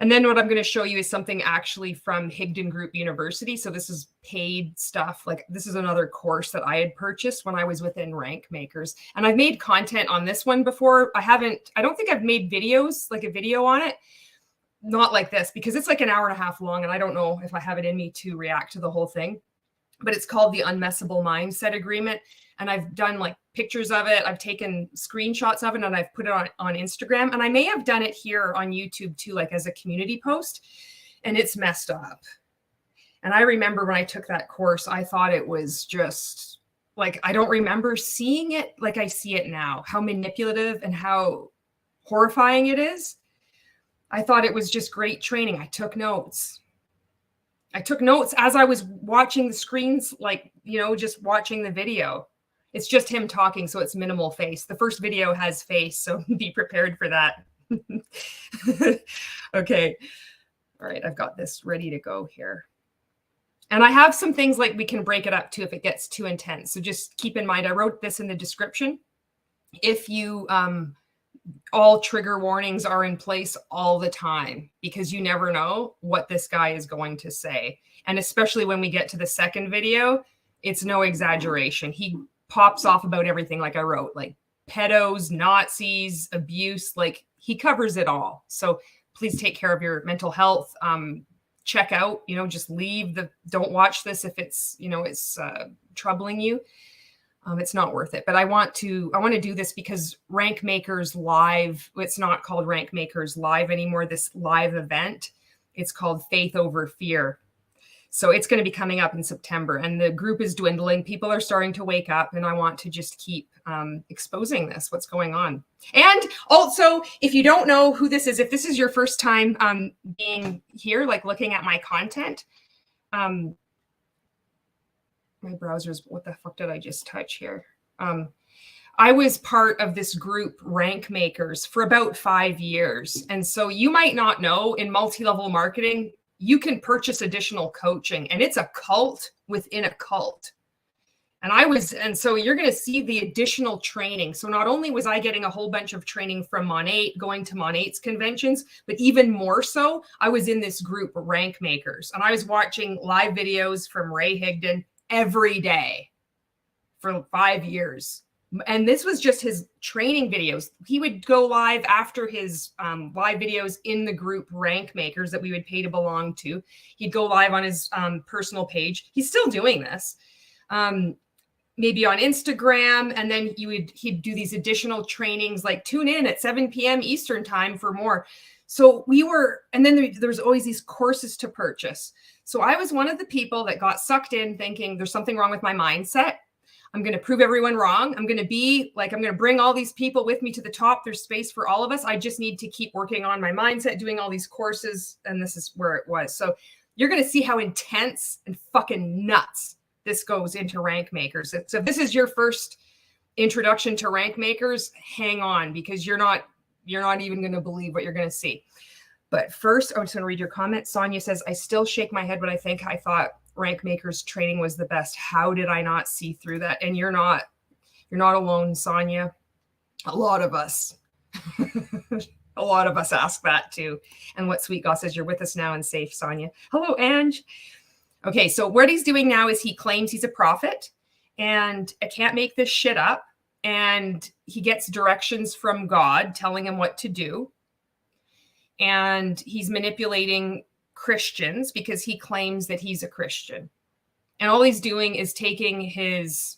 And then what I'm going to show you is something actually from Higdon Group University. So this is paid stuff. Like this is another course that I had purchased when I was within Rank Makers. And I've made content on this one before. I don't think I've made videos, like a video on it. Not like this, because it's like an hour and a half long. And I don't know if I have it in me to react to the whole thing. But it's called the Unmessable Mindset Agreement. And I've done like pictures of it. I've taken screenshots of it and I've put it on Instagram. And I may have done it here on YouTube too, like as a community post. And it's messed up. And I remember when I took that course, I thought it was just like, I don't remember seeing it like I see it now, how manipulative and how horrifying it is. I thought it was just great training. I took notes. As I was watching the screens, like, just watching the video. It's just him talking, so it's minimal face. The first video has face, so be prepared for that. Okay. All right, I've got this ready to go here. And I have some things like we can break it up too if it gets too intense. So just keep in mind, I wrote this in the description. If you, all trigger warnings are in place all the time because you never know what this guy is going to say. And especially when we get to the second video, it's no exaggeration. He pops off about everything like I wrote, like pedos, Nazis, abuse, like he covers it all. So please take care of your mental health. Check out, just leave don't watch this if it's, it's troubling you. It's not worth it. But I want to do this because Rank Makers Live, it's not called Rank Makers Live anymore, this live event. It's called Faith Over Fear. So it's going to be coming up in September and the group is dwindling. People are starting to wake up and I want to just keep exposing what's going on. And also, if you don't know who this is, if this is your first time being here, like looking at my content, my browser's, what the fuck did I just touch here? I was part of this group, Rank Makers, for about 5 years. And so you might not know, in multi-level marketing, you can purchase additional coaching and it's a cult within a cult. And so you're going to see the additional training. So not only was I getting a whole bunch of training from Mon8, going to Mon8's conventions, but even more so, I was in this group, Rank Makers, and I was watching live videos from Ray Higdon every day for 5 years. And this was just his training videos. He would go live after his live videos in the group Rank Makers that we would pay to belong to. He'd go live on his personal page. He's still doing this, maybe on Instagram. And then he'd do these additional trainings, like tune in at 7 p.m. Eastern time for more. So and then there's always these courses to purchase. So I was one of the people that got sucked in thinking there's something wrong with my mindset. I'm going to prove everyone wrong. I'm going to bring all these people with me to the top. There's space for all of us. I just need to keep working on my mindset, doing all these courses. And this is where it was. So you're going to see how intense and fucking nuts this goes into Rank Makers. So if this is your first introduction to Rank Makers, hang on, because you're not even going to believe what you're going to see. But first, I'm just going to read your comment. Sonia says, I still shake my head when I thought Rank Makers training was the best. How did I not see through that? And you're not alone, Sonia. A lot of us ask that too. And what Sweet God says, you're with us now and safe, Sonia. Hello, Ange. Okay, so what he's doing now is he claims he's a prophet and I can't make this shit up. And he gets directions from God telling him what to do. And he's manipulating Christians because he claims that he's a Christian. And all he's doing is taking his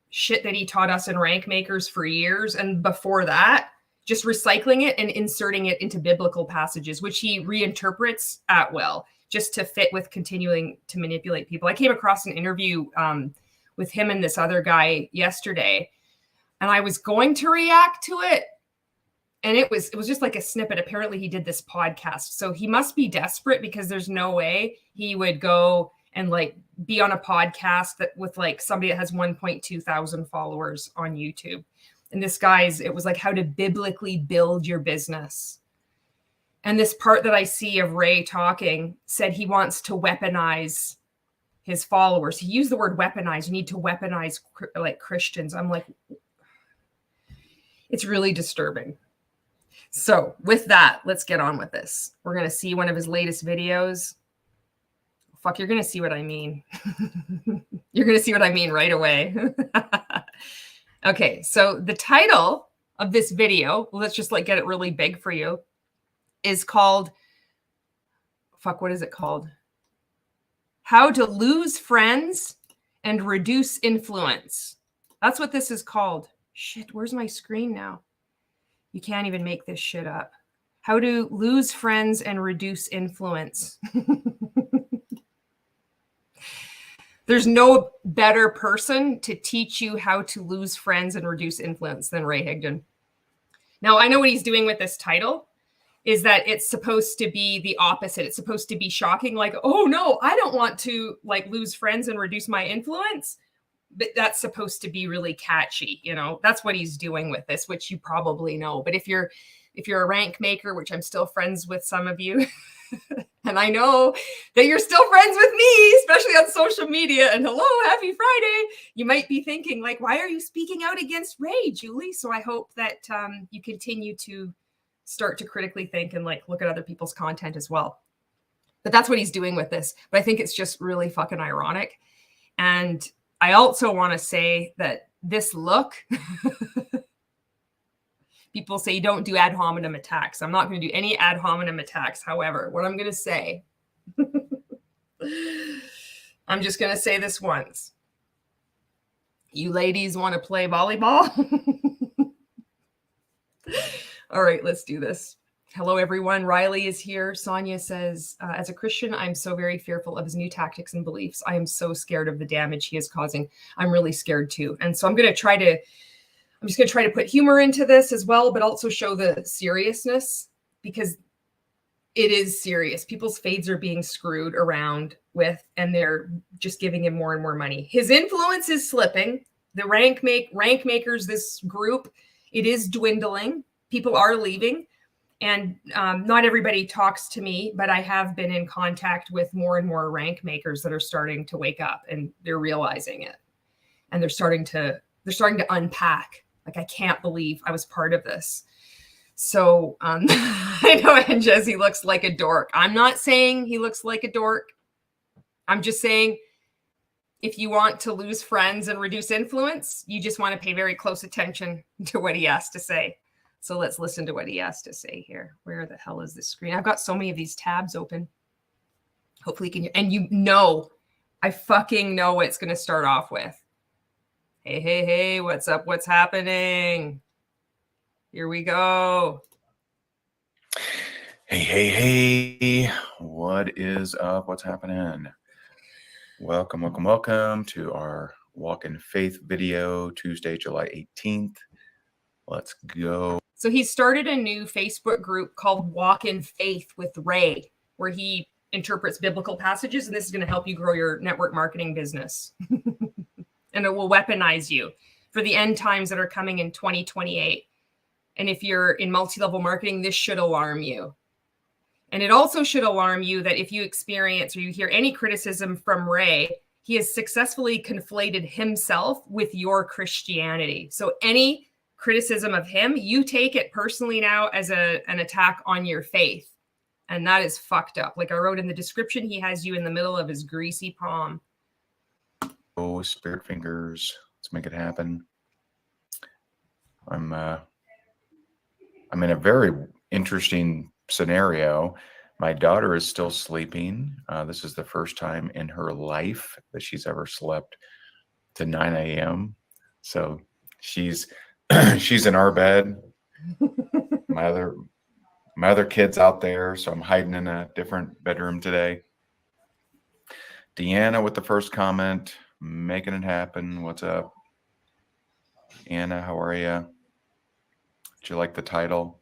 shit that he taught us in Rank Makers for years and before that, just recycling it and inserting it into biblical passages, which he reinterprets at will, just to fit with continuing to manipulate people. I came across an interview with him and this other guy yesterday, and I was going to react to it. And it was just like a snippet. Apparently he did this podcast. So he must be desperate because there's no way he would go and like be on a podcast that with like somebody that has 1.2 thousand followers on YouTube. And this it was like how to biblically build your business. And this part that I see of Ray talking said he wants to weaponize his followers. He used the word weaponize. You need to weaponize like Christians. I'm like, it's really disturbing. So with that, let's get on with this. We're going to see one of his latest videos. Fuck, you're going to see what I mean. You're going to see what I mean right away. Okay, so the title of this video, let's just like get it really big for you, is called, fuck, what is it called? How to Lose Friends and Reduce Influence. That's what this is called. Shit, where's my screen now? You can't even make this shit up. How to Lose Friends and Reduce Influence. There's no better person to teach you how to lose friends and reduce influence than Ray Higdon. Now, I know what he's doing with this title is that it's supposed to be the opposite. It's supposed to be shocking, like, oh no, I don't want to like lose friends and reduce my influence. But that's supposed to be really catchy, you know. That's what he's doing with this, which you probably know. But if you're a rank maker, which I'm still friends with some of you, and I know that you're still friends with me, especially on social media, and hello, happy Friday, you might be thinking like, why are you speaking out against Ray, Julie? So I hope that you continue to start to critically think and like look at other people's content as well. But that's what he's doing with this. But I think it's just really fucking ironic. And I also want to say that this look, people say you don't do ad hominem attacks. I'm not going to do any ad hominem attacks. However, what I'm going to say, I'm just going to say this once. You ladies want to play volleyball? All right, let's do this. Hello, everyone. Riley is here. Sonia says, as a Christian, I'm so very fearful of his new tactics and beliefs. I am so scared of the damage he is causing. I'm really scared too. And so I'm just going to try to put humor into this as well, but also show the seriousness, because it is serious. People's fades are being screwed around with, and they're just giving him more and more money. His influence is slipping. The rank makers, this group, it is dwindling. People are leaving. And not everybody talks to me, but I have been in contact with more and more rank makers that are starting to wake up, and they're realizing it. And they're starting to unpack. Like, I can't believe I was part of this. So I know, and Jesse looks like a dork. I'm not saying he looks like a dork. I'm just saying if you want to lose friends and reduce influence, you just want to pay very close attention to what he has to say. So let's listen to what he has to say here. Where the hell is this screen? I've got so many of these tabs open. Hopefully you can, and you know, I fucking know what it's going to start off with. Hey, hey, hey, what's up? What's happening? Here we go. Hey, hey, hey, what is up? What's happening? Welcome to our Walk in Faith video, Tuesday, July 18th. Let's go. So he started a new Facebook group called Walk in Faith with Ray, where he interprets biblical passages, and this is going to help you grow your network marketing business. And it will weaponize you for the end times that are coming in 2028. And if you're in multi-level marketing, this should alarm you. And it also should alarm you that if you experience or you hear any criticism from Ray, he has successfully conflated himself with your Christianity. So any criticism of him, you take it personally now as an attack on your faith. And that is fucked up. Like I wrote in the description, he has you in the middle of his greasy palm. Oh, spirit fingers. Let's make it happen. I'm in a very interesting scenario. My daughter is still sleeping. This is the first time in her life that she's ever slept to 9 a.m. So she's in our bed. My other kid's out there, so I'm hiding in a different bedroom today. Deanna with the first comment, making it happen. What's up? Anna, how are you? Did you like the title?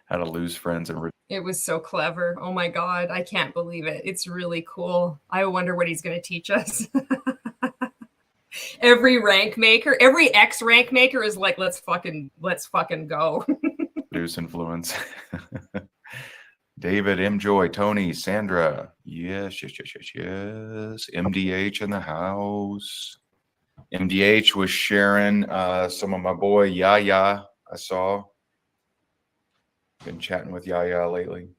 How to Lose Friends and... It was so clever. Oh my God, I can't believe it. It's really cool. I wonder what he's going to teach us. Every rank maker, every ex-rank maker is like, let's fucking go. Reduce influence. David, M. Joy, Tony, Sandra. Yes. MDH in the house. MDH was sharing some of my boy Yaya. I saw. Been chatting with Yaya lately.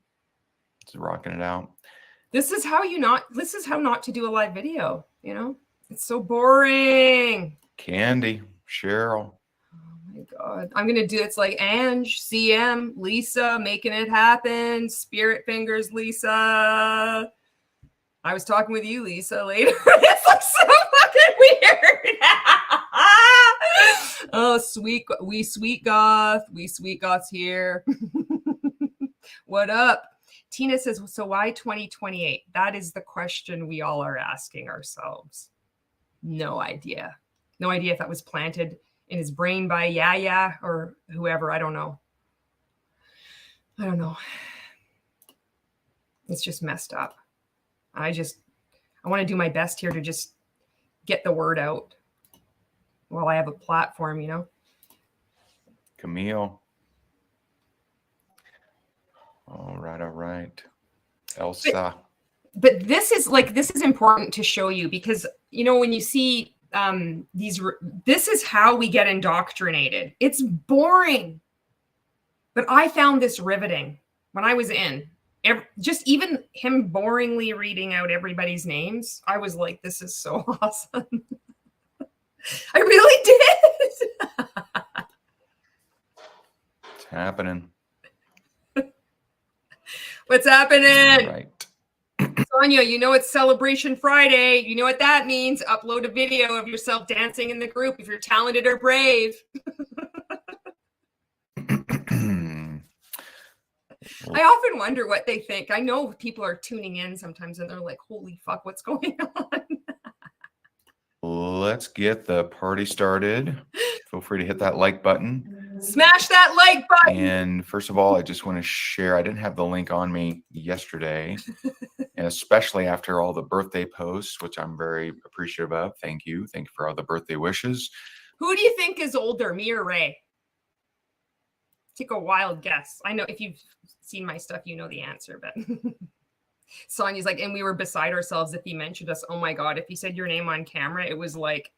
It's rocking it out. This is how not to do a live video, you know? It's so boring. Candy, Cheryl. Oh my God. I'm going to do, it's like Ange, CM, Lisa, making it happen. Spirit fingers, Lisa. I was talking with you, Lisa, later. It's like so fucking weird. Oh, sweet goths here. What up? Tina says, so why 2028? That is the question we all are asking ourselves. No idea. No idea if that was planted in his brain by Yaya or whoever. I don't know. It's just messed up. I want to do my best here to just get the word out while I have a platform, you know? Camille. All right. Elsa. But this is important to show you because, you know, when you see this is how we get indoctrinated. It's boring. But I found this riveting when I was in. Just even him boringly reading out everybody's names, I was like, this is so awesome. I really did. It's happening. What's happening? All right. Sonia, you know it's Celebration Friday. You know what that means. Upload a video of yourself dancing in the group if you're talented or brave. I often wonder what they think. I know people are tuning in sometimes and they're like, holy fuck, what's going on? Let's get the party started. Feel free to hit that like button. Smash that like button. And first of all, I just want to share, I didn't have the link on me yesterday, and especially after all the birthday posts, which I'm very appreciative of. Thank you. Thank you for all the birthday wishes. Who do you think is older, me or Ray? Take a wild guess. I know if you've seen my stuff, you know the answer, but Sonia's like, and we were beside ourselves if he mentioned us. Oh my God, if he said your name on camera, it was like,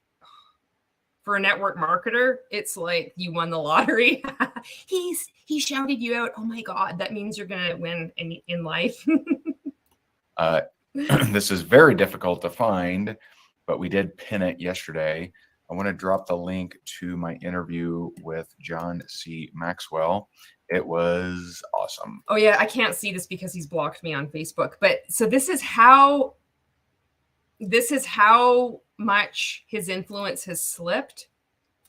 for a network marketer, it's like you won the lottery. He shouted you out. Oh my God, that means you're gonna win in life. This is very difficult to find, but we did pin it yesterday. I want to drop the link to my interview with John C. Maxwell. It was awesome. Oh yeah, I can't see this because he's blocked me on Facebook. But so this is how much his influence has slipped,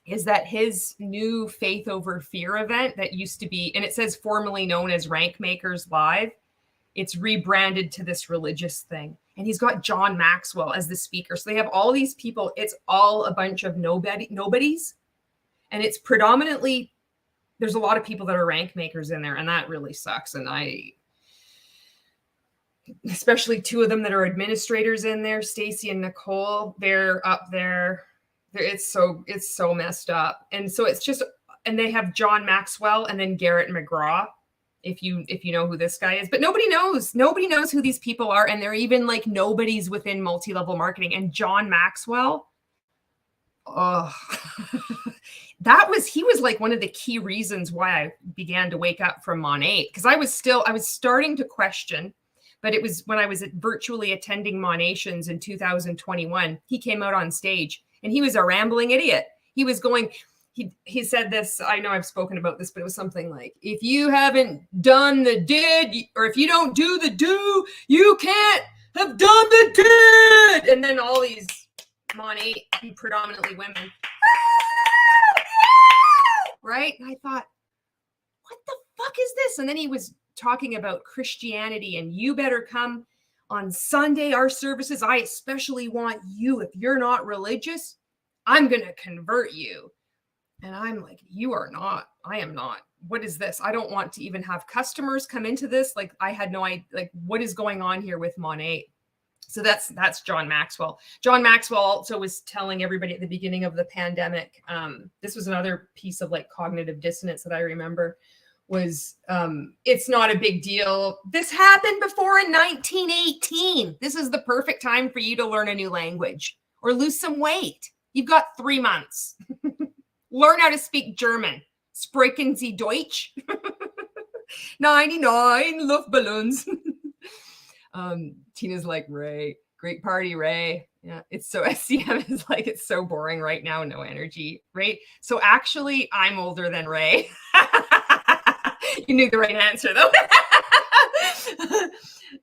is that his new Faith Over Fear event that used to be, and it says formerly known as Rank Makers Live, it's rebranded to this religious thing. And he's got John Maxwell as the speaker. So they have all these people. It's all a bunch of nobodies. And it's predominantly, there's a lot of people that are rank makers in there. And that really sucks. And especially two of them that are administrators in there, Stacy and Nicole, they're up there. It's so messed up. And so it's just, and they have John Maxwell and then Garrett McGraw, if you know who this guy is, but nobody knows who these people are. And they're even like nobodies within multi-level marketing. And John Maxwell, he was like one of the key reasons why I began to wake up from Mon 8, because I was starting to question. But it was when I was virtually attending Monations in 2021, he came out on stage and he was a rambling idiot. He was going, he said this, I know I've spoken about this, but it was something like, if you haven't done the did, or if you don't do the do, you can't have done the did. And then all these Mon 8, predominantly women, right? And I thought, what the fuck is this? And then he was talking about Christianity and you better come on Sunday, our services. I especially want you. If you're not religious, I'm going to convert you. And I'm like, you are not. I am not. What is this? I don't want to even have customers come into this. Like, I had no idea, like, what is going on here with Mon 8? So that's John Maxwell. John Maxwell also was telling everybody at the beginning of the pandemic, this was another piece of like cognitive dissonance that I remember, was it's not a big deal. This happened before in 1918. This is the perfect time for you to learn a new language or lose some weight. You've got 3 months. Learn how to speak German. Sprechen Sie Deutsch? 99 love balloons. Tina's like, Ray, great party, Ray. Yeah, it's so SCM is like, it's so boring right now, no energy, right? So actually, I'm older than Ray. You knew the right answer though.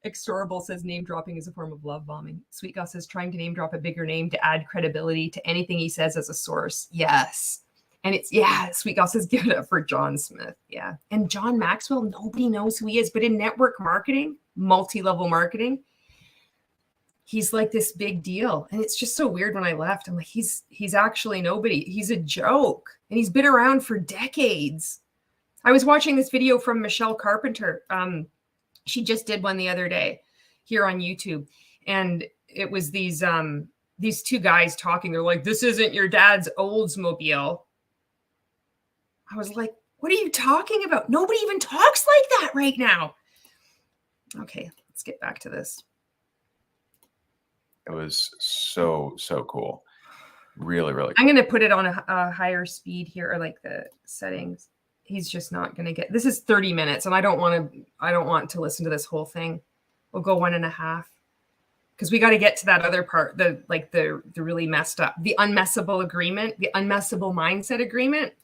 Extorable says name dropping is a form of love bombing. Sweet Goss says trying to name drop a bigger name to add credibility to anything he says as a source. Yes. And it's, yeah, Sweet Goss says give it up for John Smith. Yeah. And John Maxwell, nobody knows who he is, but in network marketing, multi-level marketing, he's like this big deal. And it's just so weird when I left. I'm like, he's actually nobody. He's a joke. And he's been around for decades. I was watching this video from Michelle Carpenter. She just did one the other day here on YouTube. And it was these two guys talking. They're like, this isn't your dad's Oldsmobile. I was like, what are you talking about? Nobody even talks like that right now. Okay, let's get back to this. It was so cool. Really cool. I'm going to put it on a higher speed here, or like the settings. He's just not going to get, this is 30 minutes and I don't want to listen to this whole thing. We'll go 1.5 because we got to get to that other part, the really messed up, the unmessable agreement, the unmessable mindset agreement.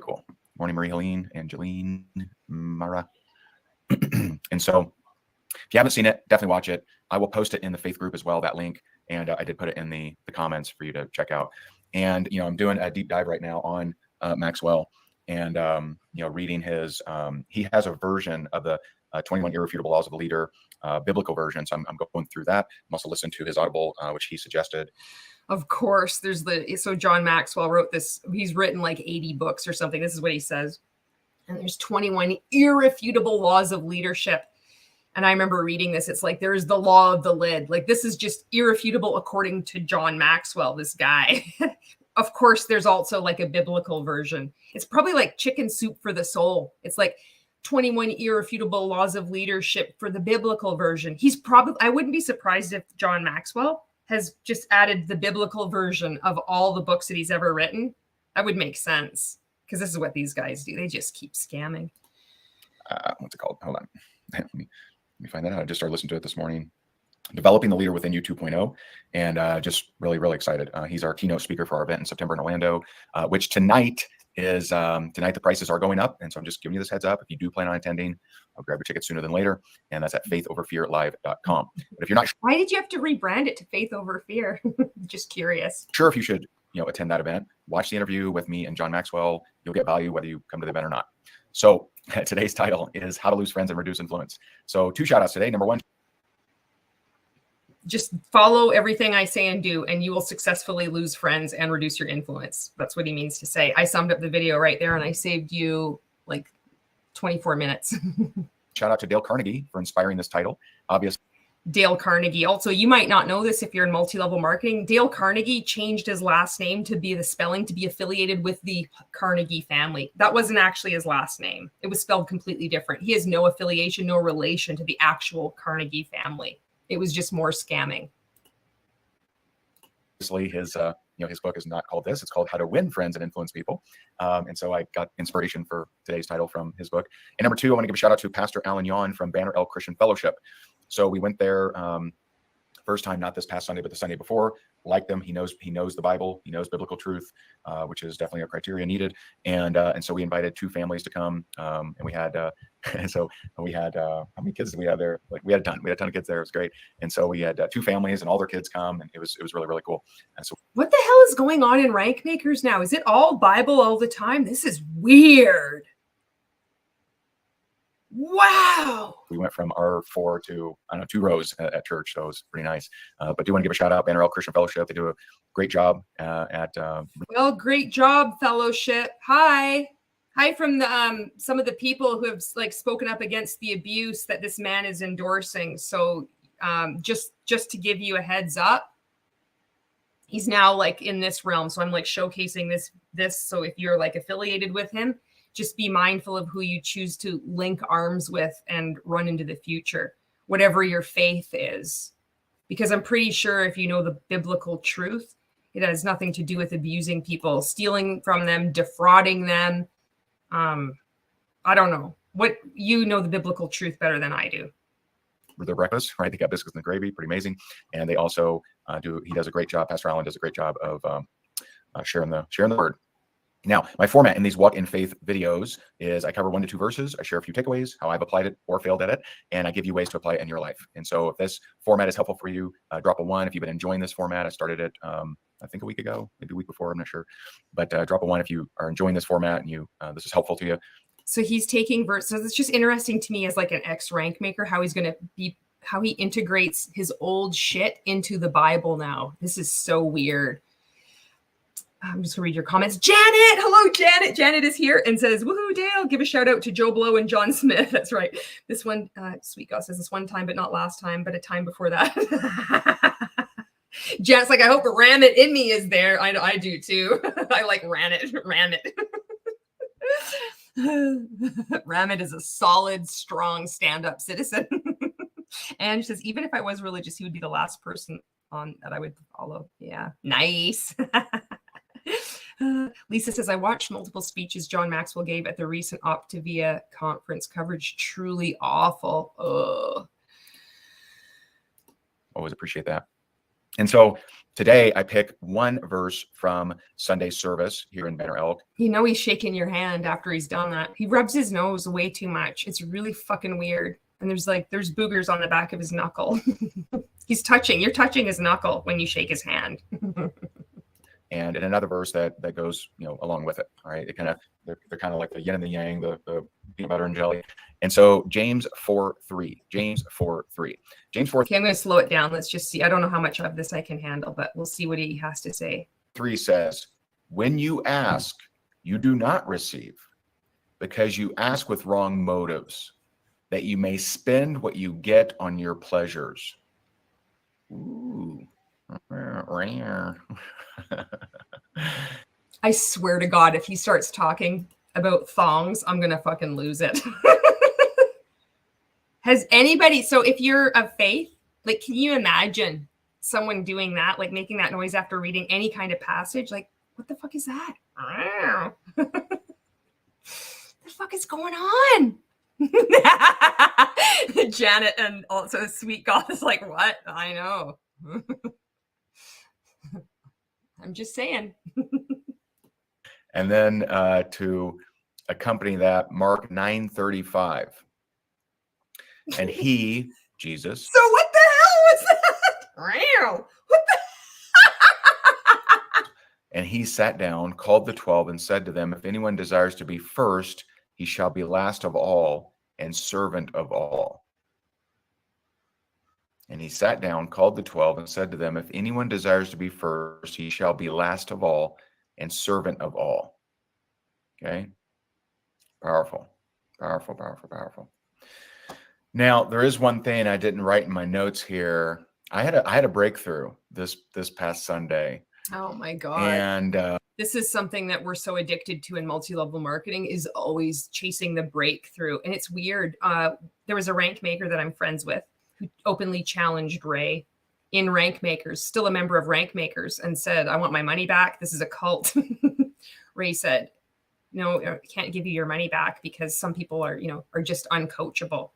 Cool. Morning, Marie-Helene, Angeline, Mara. And so if you haven't seen it, definitely watch it. I will post it in the faith group as well, that link. And I did put it in the comments for you to check out. And, I'm doing a deep dive right now on Maxwell. And, reading his, he has a version of the 21 Irrefutable Laws of the Leader, biblical version. So I'm going through that. I'm also listening to his Audible, which he suggested. Of course, so John Maxwell wrote this. He's written like 80 books or something. This is what he says. And there's 21 irrefutable laws of leadership. And I remember reading this. It's like, there's the law of the lid. Like, this is just irrefutable according to John Maxwell, this guy. Of course, there's also like a biblical version. It's probably like chicken soup for the soul. It's like 21 irrefutable laws of leadership for the biblical version. I wouldn't be surprised if John Maxwell has just added the biblical version of all the books that he's ever written. That would make sense because this is what these guys do. They just keep scamming. What's it called? Hold on. Let me find that out. I just started listening to it this morning. Developing the Leader Within You 2.0, and just really excited. He's our keynote speaker for our event in September in Orlando, which tonight the prices are going up. And so I'm just giving you this heads up. If you do plan on attending, I'll grab your ticket sooner than later. And that's at faithoverfearlive.com. But if you're not why did you have to rebrand it to Faith Over Fear? Just curious. Sure, if you should, attend that event, watch the interview with me and John Maxwell, you'll get value whether you come to the event or not. So today's title is How to Lose Friends and Reduce Influence. So 2 shout outs today. Number 1. Just follow everything I say and do, and you will successfully lose friends and reduce your influence. That's what he means to say. I summed up the video right there, and I saved you like 24 minutes. Shout out to Dale Carnegie for inspiring this title. Obviously. Dale Carnegie. Also, you might not know this if you're in multi-level marketing. Dale Carnegie changed his last name to be the spelling to be affiliated with the Carnegie family. That wasn't actually his last name. It was spelled completely different. He has no affiliation, no relation to the actual Carnegie family. It was just more scamming. Obviously, his book is not called this. It's called How to Win Friends and Influence People. And so I got inspiration for today's title from his book. And number 2, I want to give a shout out to Pastor Alan Yawn from Banner L Christian Fellowship. So we went there first time, not this past Sunday, but the Sunday before. Liked them. He knows the Bible. He knows biblical truth, which is definitely a criteria needed. And so we invited 2 families to come. And we had how many kids did we have there? Like we had a ton. We had a ton of kids there. It was great. And so we had 2 families and all their kids come, and it was really cool. And so what the hell is going on in Rank Makers now? Is it all Bible all the time? This is weird. Wow. We went from R4 to 2 rows at church, so it was pretty nice. But do want to give a shout out, Banner L Christian Fellowship. They do a great job Well, great job, Fellowship. Hi from the some of the people who have like spoken up against the abuse that this man is endorsing. So just to give you a heads up, he's now like in this realm. So I'm like showcasing this. So if you're like affiliated with him, just be mindful of who you choose to link arms with and run into the future, whatever your faith is. Because I'm pretty sure if you know the biblical truth, it has nothing to do with abusing people, stealing from them, defrauding them. I don't know. what, you know the biblical truth better than I do. Their breakfast, right? They got biscuits and gravy, pretty amazing. And they also he does a great job. Pastor Allen does a great job of sharing the word. Now, my format in these Walk in Faith videos is I cover 1 to 2 verses. I share a few takeaways, how I've applied it or failed at it, and I give you ways to apply it in your life. And so if this format is helpful for you, drop a 1. If you've been enjoying this format, I started it, I think a week ago, maybe a week before, I'm not sure. But drop a 1 if you are enjoying this format and you this is helpful to you. So he's taking verses. So it's just interesting to me as like an ex-rank maker, how he's going to be, how he integrates his old shit into the Bible now. This is so weird. I'm just gonna read your comments. Janet, hello, Janet. Janet is here and says, woohoo, Dale. Give a shout out to Joe Blow and John Smith. That's right. This one, Sweet God says this one time, but not last time, but a time before that. Janet's like, I hope Ram It in me is there. I do too. I like Ram It. Ram It is a solid, strong, stand-up citizen. And she says, even if I was religious, he would be the last person on that I would follow. Yeah, nice. Lisa says, I watched multiple speeches John Maxwell gave at the recent Optavia conference. Coverage truly awful. Ugh. Always appreciate that. And so today I pick 1 verse from Sunday service here in Banner Elk. You know he's shaking your hand after he's done that. He rubs his nose way too much. It's really fucking weird. And there's boogers on the back of his knuckle. You're touching his knuckle when you shake his hand. And in another verse that goes, along with it, right? They're kind of like the yin and the yang, the peanut butter and jelly. And so James 4:3. James 4:3. Okay, I'm going to slow it down. Let's just see. I don't know how much of this I can handle, but we'll see what he has to say. 3 says, when you ask, you do not receive, because you ask with wrong motives, that you may spend what you get on your pleasures. Ooh. I swear to God, if he starts talking about thongs, I'm going to fucking lose it. Has anybody, so if you're of faith, like, can you imagine someone doing that, like making that noise after reading any kind of passage? Like, what the fuck is that? The fuck is going on? Janet and also Sweet Goth is like, what? I know. I'm just saying. And then to accompany that, Mark 9:35. And he, Jesus. So what the hell was that? What the? And he sat down, called the 12, and said to them, if anyone desires to be first, he shall be last of all and servant of all. And he sat down, called the 12, and said to them, if anyone desires to be first, he shall be last of all and servant of all. Okay? Powerful, powerful, powerful, powerful. Now, there is one thing I didn't write in my notes here. I had a breakthrough this past Sunday. Oh my God. And this is something that we're so addicted to in multi-level marketing, is always chasing the breakthrough. And it's weird. There was a rank maker that I'm friends with who openly challenged Ray in Rank Makers, still a member of Rank Makers, and said, I want my money back. This is a cult. Ray said, no, I can't give you your money back because some people are just uncoachable.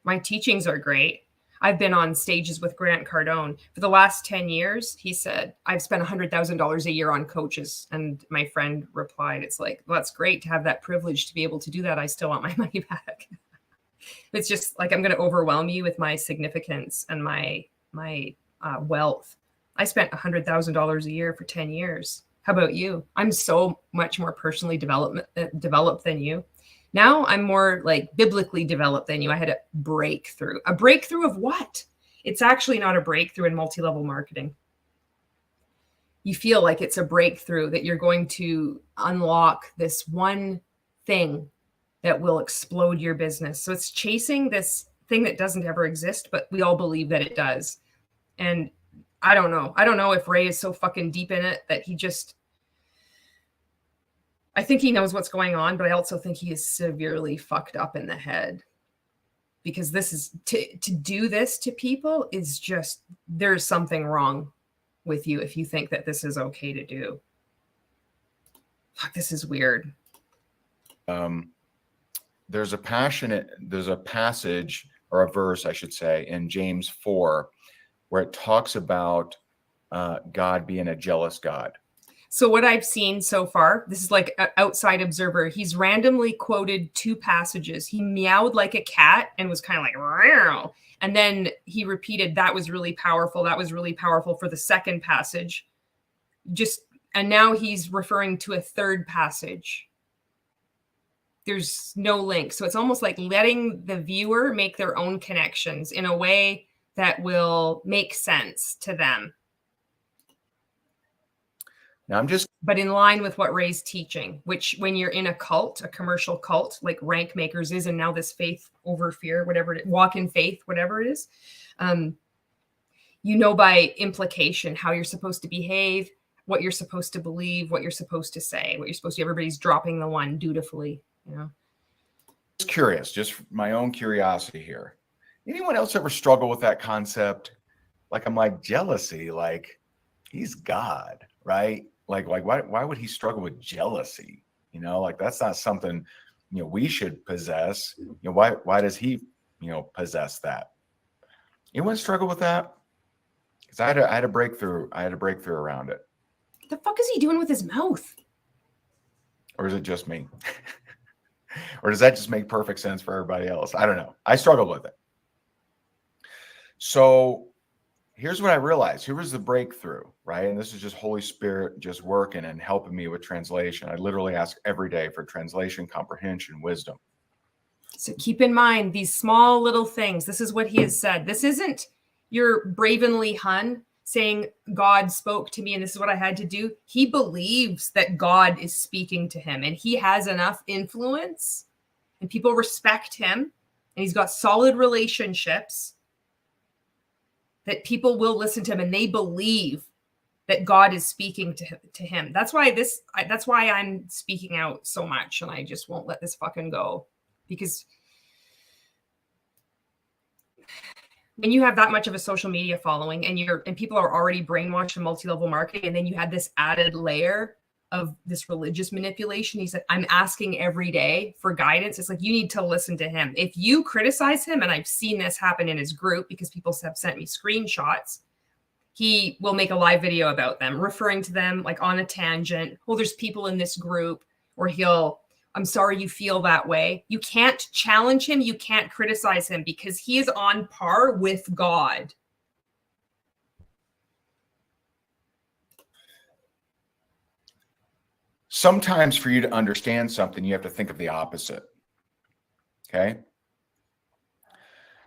My teachings are great. I've been on stages with Grant Cardone for the last 10 years. He said, I've spent $100,000 a year on coaches. And my friend replied, it's like, well, that's great to have that privilege to be able to do that. I still want my money back. It's just like, I'm going to overwhelm you with my significance and my wealth. I spent $100,000 a year for 10 years. How about you? I'm so much more personally developed than you. Now I'm more like biblically developed than you. I had a breakthrough. A breakthrough of what? It's actually not a breakthrough in multi-level marketing. You feel like it's a breakthrough that you're going to unlock this one thing that will explode your business. So it's chasing this thing that doesn't ever exist, but we all believe that it does. And I don't know. I don't know if Ray is so fucking deep in it that he just, I think he knows what's going on, but I also think he is severely fucked up in the head, because this is to do this to people is just, there's something wrong with you if you think that this is okay to do. Fuck, this is weird. there's a passage, or a verse, I should say, in James 4, where it talks about God being a jealous God. So what I've seen so far, this is like an outside observer. He's randomly quoted 2 passages. He meowed like a cat and was kind of like, "Meow." And then he repeated, "That was really powerful. That was really powerful," for the second passage. And now he's referring to a third passage. There's no link. So it's almost like letting the viewer make their own connections in a way that will make sense to them. Now but in line with what Ray's teaching, which when you're in a cult, a commercial cult, like Rank Makers is, and now this faith over fear, whatever it is, walk in faith, whatever it is, by implication how you're supposed to behave, what you're supposed to believe, what you're supposed to say, what you're supposed to, everybody's dropping the one dutifully, Just curious, just my own curiosity here. Anyone else ever struggle with that concept? Like, I'm like, jealousy, like he's God, right? Like why would he struggle with jealousy? Like that's not something, we should possess. Why does he, possess that? Anyone struggle with that? Because I had a breakthrough. I had a breakthrough around it. What the fuck is he doing with his mouth? Or is it just me? Or does that just make perfect sense for everybody else? I don't know. I struggled with it. So here's what I realized. Here was the breakthrough, right? And this is just Holy Spirit just working and helping me with translation. I literally ask every day for translation, comprehension, wisdom. So keep in mind these small little things. This is what he has said. This isn't your Bravenly Hun saying God spoke to me and this is what I had to do. He believes that God is speaking to him and he has enough influence and people respect him and he's got solid relationships that people will listen to him and they believe that God is speaking to him. That's why I'm speaking out so much and I just won't let this fucking go, because when you have that much of a social media following and people are already brainwashed in multi-level marketing, and then you had this added layer of this religious manipulation. He said, I'm asking every day for guidance. It's like, you need to listen to him. If you criticize him, and I've seen this happen in his group because people have sent me screenshots, he will make a live video about them, referring to them like on a tangent. Oh, there's people in this group, or I'm sorry you feel that way. You can't challenge him. You can't criticize him because he is on par with God. Sometimes for you to understand something, you have to think of the opposite. Okay.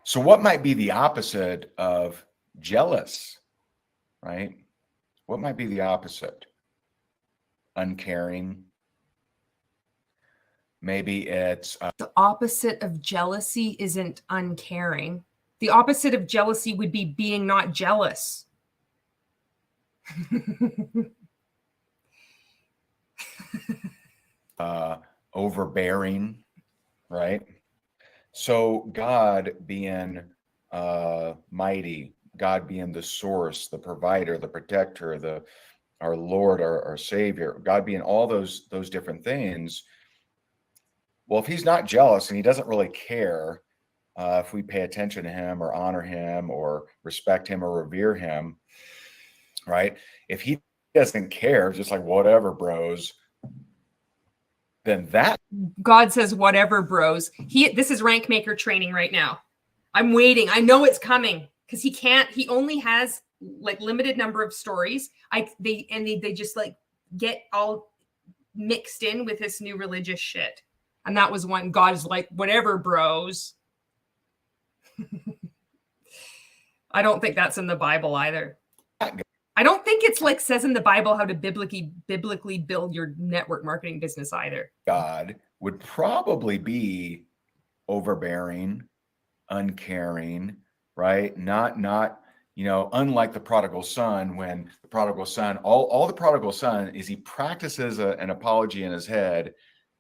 So what might be the opposite of jealous, right? What might be the opposite? Uncaring. Maybe it's the opposite of jealousy isn't uncaring. The opposite of jealousy would be being not jealous. Overbearing, right? So God being mighty, God being the source, the provider, the protector, our Lord, our Savior, God being all those different things. Well, if he's not jealous and he doesn't really care if we pay attention to him or honor him or respect him or revere him, right? If he doesn't care, just like whatever, bros, then that God says whatever, bros. This is rank maker training right now. I'm waiting. I know it's coming because he only has like limited number of stories. They just like get all mixed in with this new religious shit. And that was one. God is like, whatever, bros. I don't think that's in the Bible either. I don't think it's like says in the Bible how to biblically build your network marketing business either. God would probably be overbearing, uncaring, right? Not unlike the prodigal son, when the prodigal son, all the prodigal son is he practices an apology in his head,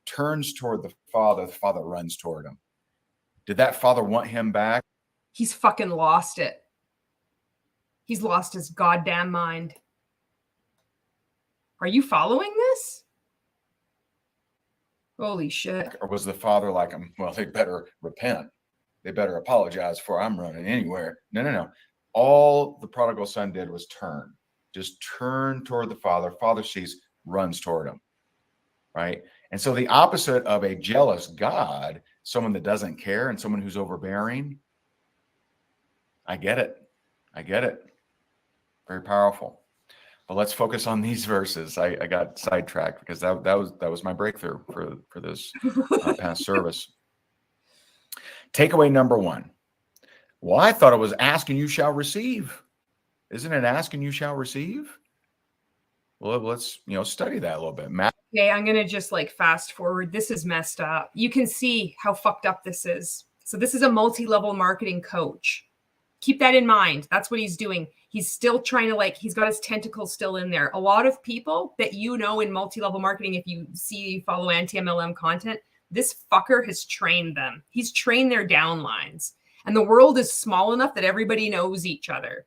turns toward the father runs toward him. Did that father want him back? He's fucking lost it. He's lost his goddamn mind. Are you following this? Holy shit. Or was the father like, well, they better repent. They better apologize before I'm running anywhere. No. All the prodigal son did was turn. Just turn toward the father. Father sees, runs toward him. Right? And so the opposite of a jealous God, someone that doesn't care and someone who's overbearing. I get it. Very powerful. But let's focus on these verses. I got sidetracked because that was my breakthrough for this past service. Takeaway number 1. Well, I thought it was ask and you shall receive. Isn't it ask and you shall receive? Well, let's study that a little bit. Okay, I'm gonna just like fast forward. This is messed up. You can see how fucked up this is. So this is a multi-level marketing coach. Keep that in mind. That's what he's doing. He's still trying to he's got his tentacles still in there. A lot of people that in multi-level marketing, if you follow anti-MLM content, this fucker has trained them. He's trained their downlines. And the world is small enough that everybody knows each other.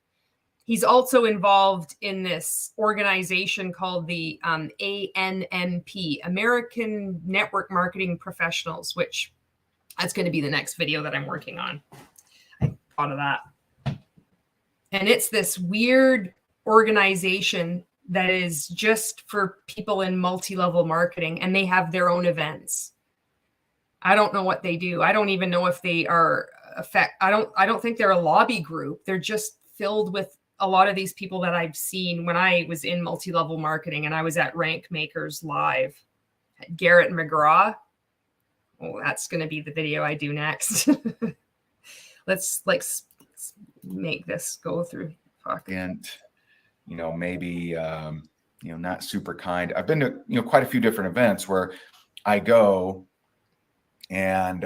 He's also involved in this organization called the ANNP, American Network Marketing Professionals, which that's going to be the next video that I'm working on. I thought of that. And it's this weird organization that is just for people in multi-level marketing, and they have their own events. I don't know what they do. I don't even know if they are I don't think they're a lobby group. They're just filled with a lot of these people that I've seen when I was in multi-level marketing and I was at Rank Makers Live. Garrett McGraw. Oh, that's going to be the video I do next. Let's make this go through. Fuck. And, maybe, not super kind. I've been to, quite a few different events where I go and,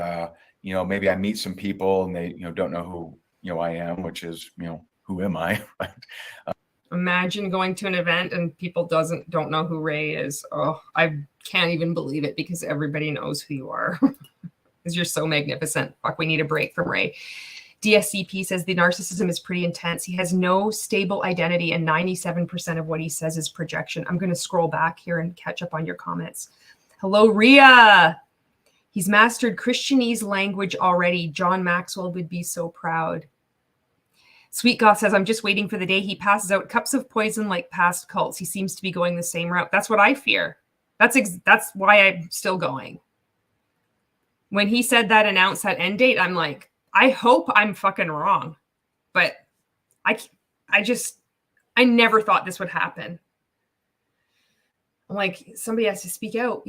maybe I meet some people and they, don't know who, I am, which is, who am I? Imagine going to an event and people don't know who Ray is. Oh, I can't even believe it because everybody knows who you are. Because you're so magnificent. Fuck, we need a break from Ray. DSCP says the narcissism is pretty intense. He has no stable identity and 97% of what he says is projection. I'm going to scroll back here and catch up on your comments. Hello, Ria. He's mastered Christianese language already. John Maxwell would be so proud. Sweet Goth says, I'm just waiting for the day he passes out cups of poison like past cults. He seems to be going the same route. That's what I fear. That's why I'm still going. When he said that, announced that end date, I'm like, I hope I'm fucking wrong. But I never thought this would happen. I'm like, somebody has to speak out,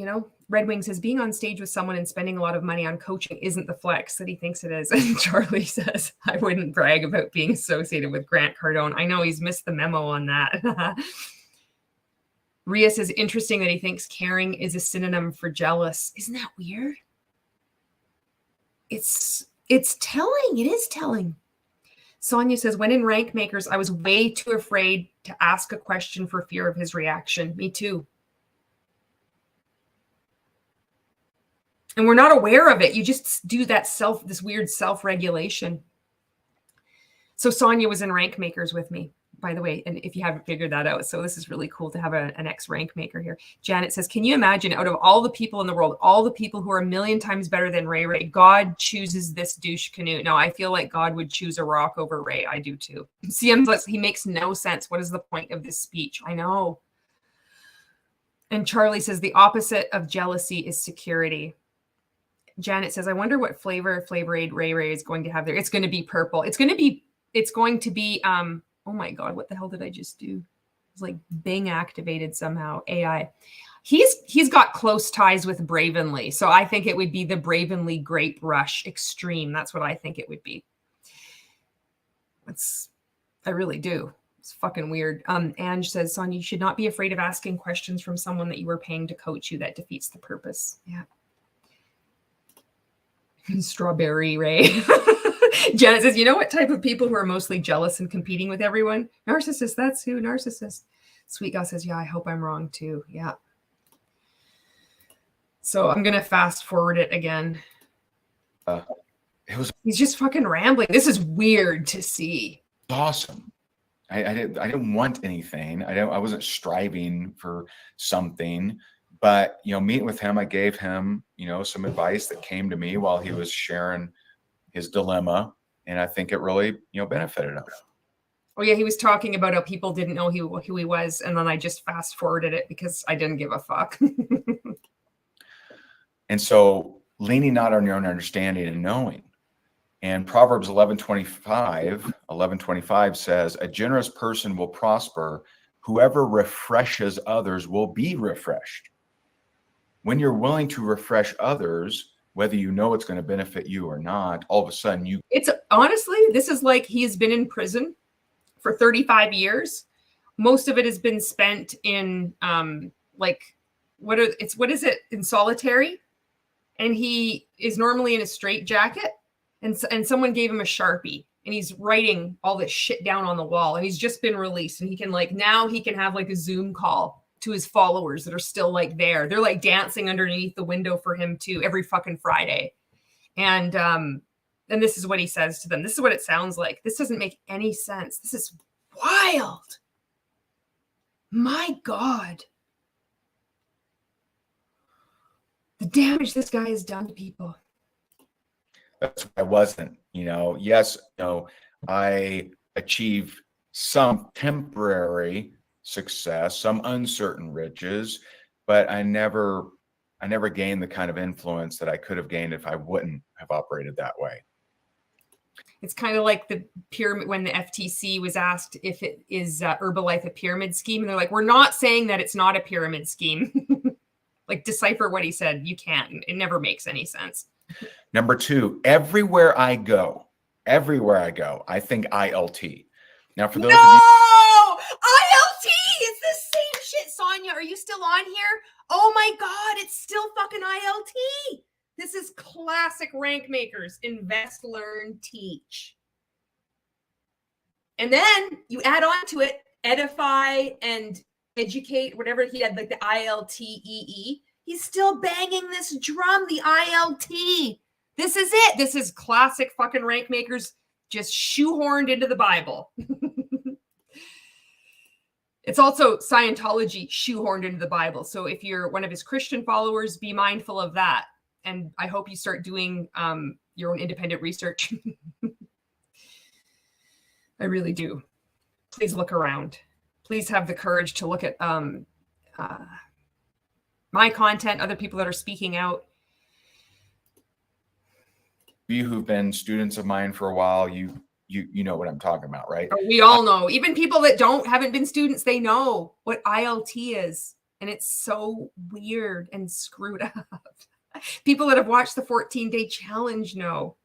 Red Wing says, being on stage with someone and spending a lot of money on coaching isn't the flex that he thinks it is. And Charlie says, I wouldn't brag about being associated with Grant Cardone. I know he's missed the memo on that. Ria says, interesting that he thinks caring is a synonym for jealous. Isn't that weird? It's telling. It is telling. Sonia says, when in Rank Makers, I was way too afraid to ask a question for fear of his reaction. Me too. And we're not aware of it. You just do that this weird self-regulation. So Sonia was in Rank Makers with me, by the way, and if you haven't figured that out. So this is really cool to have an ex-Rank Maker here. Janet says, can you imagine out of all the people in the world, all the people who are a million times better than Ray, God chooses this douche canoe. No, I feel like God would choose a rock over Ray. I do too. CM says, he makes no sense. What is the point of this speech? I know. And Charlie says, the opposite of jealousy is security. Janet says, I wonder what flavor Aid Ray is going to have there. It's going to be purple. It's going to be, oh my God, what the hell did I just do? It's like Bing activated somehow, AI. He's got close ties with Bravenly. So I think it would be the Bravenly Grape Rush Extreme. That's what I think it would be. I really do. It's fucking weird. Ange says, Sonia, you should not be afraid of asking questions from someone that you were paying to coach you. That defeats the purpose. Yeah. Strawberry Ray. Janet says, you know what type of people who are mostly jealous and competing with everyone? Narcissist. That's who. Narcissist. Sweet Gal says, yeah, I hope I'm wrong too. Yeah. So I'm going to fast forward it again. He's just fucking rambling. This is weird to see. Awesome. I didn't want anything. I wasn't striving for something, But, meeting with him, I gave him, some advice that came to me while he was sharing his dilemma. And I think it really, benefited him. Oh yeah, he was talking about how people didn't know who he was, and then I just fast forwarded it because I didn't give a fuck. And so leaning not on your own understanding and knowing. And Proverbs 11:25 says, a generous person will prosper. Whoever refreshes others will be refreshed. When you're willing to refresh others, whether you know it's going to benefit you or not, all of a sudden it's honestly, this is like he's been in prison for 35 years. Most of it has been spent in what is it in solitary, and he is normally in a straitjacket, and someone gave him a Sharpie, and he's writing all this shit down on the wall, and he's just been released, and he can now he can have a Zoom call to his followers that are still there. They're dancing underneath the window for him too every fucking Friday. And this is what he says to them. This is what it sounds like. This doesn't make any sense. This is wild. My God. The damage this guy has done to people. That's what I wasn't, yes, I achieved some temporary success, some uncertain riches, but I never gained the kind of influence that I could have gained if I wouldn't have operated that way. It's kind of like the pyramid, when the FTC was asked if it is Herbalife a pyramid scheme, and they're like, we're not saying that it's not a pyramid scheme. Decipher what he said. You can't. It never makes any sense. Number 2, everywhere I go, I think ILT. Now, for those of you, ILT is the same shit. Sonia, are you still on here? Oh my God, it's still fucking ILT. This is classic rank makers. Invest, learn, teach. And then you add on to it, edify and educate, whatever he had, the ILTEE. He's still banging this drum, the ILT. This is it. This is classic fucking rank makers just shoehorned into the Bible. It's also Scientology shoehorned into the Bible. So if you're one of his Christian followers, be mindful of that. And I hope you start doing your own independent research. I really do. Please look around. Please have the courage to look at my content, other people that are speaking out. You who've been students of mine for a while, you know what I'm talking about, right? We all know. Even people that haven't been students, they know what ILT is. And it's so weird and screwed up. People that have watched the 14-day challenge know.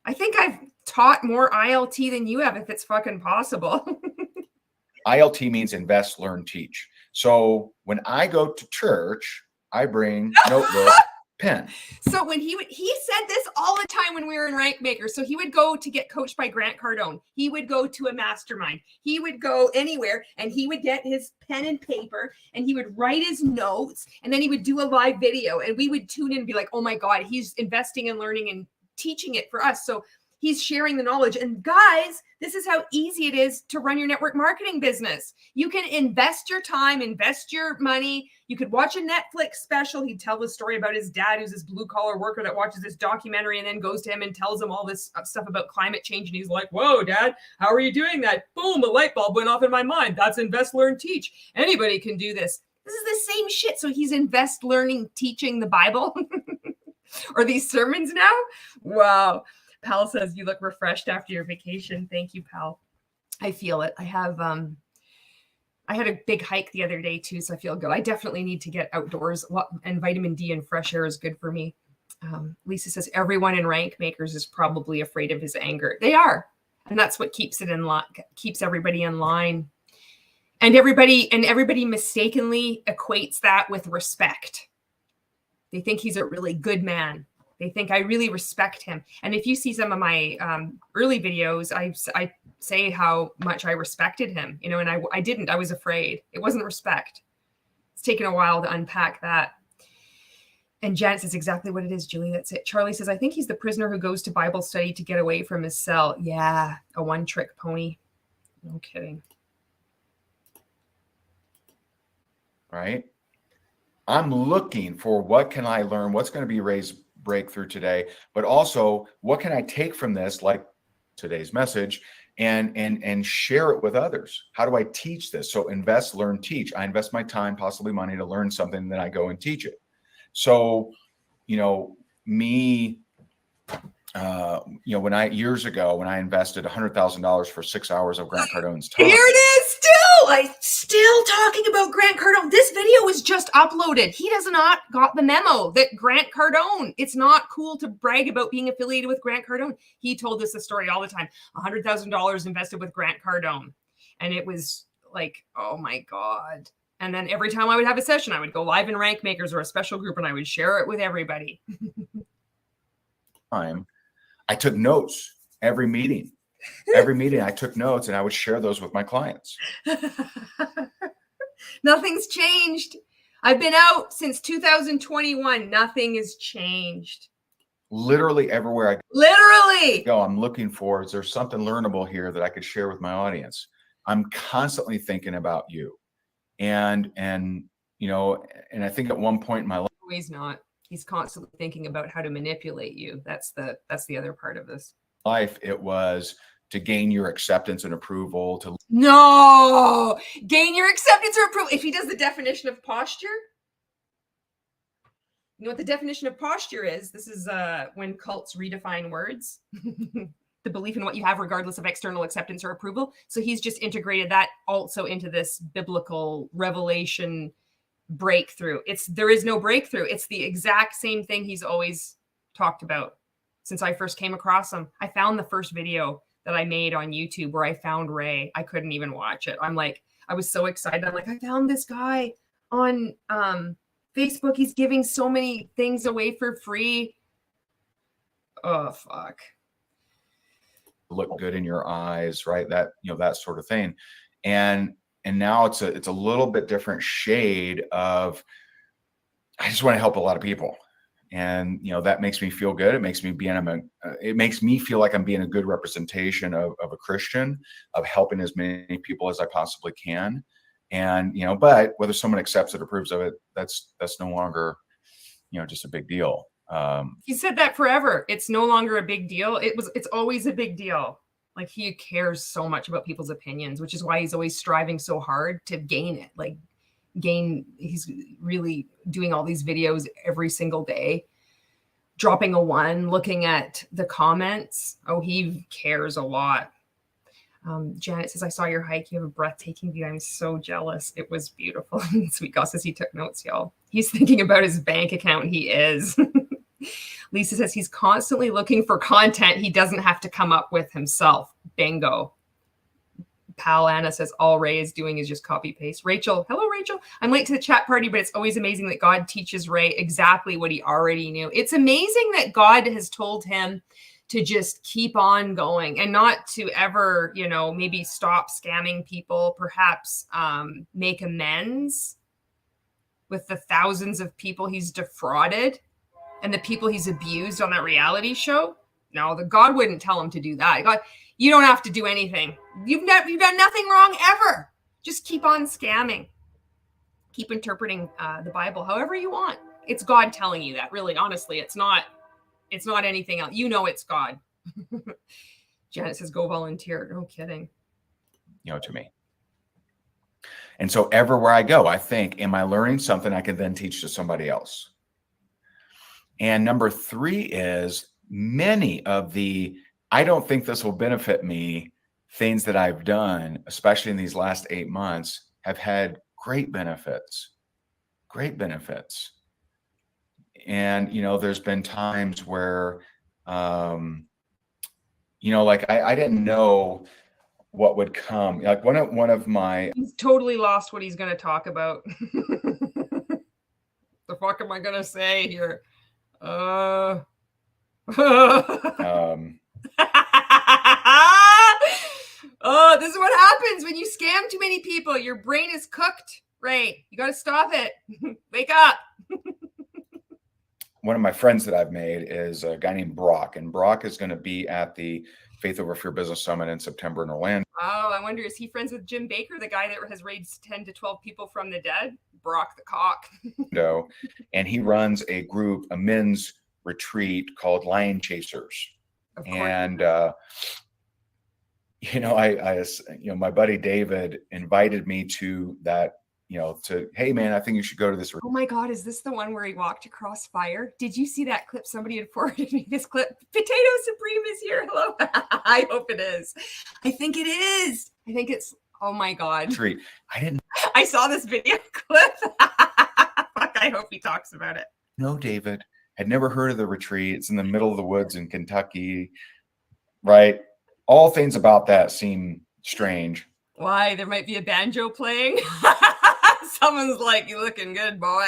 I think I've taught more ILT than you have, if it's fucking possible. ILT means invest, learn, teach. So when I go to church, I bring notebook, pen. So when he said this all the time when we were in Rank Maker. So he would go to get coached by Grant Cardone. He would go to a mastermind. He would go anywhere, and he would get his pen and paper, and he would write his notes, and then he would do a live video, and we would tune in and be like, oh my God, he's investing and learning and teaching it for us. So he's sharing the knowledge. And guys, this is how easy it is to run your network marketing business. You can invest your time, invest your money. You could watch a Netflix special. He'd tell the story about his dad, who's this blue collar worker that watches this documentary and then goes to him and tells him all this stuff about climate change. And he's like, whoa, Dad, how are you doing that? Boom, a light bulb went off in my mind. That's invest, learn, teach. Anybody can do this. This is the same shit. So he's invest, learning, teaching the Bible or these sermons now. Wow. Pal says, you look refreshed after your vacation. Thank you, Pal. I feel it. I had a big hike the other day too, so I feel good. I definitely need to get outdoors, and vitamin D and fresh air is good for me. Lisa says, everyone in Rank Makers is probably afraid of his anger. They are. And that's what keeps everybody in line. And everybody mistakenly equates that with respect. They think he's a really good man. They think I really respect him. And if you see some of my early videos, I say how much I respected him, and I didn't. I was afraid. It wasn't respect. It's taken a while to unpack that. And Janet says exactly what it is, Julie. That's it. Charlie says, I think he's the prisoner who goes to Bible study to get away from his cell. Yeah, a one-trick pony. No kidding. Right? I'm looking for what can I learn, what's going to be Ray's breakthrough today, but also what can I take from this, like today's message, and share it with others. How do I teach this? So invest, learn, teach. I invest my time, possibly money, to learn something, then I go and teach it. So, me, years ago, when I invested $100,000 for 6 hours of Grant Cardone's time. Here it is still. I still talking about Grant Cardone. This video was just uploaded. He does not got the memo that Grant Cardone, it's not cool to brag about being affiliated with Grant Cardone. He told us the story all the time. $100,000 invested with Grant Cardone. And it was like, oh my God. And then every time I would have a session, I would go live in Rank Makers or a special group and I would share it with everybody. I took notes every meeting. Every meeting I took notes and I would share those with my clients. Nothing's changed. I've been out since 2021. Nothing has changed. Literally everywhere I go, I'm looking for, is there something learnable here that I could share with my audience? I'm constantly thinking about you. And I think at one point in my life. No, he's not. He's constantly thinking about how to manipulate you. That's the other part of this. Life, it was to gain your acceptance and approval. No, gain your acceptance or approval. If he does the definition of posture, you know what the definition of posture is? This is when cults redefine words. The belief in what you have regardless of external acceptance or approval. So he's just integrated that also into this biblical revelation breakthrough. There is no breakthrough. It's the exact same thing he's always talked about since I first came across him. I found the first video that I made on YouTube where I found Ray. I couldn't even watch it. I was so excited. I'm like, I found this guy on Facebook. He's giving so many things away for free. Oh, fuck. Look good in your eyes, right? That sort of thing. And now it's a little bit different shade of, I just want to help a lot of people. And, that makes me feel good. It makes me it makes me feel like I'm being a good representation of a Christian, of helping as many people as I possibly can. And, but whether someone accepts it or approves of it, that's no longer, just a big deal. He said that forever. It's no longer a big deal. It's always a big deal. Like, he cares so much about people's opinions, which is why he's always striving so hard to gain it. He's really doing all these videos every single day, dropping a 1, looking at the comments. Oh, he cares a lot. Janet says, I saw your hike. You have a breathtaking view. I'm so jealous. It was beautiful. Sweet God says he took notes, y'all. He's thinking about his bank account. He is. Lisa says he's constantly looking for content he doesn't have to come up with himself. Bingo. Pal Anna says all Ray is doing is just copy paste. Rachel, hello, Rachel. I'm late to the chat party, but it's always amazing that God teaches Ray exactly what he already knew. It's amazing that God has told him to just keep on going and not to ever, maybe stop scamming people, perhaps make amends with the thousands of people he's defrauded and the people he's abused on that reality show. No, God wouldn't tell him to do that. God, you don't have to do anything. You've done nothing wrong ever. Just keep on scamming. Keep interpreting the Bible however you want. It's God telling you that. Really, honestly, it's not anything else. It's God. Janet says, go volunteer. No kidding. To me. And so everywhere I go, I think, am I learning something I can then teach to somebody else? And number 3 is many of the, I don't think this will benefit me, things that I've done, especially in these last 8 months, have had great benefits. And, there's been times where, like I didn't know what would come. Like one of my, he's totally lost what he's going to talk about. The fuck am I going to say here? Oh, this is what happens when you scam too many people. Your brain is cooked, Ray. You got to stop it. Wake up. One of my friends that I've made is a guy named Brock, and Brock is going to be at the Faith Over Fear Business Summit in September in Orlando. Oh, I wonder, is he friends with Jim Baker, the guy that has raised 10 to 12 people from the dead? Brock the cock. And he runs a group, a men's retreat called Lion Chasers. Of course. And my buddy David invited me to that, hey man, I think you should go to this. Oh my God, is this the one where he walked across fire? Did you see that clip? Somebody had forwarded me this clip. Potato Supreme is here. Hello. I hope it is. I think it is. I think it's, oh my God. I saw this video clip. Fuck, I hope he talks about it. No, David. Had never heard of the retreat. It's in the middle of the woods in Kentucky, right? All things about that seem strange. Why? There might be a banjo playing. Someone's like, "You looking good, boy."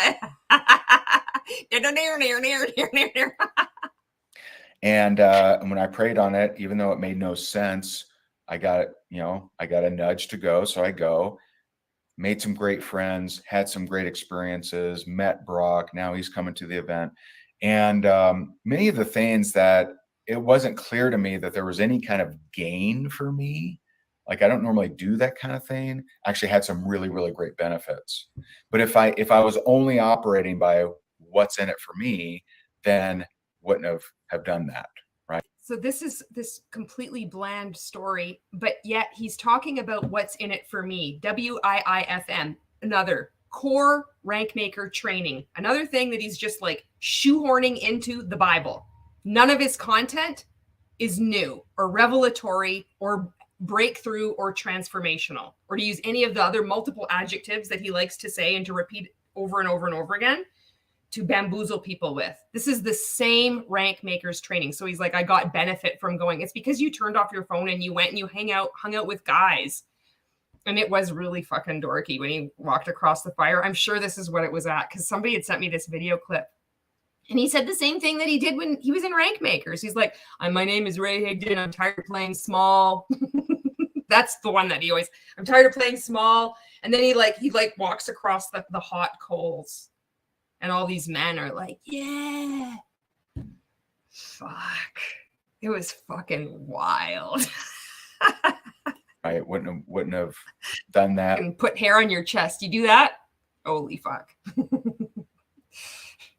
And when I prayed on it, even though it made no sense, I got a nudge to go. So I go, made some great friends, had some great experiences, met Brock. Now he's coming to the event. And many of the things that it wasn't clear to me that there was any kind of gain for me. Like, I don't normally do that kind of thing. Actually had some really, really great benefits. But if I was only operating by what's in it for me, then wouldn't have done that. Right. So this is this completely bland story, but yet he's talking about what's in it for me. WIIFM, another core rank maker training, another thing that he's just like shoehorning into the Bible. None of his content is new or revelatory or breakthrough or transformational, or to use any of the other multiple adjectives that he likes to say and to repeat over and over and over again to bamboozle people with. This is the same rank makers training. So he's like, I got benefit from going. It's because you turned off your phone and you went and you hung out with guys. And it was really fucking dorky when he walked across the fire. I'm sure this is what it was at, because somebody had sent me this video clip. And he said the same thing that he did when he was in rank makers. He's like, my name is Ray Higdon. I'm tired of playing small. That's the one that he always, I'm tired of playing small. And then he walks across the hot coals. And all these men are like, yeah. Fuck. It was fucking wild. I wouldn't have done that. And put hair on your chest. You do that? Holy fuck.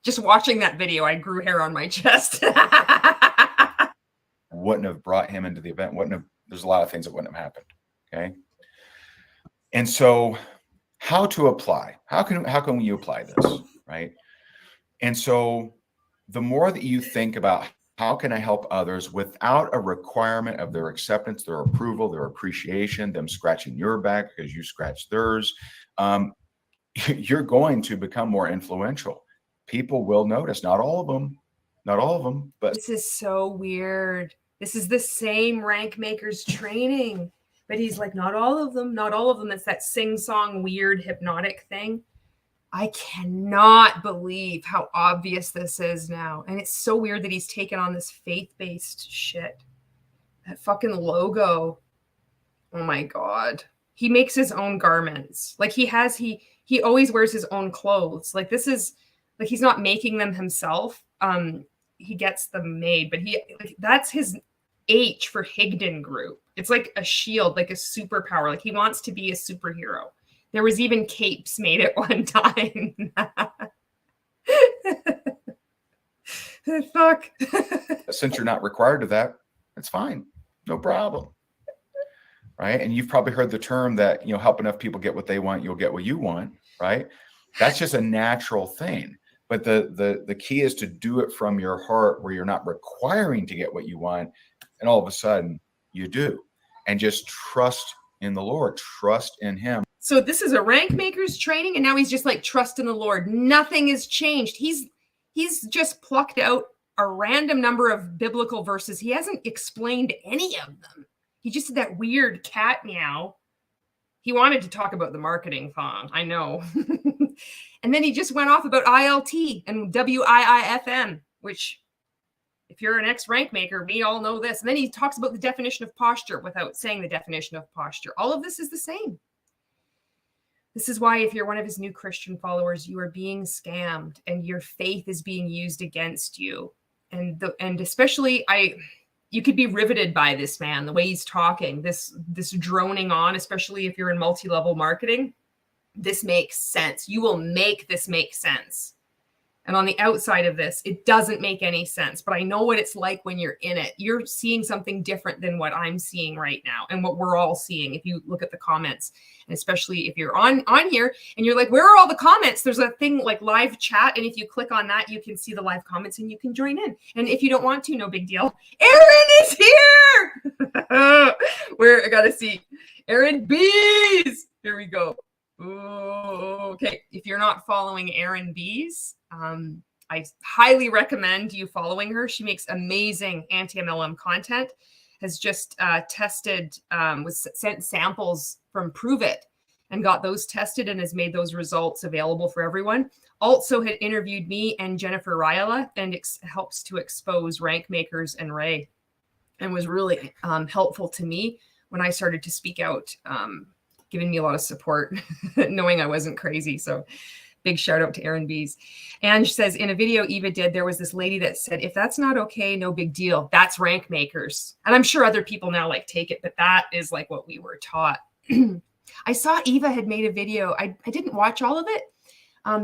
Just watching that video, I grew hair on my chest. Wouldn't have brought him into the event. There's a lot of things that wouldn't have happened. Okay. And so how to apply? How can you apply this? Right. And so the more that you think about how can I help others without a requirement of their acceptance, their approval, their appreciation, them scratching your back because you scratched theirs, you're going to become more influential. People will notice. Not all of them, but this is so weird. This is the same rank makers training, but he's like, not all of them. It's that sing-song weird hypnotic thing. I cannot believe how obvious this is now. And it's so weird that he's taken on this faith-based shit. That fucking logo. Oh my God. He makes his own garments. Like he always wears his own clothes. Like this is like, he's not making them himself. He gets them made, but that's his H for Higdon group. It's like a shield, like a superpower. Like he wants to be a superhero. There was even capes made at one time. Fuck. Since you're not required to that, it's fine. No problem. Right. And you've probably heard the term that, help enough people get what they want, you'll get what you want. Right. That's just a natural thing. But the key is to do it from your heart, where you're not requiring to get what you want. And all of a sudden you do. And just trust in the Lord, trust in him. So this is a rank makers training. And now he's just like, trust in the Lord. Nothing has changed. He's just plucked out a random number of biblical verses. He hasn't explained any of them. He just did that weird cat meow. He wanted to talk about the marketing thong. I know. And then he just went off about ILT and WIIFM, which if you're an ex-rank maker, we all know this. And then he talks about the definition of posture without saying the definition of posture. All of this is the same. This is why if you're one of his new Christian followers, you are being scammed and your faith is being used against you. And especially you could be riveted by this man, the way he's talking, this droning on, especially if you're in multi-level marketing. this makes sense. You will make this make sense. And on the outside of this, it doesn't make any sense, but I know what it's like when you're in it. You're seeing something different than what I'm seeing right now and what we're all seeing. If you look at the comments, and especially if you're on here and you're like, where are all the comments? There's a thing like live chat. And if you click on that, you can see the live comments and you can join in. And if you don't want to, no big deal. Erin is here. I got to see Erin Bees. Here we go. Ooh, okay. If you're not following Erin Bees, I highly recommend you following her. She makes amazing anti-MLM content, has just tested, was sent samples from Prove It and got those tested and has made those results available for everyone. Also had interviewed me and Jennifer Ryala and helps to expose rank makers and Ray, and was really helpful to me when I started to speak out, giving me a lot of support, knowing I wasn't crazy. So big shout out to Erin Bees. And she says, in a video Eva did, there was this lady that said, if that's not okay, no big deal. That's rank makers. And I'm sure other people now like take it, but that is like what we were taught. I saw Eva had made a video. I didn't watch all of it.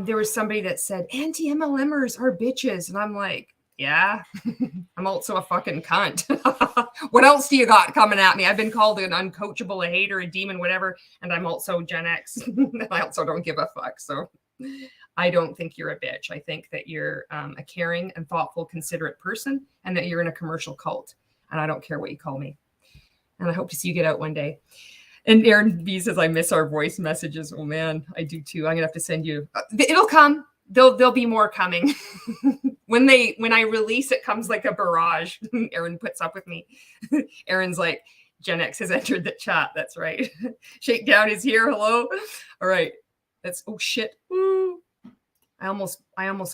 There was somebody that said, anti-MLMers are bitches. And I'm like, yeah, I'm also a fucking cunt. What else do you got coming at me? I've been called an uncoachable, a hater, a demon, whatever. And I'm also Gen X. I also don't give a fuck. So I don't think you're a bitch. I think that you're a caring and thoughtful, considerate person, and that you're in a commercial cult. And I don't care what you call me. And I hope to see you get out one day. And Erin B says, I miss our voice messages. Oh man, I do too. I'm gonna have to send you. It'll come. There'll be more coming. When I release, it comes like a barrage. Erin puts up with me. Erin's like, Gen X has entered the chat. That's right. Shakedown is here. Hello. All right. That's, oh shit. Woo. I almost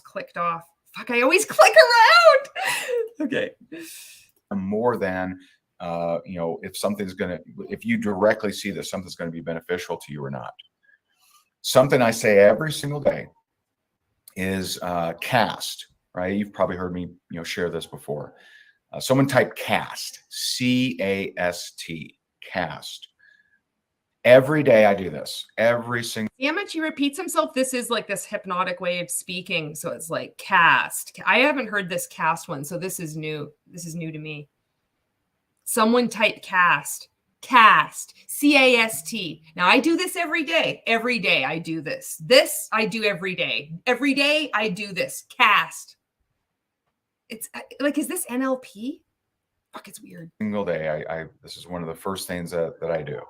clicked off. Fuck, I always click around. Okay. More than, if you directly see that something's going to be beneficial to you or not. Something I say every single day is cast, right? You've probably heard me, share this before. Someone type cast, C-A-S-T, cast. Every day I do this. Every single. See how much he repeats himself? This is like this hypnotic way of speaking. So it's like cast. I haven't heard this cast one, so this is new. This is new to me. Someone type cast. Cast. C-A-S-T. Now I do this every day. Every day I do this. This I do every day. Every day I do this. Cast. It's like, is this NLP? Fuck, it's weird. Single day. This is one of the first things that I do.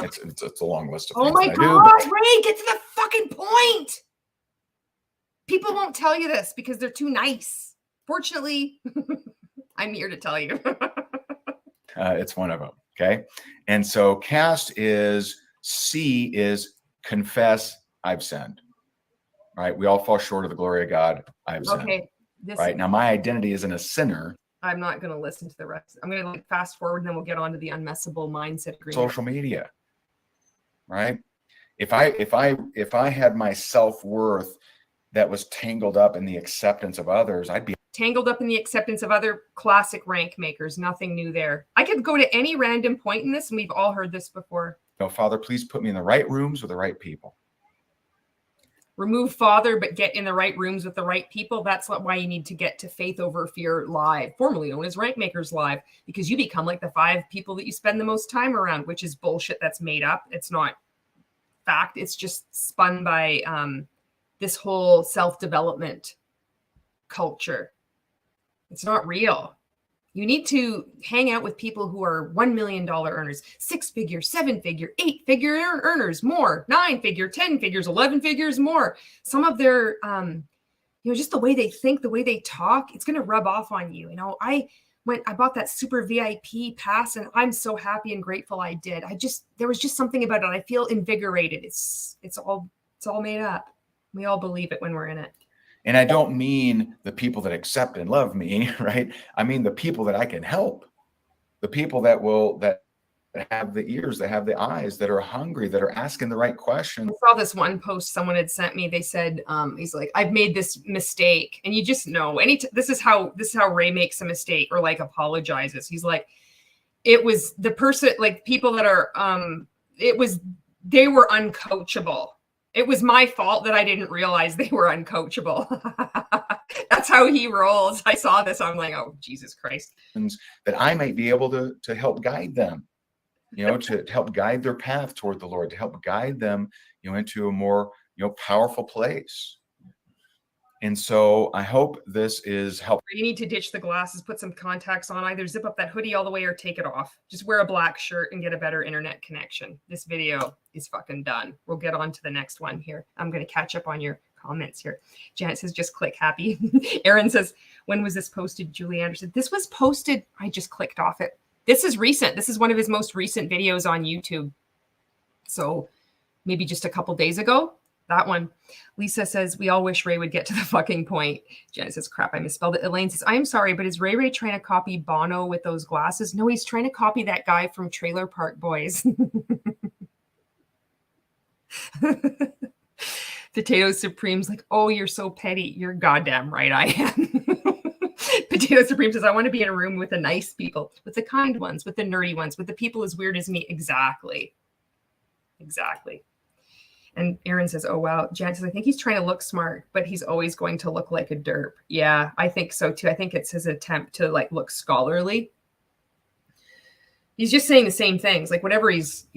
It's a long list of things. Oh my God, Ray, get to the fucking point. People won't tell you this because they're too nice. Fortunately, I'm here to tell you. It's one of them. Okay. And so cast is confess, I've sinned. Right. We all fall short of the glory of God. I've sinned. Okay. Right. Now my identity isn't a sinner. I I'm not going to listen to the rest. I'm going to fast forward and then we'll get on to the unmessable mindset agreement. Social media. Right. If I had my self-worth that was tangled up in the acceptance of others, I'd be tangled up in the acceptance of other. Classic rank makers. Nothing new there. I could go to any random point in this and we've all heard this before. No, Father, please put me in the right rooms with the right people. Remove Father, but get in the right rooms with the right people. That's why you need to get to Faith Over Fear Live, formerly known as Rank Makers Live, because you become like the 5 people that you spend the most time around, which is bullshit that's made up. It's not fact. It's just spun by this whole self-development culture. It's not real. You need to hang out with people who are $1 million earners, 6-figure, 7-figure, 8-figure earners, more, 9-figure, 10 figures, 11 figures, more. Some of their, just the way they think, the way they talk, it's going to rub off on you. I bought that super VIP pass and I'm so happy and grateful I did. There was just something about it. I feel invigorated. It's all made up. We all believe it when we're in it. And I don't mean the people that accept and love me, right? I mean the people that I can help, the people that have the ears, that have the eyes, that are hungry, that are asking the right questions. I saw this one post someone had sent me. They said, he's like, I've made this mistake. And you just know, this is how Ray makes a mistake or like apologizes. He's like, it was the person, like people that are, it was they were uncoachable. It was my fault that I didn't realize they were uncoachable. That's how he rolls. I saw this. I'm like, oh, Jesus Christ. That I might be able to help guide them, to help guide their path toward the Lord, to help guide them, into a more, powerful place. And so I hope this is helpful. You need to ditch the glasses, put some contacts on, either zip up that hoodie all the way or take it off. Just wear a black shirt and get a better internet connection. This video is fucking done. We'll get on to the next one here. I'm going to catch up on your comments here. Janet says, just click happy. Aaron says, when was this posted? Julie Anderson. This was posted. I just clicked off it. This is recent. This is one of his most recent videos on YouTube. So maybe just a couple days ago. That one. Lisa says, we all wish Ray would get to the fucking point. Janet says, crap, I misspelled it. Elaine says, I'm sorry, but is Ray trying to copy Bono with those glasses? No, he's trying to copy that guy from Trailer Park Boys. Potato Supreme's like, oh, you're so petty. You're goddamn right I am. Potato Supreme says, I want to be in a room with the nice people, with the kind ones, with the nerdy ones, with the people as weird as me. Exactly. Exactly. And Aaron says, oh, wow. Janet says, I think he's trying to look smart, but he's always going to look like a derp. Yeah, I think so, too. I think it's his attempt to, like, look scholarly. He's just saying the same things. Like, whatever he's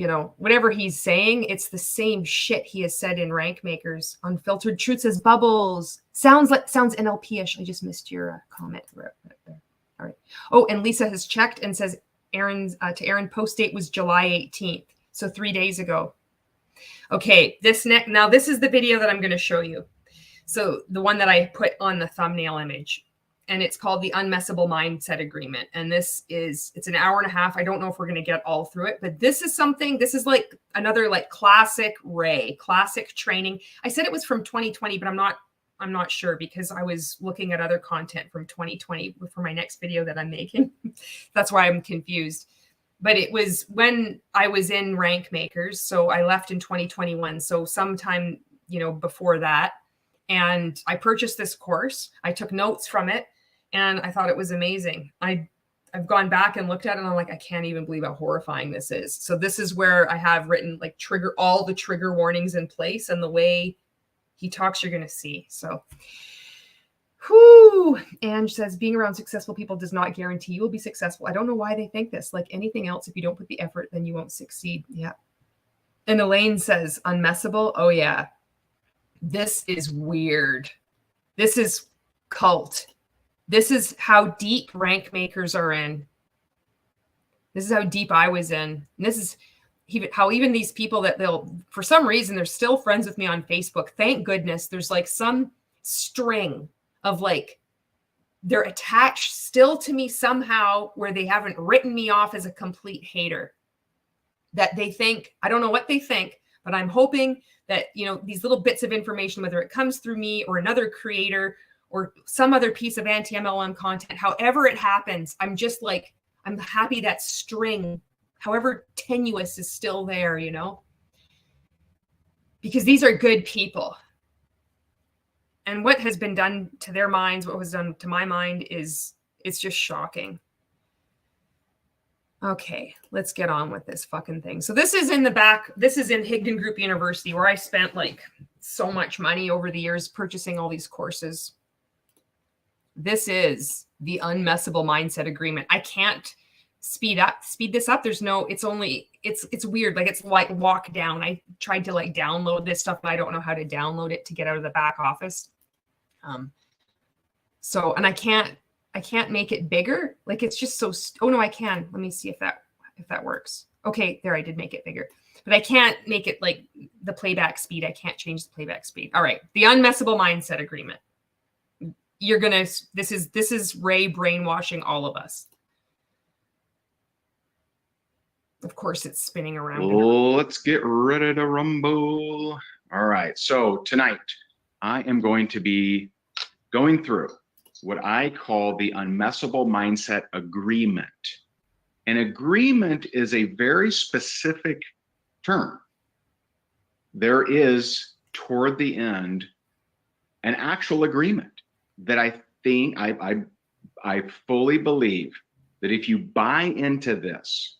saying, it's the same shit he has said in Rank Makers. Unfiltered Truth says, Bubbles. Sounds NLP-ish. I just missed your comment right there. All right. Oh, and Lisa has checked and says, Aaron, post date was July 18th. So 3 days ago. Okay, now this is the video that I'm going to show you. So the one that I put on the thumbnail image, and it's called the Unmessable Mindset Agreement. And it's an hour and a half. I don't know if we're going to get all through it, but this is like another like classic Ray, classic training. I said it was from 2020, but I'm not sure because I was looking at other content from 2020 for my next video that I'm making. That's why I'm confused. But it was when I was in Rank Makers. So I left in 2021. So sometime, before that. And I purchased this course. I took notes from it and I thought it was amazing. I've gone back and looked at it and I'm like, I can't even believe how horrifying this is. So this is where I have written like all the trigger warnings in place, and the way he talks, you're going to see. So whoo. Ange says, being around successful people does not guarantee you will be successful. I don't know why they think this. Like anything else, if you don't put the effort, then you won't succeed. Yeah. And Elaine says, unmessable. Oh, yeah. This is weird. This is cult. This is how deep Rank Makers are in. This is how deep I was in. And this is how even these people that for some reason, they're still friends with me on Facebook. Thank goodness there's like some string of like, they're attached still to me somehow where they haven't written me off as a complete hater. That they think, I don't know what they think, but I'm hoping that, these little bits of information, whether it comes through me or another creator or some other piece of anti-MLM content, however it happens, I'm just like, I'm happy that string, however tenuous, is still there, because these are good people. And what has been done to their minds, what was done to my mind it's just shocking. Okay, let's get on with this fucking thing. So this is in the back. This is in Higdon Group University, where I spent like so much money over the years purchasing all these courses. This is the Unmessable Mindset Agreement. I can't speed this up. It's weird. Like it's like walk down. I tried to like download this stuff, but I don't know how to download it to get out of the back office. And I can't make it bigger. Like it's just so, oh no, I can. Let me see if that works. Okay, there, I did make it bigger, but I can't make it like the playback speed. I can't change the playback speed. All right. The Unmessable Mindset Agreement. This is Ray brainwashing all of us. Of course it's spinning around. Let's get ready to rumble. All right. So tonight I am going to be going through what I call the Unmessable Mindset Agreement. An agreement is a very specific term. There is, toward the end, an actual agreement that I think, I fully believe that if you buy into this,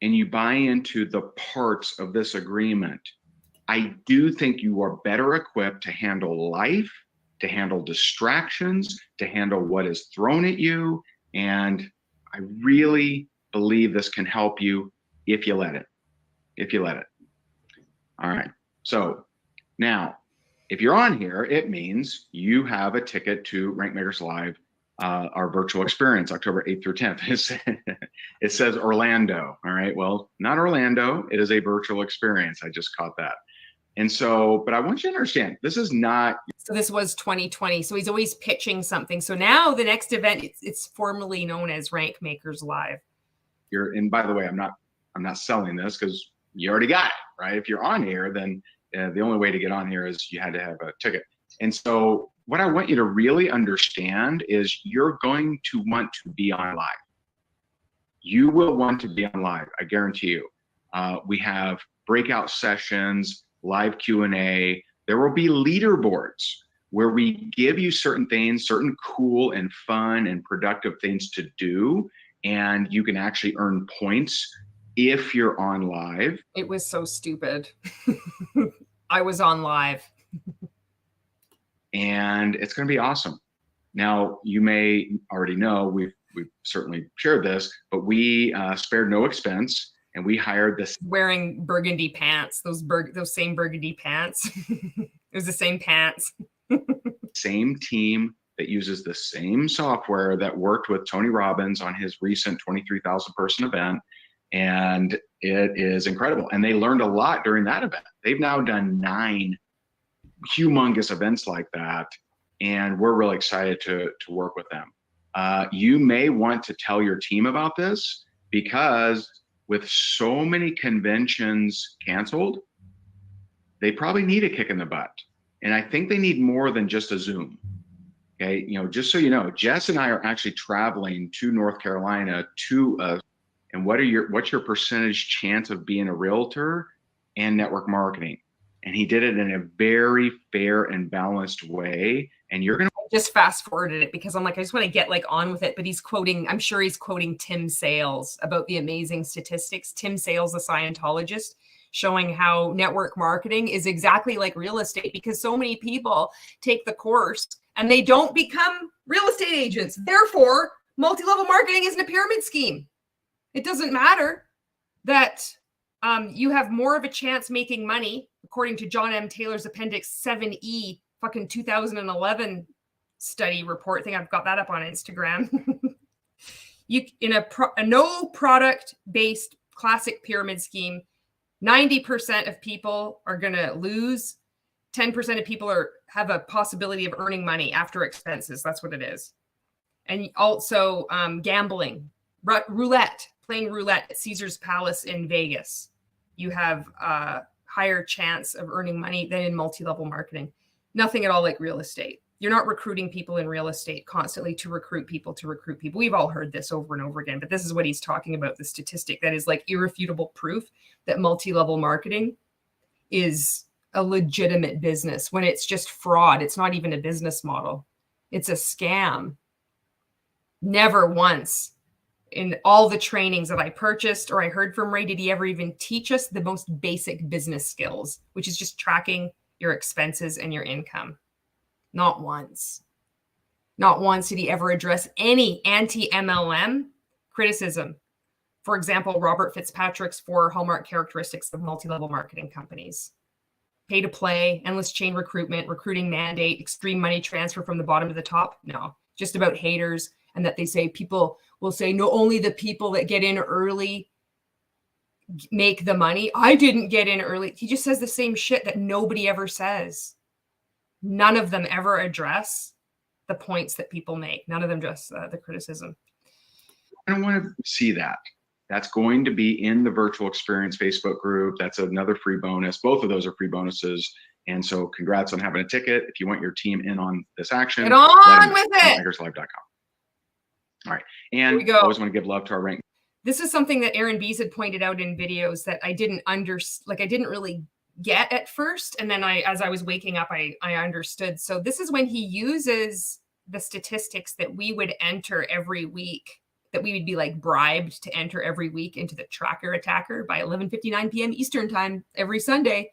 and you buy into the parts of this agreement, I do think you are better equipped to handle life, to handle distractions, to handle what is thrown at you. And I really believe this can help you if you let it. If you let it. All right. So now, if you're on here, it means you have a ticket to Rankmakers Live, our virtual experience, October 8th through 10th. It says Orlando. All right. Well, not Orlando. It is a virtual experience. I just caught that. And so, but I want you to understand, this is not. So this was 2020. So he's always pitching something. So now the next event, it's formally known as Rankmakers Live. And by the way, I'm not selling this because you already got it, right? If you're on here, then the only way to get on here is you had to have a ticket. And so what I want you to really understand is you're going to want to be on live. You will want to be on live, I guarantee you. We have breakout sessions, live Q&A. There will be leaderboards where we give you certain things, certain cool and fun and productive things to do, and you can actually earn points if you're on live. It was so stupid. I was on live. And it's going to be awesome. Now, you may already know, we've certainly shared this, but we spared no expense, and we hired this. Wearing burgundy pants, those same burgundy pants. It was the same pants. Same team that uses the same software that worked with Tony Robbins on his recent 23,000 person event. And it is incredible. And they learned a lot during that event. They've now done 9 humongous events like that. And we're really excited to work with them. You may want to tell your team about this, because with so many conventions canceled, they probably need a kick in the butt. And I think they need more than just a Zoom. Okay, just so you know, Jess and I are actually traveling to North Carolina and what's your percentage chance of being a realtor and network marketing? And he did it in a very fair and balanced way. And you're going to just fast forwarded it because I'm like, I just want to get on with it. But I'm sure he's quoting Tim Sales about the amazing statistics. Tim Sales, the Scientologist, showing how network marketing is exactly like real estate, because so many people take the course and they don't become real estate agents. Therefore, multi-level marketing isn't a pyramid scheme. It doesn't matter that you have more of a chance making money, according to John M. Taylor's Appendix 7E, fucking 2011 study report thing. I've got that up on Instagram. In a no product-based classic pyramid scheme, 90% of people are going to lose. 10% of people have a possibility of earning money after expenses. That's what it is. And also gambling, roulette, playing roulette at Caesar's Palace in Vegas. You have a higher chance of earning money than in multi-level marketing. Nothing at all like real estate. You're not recruiting people in real estate constantly to recruit people. We've all heard this over and over again, but this is what he's talking about, the statistic that is like irrefutable proof that multi-level marketing is a legitimate business when it's just fraud. It's not even a business model. It's a scam. Never once in all the trainings that I purchased or I heard from Ray did he ever even teach us the most basic business skills, which is just tracking your expenses and your income. Not once. Not once did he ever address any anti-MLM criticism. For example, Robert Fitzpatrick's 4 hallmark characteristics of multi-level marketing companies. Pay to play, endless chain recruitment, recruiting mandate, extreme money transfer from the bottom to the top. No, just about haters. And that they say people will say, no, only the people that get in early make the money. I didn't get in early. He just says the same shit that nobody ever says. None of them ever address the points that people make. None of them address the criticism. I don't want to see that. That's going to be in the virtual experience Facebook group. That's another free bonus. Both of those are free bonuses. And so congrats on having a ticket. If you want your team in on this action, get on with it. RankmakersLive.com. All right. And I always want to give love to our rank. This is something that Aaron Bees had pointed out in videos that I didn't I didn't really get at first. And then as I was waking up, I understood. So this is when he uses the statistics that we would enter every week that we would be like bribed to enter every week into the tracker attacker by 11:59 p.m. Eastern time every Sunday.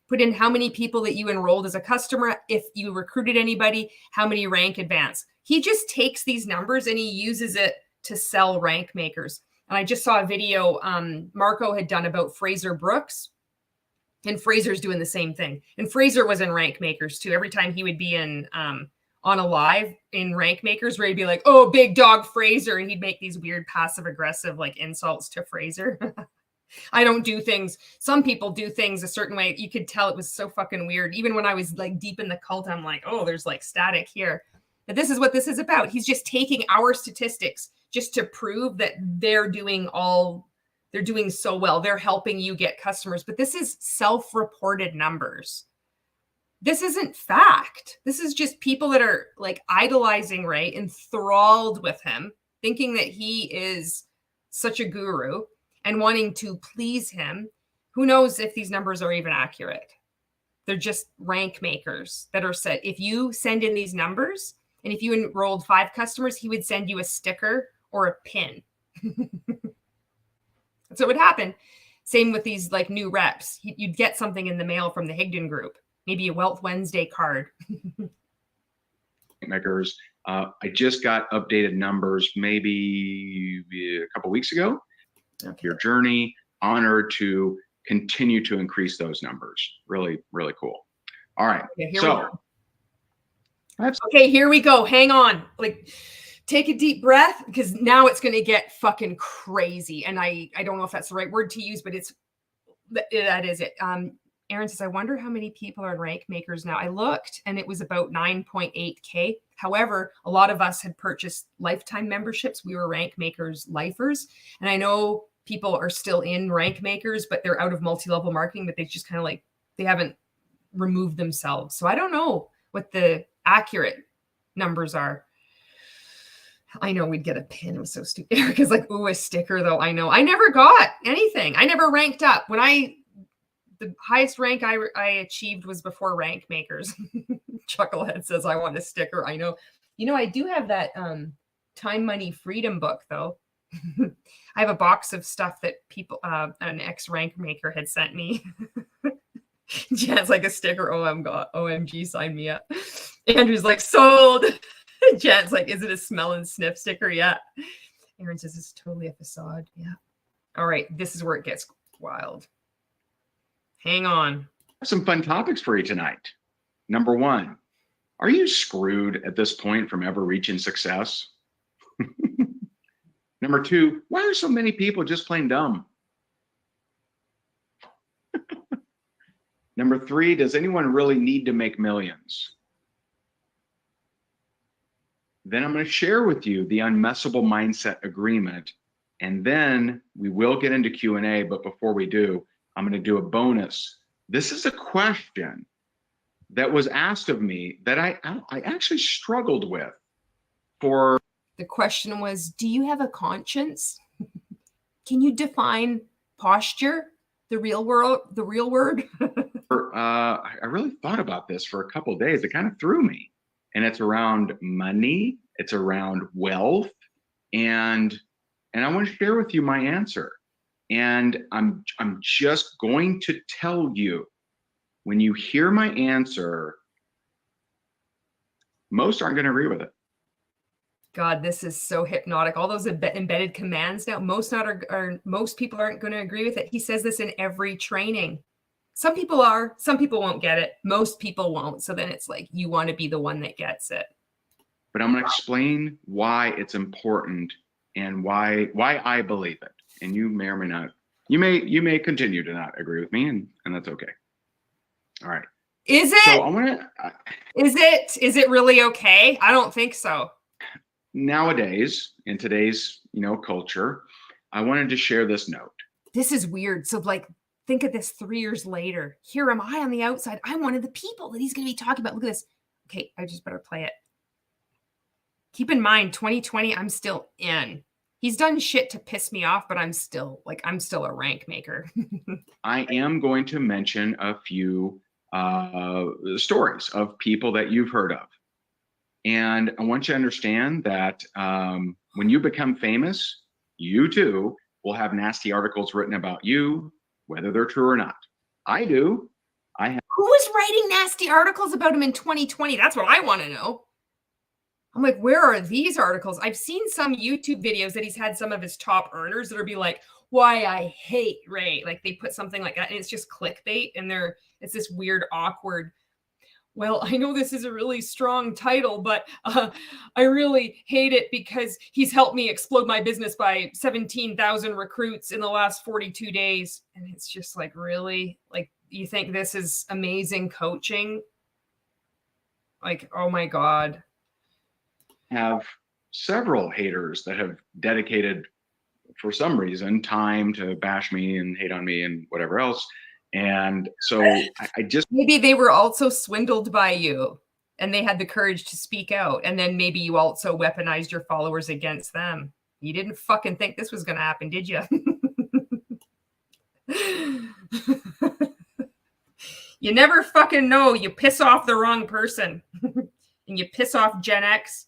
Put in how many people that you enrolled as a customer, if you recruited anybody, how many rank advance. He just takes these numbers and he uses it to sell rank makers. And I just saw a video Marco had done about Fraser Brooks, and Fraser's doing the same thing. And Fraser was in rank makers too. Every time he would be in on a live in rank makers where he'd be like, oh, big dog Fraser. And he'd make these weird passive aggressive like insults to Fraser. I don't do things. Some people do things a certain way. You could tell it was so fucking weird. Even when I was like deep in the cult, I'm like, oh, there's like static here. But this is what this is about. He's just taking our statistics just to prove that they're doing so well. They're helping you get customers. But this is self-reported numbers. This isn't fact. This is just people that are like idolizing Ray, enthralled with him, thinking that he is such a guru and wanting to please him. Who knows if these numbers are even accurate? They're just rank makers that are said. If you send in these numbers and if you enrolled 5 customers, he would send you a sticker or a pin. So it would happen. Same with these like new reps. You'd get something in the mail from the Higdon group, maybe a Wealth Wednesday card. Makers. I just got updated numbers maybe a couple weeks ago. Okay. Your journey, honored to continue to increase those numbers. Really, really cool. All right. Okay, here we go. Hang on. Like, take a deep breath because now it's going to get fucking crazy. And I don't know if that's the right word to use, but that is it. Aaron says, I wonder how many people are in rank makers now. I looked and it was about 9.8K. However, a lot of us had purchased lifetime memberships. We were rank makers lifers. And I know people are still in rank makers, but they're out of multi-level marketing, but they just kind of like, they haven't removed themselves. So I don't know what the accurate numbers are. I know we'd get a pin. It was so stupid. Erica's like, ooh, a sticker though. I know. I never got anything. I never ranked up. The highest rank I achieved was before rank makers. Chucklehead says, I want a sticker. I know. You know, I do have that Time Money Freedom book though. I have a box of stuff that people, an ex-rank maker had sent me. Jan's like, a sticker. OMG, sign me up. Andrew's like, sold. Jan's like, is it a smell and sniff sticker? Yeah. Aaron says, it's totally a facade. Yeah. All right. This is where it gets wild. Hang on. Some fun topics for you tonight. Number 1, are you screwed at this point from ever reaching success? Number 2, why are so many people just plain dumb? Number 3, does anyone really need to make millions? Then I'm going to share with you the unmessable mindset agreement, and then we will get into Q&A, but before we do, I'm going to do a bonus. This is a question that was asked of me that I actually struggled with for. The question was, do you have a conscience? Can you define posture? The real word? I really thought about this for a couple of days. It kind of threw me. And it's around money. It's around wealth. And I want to share with you my answer. And I'm just going to tell you, when you hear my answer, most aren't going to agree with it. God, this is so hypnotic. All those embedded commands now, most people aren't going to agree with it. He says this in every training. Some people are, some people won't get it. Most people won't. So then it's like, you want to be the one that gets it. But I'm going to explain why it's important and why I believe it. And you may or may not, you may continue to not agree with me, and that's okay. All right. Is it? So I'm gonna. Is it really okay? I don't think so. Nowadays, in today's culture, I wanted to share this note. This is weird. So like, think of this 3 years later. Here am I on the outside. I'm one of the people that he's going to be talking about. Look at this. Okay, I just better play it. Keep in mind, 2020, I'm still in. He's done shit to piss me off, but I'm still a rank maker. I am going to mention a few stories of people that you've heard of. And I want you to understand that when you become famous, you too will have nasty articles written about you, whether they're true or not. I do. Who was writing nasty articles about him in 2020? That's what I want to know. I'm like, where are these articles? I've seen some YouTube videos that he's had some of his top earners that are be like, why I hate Ray. Like they put something like that and it's just clickbait and it's this weird, awkward, well, I know this is a really strong title, but I really hate it because he's helped me explode my business by 17,000 recruits in the last 42 days. And it's just like, really? Like, you think this is amazing coaching? Like, oh my God. Have several haters that have dedicated, for some reason, time to bash me and hate on me and whatever else. And so I just, maybe they were also swindled by you and they had the courage to speak out. And then maybe you also weaponized your followers against them. You didn't fucking think this was going to happen, did you? You never fucking know. You piss off the wrong person and you piss off Gen X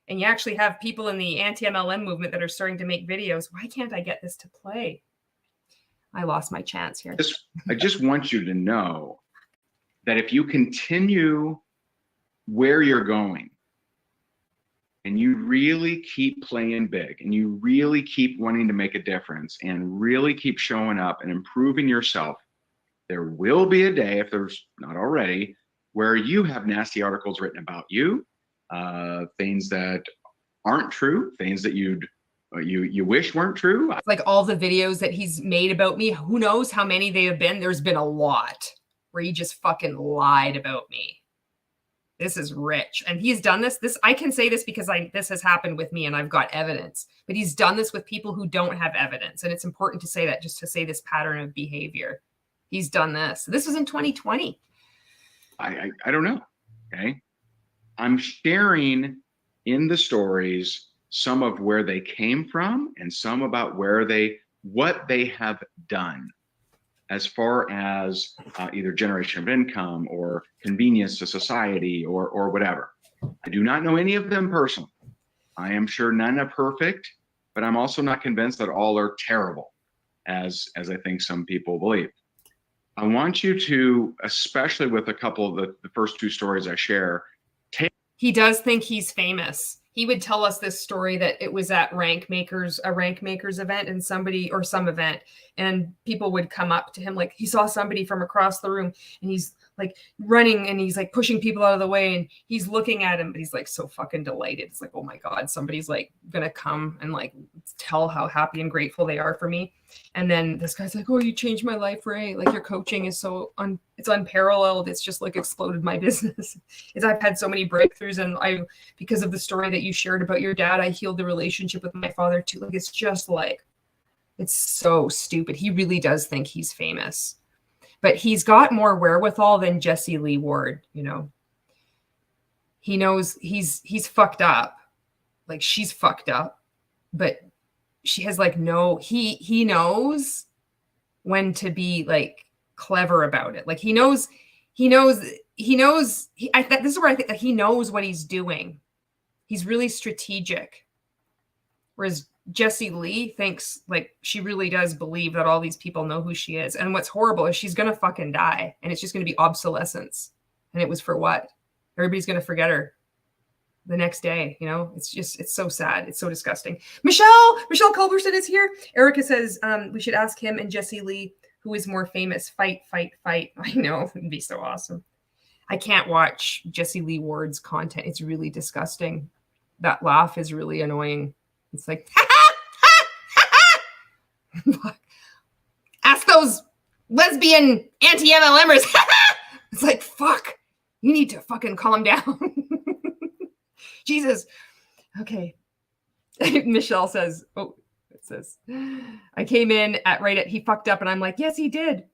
and you actually have people in the anti-MLM movement that are starting to make videos. Why can't I get this to play? I lost my chance here. I just want you to know that if you continue where you're going and you really keep playing big and you really keep wanting to make a difference and really keep showing up and improving yourself, there will be a day, if there's not already, where you have nasty articles written about you, things that aren't true, things that you wish weren't true. Like all the videos that he's made about me, who knows how many they have been. There's been a lot where he just fucking lied about me. This is rich. And he's done this. I can say this because this has happened with me and I've got evidence, but he's done this with people who don't have evidence. And it's important to say that, just to say this pattern of behavior. He's done this. This was in 2020. I don't know. Okay. I'm sharing in the stories some of where they came from and some about what they have done as far as either generation of income or convenience to society or whatever. I do not know any of them personally. I am sure none are perfect, but I'm also not convinced that all are terrible, as I think some people believe. I want you to, especially with a couple of the first two stories I share, he does think he's famous. He would tell us this story that it was at a Rank Makers event and some event, and people would come up to him like he saw somebody from across the room and he's like running and he's like pushing people out of the way and he's looking at him, but he's like so fucking delighted. It's like, oh my God, somebody's like gonna come and like tell how happy and grateful they are for me. And then this guy's like, oh, you changed my life, Ray. Like your coaching is so it's unparalleled. It's just like exploded my business. I've had so many breakthroughs, and because of the story that you shared about your dad, I healed the relationship with my father too. Like it's just like, it's so stupid. He really does think he's famous, but he's got more wherewithal than Jesse Lee Ward. You know, he knows he's fucked up. Like she's fucked up, but she has like he knows when to be like clever about it. Like he knows this is where I think that he knows what he's doing. He's really strategic. Whereas Jesse Lee thinks like she really does believe that all these people know who she is. And what's horrible is she's going to fucking die and it's just going to be obsolescence. And it was for what? Everybody's going to forget her the next day. You know, it's so sad. It's so disgusting. Michelle Culberson is here. Erica says we should ask him and Jesse Lee who is more famous. Fight. I know, it'd be so awesome. I can't watch Jesse Lee Ward's content. It's really disgusting. That laugh is really annoying. It's like, ask those lesbian anti-MLMers. It's like, fuck, you need to fucking calm down. Jesus. Okay. Michelle says, I came in he fucked up and I'm like, yes, he did.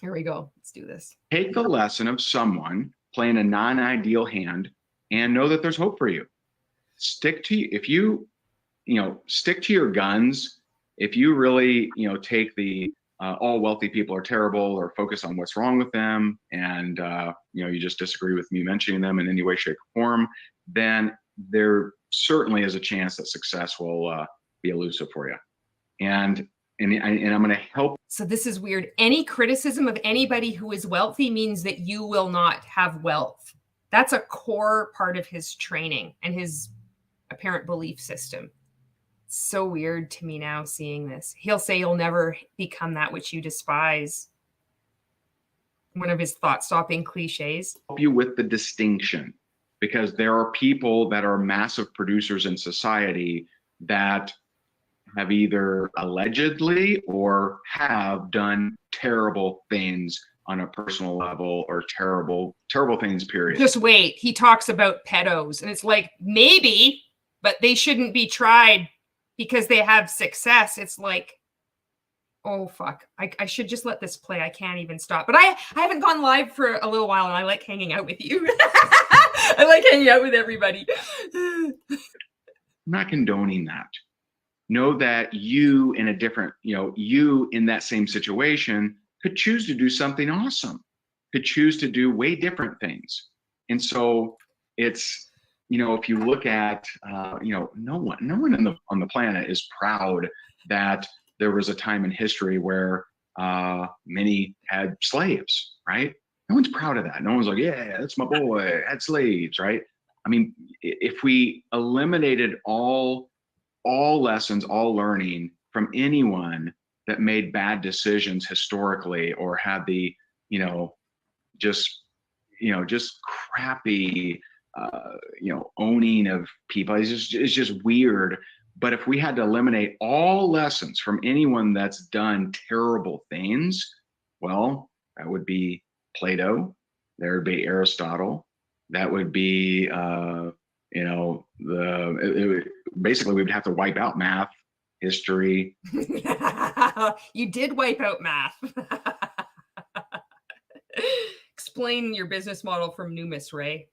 Here we go. Let's do this. Take the lesson of someone playing a non-ideal hand and know that there's hope for you. Stick to your guns. If you really, take the all wealthy people are terrible or focus on what's wrong with them and, you just disagree with me mentioning them in any way, shape, or form, then certainly is a chance that success will be elusive for you. And I'm going to help. So this is weird. Any criticism of anybody who is wealthy means that you will not have wealth. That's a core part of his training and his apparent belief system. So weird to me now seeing this. He'll say you'll never become that which you despise. One of his thought-stopping cliches. Help you with the distinction, because there are people that are massive producers in society that have either allegedly or have done terrible things on a personal level, or terrible things, period. Just wait. He talks about pedos, and it's like, maybe, but they shouldn't be tried because they have success. It's like, oh, fuck. I should just let this play. I can't even stop. But I haven't gone live for a little while, and I like hanging out with you. I like hanging out with everybody. I'm not condoning that. Know that you in a different, you in that same situation could choose to do something awesome, could choose to do way different things. And so it's, if you look at, no one on the planet is proud that there was a time in history where many had slaves, right? No one's proud of that. No one's like, yeah, that's my boy, had slaves, right? I mean, if we eliminated all lessons, all learning from anyone that made bad decisions historically, or had the, just crappy, owning of people, it's just weird. But if we had to eliminate all lessons from anyone that's done terrible things, well, that would be Plato, there would be Aristotle, that would be, basically we would have to wipe out math, history. You did wipe out math. Explain your business model from Numis, Ray,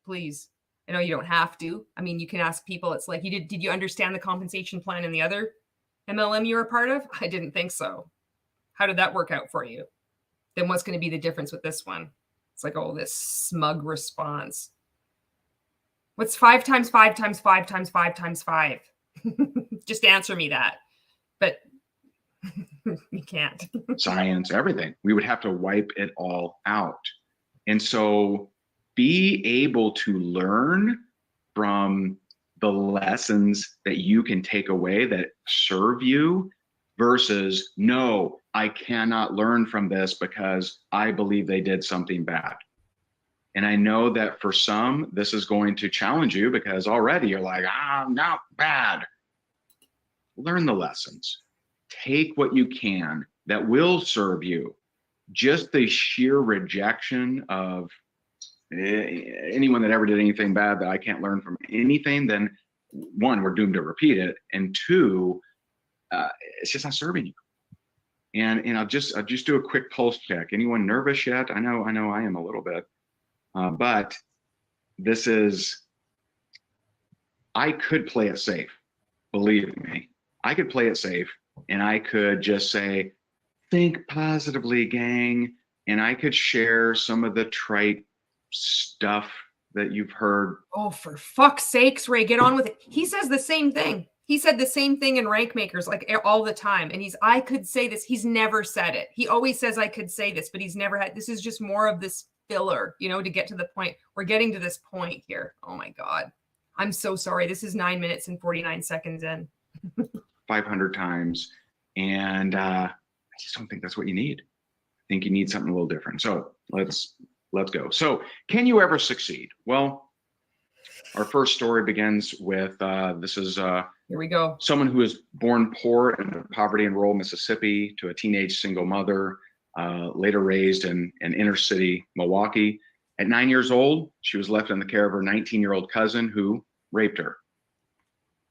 please. I know you don't have to. I mean, you can ask people. It's like, did you understand the compensation plan in the other MLM you were a part of? I didn't think so. How did that work out for you? Then what's going to be the difference with this one? It's like, oh, this smug response. What's 5 times 5 times 5 times 5 times 5? Just answer me that. But you can't. Science, everything. We would have to wipe it all out. And so be able to learn from the lessons that you can take away that serve you, versus, no, I cannot learn from this because I believe they did something bad. And I know that for some, this is going to challenge you, because already you're like, I'm not bad. Learn the lessons. Take what you can that will serve you. Just the sheer rejection of anyone that ever did anything bad, that I can't learn from anything, then one, we're doomed to repeat it. And two, it's just not serving you. And I'll just do a quick pulse check. Anyone nervous yet? I know I am a little bit. But this is, I could play it safe. Believe me, I could play it safe, and I could just say, think positively, gang. And I could share some of the trite stuff that you've heard. Oh, for fuck's sakes, Ray, get on with it. He says the same thing. He said the same thing in Rank Makers, like all the time. And I could say this. He's never said it. He always says I could say this, but he's never had, this is just more of this filler, to get to the point. We're getting to this point here. Oh my God. I'm so sorry. This is 9 minutes and 49 seconds in. 500 times. And I just don't think that's what you need. I think you need something a little different. So let's go. So can you ever succeed? Well, our first story begins with, this is here we go. Someone who was born poor in poverty in rural Mississippi to a teenage single mother, later raised in inner city Milwaukee. At 9 years old, she was left in the care of her 19-year-old cousin who raped her.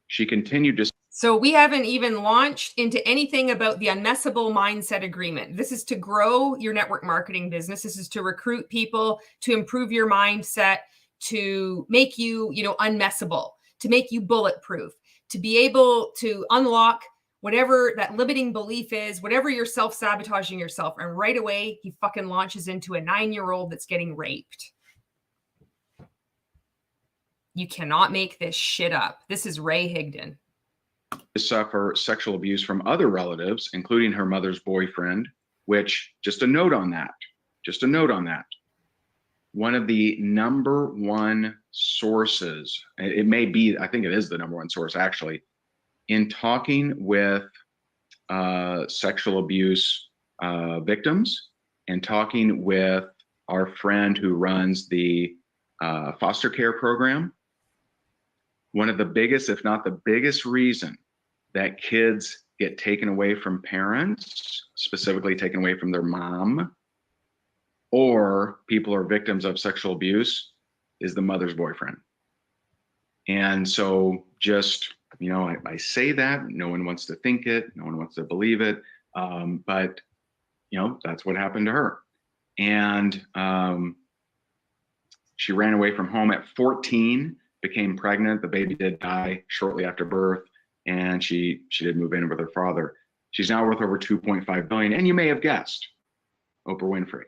She continued to. So we haven't even launched into anything about the unmessable mindset agreement. This is to grow your network marketing business. This is to recruit people, to improve your mindset, to make you, unmessable, to make you bulletproof, to be able to unlock whatever that limiting belief is, whatever you're self-sabotaging yourself. And right away, he fucking launches into a 9-year-old that's getting raped. You cannot make this shit up. This is Ray Higdon. Suffer sexual abuse from other relatives, including her mother's boyfriend, which, just a note on that, one of the number one sources, it may be, I think it is the number one source actually, in talking with sexual abuse victims and talking with our friend who runs the foster care program. One of the biggest, if not the biggest reason that kids get taken away from parents, specifically taken away from their mom, or people are victims of sexual abuse, is the mother's boyfriend. And so just, you know, I say that, no one wants to think it, no one wants to believe it, but, you know, that's what happened to her. And she ran away from home at 14, became pregnant. The baby did die shortly after birth, and she did move in with her father. She's now worth over $2.5 billion, and you may have guessed, Oprah Winfrey.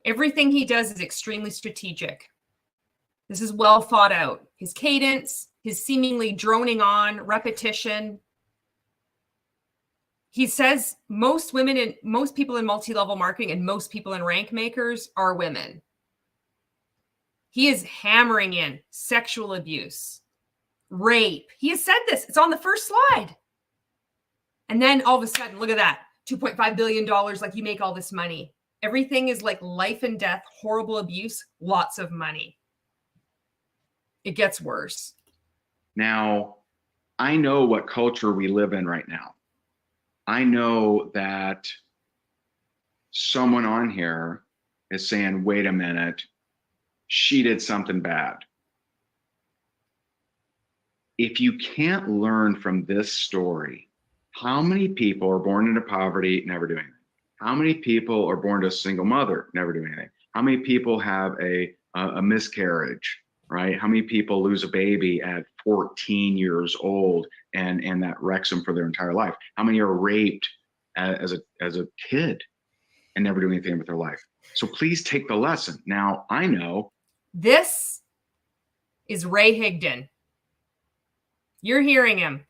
Everything he does is extremely strategic. This is well thought out. His cadence, his seemingly droning on repetition. He says most women and most people in multi-level marketing and most people in rank makers are women. He is hammering in sexual abuse, rape. He has said this. It's on the first slide. And then all of a sudden, look at that. $2.5 billion, like you make all this money. Everything is like life and death, horrible abuse, lots of money. It gets worse. Now, I know what culture we live in right now. I know that someone on here is saying, wait a minute, she did something bad. If you can't learn from this story, how many people are born into poverty, never do anything? How many people are born to a single mother, never do anything? How many people have a miscarriage, right? How many people lose a baby at 14 years old and that wrecks them for their entire life? How many are raped as a kid and never do anything with their life? So please take the lesson. Now, I know. This is Ray Higdon. You're hearing him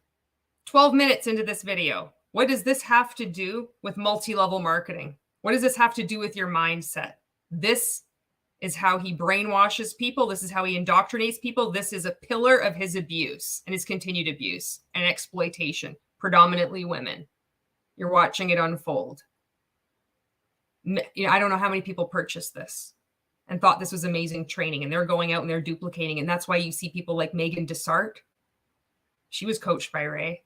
12 minutes into this video. What does this have to do with multi-level marketing? What does this have to do with your mindset? This is how he brainwashes people. This is how he indoctrinates people. This is a pillar of his abuse and his continued abuse and exploitation, predominantly women. You're watching it unfold. You know, I don't know how many people purchased this and thought this was amazing training, and they're going out and they're duplicating. And that's why you see people like Megan Dessart. She was coached by Ray.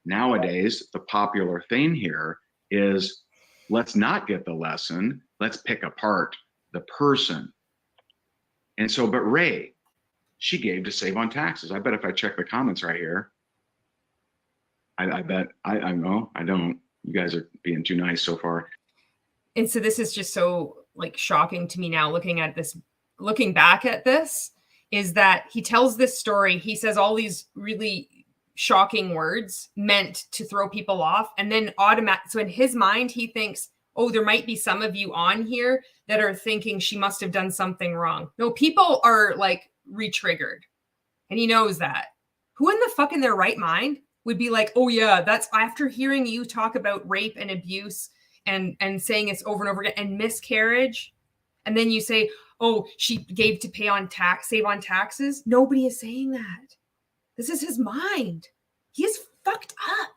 Nowadays, the popular thing here is let's not get the lesson. Let's pick apart the person. And so, but Ray, she gave to save on taxes. I bet if I check the comments right here, I bet, I know, I don't. You guys are being too nice so far. And so this is just so like shocking to me now, looking back at this, is that he tells this story. He says all these really shocking words meant to throw people off. And then so in his mind, he thinks, oh, there might be some of you on here that are thinking she must have done something wrong. No, people are like re-triggered. And he knows that. Who in the fuck in their right mind would be like, oh yeah, that's after hearing you talk about rape and abuse and saying it's over and over again and miscarriage. And then you say, oh, she gave to save on taxes. Nobody is saying that. This is his mind. He is fucked up.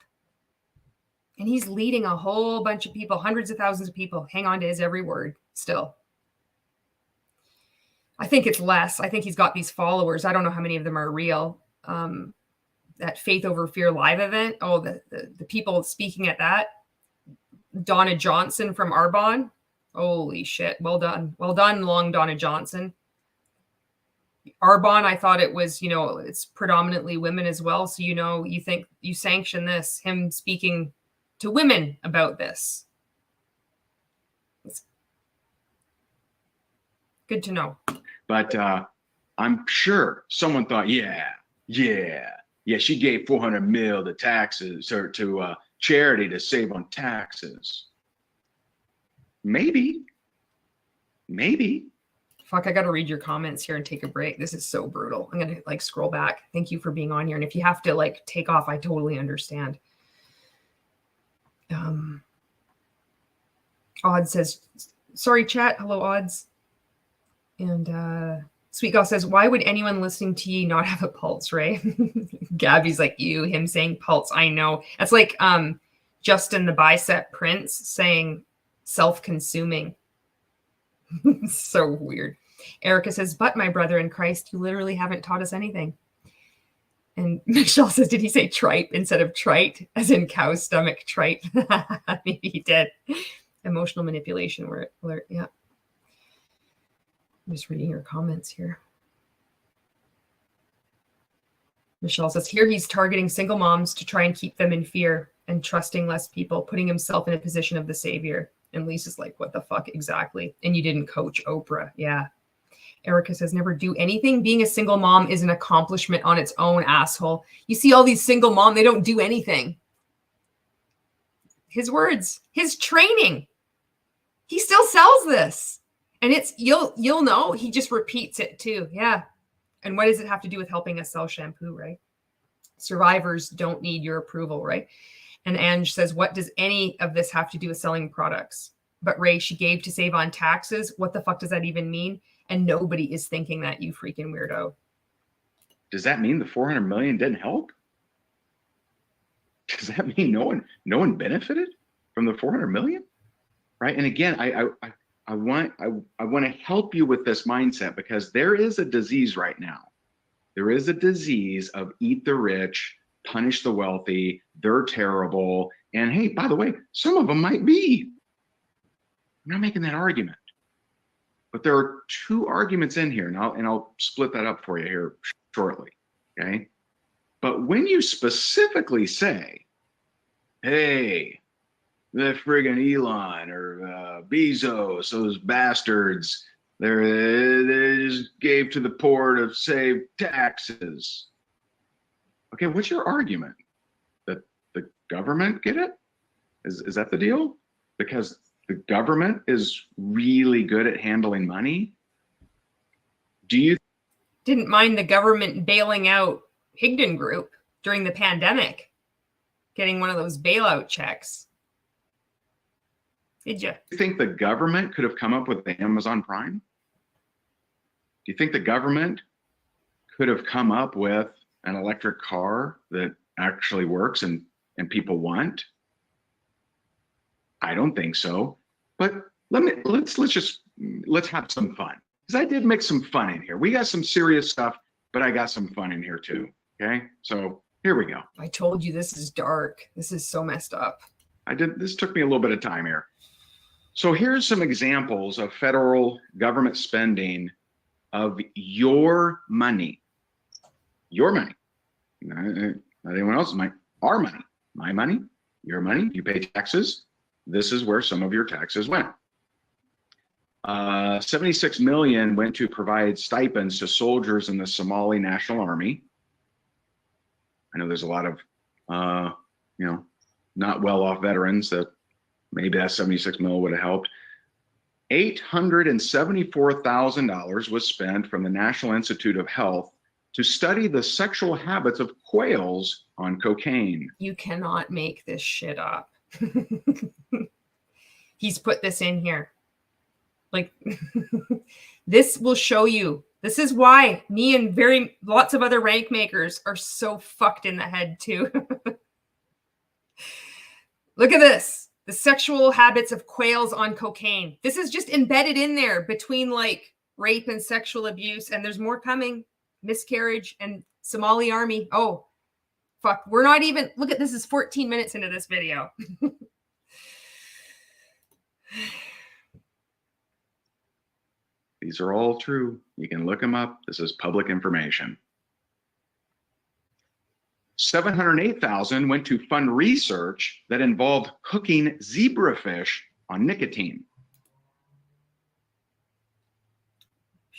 And he's leading a whole bunch of people, hundreds of thousands of people, hang on to his every word still. I think it's less. I think he's got these followers. I don't know how many of them are real. That Faith Over Fear live event. Oh, the people speaking at that. Donna Johnson from Arbonne. Holy shit. Well done. Well done, long Donna Johnson. Arbonne, I thought it was, you know, it's predominantly women as well. So, you know, you think you sanction this, him speaking to women about this. It's good to know. But I'm sure someone thought, yeah, she gave 400 mil to taxes or to charity to save on taxes. Maybe. Fuck, I got to read your comments here and take a break. This is so brutal. I'm going to like scroll back. Thank you for being on here. And if you have to like take off, I totally understand. Odds says, sorry, chat. Hello, Odds. And Sweet Gal says, why would anyone listening to ye not have a pulse, Ray? Gabby's like, you, him saying pulse. I know. That's like Justin the Bicep Prince saying self-consuming. So weird. Erica says, but my brother in Christ, you literally haven't taught us anything. And Michelle says, did he say tripe instead of trite, as in cow stomach tripe? Maybe he did. Emotional manipulation alert. Yeah. I'm just reading your comments here. Michelle says, here he's targeting single moms to try and keep them in fear and trusting less people, putting himself in a position of the savior. And Lisa's like, what the fuck exactly? And you didn't coach Oprah. Yeah. Erica says, never do anything. Being a single mom is an accomplishment on its own, asshole. You see all these single moms, they don't do anything. His words, his training. He still sells this. And it's, you'll know, he just repeats it too. Yeah. And what does it have to do with helping us sell shampoo, right? Survivors don't need your approval, right? And Ange says, what does any of this have to do with selling products? But Ray, she gave to save on taxes. What the fuck does that even mean? And nobody is thinking that, you freaking weirdo. Does that mean the 400 million didn't help? Does that mean no one benefited from the 400 million? Right? And again, I want to help you with this mindset, because there is a disease right now. There is a disease of eat the rich, punish the wealthy. They're terrible. And hey, by the way, some of them might be. I'm not making that argument. But there are two arguments in here, and I'll split that up for you here shortly, okay? But when you specifically say, hey, the friggin' Elon or Bezos, those bastards, they just gave to the poor to save taxes. Okay, what's your argument? That the government get it? Is that the deal? Because the government is really good at handling money? Do you didn't mind the government bailing out Higdon Group during the pandemic, getting one of those bailout checks? Did you? You think the government could have come up with the Amazon Prime? Do you think the government could have come up with an electric car that actually works and people want? I don't think so. But let's have some fun. Because I did mix some fun in here. We got some serious stuff, but I got some fun in here too. Okay, so here we go. I told you this is dark. This is so messed up. This took me a little bit of time here. So here's some examples of federal government spending of your money. Your money. Not anyone else's money. Our money. My money. Your money. You pay taxes. This is where some of your taxes went. 76 million went to provide stipends to soldiers in the Somali National Army. I know there's a lot of, not well-off veterans that maybe that 76 mil would have helped. $874,000 was spent from the National Institute of Health to study the sexual habits of quails on cocaine. You cannot make this shit up. He's put this in here. Like, this will show you. This is why me and lots of other rank makers are so fucked in the head too. Look at this. The sexual habits of quails on cocaine. This is just embedded in there between like rape and sexual abuse. And there's more coming. Miscarriage and Somali army. Oh, fuck. We're not even, look at this is 14 minutes into this video. These are all true. You can look them up. This is public information. 708,000 went to fund research that involved cooking zebrafish on nicotine.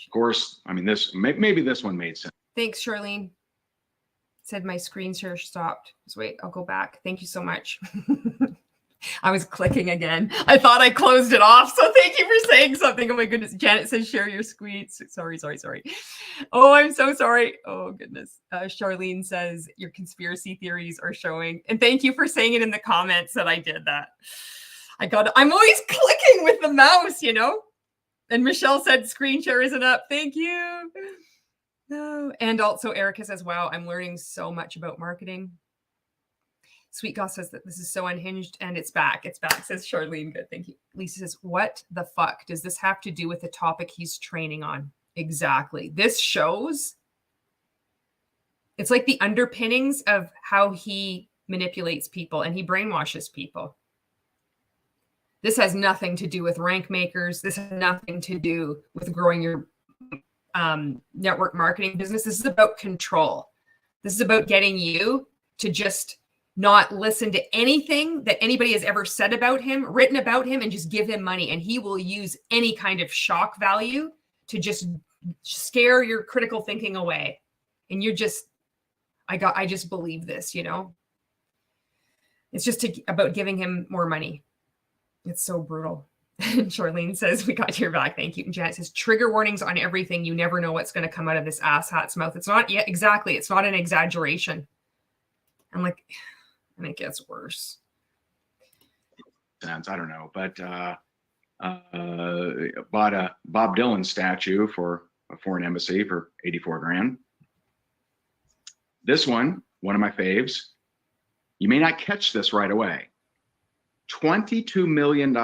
Of course, I mean, maybe this one made sense. Thanks, Charlene. Said my screen share stopped. Just wait, I'll go back. Thank you so much. I was clicking again. I thought I closed it off. So thank you for saying something. Oh my goodness. Janet says, share your squeets. Sorry. Oh, I'm so sorry. Oh goodness. Charlene says your conspiracy theories are showing. And thank you for saying it in the comments that I did that. I'm always clicking with the mouse, you know? And Michelle said screen share isn't up. Thank you. No. And also Erica says, wow, I'm learning so much about marketing. Sweet Goth says that this is so unhinged and it's back. It's back, says Charlene. Good, thank you. Lisa says, what the fuck does this have to do with the topic he's training on? Exactly. This shows, it's like the underpinnings of how he manipulates people and he brainwashes people. This has nothing to do with rank makers. This has nothing to do with growing your network marketing business. This is about control. This is about getting you to just not listen to anything that anybody has ever said about him, written about him, and just give him money. And he will use any kind of shock value to just scare your critical thinking away. And you're just, I just believe this, you know? It's just about giving him more money. It's so brutal. And Charlene says, we got your back. Thank you. And Janet says, trigger warnings on everything. You never know what's going to come out of this asshat's mouth. It's not yet exactly. It's not an exaggeration. I'm like, and it gets worse. I don't know, but bought a Bob Dylan statue for a foreign embassy for 84 grand. This one of my faves, you may not catch this right away. $22 million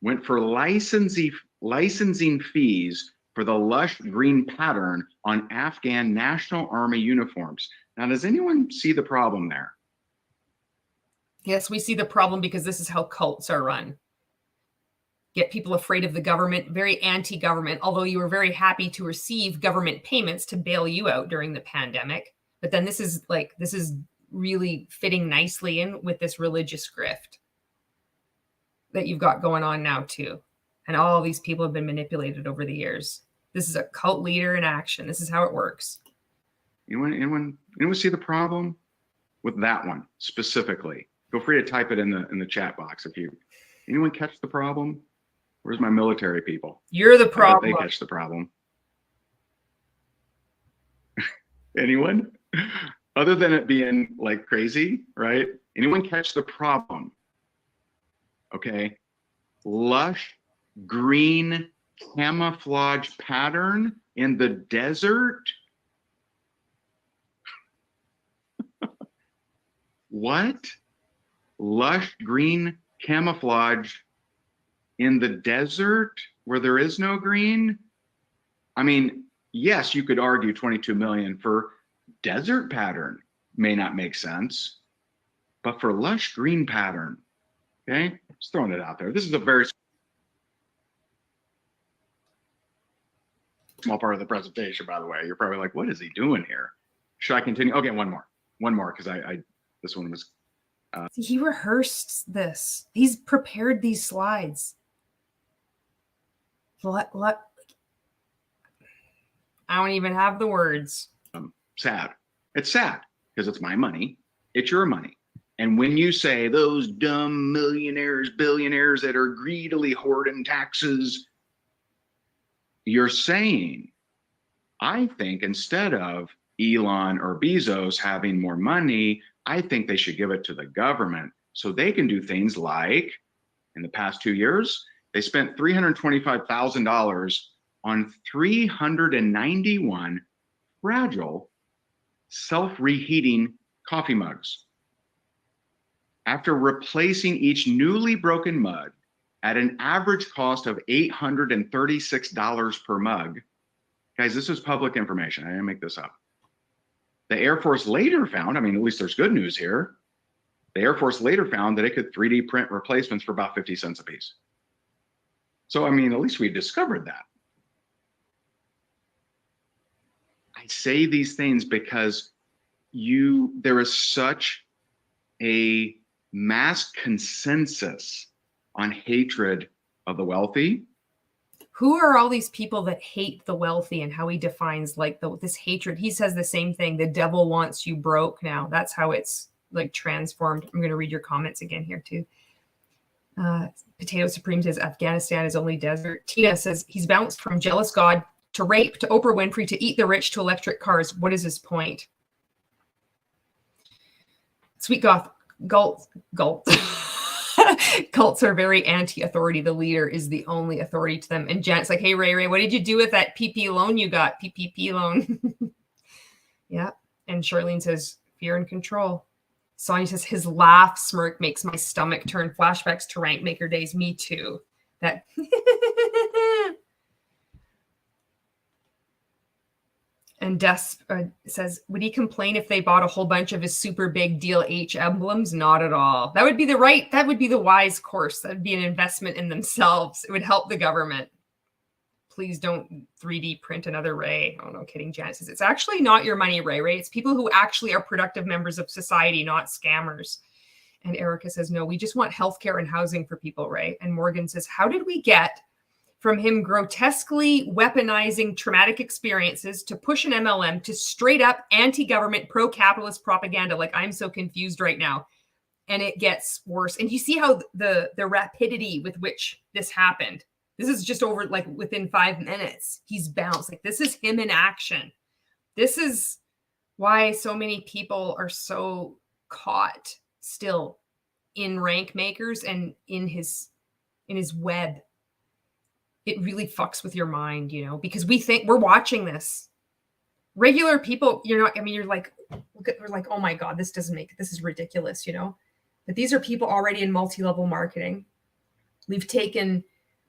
went for licensing fees for the lush green pattern on Afghan National Army uniforms. Now, does anyone see the problem there? Yes, we see the problem because this is how cults are run. Get people afraid of the government, very anti-government, although you were very happy to receive government payments to bail you out during the pandemic. But then this is really fitting nicely in with this religious grift that you've got going on now too. And all these people have been manipulated over the years. This is a cult leader in action. This is how it works. Anyone see the problem with that one specifically? Feel free to type it in the chat box if anyone catch the problem? Where's my military people? You're the problem. They catch the problem. Anyone? Other than it being like crazy, right? Anyone catch the problem? Okay. Lush green camouflage pattern in the desert. What? Lush green camouflage in the desert where there is no green? I mean, yes, you could argue 22 million for desert pattern may not make sense, but for lush green pattern, okay? Just throwing it out there. This is a very small part of the presentation, by the way. You're probably like, what is he doing here? Should I continue? Okay, one more, because this one was. He rehearsed this. He's prepared these slides. What? I don't even have the words. Sad. It's sad because it's my money. It's your money. And when you say those dumb millionaires, billionaires that are greedily hoarding taxes, you're saying, I think instead of Elon or Bezos having more money, I think they should give it to the government so they can do things like, in the past 2 years, they spent $325,000 on 391 fragile, self-reheating coffee mugs. After replacing each newly broken mug at an average cost of $836 per mug, guys, this is public information. I didn't make this up. The Air Force later found, I mean, at least there's good news here. The Air Force later found that it could 3D print replacements for about 50 cents a piece. So, I mean, at least we discovered that. I say these things because there is such a mass consensus on hatred of the wealthy. Who are all these people that hate the wealthy and how he defines like this hatred? He says the same thing. The devil wants you broke now. That's how it's like transformed. I'm going to read your comments again here too. Potato Supreme says Afghanistan is only desert. Tina says he's bounced from jealous God to rape to Oprah Winfrey to eat the rich to electric cars. What is his point? Sweet goth gulp. Cults are very anti-authority. The leader is the only authority to them. And Janet's like, hey, Ray, what did you do with that PP loan you got? PPP loan. Yeah. And Charlene says, fear and control. Sonia says, his laugh smirk makes my stomach turn. Flashbacks to rank maker days. Me too. That. And Des says, would he complain if they bought a whole bunch of his super big deal H emblems? Not at all. That would be the wise course. That would be an investment in themselves. It would help the government. Please don't 3D print another Ray. Oh, no kidding. Janet says, it's actually not your money, Ray. It's people who actually are productive members of society, not scammers. And Erica says, no, we just want healthcare and housing for people, Ray. And Morgan says, how did we get from him grotesquely weaponizing traumatic experiences to push an MLM to straight up anti-government, pro-capitalist propaganda? Like, I'm so confused right now. And it gets worse. And you see how the rapidity with which this happened. This is just over, like, within 5 minutes. He's bounced. Like, this is him in action. This is why so many people are so caught still in rank makers and in his web. It really fucks with your mind, you know, because we think we're watching this. Regular people, you're like, we're like, oh my God, this is ridiculous, you know. But these are people already in multi-level marketing.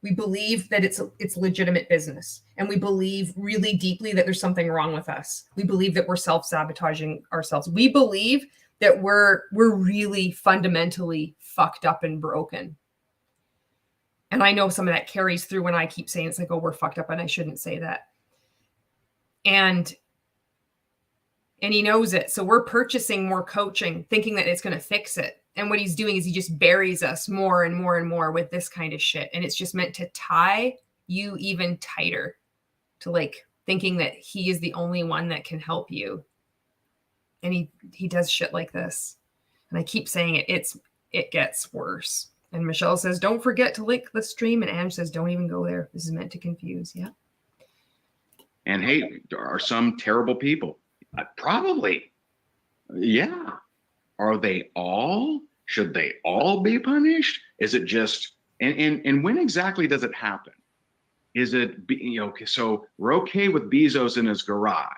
We believe that it's legitimate business. And we believe really deeply that there's something wrong with us. We believe that we're self-sabotaging ourselves. We believe that we're really fundamentally fucked up and broken. And I know some of that carries through when I keep saying it's like, oh, we're fucked up and I shouldn't say that. And he knows it. So we're purchasing more coaching, thinking that it's going to fix it. And what he's doing is he just buries us more and more and more with this kind of shit. And it's just meant to tie you even tighter to, like, thinking that he is the only one that can help you. And he does shit like this. And I keep saying it gets worse. And Michelle says, don't forget to link the stream. And Ange says, don't even go there. This is meant to confuse. Yeah. And hey, there are some terrible people. Probably. Yeah. Are they all? Should they all be punished? Is it just, and when exactly does it happen? Is it, so we're okay with Bezos in his garage.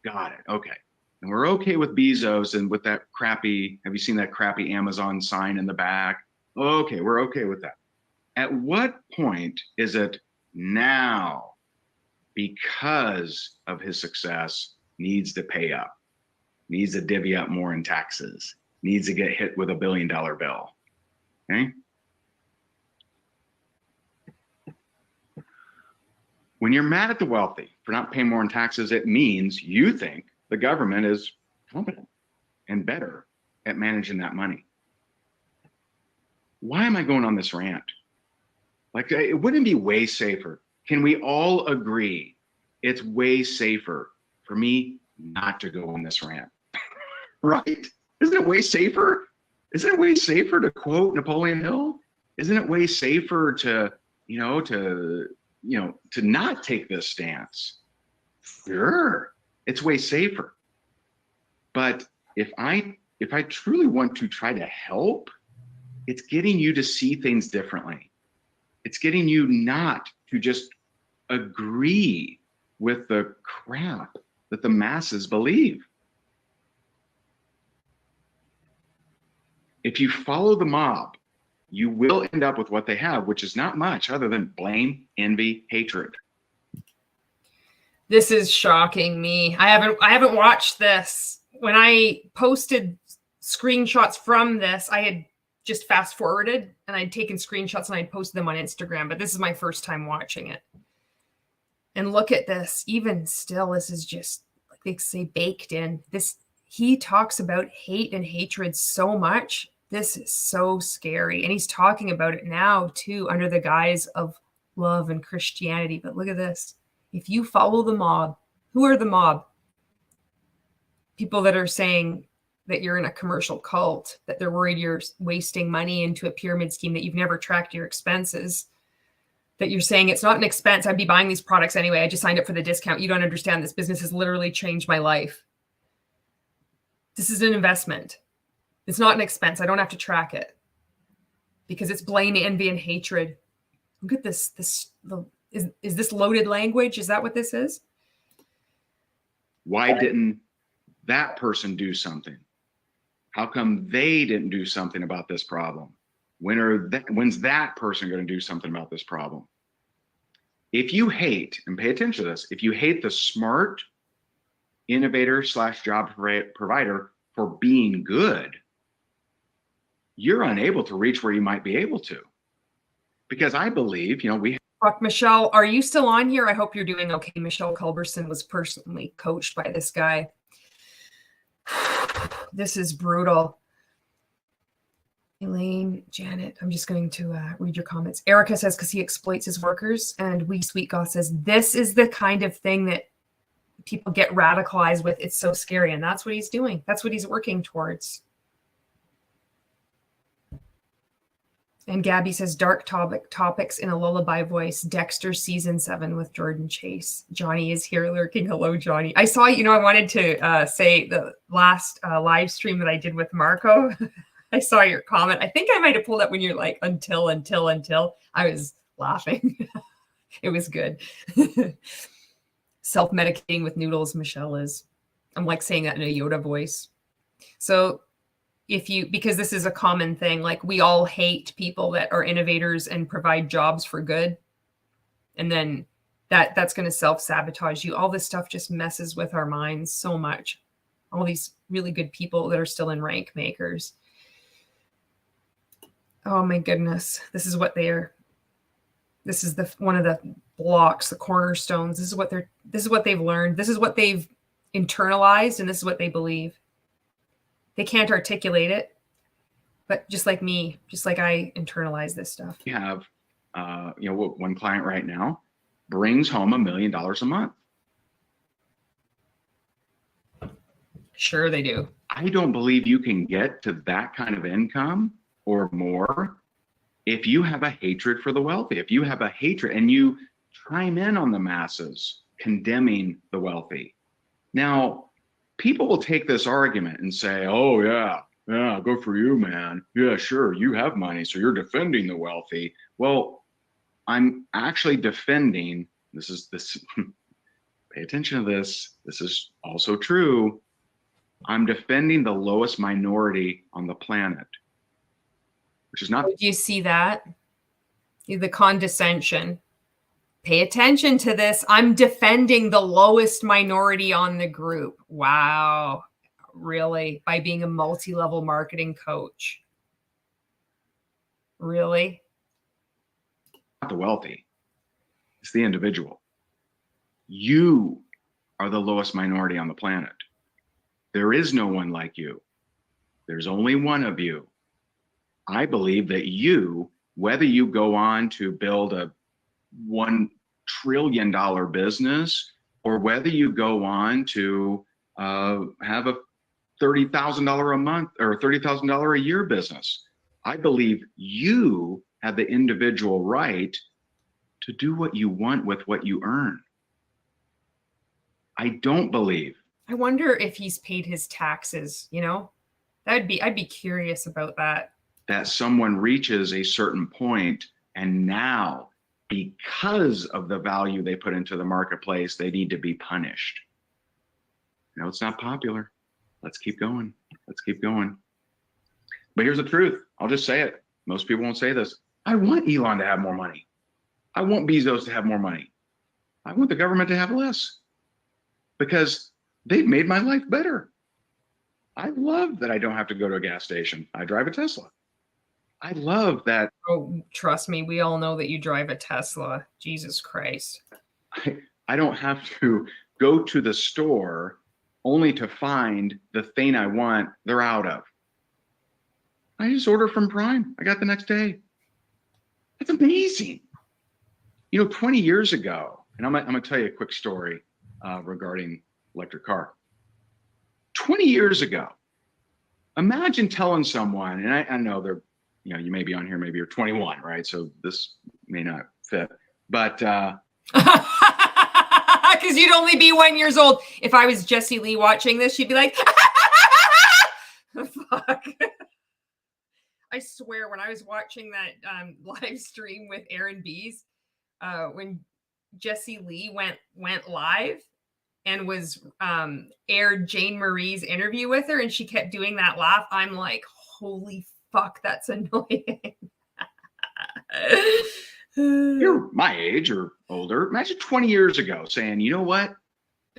Got it. Okay. And we're okay with Bezos and with that crappy, have you seen that crappy Amazon sign in the back? Okay, we're okay with that. At what point is it now, because of his success, needs to pay up, needs to divvy up more in taxes, needs to get hit with $1 billion bill? Okay. When you're mad at the wealthy for not paying more in taxes, it means you think the government is competent and better at managing that money. Why am I going on this rant? Like, it wouldn't be way safer. Can we all agree it's way safer for me not to go on this rant? Right? Isn't it way safer? Isn't it way safer to quote Napoleon Hill? Isn't it way safer to not take this stance? Sure, it's way safer. But if I truly want to try to help, it's getting you to see things differently. It's getting you not to just agree with the crap that the masses believe. If you follow the mob, you will end up with what they have, which is not much other than blame, envy, hatred. This is shocking me. I haven't watched this. When I posted screenshots from this, I had just fast forwarded and I'd taken screenshots and I'd posted them on Instagram, but this is my first time watching it. And look at this. Even still, this is just, like they say, baked in. He talks about hate and hatred so much. This is so scary. And he's talking about it now too, under the guise of love and Christianity. But look at this. If you follow the mob, who are the mob? People that are saying that you're in a commercial cult, that they're worried you're wasting money into a pyramid scheme, that you've never tracked your expenses, that you're saying it's not an expense. I'd be buying these products anyway. I just signed up for the discount. You don't understand. This business has literally changed my life. This is an investment. It's not an expense. I don't have to track it because it's blame, envy, and hatred. Look at this. Is this loaded language? Is that what this is? Why didn't that person do something? How come they didn't do something about this problem? When's that person going to do something about this problem? If you hate, and pay attention to this, if you hate the smart innovator / job provider for being good, you're unable to reach where you might be able to. Because I believe, we Fuck, Michelle, are you still on here? I hope you're doing okay. Michelle Culberson was personally coached by this guy. This is brutal. Elaine, Janet, I'm just going to read your comments. Erica says, because he exploits his workers. And We Sweet Goth says, this is the kind of thing that people get radicalized with. It's so scary. And that's what he's doing. That's what he's working towards. And Gabby says, dark topics in a lullaby voice. Dexter season 7 with Jordan Chase. Johnny is here lurking. Hello, Johnny. I saw, I wanted to say the last live stream that I did with Marco. I saw your comment. I think I might have pulled up when you're like, until. I was laughing. It was good. Self-medicating with noodles, Michelle is. I'm like saying that in a Yoda voice. So because this is a common thing, like we all hate people that are innovators and provide jobs for good. And then that's going to self-sabotage you. All this stuff just messes with our minds so much. All these really good people that are still in rank makers. Oh my goodness. This is what they're, this is one of the blocks, the cornerstones. This is what they've learned. This is what they've internalized, and this is what they believe. They can't articulate it, but just like me, just like I internalize this stuff. We have, one client right now brings home $1 million a month. Sure they do. I don't believe you can get to that kind of income or more if you have a hatred for the wealthy, if you have a hatred and you chime in on the masses condemning the wealthy. Now, people will take this argument and say, oh, yeah, good for you, man. Yeah, sure, you have money, so you're defending the wealthy. Well, I'm actually defending, this, pay attention to this. This is also true. I'm defending the lowest minority on the planet, which is not. Do you see that? The condescension. Pay attention to this. I'm defending the lowest minority on the group. Wow. Really? By being a multi-level marketing coach. Really? Not the wealthy. It's the individual. You are the lowest minority on the planet. There is no one like you. There's only one of you. I believe that you, whether you go on to build a $1 trillion business, or whether you go on to have a $30,000 a month or $30,000 a year business, I believe you have the individual right to do what you want with what you earn. I don't believe. I wonder if he's paid his taxes, I'd be curious about that. That someone reaches a certain point and now, because of the value they put into the marketplace, they need to be punished. It's not popular. Let's keep going. Let's keep going. But here's the truth. I'll just say it. Most people won't say this. I want Elon to have more money. I want Bezos to have more money. I want the government to have less because they've made my life better. I love that I don't have to go to a gas station. I drive a Tesla. I love that. Oh, trust me, we all know that you drive a Tesla. Jesus Christ. I don't have to go to the store only to find the thing I want they're out of. I just order from Prime. I got the next day. That's amazing. 20 years ago, and I'm going to tell you a quick story regarding electric car. 20 years ago, imagine telling someone, and I know they're, you know, you may be on here, maybe you're 21, right? So this may not fit, but because you'd only be 1 year old. If I was Jessie Lee watching this, she'd be like, fuck. I swear, when I was watching that live stream with Aaron Bees, when Jessie Lee went live and was aired Jane Marie's interview with her, and she kept doing that laugh, I'm like, holy fuck, that's annoying. You're my age or older. Imagine 20 years ago saying, you know what?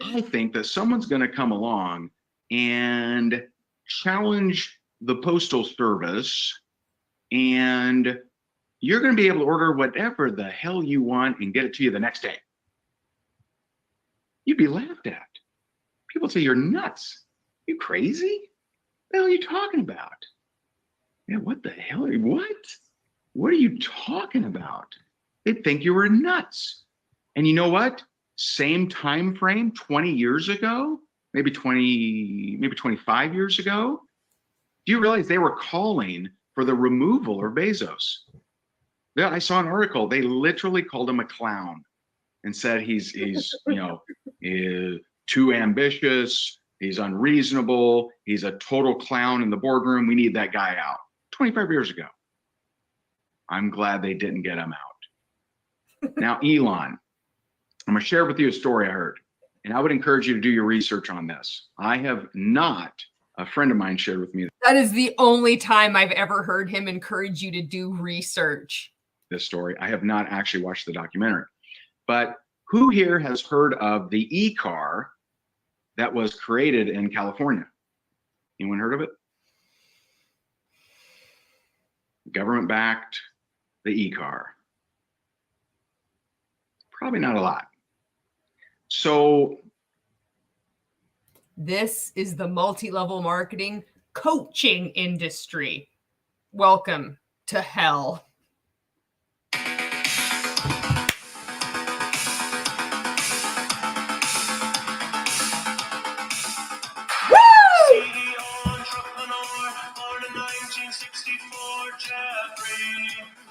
I think that someone's going to come along and challenge the postal service, and you're going to be able to order whatever the hell you want and get it to you the next day. You'd be laughed at. People say you're nuts. You crazy? What the hell are you talking about? Yeah, what the hell? What? What are you talking about? They'd think you were nuts. And you know what? Same time frame, 20 years ago, maybe 25 years ago. Do you realize they were calling for the removal of Bezos? Yeah, I saw an article. They literally called him a clown and said he's you know, too ambitious. He's unreasonable. He's a total clown in the boardroom. We need that guy out. 25 years ago. I'm glad they didn't get him out. Now, Elon, I'm going to share with you a story I heard, and I would encourage you to do your research on this. I have not, a friend of mine shared with me. That is the only time I've ever heard him encourage you to do research. This story. I have not actually watched the documentary, but who here has heard of the e-car that was created in California? Anyone heard of it? Government backed, the e-car. Probably not a lot. So this is the multi-level marketing coaching industry. Welcome to hell.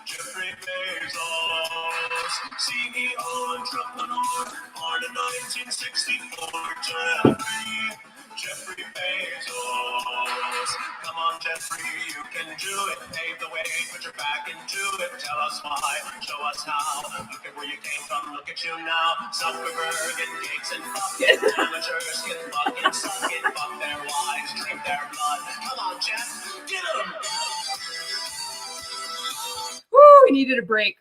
Jeffrey Bezos, CEO entrepreneur, born in 1964. Jeffrey Bezos. Come on, Jeffrey, you can do it. Pave the way, put your back into it. Tell us why, show us how. Look at where you came from, look at you now. Zuckerberg and Gates and fucking amateurs can fucking suck it, fuck their wives, drink their blood. Come on, Jeff, get them. Woo, we needed a break.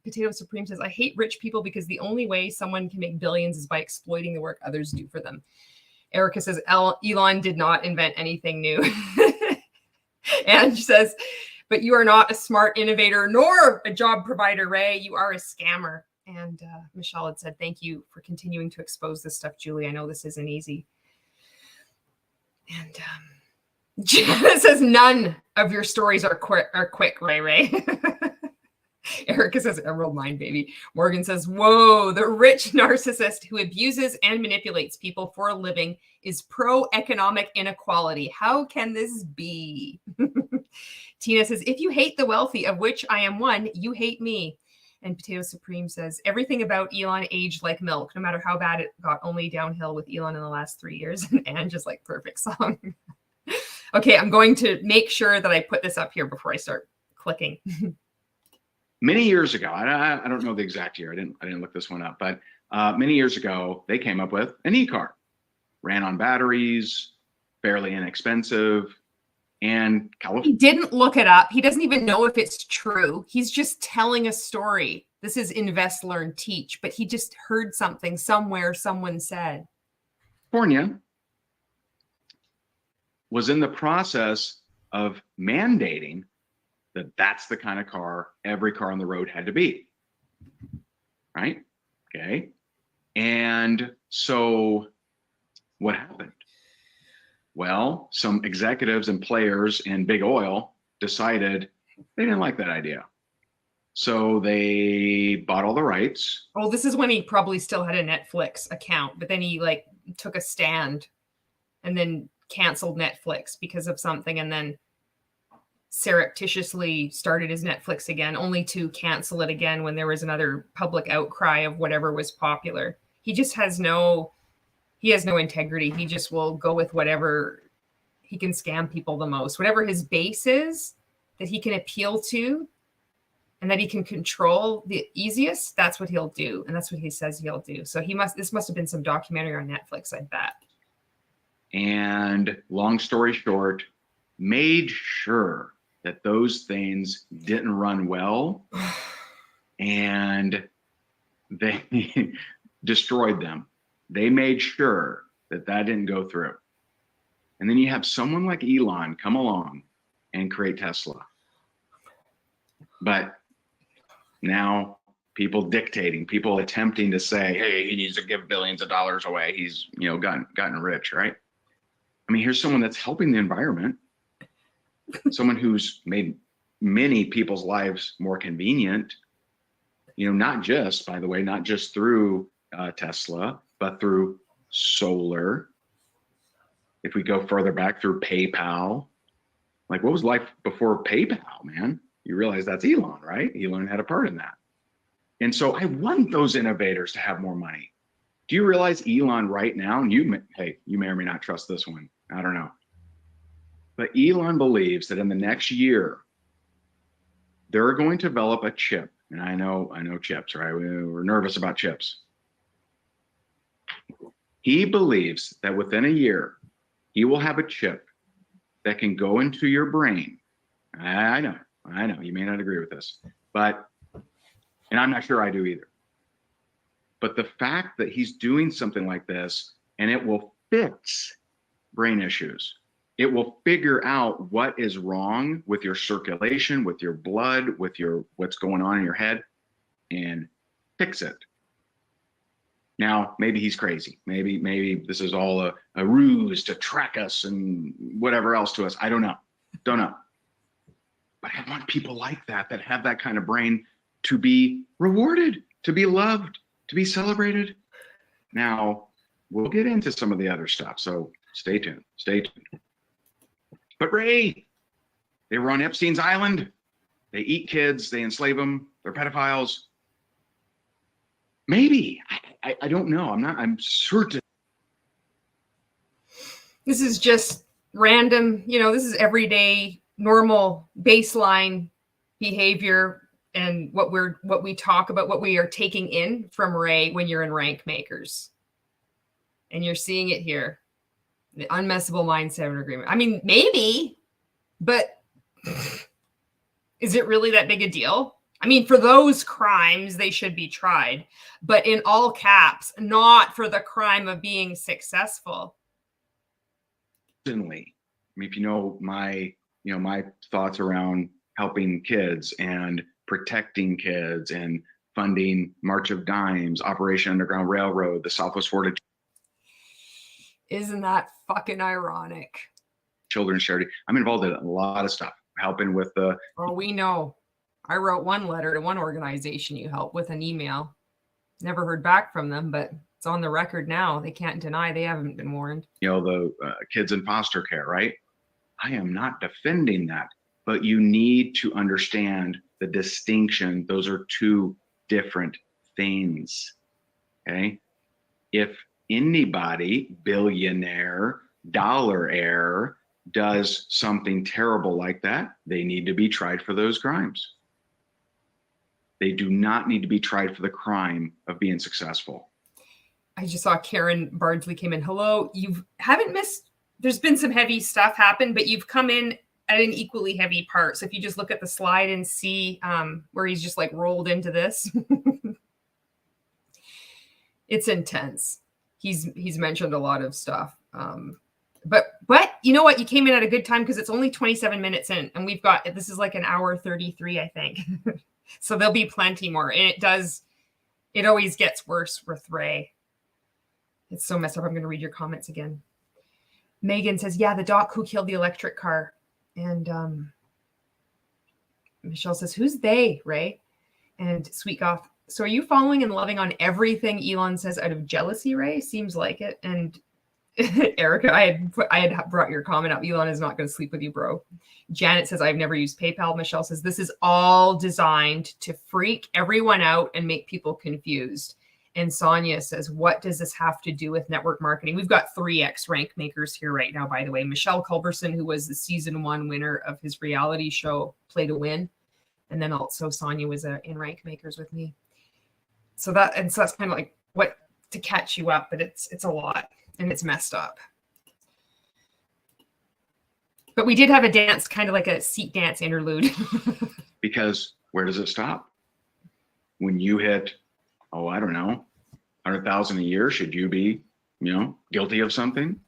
Potato Supreme says, I hate rich people because the only way someone can make billions is by exploiting the work others do for them. Erica says, Elon did not invent anything new. And she says, but you are not a smart innovator nor a job provider, Ray. You are a scammer. And Michelle had said, thank you for continuing to expose this stuff, Julie. I know this isn't easy. And Janet says, none of your stories are quick, Ray. Erica says, Emerald Mine, baby. Morgan says, whoa, the rich narcissist who abuses and manipulates people for a living is pro-economic inequality. How can this be? Tina says, if you hate the wealthy, of which I am one, you hate me. And Potato Supreme says, everything about Elon aged like milk, no matter how bad it got, only downhill with Elon in the last 3 years. And just like perfect song. Okay, I'm going to make sure that I put this up here before I start clicking. Many years ago, I don't know the exact year. I didn't look this one up, but many years ago, they came up with an e-car, ran on batteries, fairly inexpensive, and California. He didn't look it up. He doesn't even know if it's true. He's just telling a story. This is invest, learn, teach, but he just heard something somewhere someone said. California was in the process of mandating that that's the kind of car every car on the road had to be, right? Okay. And so what happened? Well, some executives and players in big oil decided they didn't like that idea. So they bought all the rights. Oh, this is when he probably still had a Netflix account, but then he like took a stand and then canceled Netflix because of something and then surreptitiously started his Netflix again, only to cancel it again when there was another public outcry of whatever was popular. He just has no integrity. He just will go with whatever he can scam people the most, whatever his base is that he can appeal to and that he can control the easiest. That's what he'll do. And that's what he says he'll do. So this must have been some documentary on Netflix, I bet. And long story short, made sure that those things didn't run well and they destroyed them. They made sure that didn't go through. And then you have someone like Elon come along and create Tesla. But now people dictating, people attempting to say, hey, he needs to give billions of dollars away. He's, gotten rich, right? I mean, here's someone that's helping the environment. Someone who's made many people's lives more convenient, not just through Tesla, but through solar. If we go further back, through PayPal. Like, what was life before PayPal, man? You realize that's Elon, right? Elon had a part in that. And so I want those innovators to have more money. Do you realize Elon right now, and you may or may not trust this one, I don't know. But Elon believes that in the next year, they're going to develop a chip. And I know chips, right? We're nervous about chips. He believes that within a year, he will have a chip that can go into your brain. I know, you may not agree with this, and I'm not sure I do either. But the fact that he's doing something like this, and it will fix brain issues. It will figure out what is wrong with your circulation, with your blood, with what's going on in your head, and fix it. Now, maybe he's crazy. Maybe this is all a ruse to track us and whatever else to us. I don't know. But I want people like that have that kind of brain to be rewarded, to be loved, to be celebrated. Now, we'll get into some of the other stuff. So stay tuned. But Ray, they were on Epstein's island. They eat kids. They enslave them. They're pedophiles. Maybe. I don't know. I'm certain. This is just random. This is everyday, normal, baseline behavior and what we talk about, what we are taking in from Ray when you're in Rank Makers. And you're seeing it here. The unmessable mindset agreement. I mean, maybe, but is it really that big a deal? I mean, for those crimes, they should be tried, but in all caps, not for the crime of being successful. Certainly. I mean, if you know my thoughts around helping kids and protecting kids and funding March of Dimes, Operation Underground Railroad, the Southwest Florida. Isn't that fucking ironic? Children's charity. I'm involved in a lot of stuff, helping with the. Oh, we know. I wrote one letter to one organization you help with, an email. Never heard back from them, but it's on the record now. They can't deny they haven't been warned. The kids in foster care, right? I am not defending that, but you need to understand the distinction. Those are two different things. Okay. If anybody, billionaire, dollar heir, does something terrible like that, they need to be tried for those crimes. They do not need to be tried for the crime of being successful. I just saw Karen Bardsley came in. Hello, you haven't missed. There's been some heavy stuff happen, but you've come in at an equally heavy part. So if you just look at the slide and see where he's just like rolled into this, it's intense. He's mentioned a lot of stuff. But you know what? You came in at a good time because it's only 27 minutes in, and this is like an hour 33, I think. So there'll be plenty more. And it always gets worse with Ray. It's so messed up. I'm going to read your comments again. Megan says, yeah, the doc who killed the electric car. And Michelle says, who's they, Ray? And Sweet Goth, so are you following and loving on everything Elon says out of jealousy, Ray? Seems like it. And Erica, I had brought your comment up. Elon is not going to sleep with you, bro. Janet says, I've never used PayPal. Michelle says, this is all designed to freak everyone out and make people confused. And Sonia says, what does this have to do with network marketing? We've got 3X rank makers here right now, by the way. Michelle Culberson, who was the season 1 winner of his reality show, Play to Win. And then also Sonia was in rank makers with me. So that's kind of like what to catch you up, but it's a lot and it's messed up. But we did have a dance, kind of like a seat dance interlude. Because where does it stop? When you hit, I don't know, 100,000 a year, should you be, guilty of something?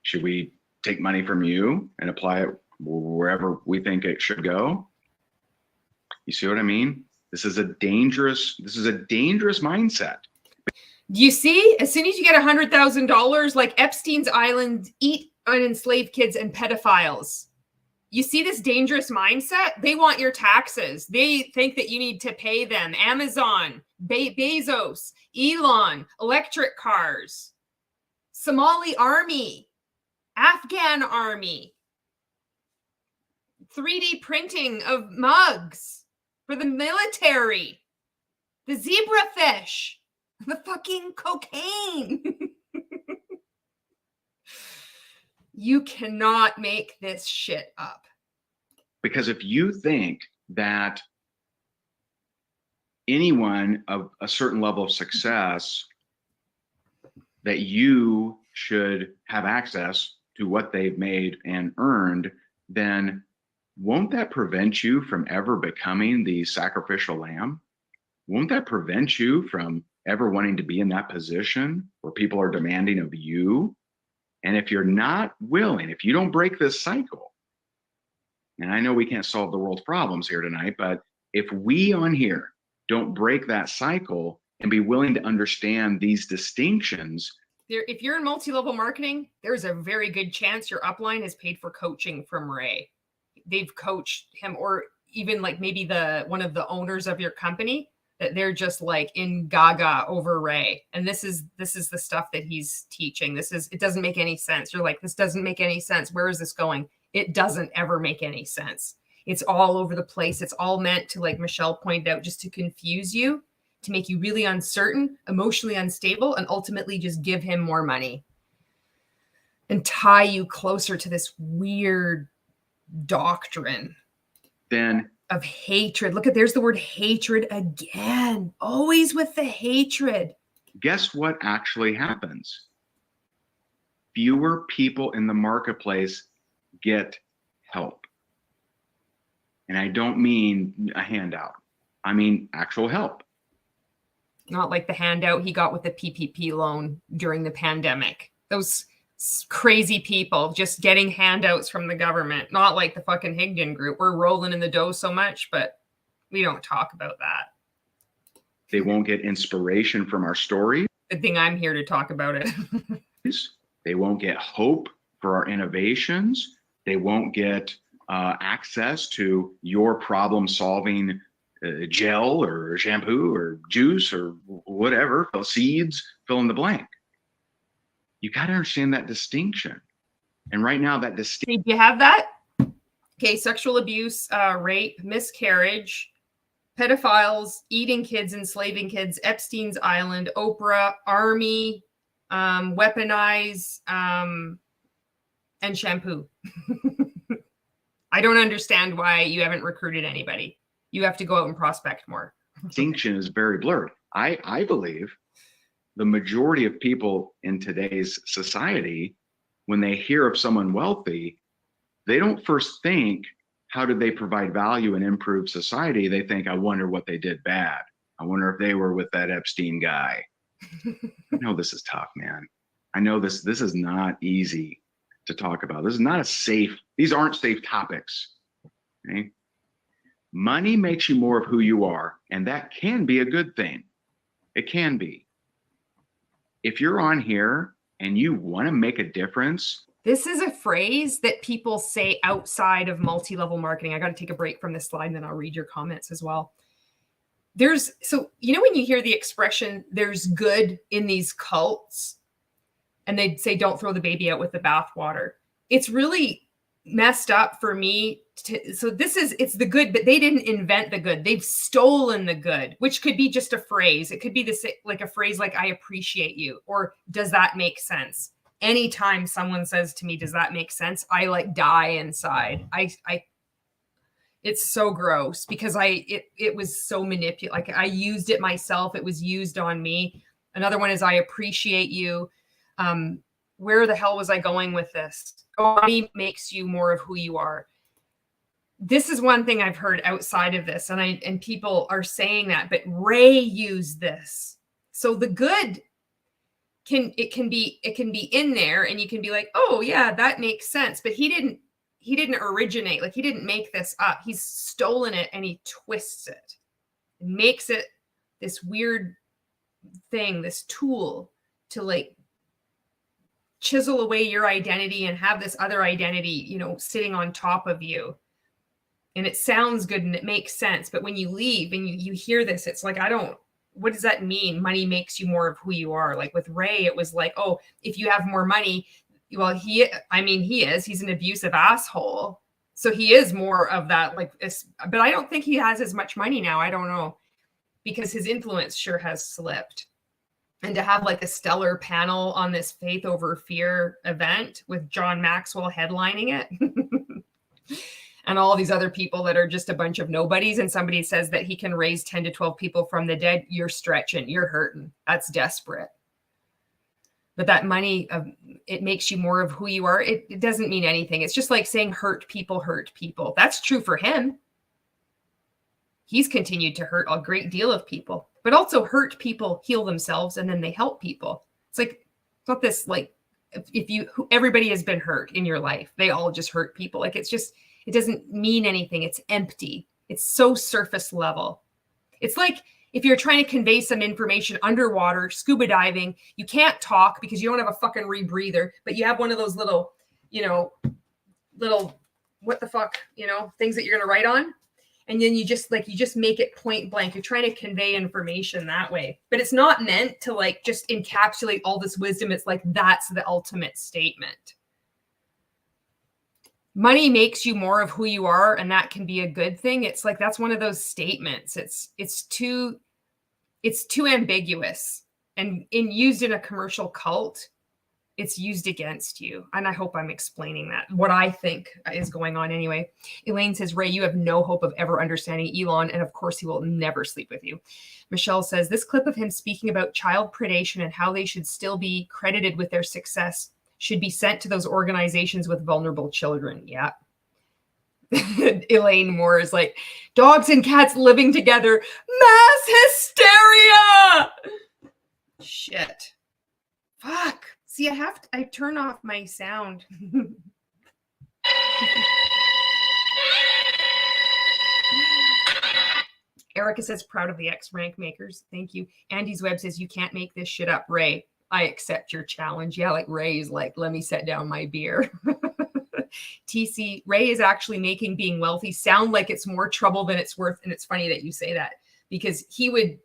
Should we take money from you and apply it wherever we think it should go? You see what I mean? This is a dangerous mindset. You see, as soon as you get $100,000, like Epstein's Island, eat unenslaved kids and pedophiles. You see this dangerous mindset? They want your taxes. They think that you need to pay them. Amazon, Bezos, Elon, electric cars, Somali army, Afghan army, 3D printing of mugs for the military, the zebrafish, the fucking cocaine. You cannot make this shit up. Because if you think that anyone of a certain level of success, that you should have access to what they've made and earned, then won't that prevent you from ever becoming the sacrificial lamb? Won't that prevent you from ever wanting to be in that position where people are demanding of you? And if you're not willing, if you don't break this cycle, and I know we can't solve the world's problems here tonight, but if we on here don't break that cycle and be willing to understand these distinctions. If you're in multi-level marketing, there's a very good chance your upline is paid for coaching from Ray. They've coached him, or even like maybe one of the owners of your company, that they're just like in gaga over Ray. And this is the stuff that he's teaching. It doesn't make any sense. You're like, this doesn't make any sense. Where is this going? It doesn't ever make any sense. It's all over the place. It's all meant to, like Michelle pointed out, just to confuse you, to make you really uncertain, emotionally unstable, and ultimately just give him more money and tie you closer to this weird doctrine. Then of hatred. Look there's the word hatred again. Always with the hatred. Guess what actually happens? Fewer people in the marketplace get help. And I don't mean a handout. I mean actual help. Not like the handout he got with the PPP loan during the pandemic. Those crazy people just getting handouts from the government. Not like the fucking Higdon group. We're rolling in the dough so much, but we don't talk about that. They won't get inspiration from our story. Good thing I'm here to talk about it. They won't get hope for our innovations. They won't get access to your problem-solving gel or shampoo or juice or whatever, seeds, fill in the blank. You got to understand that distinction. And right now that distinction. Do you have that? Okay, sexual abuse, rape, miscarriage, pedophiles, eating kids, enslaving kids, Epstein's Island, Oprah, army, weaponize, and shampoo. I don't understand why you haven't recruited anybody. You have to go out and prospect more. Distinction is very blurred. I believe the majority of people in today's society, when they hear of someone wealthy, they don't first think, how did they provide value and improve society? They think, I wonder what they did bad. I wonder if they were with that Epstein guy. I know this is tough, man. I know this is not easy to talk about. This is not these aren't safe topics. Okay? Money makes you more of who you are, and that can be a good thing. It can be. If you're on here and you want to make a difference. This is a phrase that people say outside of multi-level marketing. I got to take a break from this slide and then I'll read your comments as well. So, when you hear the expression, there's good in these cults, And they'd say, don't throw the baby out with the bathwater. It's really messed up for me. So it's the good, but they didn't invent the good. They've stolen the good, which could be just a phrase. It could be like a phrase like, I appreciate you, or does that make sense? Anytime someone says to me, does that make sense? I like die inside. It's so gross because it was so manipulative. Like I used it myself. It was used on me. Another one is, I appreciate you. Where the hell was I going with this? Money makes you more of who you are. This is one thing I've heard outside of this, and people are saying that, but Ray used this. So the good can be in there, and you can be like, oh yeah, that makes sense. But he didn't originate, like he didn't make this up. He's stolen it and he twists it and makes it this weird thing, this tool to like chisel away your identity and have this other identity, sitting on top of you. And it sounds good and it makes sense. But when you leave and you hear this, it's like, what does that mean? Money makes you more of who you are. Like with Ray, it was like, oh, if you have more money, well, he's an abusive asshole. So he is more of that, but I don't think he has as much money now. I don't know, because his influence sure has slipped. And to have like a stellar panel on this Faith Over Fear event with John Maxwell headlining it and all these other people that are just a bunch of nobodies, and somebody says that he can raise 10 to 12 people from the dead, you're stretching, you're hurting. That's desperate. But that money, it makes you more of who you are. It doesn't mean anything. It's just like saying hurt people hurt people. That's true for him. He's continued to hurt a great deal of people, but also hurt people heal themselves and then they help people. It's like, it's not this like, everybody has been hurt in your life. They all just hurt people. Like it doesn't mean anything. It's empty. It's so surface level. It's like if you're trying to convey some information underwater, scuba diving, you can't talk because you don't have a fucking rebreather, but you have one of those little, what the fuck, things that you're going to write on. And then you just make it point blank. You're trying to convey information that way, but it's not meant to like just encapsulate all this wisdom. It's like, that's the ultimate statement. Money makes you more of who you are, and that can be a good thing. It's like, that's one of those statements. It's too ambiguous, and used in a commercial cult, it's used against you. And I hope I'm explaining that, what I think is going on anyway. Elaine says, Ray, you have no hope of ever understanding Elon, and of course he will never sleep with you. Michelle says, this clip of him speaking about child predation and how they should still be credited with their success should be sent to those organizations with vulnerable children. Yeah. Elaine Moore is like, dogs and cats living together, mass hysteria. Shit. Fuck. See, I turn off my sound. Erica says, proud of the X-Rank makers. Thank you. Andy's Web says, you can't make this shit up, Ray. I accept your challenge. Yeah, like Ray's like, let me set down my beer. TC, Ray is actually making being wealthy sound like it's more trouble than it's worth. And it's funny that you say that, because he would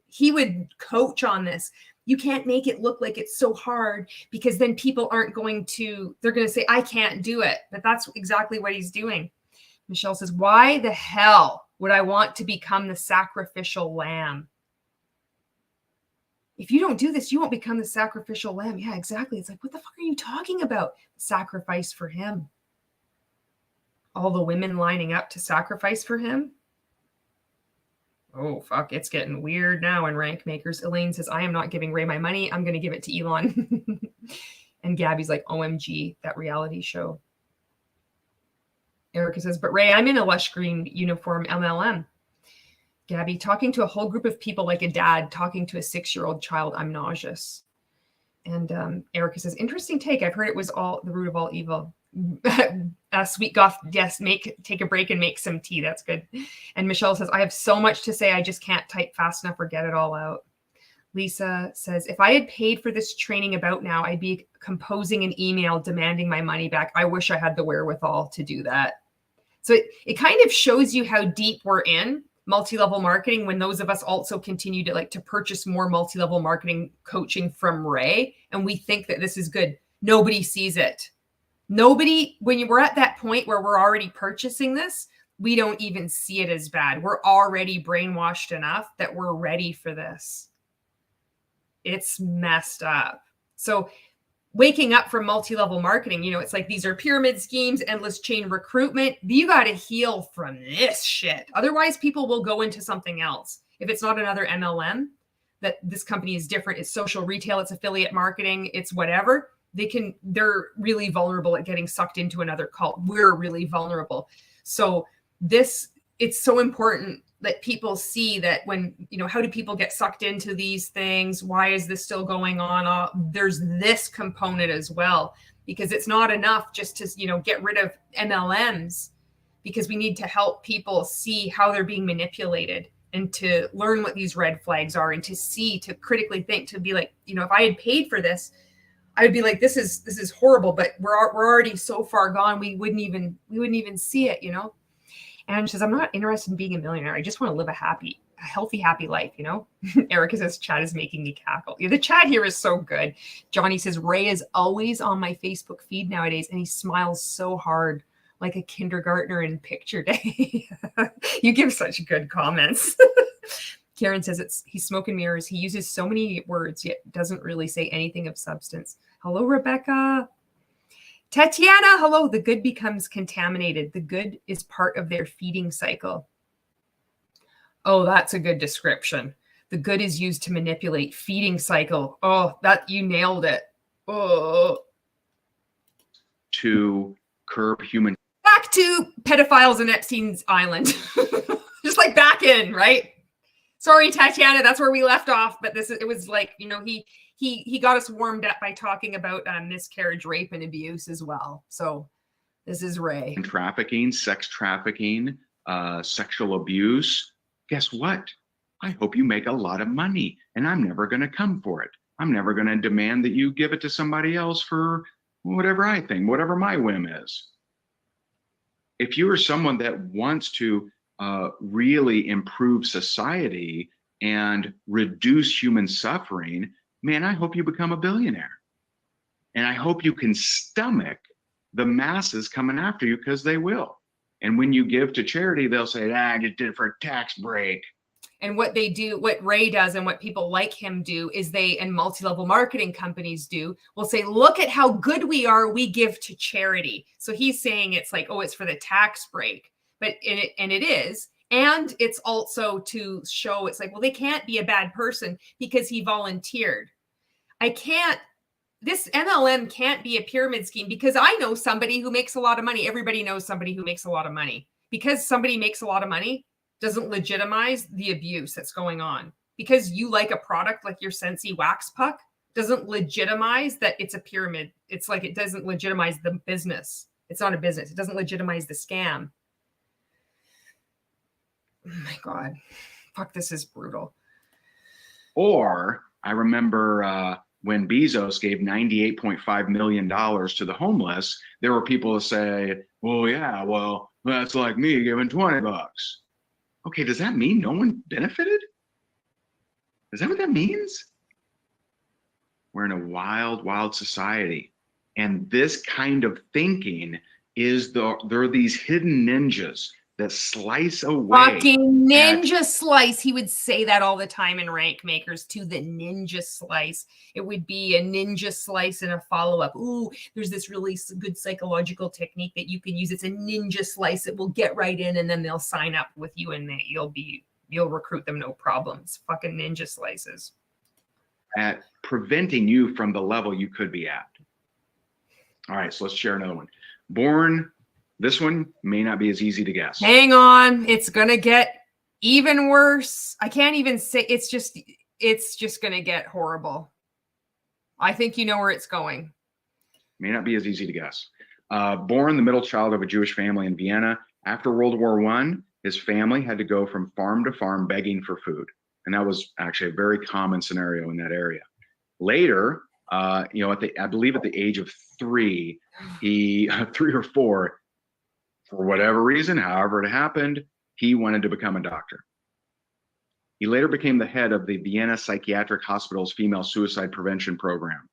coach on this. You can't make it look like it's so hard, because then people aren't going to, they're going to say, I can't do it. But that's exactly what he's doing. Michelle says, why the hell would I want to become the sacrificial lamb? If you don't do this, you won't become the sacrificial lamb. Yeah, exactly. It's like, what the fuck are you talking about? Sacrifice for him. All the women lining up to sacrifice for him. Oh, fuck. It's getting weird now in Rank Makers. Elaine says, I am not giving Ray my money. I'm going to give it to Elon. And Gabby's like, OMG, that reality show. Erica says, but Ray, I'm in a lush green uniform MLM. Gabby, talking to a whole group of people like a dad talking to a 6-year-old child, I'm nauseous. And Erica says, interesting take. I've heard it was all the root of all evil. Sweet Goth, yes, take a break and make some tea. That's good. And Michelle says, I have so much to say, I just can't type fast enough or get it all out. Lisa says, if I had paid for this training about now, I'd be composing an email demanding my money back. I wish I had the wherewithal to do that. So it kind of shows you how deep we're in multi-level marketing when those of us also continue to purchase more multi-level marketing coaching from Ray. And we think that this is good. Nobody sees it. Nobody, when we're at that point where we're already purchasing this, we don't even see it as bad. We're already brainwashed enough that we're ready for this. It's messed up. So waking up from multi-level marketing, it's like these are pyramid schemes, endless chain recruitment. You got to heal from this shit. Otherwise, people will go into something else. If it's not another MLM, that this company is different, it's social retail, it's affiliate marketing, it's whatever, they're really vulnerable at getting sucked into another cult. We're really vulnerable. So it's so important that people see that when, how do people get sucked into these things? Why is this still going on? There's this component as well, because it's not enough just to, get rid of MLMs, because we need to help people see how they're being manipulated and to learn what these red flags are and to critically think, to be like, if I had paid for this, I would be like, this is horrible, but we're already so far gone. We wouldn't even see it, And she says, I'm not interested in being a millionaire. I just want to live a healthy, happy life, Erica says, chat is making me cackle. Yeah, the chat here is so good. Johnny says, Ray is always on my Facebook feed nowadays, and he smiles so hard, like a kindergartner in picture day. You give such good comments. Karen says, he's smoke and mirrors. He uses so many words, yet doesn't really say anything of substance. Hello, Rebecca. Tatiana, hello. The good becomes contaminated. The good is part of their feeding cycle. Oh, that's a good description. The good is used to manipulate. Feeding cycle. Oh, you nailed it. Oh. To curb human. Back to pedophiles in Epstein's Island. Just like back in, right? Sorry, Tatiana, that's where we left off. But it was like, he got us warmed up by talking about miscarriage, rape, and abuse as well. So this is Ray. Trafficking, sex trafficking, sexual abuse. Guess what? I hope you make a lot of money, and I'm never going to come for it. I'm never going to demand that you give it to somebody else for whatever I think, whatever my whim is. If you are someone that wants to really improve society and reduce human suffering, man, I hope you become a billionaire. And I hope you can stomach the masses coming after you, because they will. And when you give to charity, they'll say, I just did it for a tax break. And what they do, what Ray does and what people like him do is and multi-level marketing companies will say, look at how good we are, we give to charity. So he's saying it's like, oh, it's for the tax break. But it is. And it's also to show, it's like, well, they can't be a bad person because he volunteered. This MLM can't be a pyramid scheme because I know somebody who makes a lot of money. Everybody knows somebody who makes a lot of money. Because somebody makes a lot of money doesn't legitimize the abuse that's going on. Because you like a product like your Scentsy wax puck doesn't legitimize that it's a pyramid. It's like it doesn't legitimize the business. It's not a business. It doesn't legitimize the scam. Oh my God. Fuck, this is brutal. Or I remember when Bezos gave $98.5 million to the homeless, there were people who say, well, yeah, well, that's like me giving $20. Okay, does that mean no one benefited? Is that what that means? We're in a wild, wild society. And this kind of thinking there are these hidden ninjas that slice away. Fucking ninja slice. He would say that all the time in Rank Makers too, the ninja slice. It would be a ninja slice and a follow-up. Ooh, there's this really good psychological technique that you can use. It's a ninja slice. It will get right in and then they'll sign up with you and you'll recruit them, no problems. Fucking ninja slices. At preventing you from the level you could be at. All right, so let's share another one. This one may not be as easy to guess. Hang on. It's going to get even worse. I can't even say it's just going to get horrible. I think you know where it's going. May not be as easy to guess. Born the middle child of a Jewish family in Vienna, after World War I, his family had to go from farm to farm begging for food. And that was actually a very common scenario in that area. Later, I believe at the age of 3 or 4, for whatever reason, however it happened, he wanted to become a doctor. He later became the head of the Vienna Psychiatric Hospital's female suicide prevention program.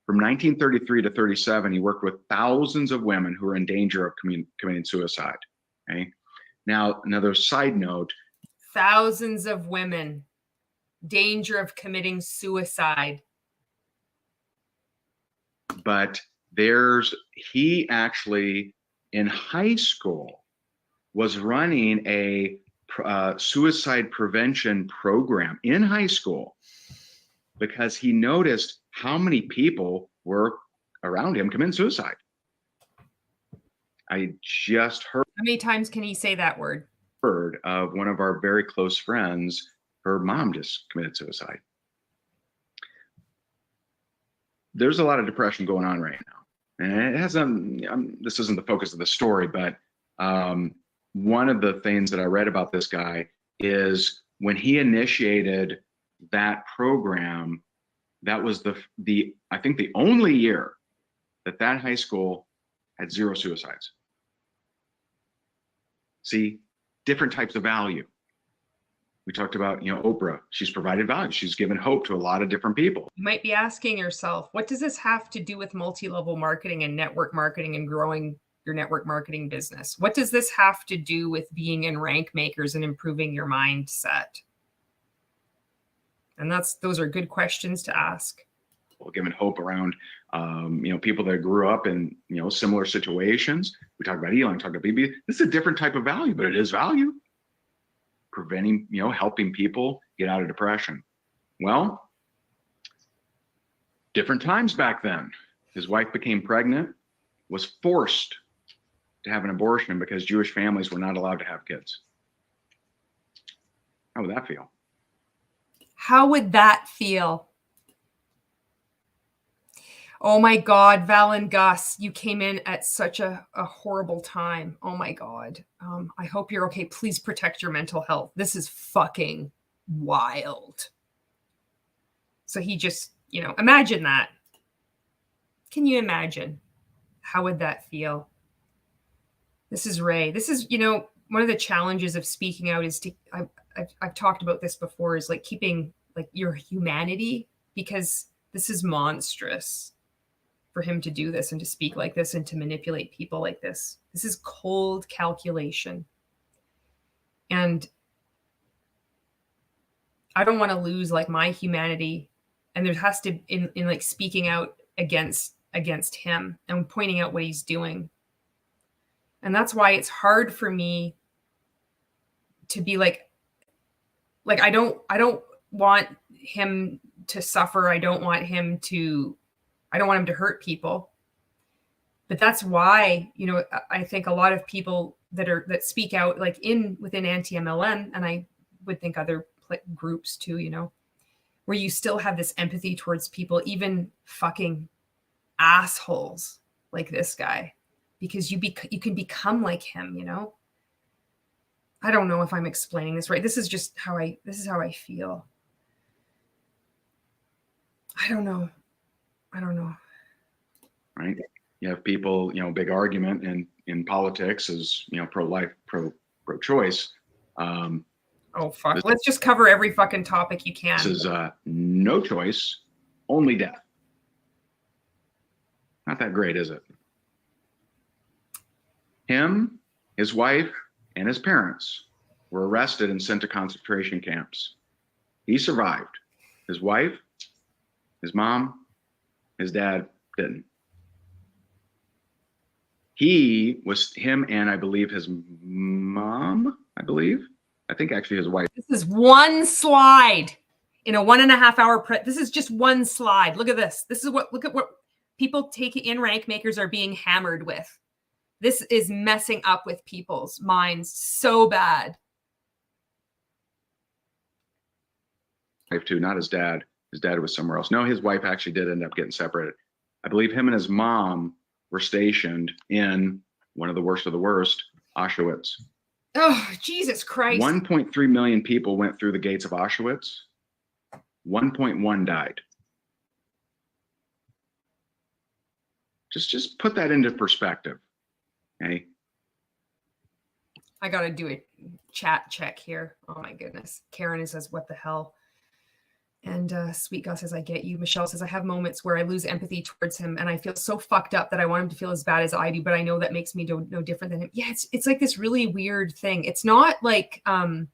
From 1933 to 37, he worked with thousands of women who were in danger of committing suicide. Okay. Now, another side note. Thousands of women, danger of committing suicide. But he actually in high school was running a suicide prevention program in high school because he noticed how many people were around him committing suicide. I just heard. How many times can he say that word? Heard of one of our very close friends, her mom just committed suicide. There's a lot of depression going on right now. And it hasn't, this isn't the focus of the story, but one of the things that I read about this guy is when he initiated that program, that was I think the only year that high school had 0 suicides. See, different types of value. We talked about, Oprah. She's provided value. She's given hope to a lot of different people. You might be asking yourself, what does this have to do with multi-level marketing and network marketing and growing your network marketing business? What does this have to do with being in rank makers and improving your mindset? And those are good questions to ask. Given hope around, people that grew up in, similar situations. We talked about Elon, talked about BB. This is a different type of value, but it is value. Preventing, helping people get out of depression. Well, different times back then. His wife became pregnant, was forced to have an abortion because Jewish families were not allowed to have kids. How would that feel? How would that feel? Oh my God, Val and Gus, you came in at such a horrible time. Oh my God. I hope you're okay. Please protect your mental health. This is fucking wild. So he just, imagine that. Can you imagine? How would that feel? This is Ray. This is, one of the challenges of speaking out is I've talked about this before, is like keeping like your humanity, because this is monstrous for him to do this and to speak like this and to manipulate people like this. This is cold calculation. And I don't want to lose like my humanity. And there has to, in like speaking out against him and pointing out what he's doing. And that's why it's hard for me to be like I don't want him to suffer. I don't want him to hurt people. But that's why, I think a lot of people that speak out like within anti-MLM, and I would think other groups too, where you still have this empathy towards people, even fucking assholes like this guy, because you can become like him, I don't know if I'm explaining this right. This is how I feel. I don't know. Right. You have people, big argument in politics is, pro-life, pro-choice. Oh, fuck. Let's just cover every fucking topic you can. This is no choice, only death. Not that great, is it? Him, his wife, and his parents were arrested and sent to concentration camps. He survived. His wife, his mom, his dad didn't. Him and I believe his mom, I think actually his wife. This is one slide in a 1.5 hour this is just one slide. Look at this. Look at what people taking in rank makers are being hammered with. This is messing up with people's minds so bad. Wife too, not his dad. His dad was somewhere else. No, his wife actually did end up getting separated. I believe him and his mom were stationed in one of the worst, Auschwitz. Oh, Jesus Christ. 1.3 million people went through the gates of Auschwitz. 1.1 died. Just put that into perspective. Okay. I got to do a chat check here. Oh my goodness. Karen says, what the hell? And Sweet Gus says, I get you. Michelle says, I have moments where I lose empathy towards him and I feel so fucked up that I want him to feel as bad as I do, but I know that makes me no different than him. Yeah, it's like this really weird thing. It's not like, I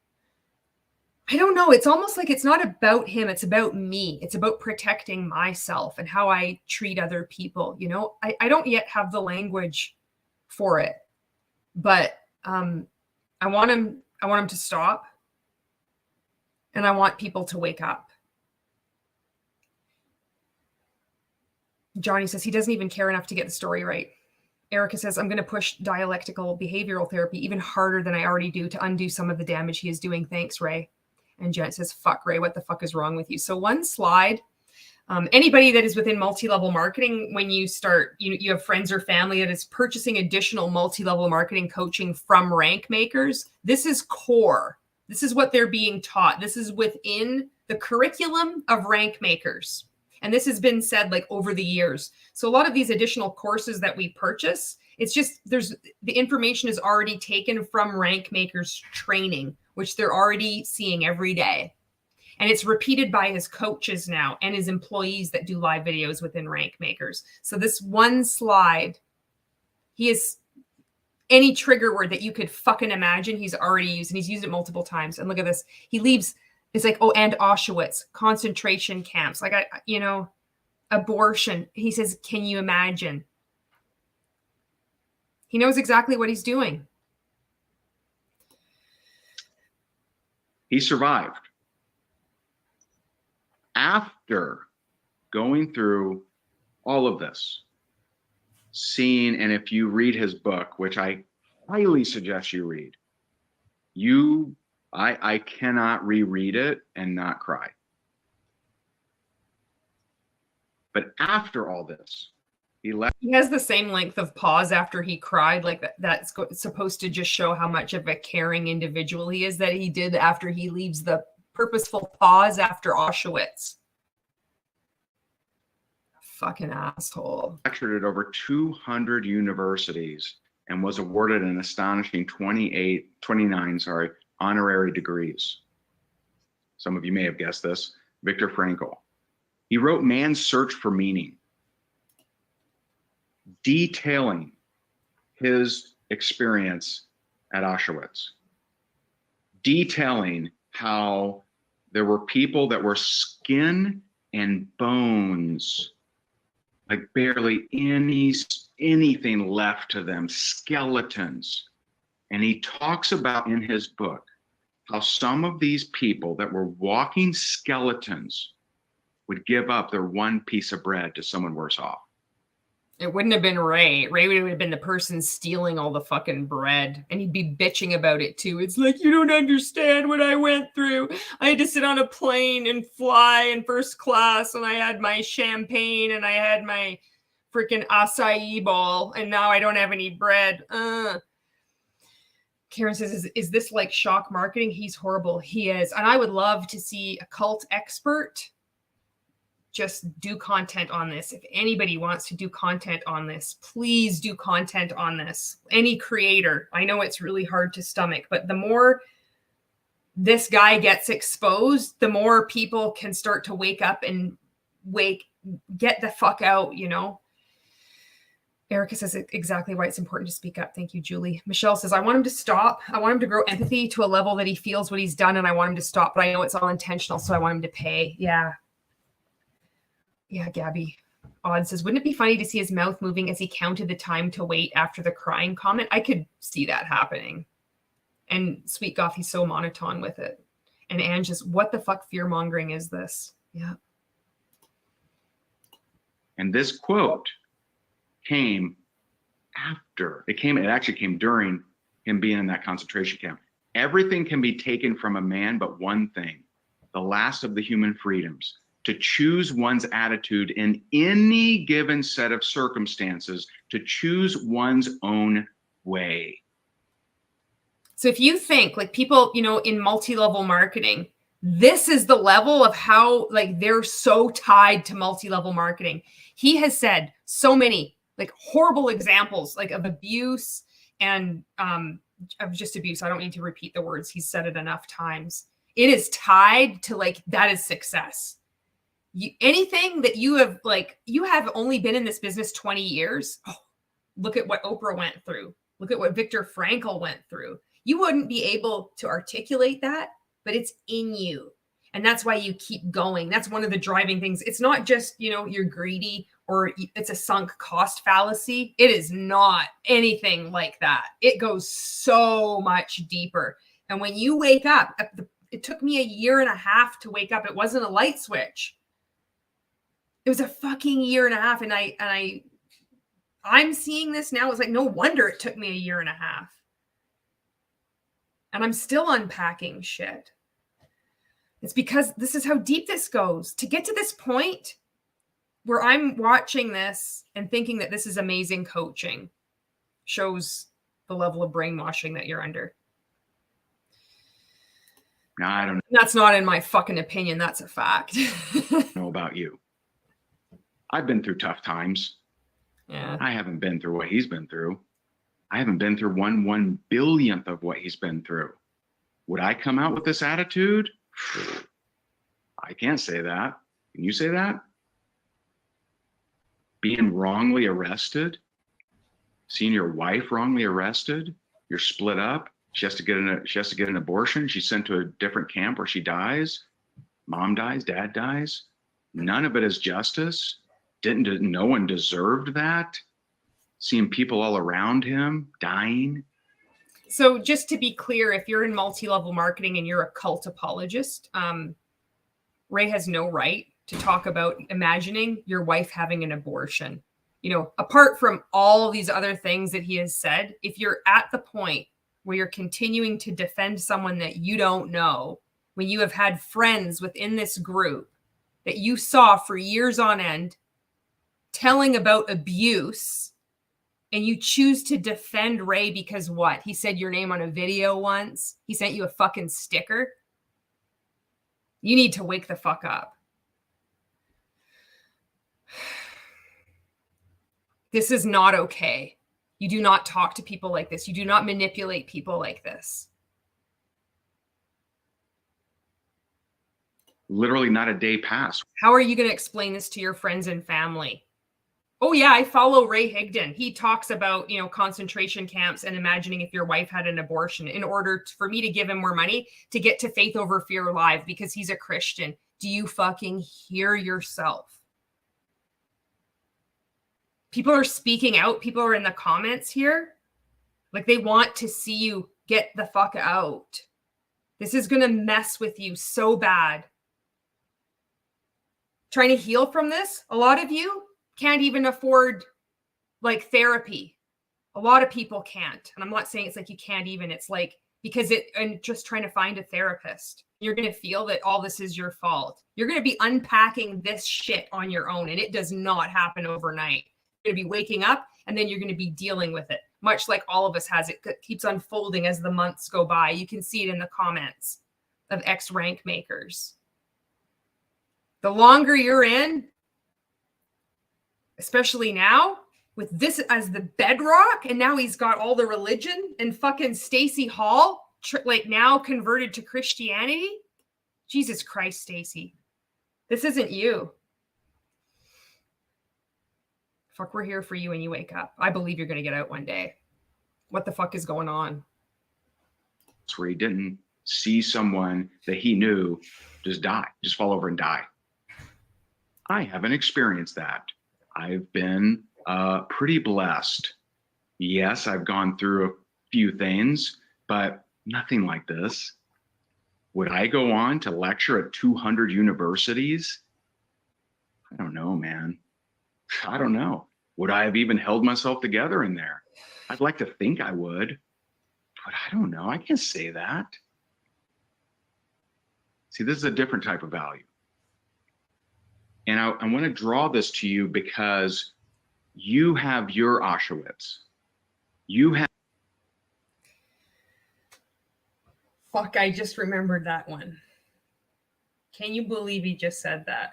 don't know. It's almost like it's not about him. It's about me. It's about protecting myself and how I treat other people. You know, I don't yet have the language for it, but I want him to stop, and I want people to wake up. Johnny says he doesn't even care enough to get the story right. Erica says, I'm going to push dialectical behavioral therapy even harder than I already do to undo some of the damage he is doing. Thanks, Ray. And Janet says, fuck, Ray, what the fuck is wrong with you? So one slide, anybody that is within multi-level marketing, when you start, you have friends or family that is purchasing additional multi-level marketing coaching from rank makers, this is core. This is what they're being taught. This is within the curriculum of rank makers. And this has been said like over the years. So a lot of these additional courses that we purchase, it's just the information is already taken from rank makers training, which they're already seeing every day. And it's repeated by his coaches now and his employees that do live videos within rank makers. So this one slide, he is any trigger word that you could fucking imagine, he's already used, and he's used it multiple times. And look at this. He leaves. It's like, oh, and Auschwitz, concentration camps, like, abortion. He says, can you imagine? He knows exactly what he's doing. He survived. After going through all of this, seeing, and if you read his book, which I highly suggest you read, I cannot reread it and not cry. But after all this, he left. He has the same length of pause after he cried. Like that's supposed to just show how much of a caring individual he is, that he did after he leaves the purposeful pause after Auschwitz. Fucking asshole. Lectured at over 200 universities and was awarded an astonishing 29 honorary degrees. Some of you may have guessed this. Viktor Frankl. He wrote Man's Search for Meaning, detailing his experience at Auschwitz, detailing how there were people that were skin and bones, like barely anything left to them, skeletons. And he talks about in his book how some of these people that were walking skeletons would give up their one piece of bread to someone worse off. It wouldn't have been Ray. Ray would have been the person stealing all the fucking bread. And he'd be bitching about it too. It's like, you don't understand what I went through. I had to sit on a plane and fly in first class. And I had my champagne and I had my freaking acai bowl. And now I don't have any bread. Karen says, is this like shock marketing? He's horrible. He is. And I would love to see a cult expert just do content on this. If anybody wants to do content on this, please do content on this. Any creator. I know it's really hard to stomach, but the more this guy gets exposed, the more people can start to wake up and get the fuck out, you know? Erica says exactly why it's important to speak up. Thank you, Julie. Michelle says, I want him to stop. I want him to grow empathy to a level that he feels what he's done, and I want him to stop, but I know it's all intentional, so I want him to pay. Yeah. Yeah, Gabby. Odd says, wouldn't it be funny to see his mouth moving as he counted the time to wait after the crying comment? I could see that happening. And Sweet Goth, he's so monotone with it. And Ange just, what the fuck fear-mongering is this? Yeah. And this quote came after, it actually came during him being in that concentration camp. Everything can be taken from a man, but one thing, the last of the human freedoms, to choose one's attitude in any given set of circumstances, to choose one's own way. So if you think like people, you know, in multi-level marketing, this is the level of how like they're so tied to multi-level marketing. He has said so many like horrible examples like of abuse and of just abuse. I don't need to repeat the words. He's said it enough times. It is tied to like, that is success. anything that you have, like, you have only been in this business 20 years. Oh, look at what Oprah went through. Look at what Viktor Frankl went through. You wouldn't be able to articulate that, but it's in you. And that's why you keep going. That's one of the driving things. It's not just, you're greedy or it's a sunk cost fallacy. It is not anything like that. It goes so much deeper. And when you wake up, it took me 1.5 years to wake up. It wasn't a light switch. It was a fucking 1.5 years. And I'm seeing this now. It's like, no wonder it took me 1.5 years. And I'm still unpacking shit. It's because this is how deep this goes. To get to this point where I'm watching this and thinking that this is amazing coaching shows the level of brainwashing that you're under. No, I don't That's not in my fucking opinion. That's a fact. know about you. I've been through tough times. Yeah. I haven't been through what he's been through. I haven't been through 1/1 billionth of what he's been through. Would I come out with this attitude? I can't say that. Can you say that? Being wrongly arrested, seeing your wife wrongly arrested, you're split up. She has to get an abortion. She's sent to a different camp where she dies. Mom dies, dad dies. None of it is justice. No one deserved that. Seeing people all around him dying. So just to be clear, if you're in multi-level marketing and you're a cult apologist, Ray has no right to talk about imagining your wife having an abortion. Apart from all these other things that he has said, if you're at the point where you're continuing to defend someone that you don't know, when you have had friends within this group that you saw for years on end telling about abuse, and you choose to defend Ray because what? He said your name on a video once. He sent you a fucking sticker. You need to wake the fuck up. This is not okay. You do not talk to people like this. You do not manipulate people like this. Literally not a day passed. How are you going to explain this to your friends and family? Oh yeah, I follow Ray Higdon. He talks about, concentration camps and imagining if your wife had an abortion in order for me to give him more money to get to Faith Over Fear Live because he's a Christian. Do you fucking hear yourself? People are speaking out. People are in the comments here. Like they want to see you get the fuck out. This is going to mess with you so bad. Trying to heal from this, a lot of you can't even afford like therapy. A lot of people can't. And I'm not saying it's like you can't even, it's like and just trying to find a therapist. You're going to feel that all this is your fault. You're going to be unpacking this shit on your own. And it does not happen overnight. You're going to be waking up and then you're going to be dealing with it. Much like all of us has. It keeps unfolding as the months go by. You can see it in the comments of ex-rank makers. The longer you're in, especially now, with this as the bedrock, and now he's got all the religion and fucking Stacey Hall, now converted to Christianity. Jesus Christ, Stacey. This isn't you. Fuck, we're here for you when you wake up. I believe you're going to get out one day. What the fuck is going on? It's where he didn't see someone that he knew just die, just fall over and die. I haven't experienced that. I've been pretty blessed. Yes, I've gone through a few things, but nothing like this. Would I go on to lecture at 200 universities? I don't know, man. I don't know. Would I have even held myself together in there? I'd like to think I would, but I don't know. I can't say that. See, this is a different type of value. And I want to draw this to you because you have your Auschwitz. You have. Fuck, I just remembered that one. Can you believe he just said that?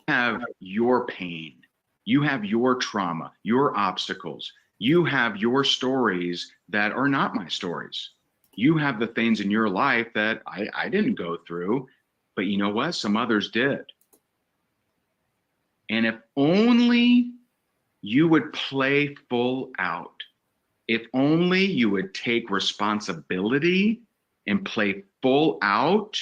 Have your pain. You have your trauma, your obstacles. You have your stories that are not my stories. You have the things in your life that I didn't go through, but you know what? Some others did. And if only you would play full out, if only you would take responsibility and play full out,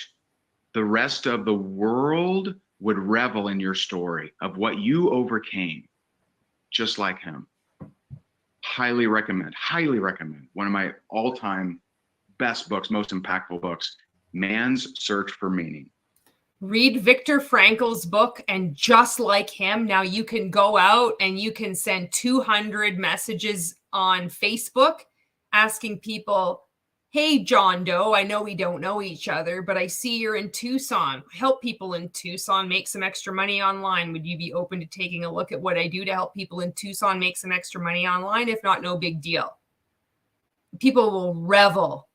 the rest of the world would revel in your story of what you overcame, just like him. Highly recommend, highly recommend. One of my all-time best books, most impactful books, Man's Search for Meaning. Read Viktor Frankl's book, and just like him, now you can go out and you can send 200 messages on Facebook asking people, hey, John Doe, I know we don't know each other, but I see you're in Tucson. I help people in Tucson make some extra money online. Would you be open to taking a look at what I do to help people in Tucson make some extra money online? If not, no big deal. People will revel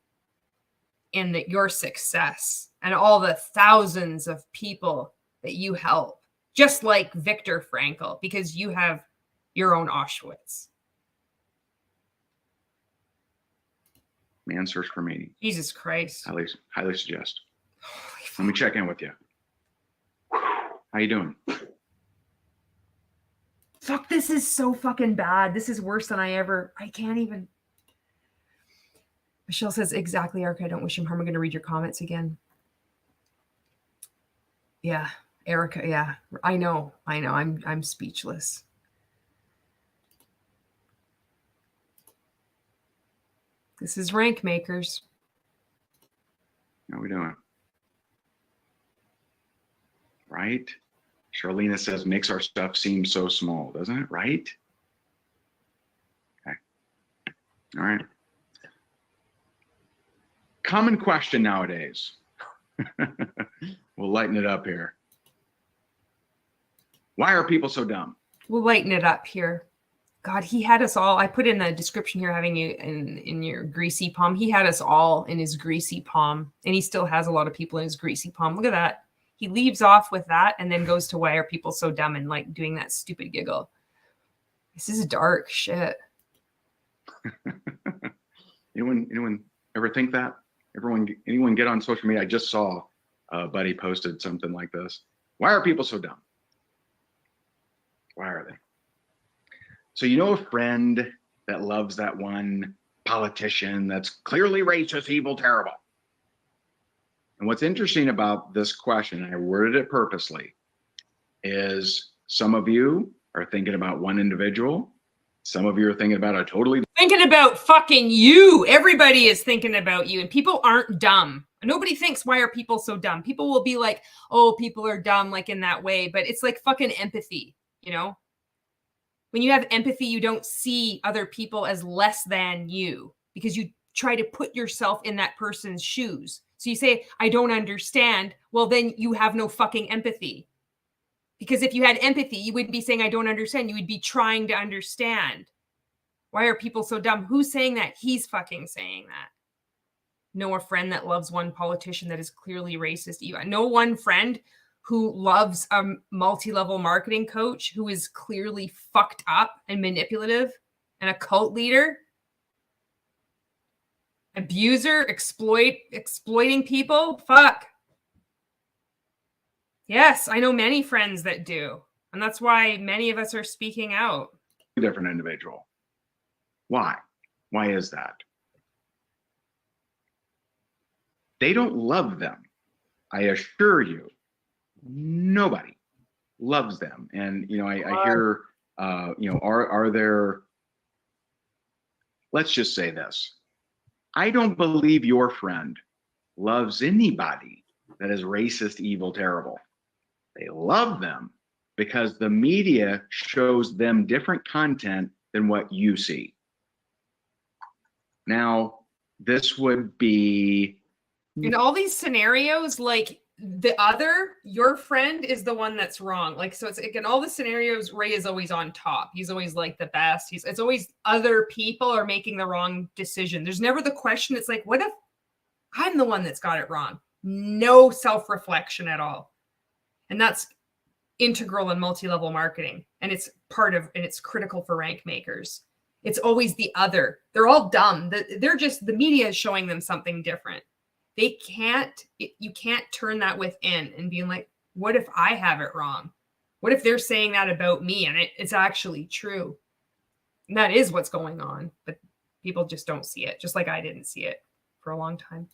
in your success and all the thousands of people that you help, just like Viktor Frankl, because you have your own Auschwitz. Man's Search for Meaning. Jesus Christ. Highly suggest. Let me check in with you. How you doing? Fuck, this is so fucking bad. This is worse than I can't even. Michelle says, exactly, Erica. I don't wish him harm. I'm going to read your comments again. Yeah, Erica. Yeah, I know. I'm speechless. This is Rank Makers. How we doing? Right? Charlena says, makes our stuff seem so small, doesn't it? Right? Okay. All right. Common question nowadays. We'll lighten it up here. Why are people so dumb? We'll lighten it up here. God, he had us all. I put in the description here, having you in your greasy palm. He had us all in his greasy palm, and he still has a lot of people in his greasy palm. Look at that. He leaves off with that and then goes to why are people so dumb and like doing that stupid giggle. This is dark shit. Anyone ever think that? Anyone get on social media? I just saw a buddy posted something like this. Why are people so dumb? Why are they? So you know a friend that loves that one politician that's clearly racist, evil, terrible. And what's interesting about this question, and I worded it purposely, is some of you are thinking about one individual. Some of you are thinking about a totally... Thinking about fucking you. Everybody is thinking about you, and people aren't dumb. Nobody thinks, why are people so dumb? People will be like, oh, people are dumb, like in that way. But it's like fucking empathy, you know? When you have empathy, you don't see other people as less than you because you try to put yourself in that person's shoes. So you say, I don't understand. Well, then you have no fucking empathy. Because if you had empathy, you wouldn't be saying, I don't understand. You would be trying to understand. Why are people so dumb? Who's saying that? He's fucking saying that. Know a friend that loves one politician that is clearly racist. Know one friend who loves a multi-level marketing coach who is clearly fucked up and manipulative and a cult leader, abuser, exploiting people. Fuck. Yes, I know many friends that do. And that's why many of us are speaking out. different individual. Why? Why is that? They don't love them. I assure you. Nobody loves them. And, you know, I hear, you know, are there, let's just say this. I don't believe your friend loves anybody that is racist, evil, terrible. They love them because the media shows them different content than what you see. Now, this would be... In all these scenarios, like, your friend is the one that's wrong. Like, so it's like in all the scenarios, Ray is always on top. He's always like the best. It's always other people are making the wrong decision. There's never the question. It's like, what if I'm the one that's got it wrong? No self-reflection at all. And that's integral in multi-level marketing. And it's critical for rank makers. It's always the other. They're all dumb. They're just, the media is showing them something different. You can't turn that within and being like, what if I have it wrong? What if they're saying that about me and it's actually true? And that is what's going on, but people just don't see it, just like I didn't see it for a long time.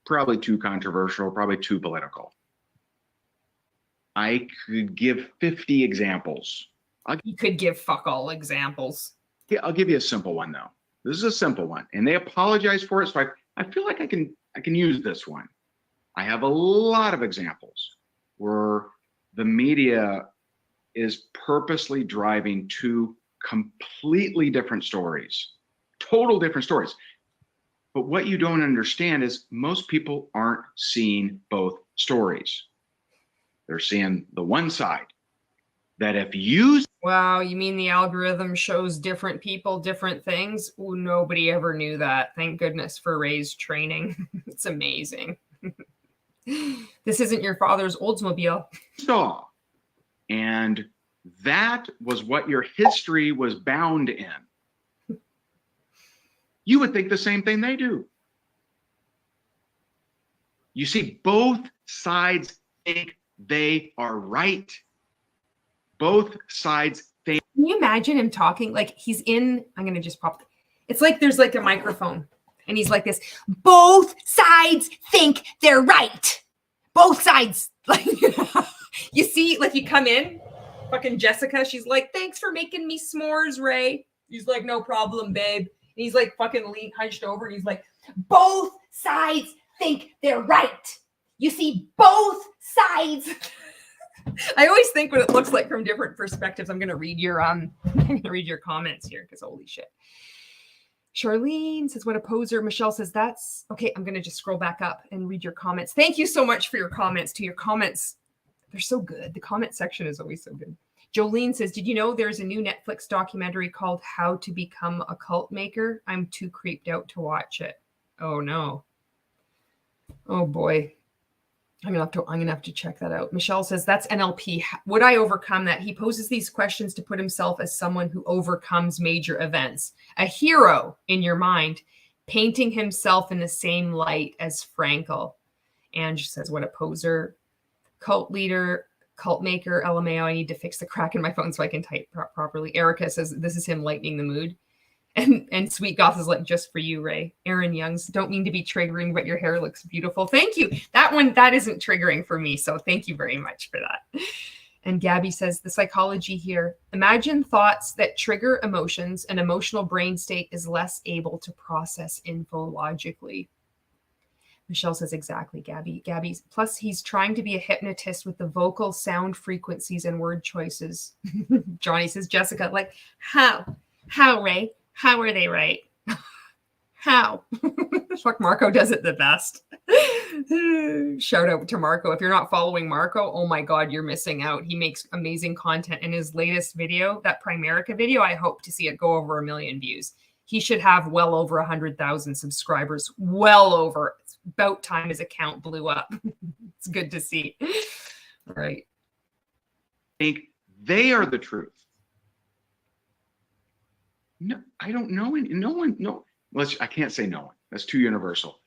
Probably too controversial, probably too political. I could give 50 examples. You could give fuck all examples. Yeah, I'll give you a simple one though. This is a simple one, and they apologize for it, so I feel like I can use this one. I have a lot of examples where the media is purposely driving two completely different stories, total different stories. But what you don't understand is most people aren't seeing both stories. They're seeing the one side. That if you... Wow, you mean the algorithm shows different people, different things? Ooh, nobody ever knew that. Thank goodness for Ray's training. It's amazing. This isn't your father's Oldsmobile. Saw. And that was what your history was bound in. You would think the same thing they do. You see, both sides think they are right. Both sides think. Can you imagine him talking like he's in? I'm going to just pop. It's like there's like a microphone and he's like this. Both sides think they're right. Both sides. Like, you see, like you come in, fucking Jessica. She's like, thanks for making me s'mores, Ray. He's like, no problem, babe. And he's like fucking hunched over. And he's like, both sides think they're right. You see, both sides. I always think what it looks like from different perspectives. I'm gonna read your comments here because holy shit. Charlene says, what a poser. Michelle says, that's okay. I'm gonna just scroll back up and read your comments. Thank you so much for your comments. To your comments, they're so good. The comment section is always so good. Jolene says, did you know there's a new Netflix documentary called How to Become a Cult Maker? I'm too creeped out to watch it. Oh no. Oh boy. I'm gonna have to check that out. Michelle says, that's NLP. Would I overcome that? He poses these questions to put himself as someone who overcomes major events. A hero in your mind, painting himself in the same light as Frankel. Ange says, what a poser. Cult leader, cult maker, LMAO. I need to fix the crack in my phone so I can type properly. Erica says, this is him lightening the mood. And Sweet Goth is like, just for you, Ray. Aaron Young's, don't mean to be triggering, but your hair looks beautiful. Thank you. That isn't triggering for me. So thank you very much for that. And Gabby says, the psychology here. Imagine thoughts that trigger emotions. An emotional brain state is less able to process info logically. Michelle says, exactly, Gabby. Gabby's, plus he's trying to be a hypnotist with the vocal sound frequencies and word choices. Johnny says, Jessica, like, how, Ray? How are they right? How? Fuck, Marco does it the best. Shout out to Marco. If you're not following Marco, oh my God, you're missing out. He makes amazing content. In his latest video, that Primerica video, I hope to see it go over 1 million views. He should have well over 100,000 subscribers. Well over. It's about time his account blew up. It's good to see. All right. I think they are the truth. No, I don't know any. No one. No, I can't say no one. That's too universal.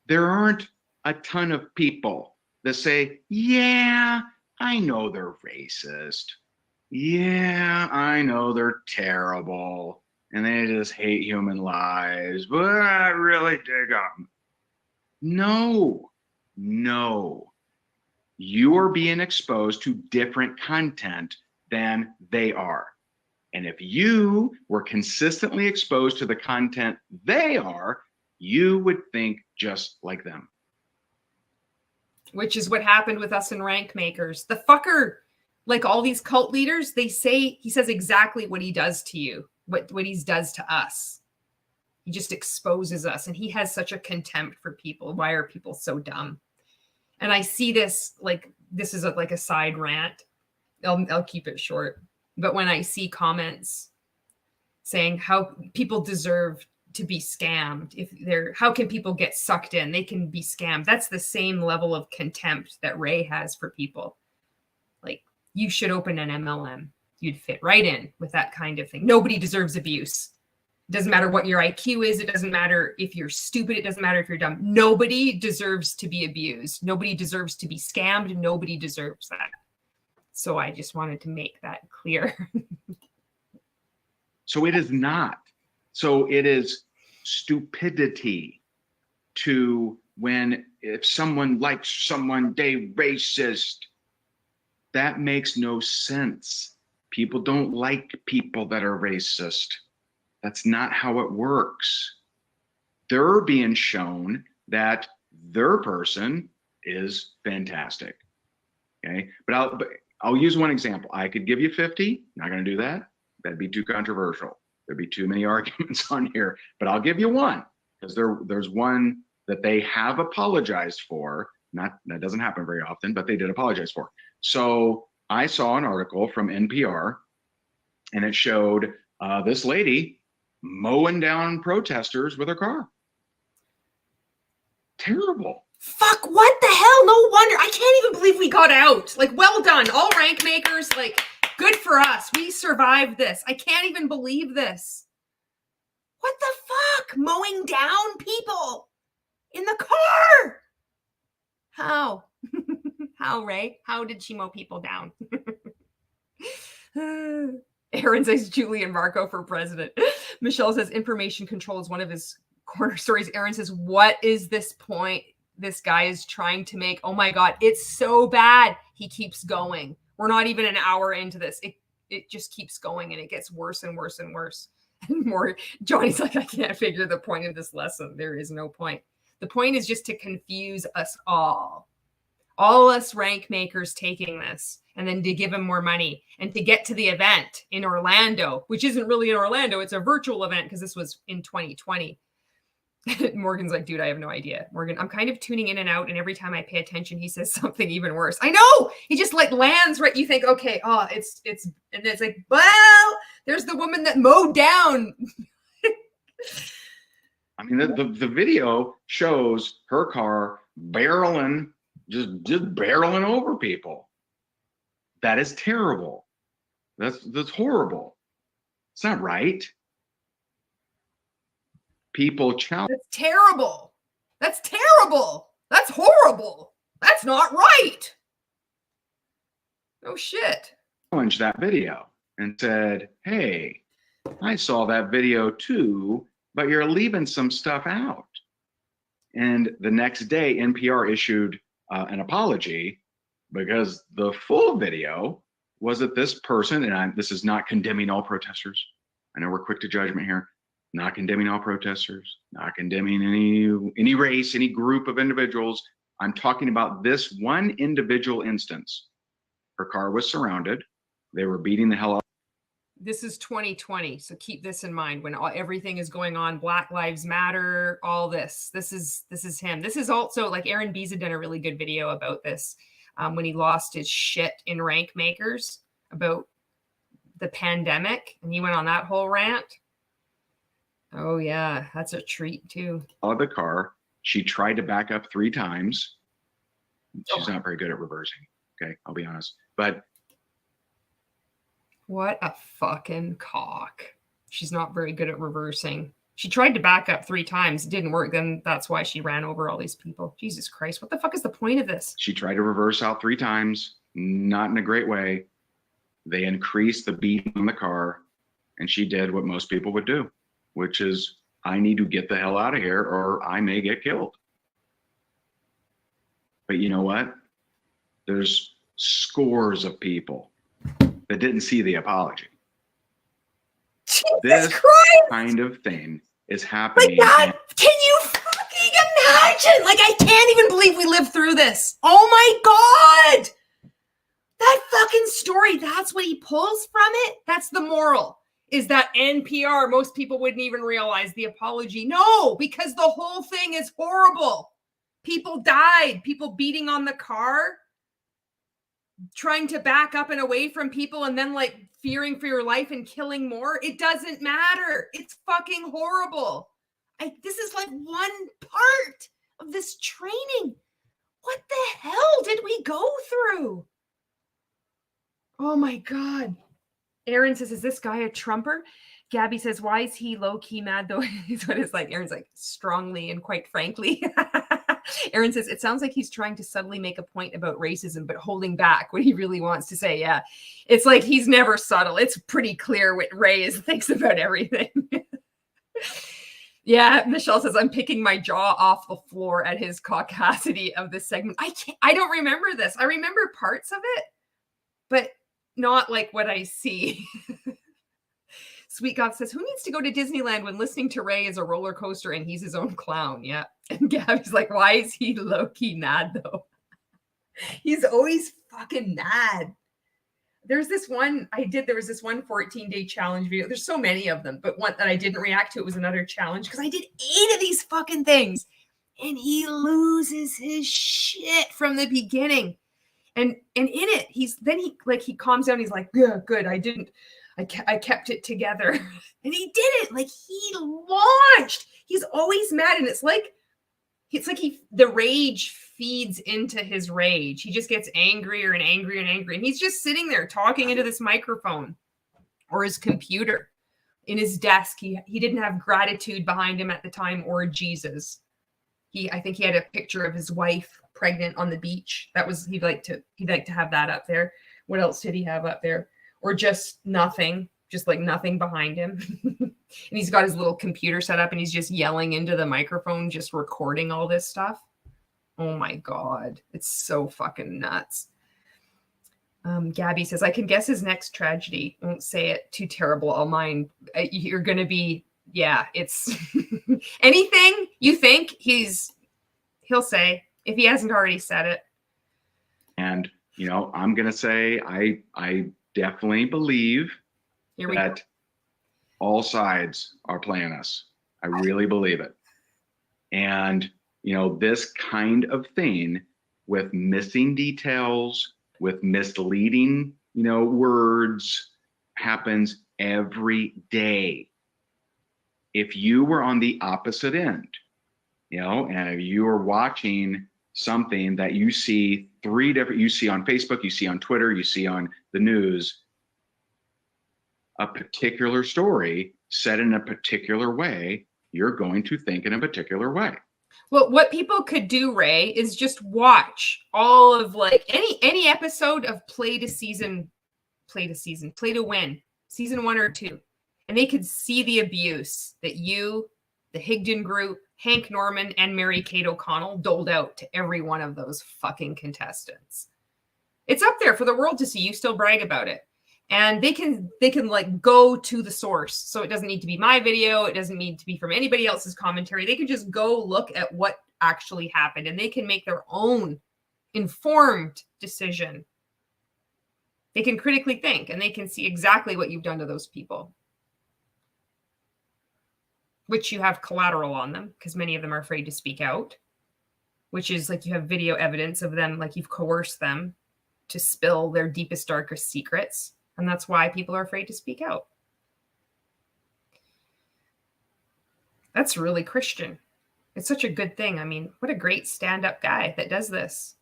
There aren't a ton of people that say, "Yeah, I know they're racist. Yeah, I know they're terrible, and they just hate human lives, but I really dig them." No. You are being exposed to different content than they are. And if you were consistently exposed to the content they are, you would think just like them. Which is what happened with us in Rank Makers. The fucker, like all these cult leaders, he says exactly what he does to you, what he does to us. He just exposes us, and he has such a contempt for people. Why are people so dumb? And I see this, like, this is like a side rant. I'll keep it short. But when I see comments saying how people deserve to be scammed, how can people get sucked in? They can be scammed. That's the same level of contempt that Ray has for people. Like, you should open an MLM. you'd fit right in with that kind of thing. Nobody deserves abuse. It doesn't matter what your IQ is. It doesn't matter if you're stupid. It doesn't matter if you're dumb. Nobody deserves to be abused. Nobody deserves to be scammed. Nobody deserves that. So I just wanted to make that clear. So it is not. So it is stupidity to when if someone likes someone, they racist. That makes no sense. People don't like people that are racist. That's not how it works. They're being shown that their person is fantastic. Okay, but I'll use one example. I could give you 50. Not going to do that. That'd be too controversial. There'd be too many arguments on here. But I'll give you one because there's one that they have apologized for. That doesn't happen very often, but they did apologize for. So I saw an article from NPR, and it showed this lady mowing down protesters with her car. Terrible. Fuck, what the hell? No wonder. I can't even believe we got out. Like, well done. All rank makers, like, good for us. We survived this. I can't even believe this. What the fuck? Mowing down people in the car. How? How, Ray? How did she mow people down? Aaron says Julian Marco for president. Michelle says information control is one of his corner stories. Aaron says, what is this point this guy is trying to make? Oh my God, it's so bad. He keeps going. We're not even an hour into this. It just keeps going and it gets worse and worse and worse. And more. Johnny's like, I can't figure the point of this lesson. There is no point. The point is just to confuse us all us rank makers taking this, and then to give him more money and to get to the event in Orlando, which isn't really in Orlando. It's a virtual event because this was in 2020. Morgan's like, dude, I have no idea. Morgan, I'm kind of tuning in and out, and every time I pay attention, he says something even worse. I know. He just like lands right. You think, okay, it's and it's like, well, there's the woman that mowed down. I mean, the video shows her car barreling, just barreling over people. That is terrible. That's horrible. It's not right. People challenge. That's terrible. That's terrible. That's horrible. That's not right. Oh shit. Challenged that video and said, hey, I saw that video too, but you're leaving some stuff out. And the next day, NPR issued an apology because the full video was that this person, and this is not condemning all protesters. I know we're quick to judgment here. Not condemning all protesters, not condemning any race, any group of individuals. I'm talking about this one individual instance. Her car was surrounded. They were beating the hell out. This is 2020, so keep this in mind when everything is going on. Black Lives Matter, all this. This is him. This is also like Aaron Bees had done a really good video about this when he lost his shit in rank makers about the pandemic, and he went on that whole rant. Oh yeah, that's a treat too. Out of the car, she tried to back up 3 times. She's not very good at reversing. Okay, I'll be honest, but. What a fucking cock. She's not very good at reversing. She tried to back up 3 times. It didn't work. Then that's why she ran over all these people. Jesus Christ. What the fuck is the point of this? She tried to reverse out 3 times. Not in a great way. They increased the beat on the car. And she did what most people would do, which is, I need to get the hell out of here or I may get killed. But you know what? There's scores of people that didn't see the apology. Jesus this Christ! Kind of thing is happening. My God, can you fucking imagine? Like, I can't even believe we lived through this. Oh my God! That fucking story, that's what he pulls from it? That's the moral. Is that NPR, most people wouldn't even realize the apology. No, because the whole thing is horrible. People died, people beating on the car, trying to back up and away from people and then like fearing for your life and killing more. It doesn't matter. It's fucking horrible. This is like one part of this training. What the hell did we go through? Oh my God. Aaron says, is this guy a Trumper? Gabby says, why is he low-key mad though? Is what it's like. Aaron's like, strongly and quite frankly. Aaron says, it sounds like he's trying to subtly make a point about racism, but holding back what he really wants to say. Yeah. It's like he's never subtle. It's pretty clear what Ray thinks about everything. Yeah, Michelle says, I'm picking my jaw off the floor at his caucasity of this segment. I don't remember this. I remember parts of it, but not like what I see. Sweet God says, who needs to go to Disneyland when listening to Ray is a roller coaster and he's his own clown? Yeah. And Gabby's like, why is he low-key mad though? He's always fucking mad. There was this one 14-day challenge video. There's so many of them, but one that I didn't react to, it was another challenge because I did 8 of these fucking things. And he loses his shit from the beginning. And in it, he calms down. He's like, yeah, good. I kept it together. And he did it. Like he launched. He's always mad. And it's like the rage feeds into his rage. He just gets angrier and angrier and angry. And he's just sitting there talking into this microphone or his computer in his desk. He didn't have gratitude behind him at the time or Jesus. I think he had a picture of his wife pregnant on the beach. That was, he'd like to have that up there. What else did he have up there? Or just nothing, just like nothing behind him. And he's got his little computer set up and he's just yelling into the microphone, just recording all this stuff. Oh my God. It's so fucking nuts. Gabby says, I can guess his next tragedy. Won't say it. Too terrible. I'll mind. You're going to be, yeah, it's anything you think he'll say if he hasn't already said it. And, I'm going to say, I definitely believe that all sides are playing us. I really believe it. And, this kind of thing with missing details, with misleading, words happens every day. If you were on the opposite end, and you are watching something that you see you see on Facebook, you see on Twitter, you see on the news, a particular story said in a particular way, you're going to think in a particular way. Well, what people could do, Ray, is just watch all of like any episode of Play to Win, season 1 or 2. And they could see the abuse that the Higdon group, Hank Norman, and Mary Kate O'Connell doled out to every one of those fucking contestants. It's up there for the world to see. You still brag about it. And they can like go to the source. So it doesn't need to be my video. It doesn't need to be from anybody else's commentary. They can just go look at what actually happened and they can make their own informed decision. They can critically think and they can see exactly what you've done to those people. Which you have collateral on them because many of them are afraid to speak out, which is like you have video evidence of them, like you've coerced them to spill their deepest, darkest secrets. And that's why people are afraid to speak out. That's really Christian. It's such a good thing. I mean, what a great stand-up guy that does this.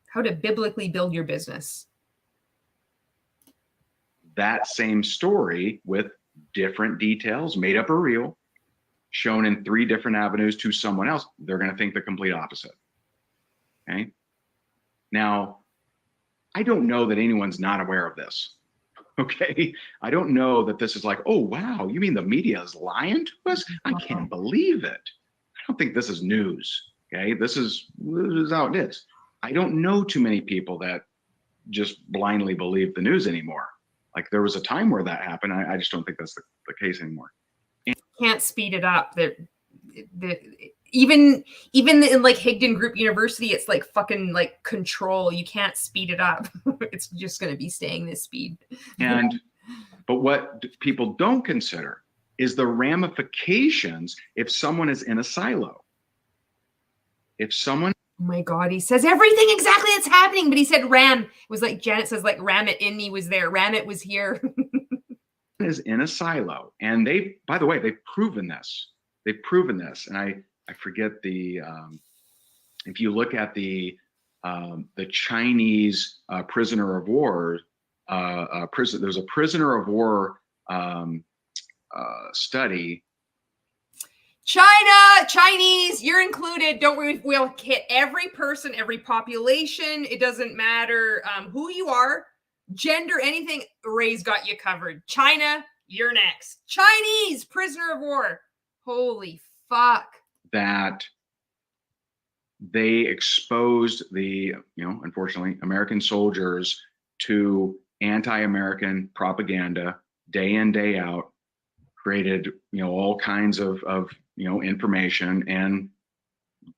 How to biblically build your business. That same story with different details, made up or real, shown in 3 different avenues to someone else, they're going to think the complete opposite. Okay. Now, I don't know that anyone's not aware of this. Okay. I don't know that this is like, oh, wow, you mean the media is lying to us? I can't believe it. I don't think this is news. Okay. This is how it is. I don't know too many people that just blindly believe the news anymore. Like there was a time where that happened. I just don't think that's the case anymore. Can't speed it up. Even in like Higdon Group University, it's like fucking like control. You can't speed it up. It's just going to be staying this speed. But what people don't consider is the ramifications if someone is in a silo. If someone, oh my God, he says everything exactly that's happening, but he said ram. It was like Janet says, like ram it in me was there. Ram it was here. is in a silo, and by the way, they've proven this. And I forget if you look at the Chinese prisoner of war there's a prisoner of war study. China, Chinese, you're included. Don't worry, we'll hit every person, every population. It doesn't matter who you are, gender, anything. Ray's got you covered. China, you're next. Chinese, prisoner of war. Holy fuck. That they exposed the, unfortunately, American soldiers to anti-American propaganda day in, day out, created, all kinds of information, and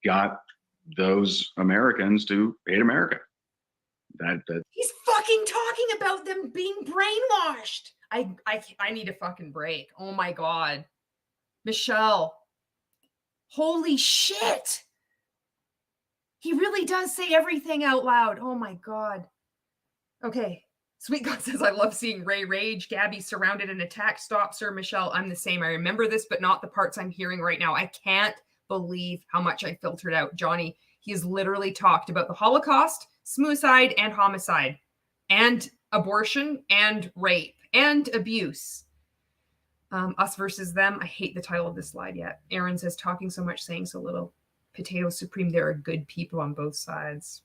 got those Americans to hate America. That He's fucking talking about them being brainwashed. I need a fucking break. Oh my God. Michelle. Holy shit. He really does say everything out loud. Oh my God. Okay. Sweet God says, I love seeing Ray rage. Gabby surrounded and attacked. Stop, sir. Michelle, I'm the same. I remember this, but not the parts I'm hearing right now. I can't believe how much I filtered out. Johnny, he has literally talked about the Holocaust, suicide, and homicide, and abortion, and rape, and abuse. Us versus them. I hate the title of this slide yet. Aaron says, talking so much, saying so little. Potato Supreme, there are good people on both sides.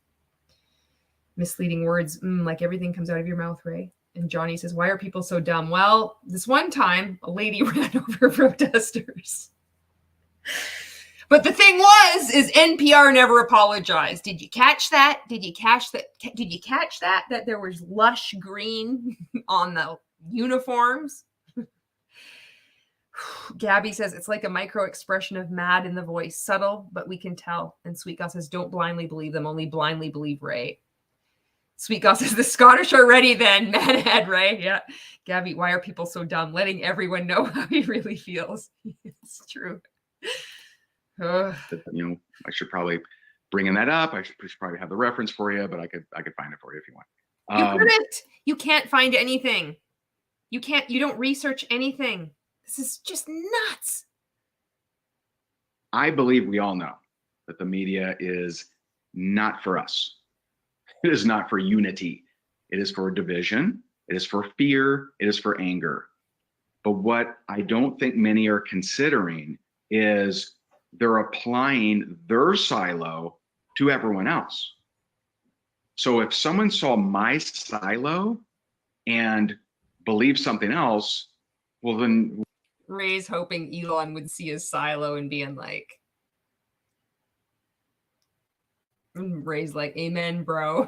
Misleading words, like everything comes out of your mouth, Ray. And Johnny says, why are people so dumb? Well, this one time, a lady ran over protesters. But the thing is NPR never apologized. Did you catch that? Did you catch that? Did you catch that? That there was lush green on the uniforms? Gabby says, it's like a micro expression of mad in the voice. Subtle, but we can tell. And Sweet God says, don't blindly believe them. Only blindly believe Ray. Sweet God says, the Scottish are ready then. Mad ahead, Ray. Yeah. Gabby, why are people so dumb? Letting everyone know how he really feels. It's true. I should probably bringing that up. I should probably have the reference for you, but I could find it for you if you want. You couldn't. You can't find anything. You don't research anything. This is just nuts. I believe we all know that the media is not for us. It is not for unity. It is for division. It is for fear. It is for anger. But what I don't think many are considering is they're applying their silo to everyone else. So if someone saw my silo and believed something else, well, then Ray's hoping Elon would see his silo and being like, Ray's like, amen, bro.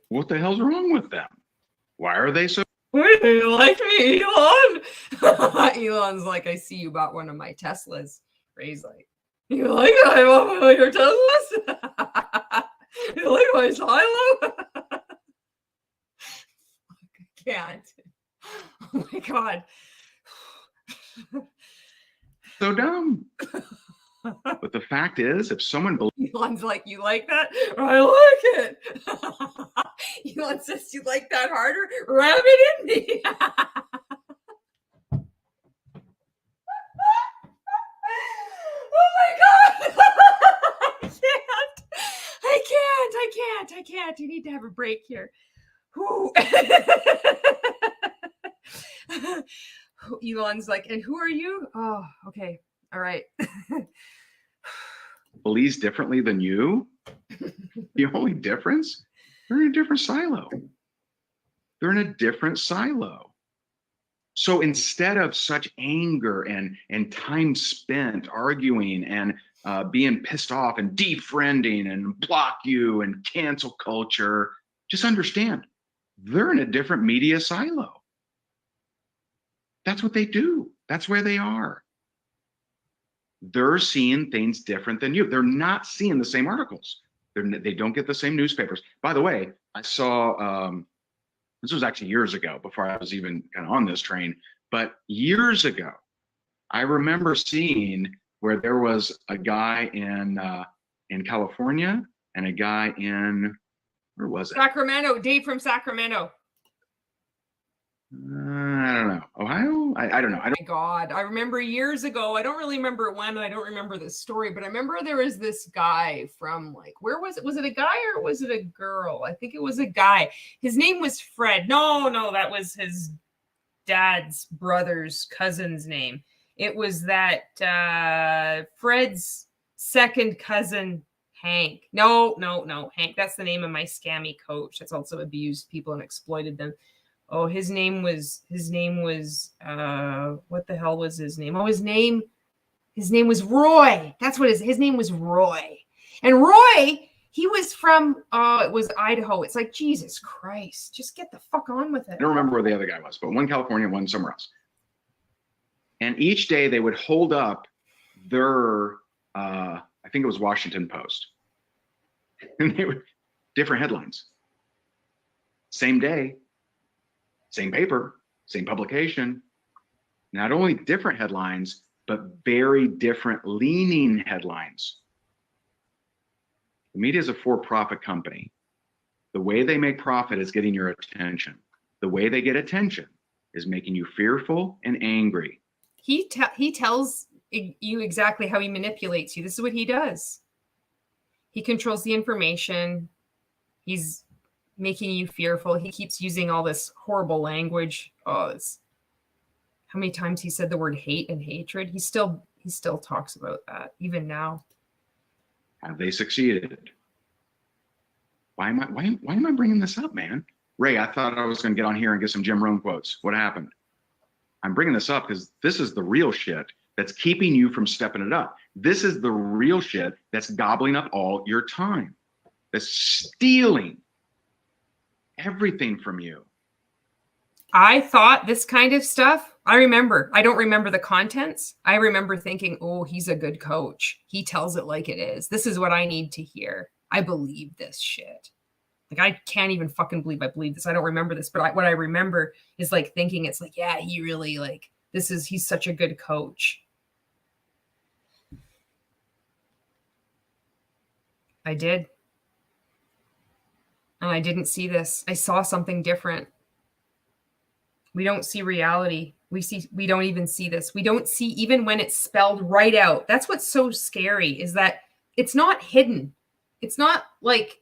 what the hell's wrong with them? Why are they so? Wait, you like me, Elon? Elon's like, I see you bought one of my Teslas. Ray's like, you like that? I bought one of your Teslas? You like my silo? I can't. Oh my God. So dumb. But the fact is, if someone believes, Elon's like, you like that? I like it. Elon says, you like that harder? Ram it in me. Oh my God. I can't. You need to have a break here. Elon's like, and who are you? Oh, okay. All right. believes differently than you, the only difference, they're in a different silo. They're in a different silo. So instead of such anger and time spent arguing and being pissed off and defriending and block you and cancel culture, just understand they're in a different media silo. That's what they do. That's where they are. They're seeing things different than you. They're not seeing the same articles. They don't get the same newspapers. By the way, I saw, this was actually years ago before I was even kind of on this train, but years ago, I remember seeing where there was a guy in California and a guy in, where was it? Sacramento, Dave from Sacramento. I don't know. Ohio? I don't know. I don't. My God, I remember years ago. I don't really remember when. I don't remember the story, but I remember there was this guy from like, where was it? Was it a guy or was it a girl? I think it was a guy. His name was Fred. No, that was his dad's brother's cousin's name. It was that Fred's second cousin, Hank. No, Hank. That's the name of my scammy coach. That's also abused people and exploited them. Oh, his name was what the hell was his name? Oh, his name was Roy. That's what his name was, Roy. And Roy, he was from it was Idaho. It's like, Jesus Christ, just get the fuck on with it. I don't remember where the other guy was, but one California, one somewhere else. And each day they would hold up their I think it was Washington Post. And they were different headlines. Same day, same paper, same publication. Not only different headlines, but very different leaning headlines. The media is a for-profit company. The way they make profit is getting your attention. The way they get attention is making you fearful and angry. He tells you exactly how he manipulates you. This is what he does. He controls the information. He's making you fearful. He keeps using all this horrible language. Oh, how many times he said the word hate and hatred. He still talks about that even now. Have they succeeded? Why am I bringing this up, man? Ray, I thought I was going to get on here and get some Jim Rohn quotes. What happened? I'm bringing this up because this is the real shit that's keeping you from stepping it up. This is the real shit that's gobbling up all your time. That's stealing everything from you. I thought this kind of stuff, I don't remember the contents. I remember thinking, oh, he's a good coach. He tells it like it is. This is what I need to hear. I believe this shit. Like, I can't even fucking believe I believe this. I don't remember this, but what I remember is like thinking it's like, yeah, he really like, he's such a good coach. I did. And I didn't see this. I saw something different. We don't see reality. We don't even see this. We don't see even when it's spelled right out. That's what's so scary, is that it's not hidden. It's not like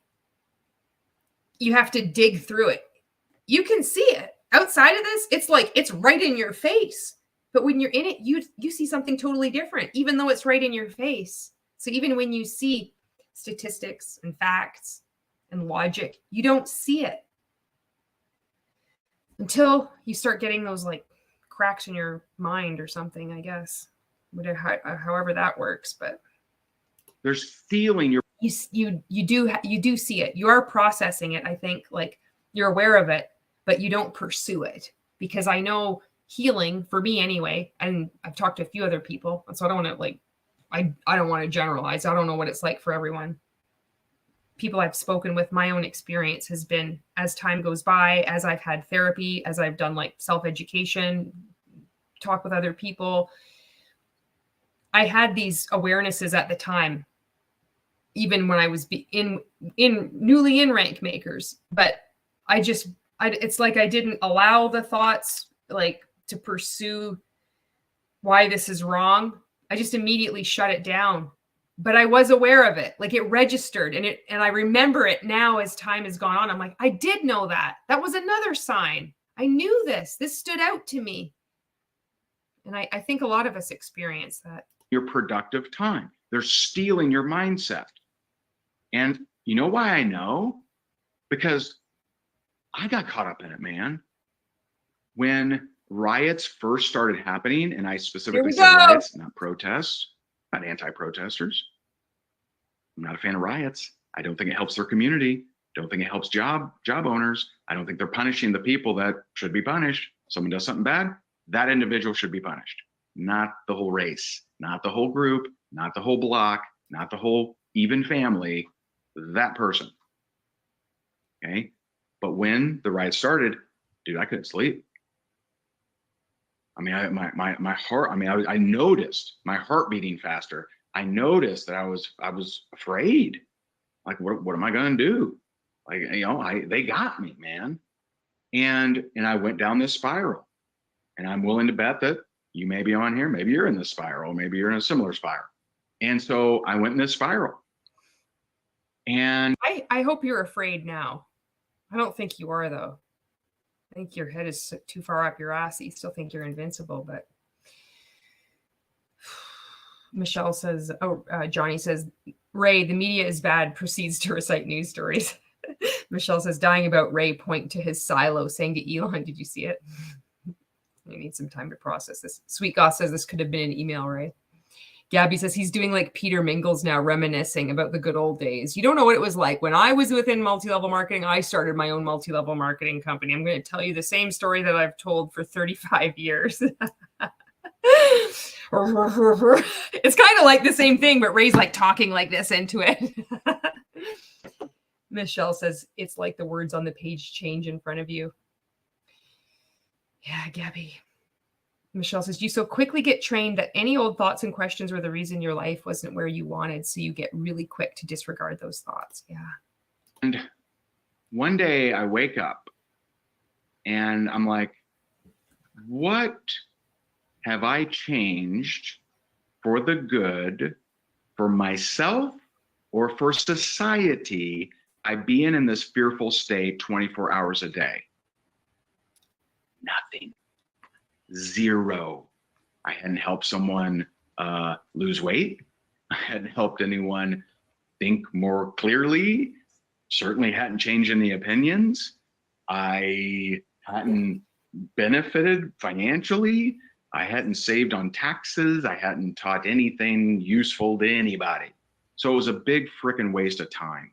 you have to dig through it. You can see it. Outside of this, it's like it's right in your face. But when you're in it, you see something totally different, even though it's right in your face. So even when you see statistics and facts and logic, you don't see it until you start getting those like cracks in your mind or something, I guess, however that works. But they're stealing your. You do see it. You are processing it. I think like you're aware of it, but you don't pursue it, because I know healing for me anyway. And I've talked to a few other people, and so I don't want to like, I don't want to generalize. I don't know what it's like for everyone. People I've spoken with, my own experience has been, as time goes by, as I've had therapy, as I've done like self-education, talk with other people, I had these awarenesses at the time, even when I was newly in rank makers. But it's like I didn't allow the thoughts like to pursue why this is wrong. I just immediately shut it down. But I was aware of it. Like it registered, and I remember it now as time has gone on. I'm like, I did know that. That was another sign. I knew this. This stood out to me. And I think a lot of us experience that. Your productive time. They're stealing your mindset. And you know why I know? Because I got caught up in it, man. When riots first started happening, and I specifically said riots, not protests, not anti-protesters. I'm not a fan of riots. I don't think it helps their community. Don't think it helps job owners. I don't think they're punishing the people that should be punished. Someone does something bad, that individual should be punished. Not the whole race, not the whole group, not the whole block, not the whole even family, that person. Okay? But when the riot started, dude, I couldn't sleep. I mean, my heart, I mean, I noticed my heart beating faster. I noticed that I was afraid. Like, what am I going to do? Like, they got me, man. And I went down this spiral. And I'm willing to bet that you may be on here. Maybe you're in this spiral. Maybe you're in a similar spiral. And so I went in this spiral. And I hope you're afraid now. I don't think you are, though. I think your head is too far up your ass that you still think you're invincible. But Michelle says, Johnny says, Ray, the media is bad, proceeds to recite news stories. Michelle says, dying about Ray, point to his silo, saying to Elon, did you see it? I need some time to process this. Sweet Goth says this could have been an email, Ray. Gabby says he's doing like Peter Mingles now, reminiscing about the good old days. You don't know what it was like. When I was within multi-level marketing, I started my own multi-level marketing company. I'm going to tell you the same story that I've told for 35 years. It's kind of like the same thing, but Ray's like talking like this into it. Michelle says it's like the words on the page change in front of you. Yeah, Gabby. Michelle says, you so quickly get trained that any old thoughts and questions were the reason your life wasn't where you wanted. So you get really quick to disregard those thoughts. Yeah. And one day I wake up and I'm like, what have I changed for the good, for myself or for society by being in this fearful state 24 hours a day? Nothing. Zero. I hadn't helped someone lose weight. I hadn't helped anyone think more clearly. Certainly hadn't changed any opinions. I hadn't benefited financially. I hadn't saved on taxes. I hadn't taught anything useful to anybody. So it was a big freaking waste of time.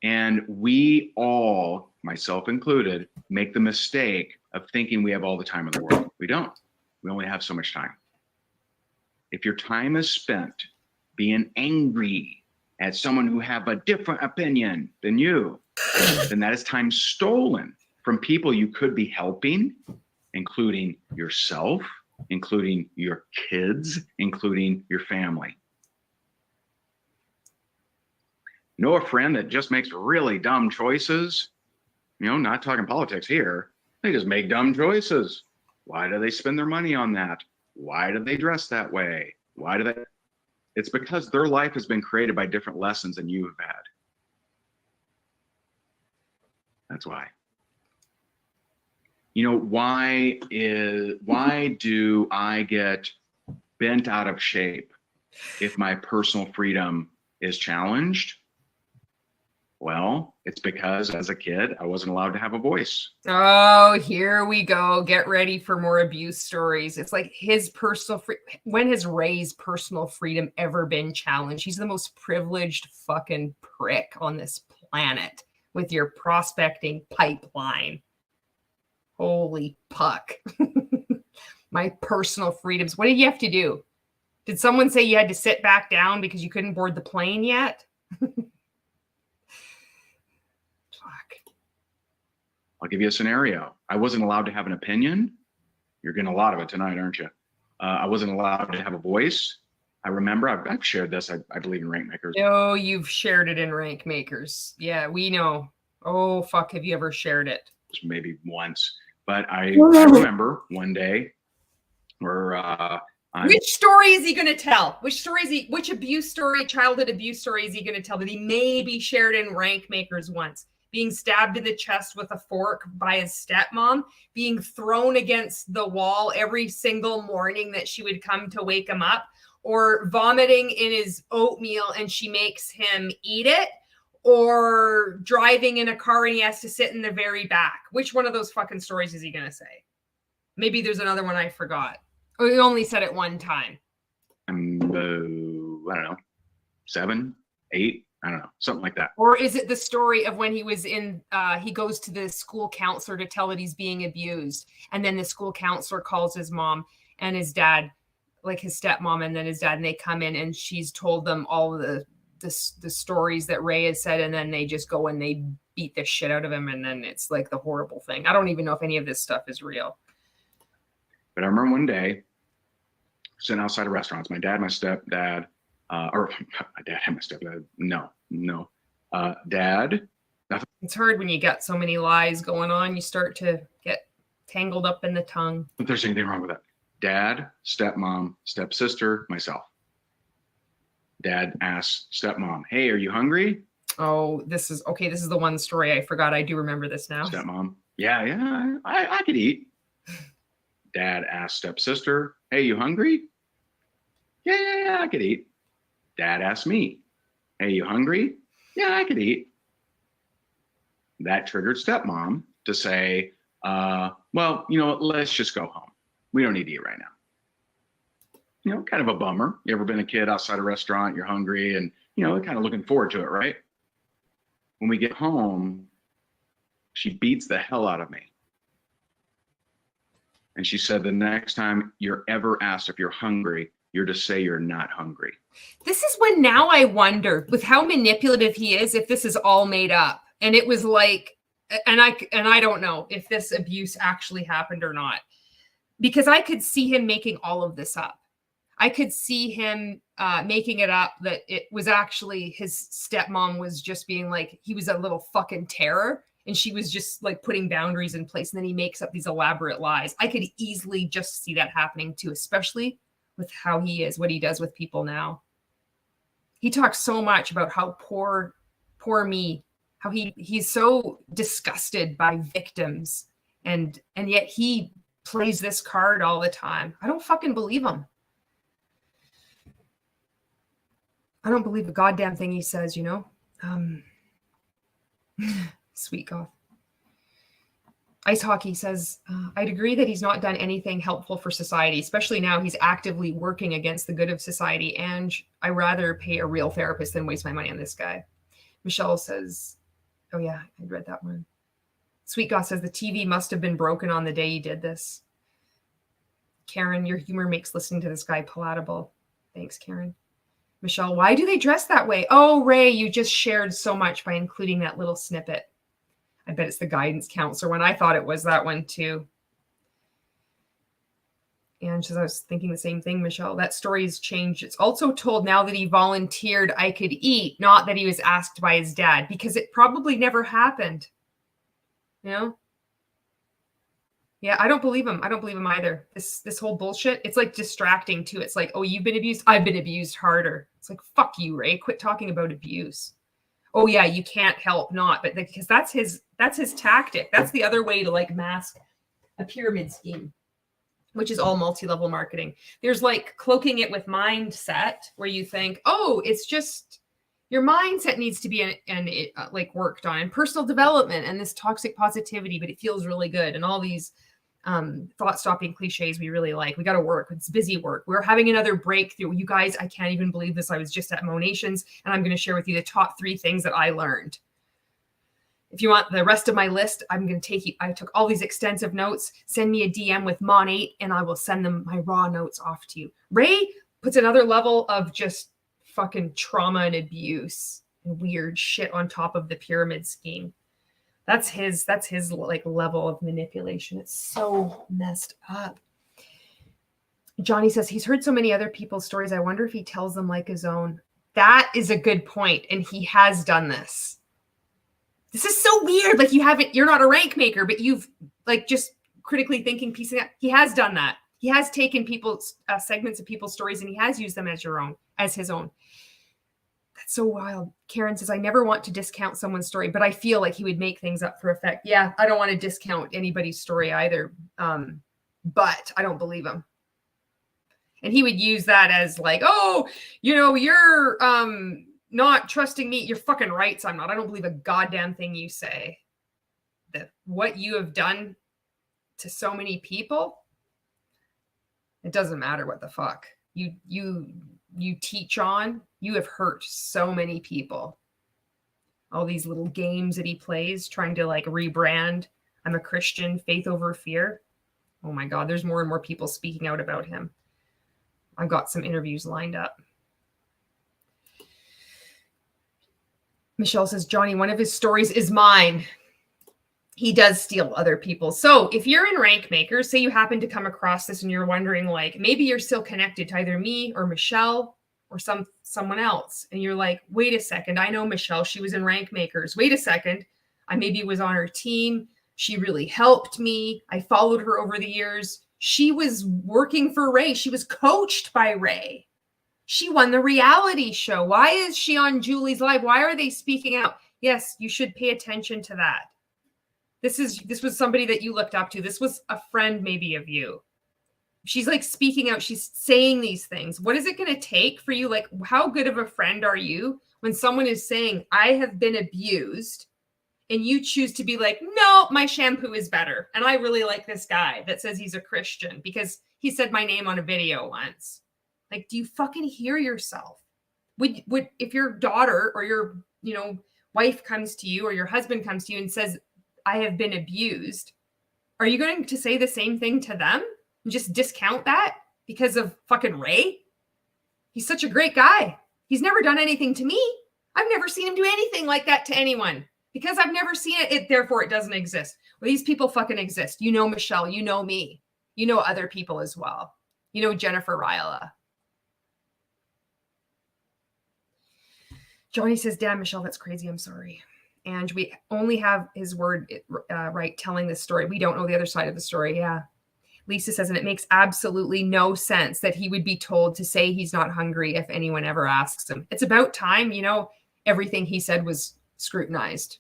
And we all, myself included, make the mistake of thinking we have all the time in the world. We don't. We only have so much time. If your time is spent being angry at someone who have a different opinion than you, then that is time stolen from people you could be helping, including yourself, including your kids, including your family. Know a friend that just makes really dumb choices? You know, not talking politics here. They just make dumb choices. Why do they spend their money on that? Why do they dress that way? Why do they? It's because their life has been created by different lessons than you have had. That's why. You know, why do I get bent out of shape if my personal freedom is challenged? Well, it's because as a kid, I wasn't allowed to have a voice. Oh, here we go. Get ready for more abuse stories. It's like his personal when has Ray's personal freedom ever been challenged? He's the most privileged fucking prick on this planet with your prospecting pipeline. Holy puck. My personal freedoms. What did you have to do? Did someone say you had to sit back down because you couldn't board the plane yet? I'll give you a scenario. I wasn't allowed to have an opinion. You're getting a lot of it tonight, aren't you? I wasn't allowed to have a voice. I remember, I've shared this, I believe in rank makers. No, you've shared it in rank makers. Yeah, we know. Oh, fuck, have you ever shared it? Maybe once. But I remember one day where which story is he going to tell? Which abuse story, childhood abuse story is he going to tell that he maybe shared in rank makers once? Being stabbed in the chest with a fork by his stepmom, being thrown against the wall every single morning that she would come to wake him up, or vomiting in his oatmeal and she makes him eat it, or driving in a car and he has to sit in the very back. Which one of those fucking stories is he going to say? Maybe there's another one I forgot. Or he only said it one time. I don't know, 7, 8. I don't know, something like that. Or is it the story of when he was in, he goes to the school counselor to tell that he's being abused. And then the school counselor calls his mom and his dad, like his stepmom and then his dad, and they come in and she's told them all the stories that Ray has said. And then they just go and they beat the shit out of him. And then it's like the horrible thing. I don't even know if any of this stuff is real. But I remember one day sitting outside of restaurants, my dad, my stepdad, or my dad and my stepdad. No. Dad. Nothing. It's hard when you got so many lies going on. You start to get Tangled up in the tongue. If there's anything wrong with that. Dad, stepmom, stepsister, myself. Dad asks stepmom, hey, are you hungry? Oh, this is okay. This is the one story I forgot. I do remember this now. Stepmom, yeah, I could eat. Dad asks stepsister, hey, you hungry? Yeah, I could eat. Dad asks me, hey, you hungry? Yeah, I could eat. That triggered stepmom to say, well, you know what, let's just go home. We don't need to eat right now. You know, kind of a bummer. You ever been a kid outside a restaurant, you're hungry and, you know, kind of looking forward to it, right? When we get home, she beats the hell out of me. And she said, the next time you're ever asked if you're hungry, you're to say you're not hungry. This is when now I wonder, with how manipulative he is, if this is all made up. And it was like, and I don't know if this abuse actually happened or not, because I could see him making all of this up. I could see him making it up that it was actually his stepmom was just being like, he was a little fucking terror and she was just like putting boundaries in place. And then he makes up these elaborate lies. I could easily just see that happening too, especially with how he is, what he does with people now. He talks so much about how poor me, how he's so disgusted by victims. And yet he plays this card all the time. I don't fucking believe him. I don't believe a goddamn thing he says, you know? Sweet goth. Ice Hockey says, I'd agree that he's not done anything helpful for society, especially now he's actively working against the good of society. And I rather pay a real therapist than waste my money on this guy. Michelle says, oh yeah, I read that one. Sweet goth says the TV must have been broken on the day he did this. Karen, your humor makes listening to this guy palatable. Thanks, Karen. Michelle, why do they dress that way? Oh, Ray, you just shared so much by including that little snippet. I bet it's the guidance counselor one. I thought it was that one too. And she says, I was thinking the same thing, Michelle. That story has changed. It's also told now that he volunteered I could eat, not that he was asked by his dad, because it probably never happened. You know? Yeah, I don't believe him. I don't believe him either. This whole bullshit, it's like distracting too. It's like, oh, you've been abused. I've been abused harder. It's like, fuck you, Ray. Quit talking about abuse. Oh yeah, you can't help not, but because that's his tactic. That's the other way to like mask a pyramid scheme, which is all multi-level marketing. There's like cloaking it with mindset where you think, oh, it's just your mindset needs to be like worked on, and personal development and this toxic positivity, but it feels really good. And all these thought-stopping cliches we really like. We got to work. It's busy work. We're having another breakthrough. You guys, I can't even believe this. I was just at Monations, and I'm going to share with you the top 3 things that I learned. If you want the rest of my list, I'm going to take you. I took all these extensive notes. Send me a DM with Mon8, and I will send them my raw notes off to you. Ray puts another level of just fucking trauma and abuse and weird shit on top of the pyramid scheme. That's his like level of manipulation. It's so messed up. Johnny says he's heard so many other people's stories. I wonder if he tells them like his own. That is a good point. And he has done this. This is so weird. Like you're not a rank maker, but you've like just critically thinking, piecing out. He has done that. He has taken people's segments of people's stories and he has used them as his own. That's so wild. Karen says, I never want to discount someone's story, but I feel like he would make things up for effect. Yeah, I don't want to discount anybody's story either. But I don't believe him. And he would use that as like, oh, you know, you're not trusting me. You're fucking right. So I'm not. I don't believe a goddamn thing you say. That what you have done to so many people, it doesn't matter what the fuck. You teach on, you have hurt so many people. All these little games that he plays, trying to like rebrand. I'm a Christian, faith over fear. Oh my God, there's more and more people speaking out about him. I've got some interviews lined up. Michelle says, Johnny, one of his stories is mine. He does steal other people's. So if you're in Rank Makers, say you happen to come across this and you're wondering, like, maybe you're still connected to either me or Michelle or someone else. And you're like, wait a second, I know Michelle. She was in Rank Makers. Wait a second. I maybe was on her team. She really helped me. I followed her over the years. She was working for Ray. She was coached by Ray. She won the reality show. Why is she on Julie's Live? Why are they speaking out? Yes, you should pay attention to that. This was somebody that you looked up to. This was a friend maybe of you. She's like speaking out. She's saying these things. What is it going to take for you? Like, how good of a friend are you when someone is saying, I have been abused, and you choose to be like, no, my shampoo is better. And I really like this guy that says he's a Christian because he said my name on a video once. Like, do you fucking hear yourself? Would if your daughter or your, wife comes to you or your husband comes to you and says, I have been abused, are you going to say the same thing to them and just discount that because of fucking Ray? He's such a great guy. He's never done anything to me. I've never seen him do anything like that to anyone because I've never seen it. Therefore, it doesn't exist. Well, these people fucking exist. You know, Michelle, you know me, you know other people as well. You know, Jennifer Ryla. Johnny says, damn, Michelle, that's crazy. I'm sorry. And we only have his word right telling this story. We don't know the other side of the story. Yeah. Lisa says, and it makes absolutely no sense that he would be told to say he's not hungry if anyone ever asks him. It's about time, everything he said was scrutinized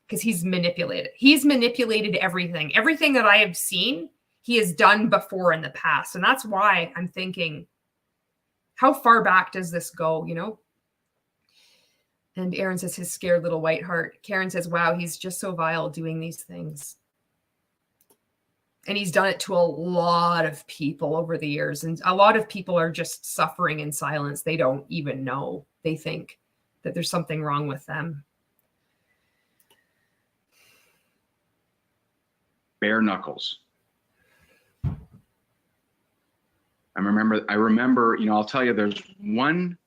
because he's manipulated. He's manipulated everything. Everything that I have seen, he has done before in the past. And that's why I'm thinking, how far back does this go, And Aaron says his scared little white heart. Karen says, wow, he's just so vile doing these things. And he's done it to a lot of people over the years. And a lot of people are just suffering in silence. They don't even know. They think that there's something wrong with them. Bare knuckles. I remember, I'll tell you, there's one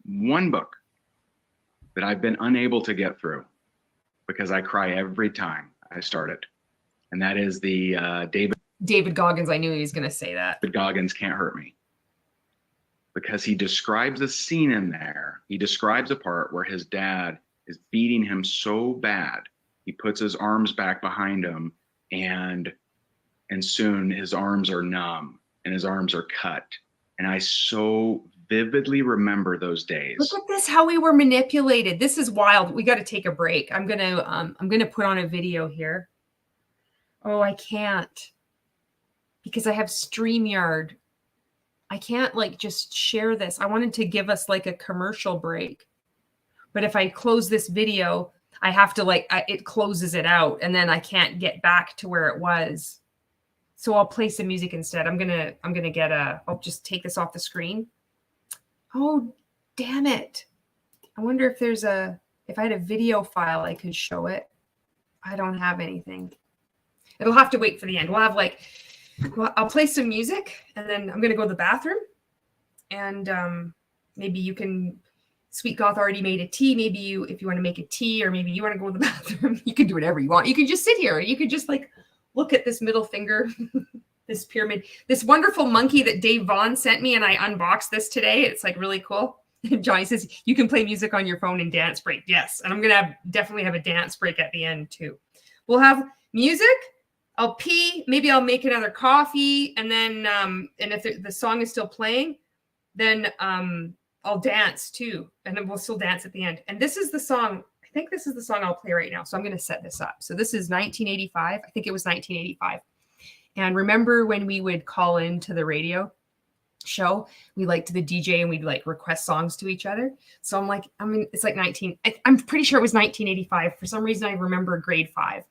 book that I've been unable to get through because I cry every time I start it. And that is the David Goggins. I knew he was going to say that. David Goggins Can't Hurt Me. Because he describes a scene in there. He describes a part where his dad is beating him so bad. He puts his arms back behind him and soon his arms are numb and his arms are cut. And I so vividly remember those days. Look at this, how we were manipulated. This is wild. We got to take a break. I'm gonna put on a video here. Oh, I can't because I have StreamYard. I can't just share this. I wanted to give us a commercial break, but if I close this video, I have to it closes it out, and then I can't get back to where it was. So I'll play some music instead. I'm gonna get I'll just take this off the screen. Oh, damn it. I wonder if if I had a video file, I could show it. I don't have anything. It'll have to wait for the end. We'll have I'll play some music and then I'm going to go to the bathroom and maybe you can, Sweet Goth already made a tea. Maybe if you want to make a tea or maybe you want to go to the bathroom, you can do whatever you want. You can just sit here. You could just look at this middle finger, this pyramid, this wonderful monkey that Dave Vaughn sent me. And I unboxed this today. It's really cool. Johnny says you can play music on your phone and dance break. Yes. And I'm going to definitely have a dance break at the end too. We'll have music. I'll pee. Maybe I'll make another coffee. And then, and if the song is still playing, then I'll dance too. And then we'll still dance at the end. And this is the song. I think this is the song I'll play right now. So I'm going to set this up. So this is 1985. I think it was 1985. And remember when we would call into the radio show, we liked the DJ and we'd request songs to each other. So it's I'm pretty sure it was 1985. For some reason, I remember grade 5.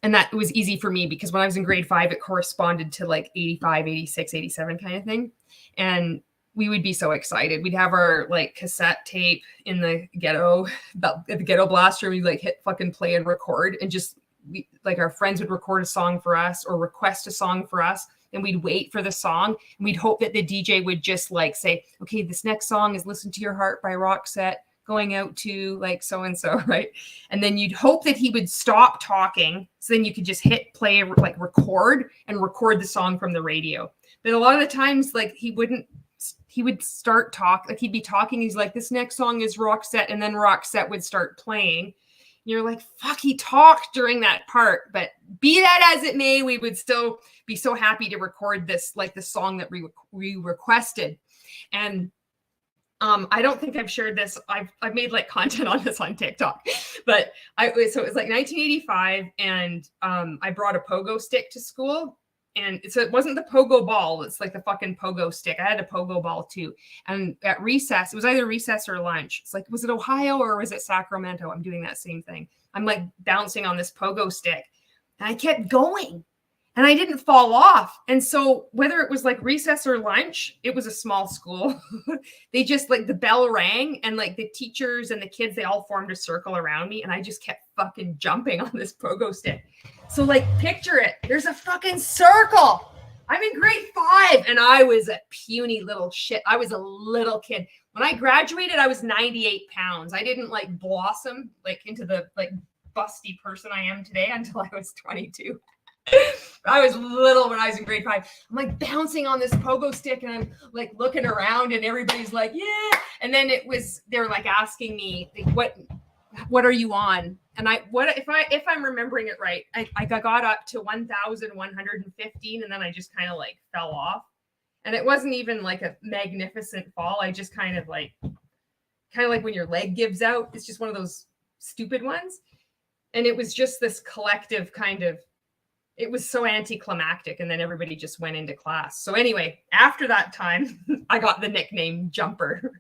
And that was easy for me because when I was in grade 5, it corresponded to 85, 86, 87 kind of thing. And we would be so excited. We'd have our cassette tape in the ghetto, at the ghetto blaster. We'd hit fucking play and record and just our friends would record a song for us or request a song for us. And we'd wait for the song and we'd hope that the DJ would just say, okay, this next song is Listen to Your Heart by Roxette, going out to so-and-so, right? And then you'd hope that he would stop talking. So then you could just hit play, record and record the song from the radio. But a lot of the times, he would start he'd be talking. He's this next song is Roxette. And then Roxette would start playing. You're like, fuck, he talked during that part. But be that as it may, we would still be so happy to record this, like the song that we requested. And I don't think I've shared this. I've made like content on this on TikTok, but so it was like 1985, and I brought a pogo stick to school, and so it wasn't the pogo ball. It's like the fucking pogo stick. I had a pogo ball too, and at recess, it was either recess or lunch. It's like, was it Ohio or was it Sacramento? I'm doing that same thing. I'm like bouncing on this pogo stick, and I kept going. And I didn't fall off. And so whether it was like recess or lunch, it was a small school. They just like the bell rang, and like the teachers and the kids, they all formed a circle around me. And I just kept fucking jumping on this pogo stick. So like picture it. There's a fucking circle. I'm in grade 5 and I was a puny little shit. I was a little kid. When I graduated, I was 98 pounds. I didn't like blossom like into the like busty person I am today until I was 22. I was little when I was in grade 5. I'm like bouncing on this pogo stick, and I'm like looking around, and everybody's like, yeah. And then they're like asking me, like, what are you on? And if I'm remembering it right, I got up to 1,115, and then I just kind of like fell off. And it wasn't even like a magnificent fall. I just kind of like when your leg gives out. It's just one of those stupid ones. And it was just this collective kind of, it was so anticlimactic, and then everybody just went into class. So anyway, after that time, I got the nickname Jumper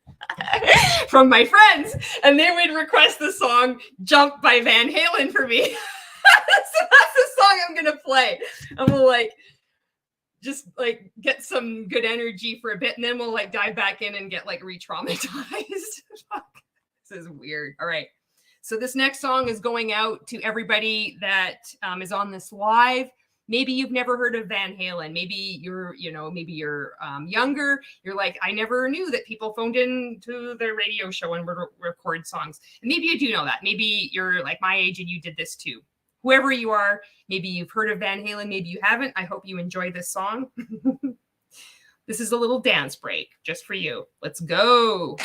from my friends, and they would request the song Jump by Van Halen for me. So that's the song I'm going to play. And we'll like, just like get some good energy for a bit, and then we'll like dive back in and get like re-traumatized. This is weird. All right. So this next song is going out to everybody that is on this live. Maybe you've never heard of Van Halen. Maybe you're younger. You're like, I never knew that people phoned in to the radio show and would record songs. And maybe you do know that. Maybe you're like my age and you did this too. Whoever you are, maybe you've heard of Van Halen. Maybe you haven't. I hope you enjoy this song. This is a little dance break just for you. Let's go.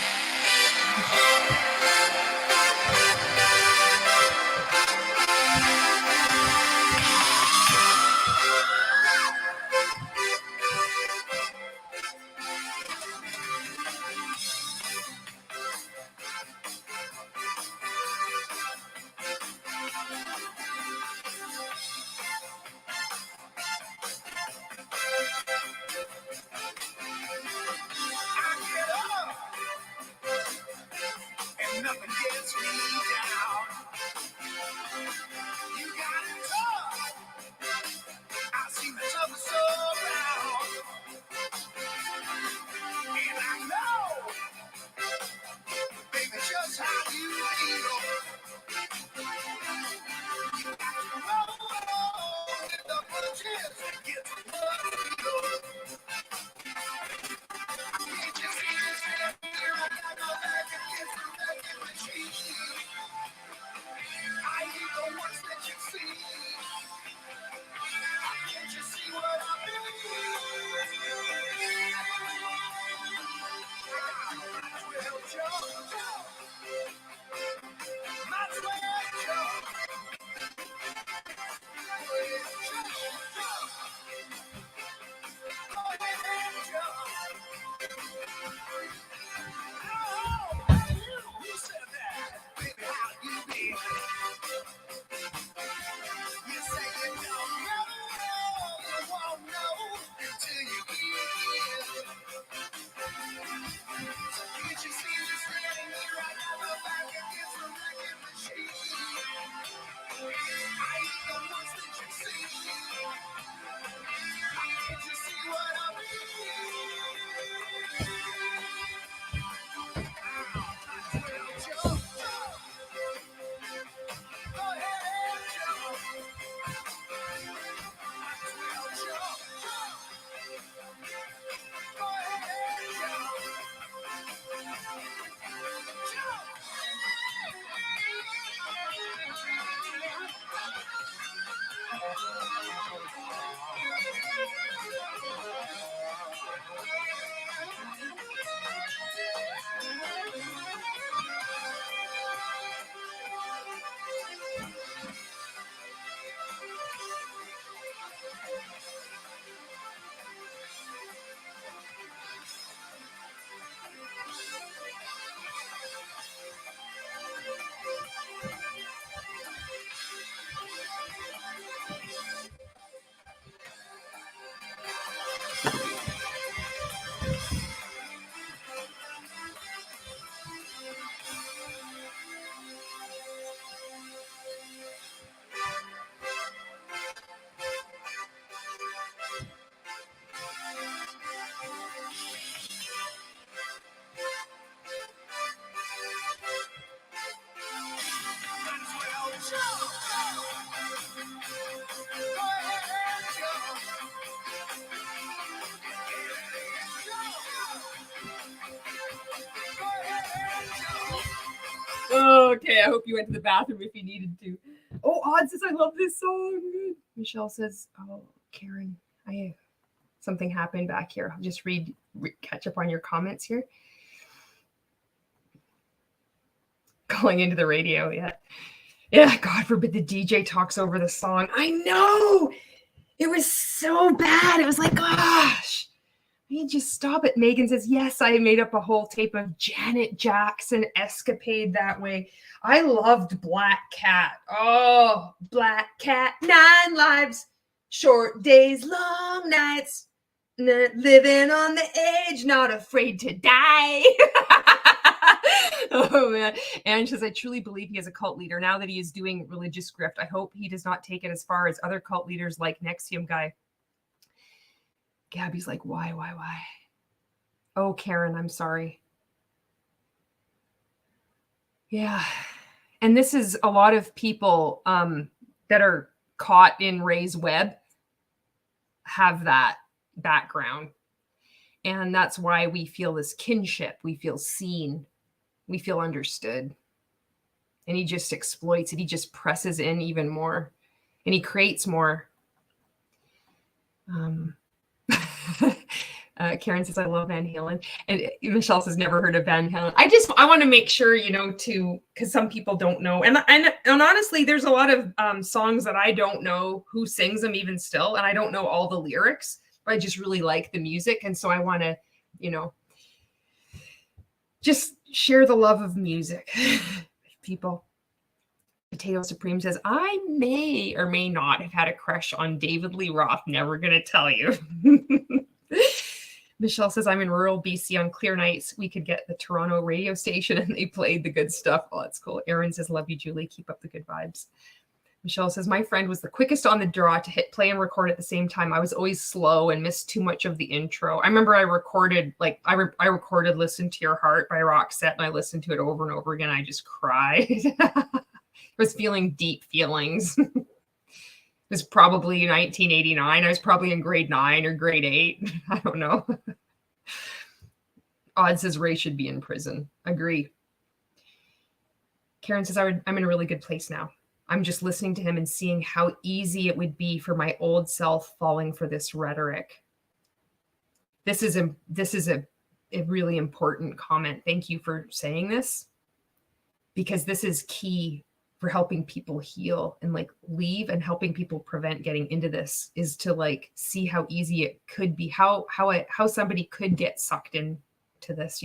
okay. I hope you went to the bathroom if you needed to. Oh, Odd says, I love this song. Michelle says, oh, Karen, something happened back here. I'll just catch up on your comments here. Calling into the radio, yeah, God forbid the DJ talks over the song. I know, it was so bad. It was like, gosh, you just stop it. Megan says, yes, I made up a whole tape of Janet Jackson Escapade that way. I loved Black Cat. Oh, Black Cat, 9 lives, short days, long nights, living on the edge, not afraid to die. Oh man. And she says, I truly believe he is a cult leader. Now that he is doing religious grift, I hope he does not take it as far as other cult leaders like Nexium guy. Gabby's like, why? Oh, Karen, I'm sorry. Yeah. And this is a lot of people that are caught in Ray's web have that background. And that's why we feel this kinship. We feel seen. We feel understood. And he just exploits it. He just presses in even more. And he creates more. Karen says, I love Van Halen. And Michelle says, never heard of Van Halen. I want to make sure, because some people don't know. And honestly, there's a lot of songs that I don't know who sings them even still. And I don't know all the lyrics, but I just really like the music. And so I want to, just share the love of music with people. Potato Supreme says, I may or may not have had a crush on David Lee Roth. Never going to tell you. Michelle says, I'm in rural BC. On clear nights, we could get the Toronto radio station and they played the good stuff. Oh, that's cool. Aaron says, love you, Julie. Keep up the good vibes. Michelle says, my friend was the quickest on the draw to hit play and record at the same time. I was always slow and missed too much of the intro. I remember I recorded, I recorded Listen to Your Heart by Roxette, and I listened to it over and over again. I just cried. I was feeling deep feelings. It was probably 1989. I was probably in grade 9 or grade 8. I don't know. Odd says Ray should be in prison. Agree. Karen says, I'm in a really good place now. I'm just listening to him and seeing how easy it would be for my old self falling for this rhetoric. This is a really important comment. Thank you for saying this, because this is key for helping people heal and leave, and helping people prevent getting into this, is to see how easy it could be, how somebody could get sucked into this,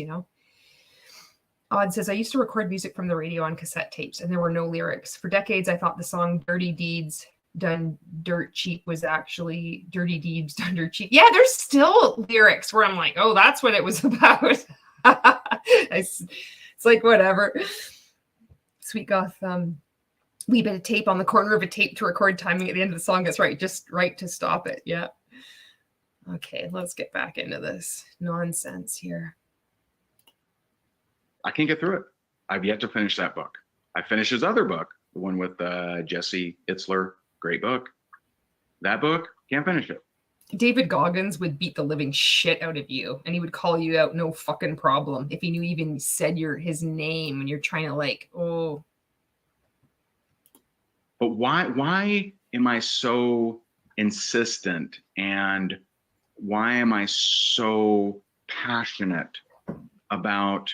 Odd says, I used to record music from the radio on cassette tapes, and there were no lyrics. For decades, I thought the song Dirty Deeds Done Dirt Cheap was actually Dirty Deeds Done Dirt Cheap. Yeah, there's still lyrics where I'm like, oh, that's what it was about. It's like, whatever. Sweet Goth, wee bit of tape on the corner of a tape to record timing at the end of the song. That's right, just right to stop it. Yeah. Okay, let's get back into this nonsense here. I can't get through it. I've yet to finish that book. I finished his other book, the one with Jesse Itzler. Great book. That book, can't finish it. David Goggins would beat the living shit out of you, and he would call you out no fucking problem if he knew even said his name and you're trying to oh. But why am I so insistent, and why am I so passionate about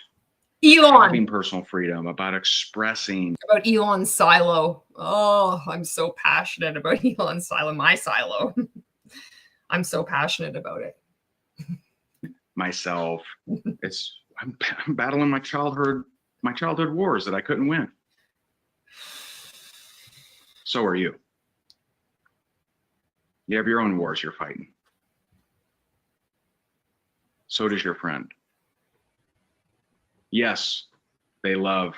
having personal freedom, about expressing? About Elon's silo. Oh, I'm so passionate about Elon's silo, my silo. I'm so passionate about it. Myself. I'm battling my childhood wars that I couldn't win. So are you. You have your own wars you're fighting. So does your friend. Yes, they love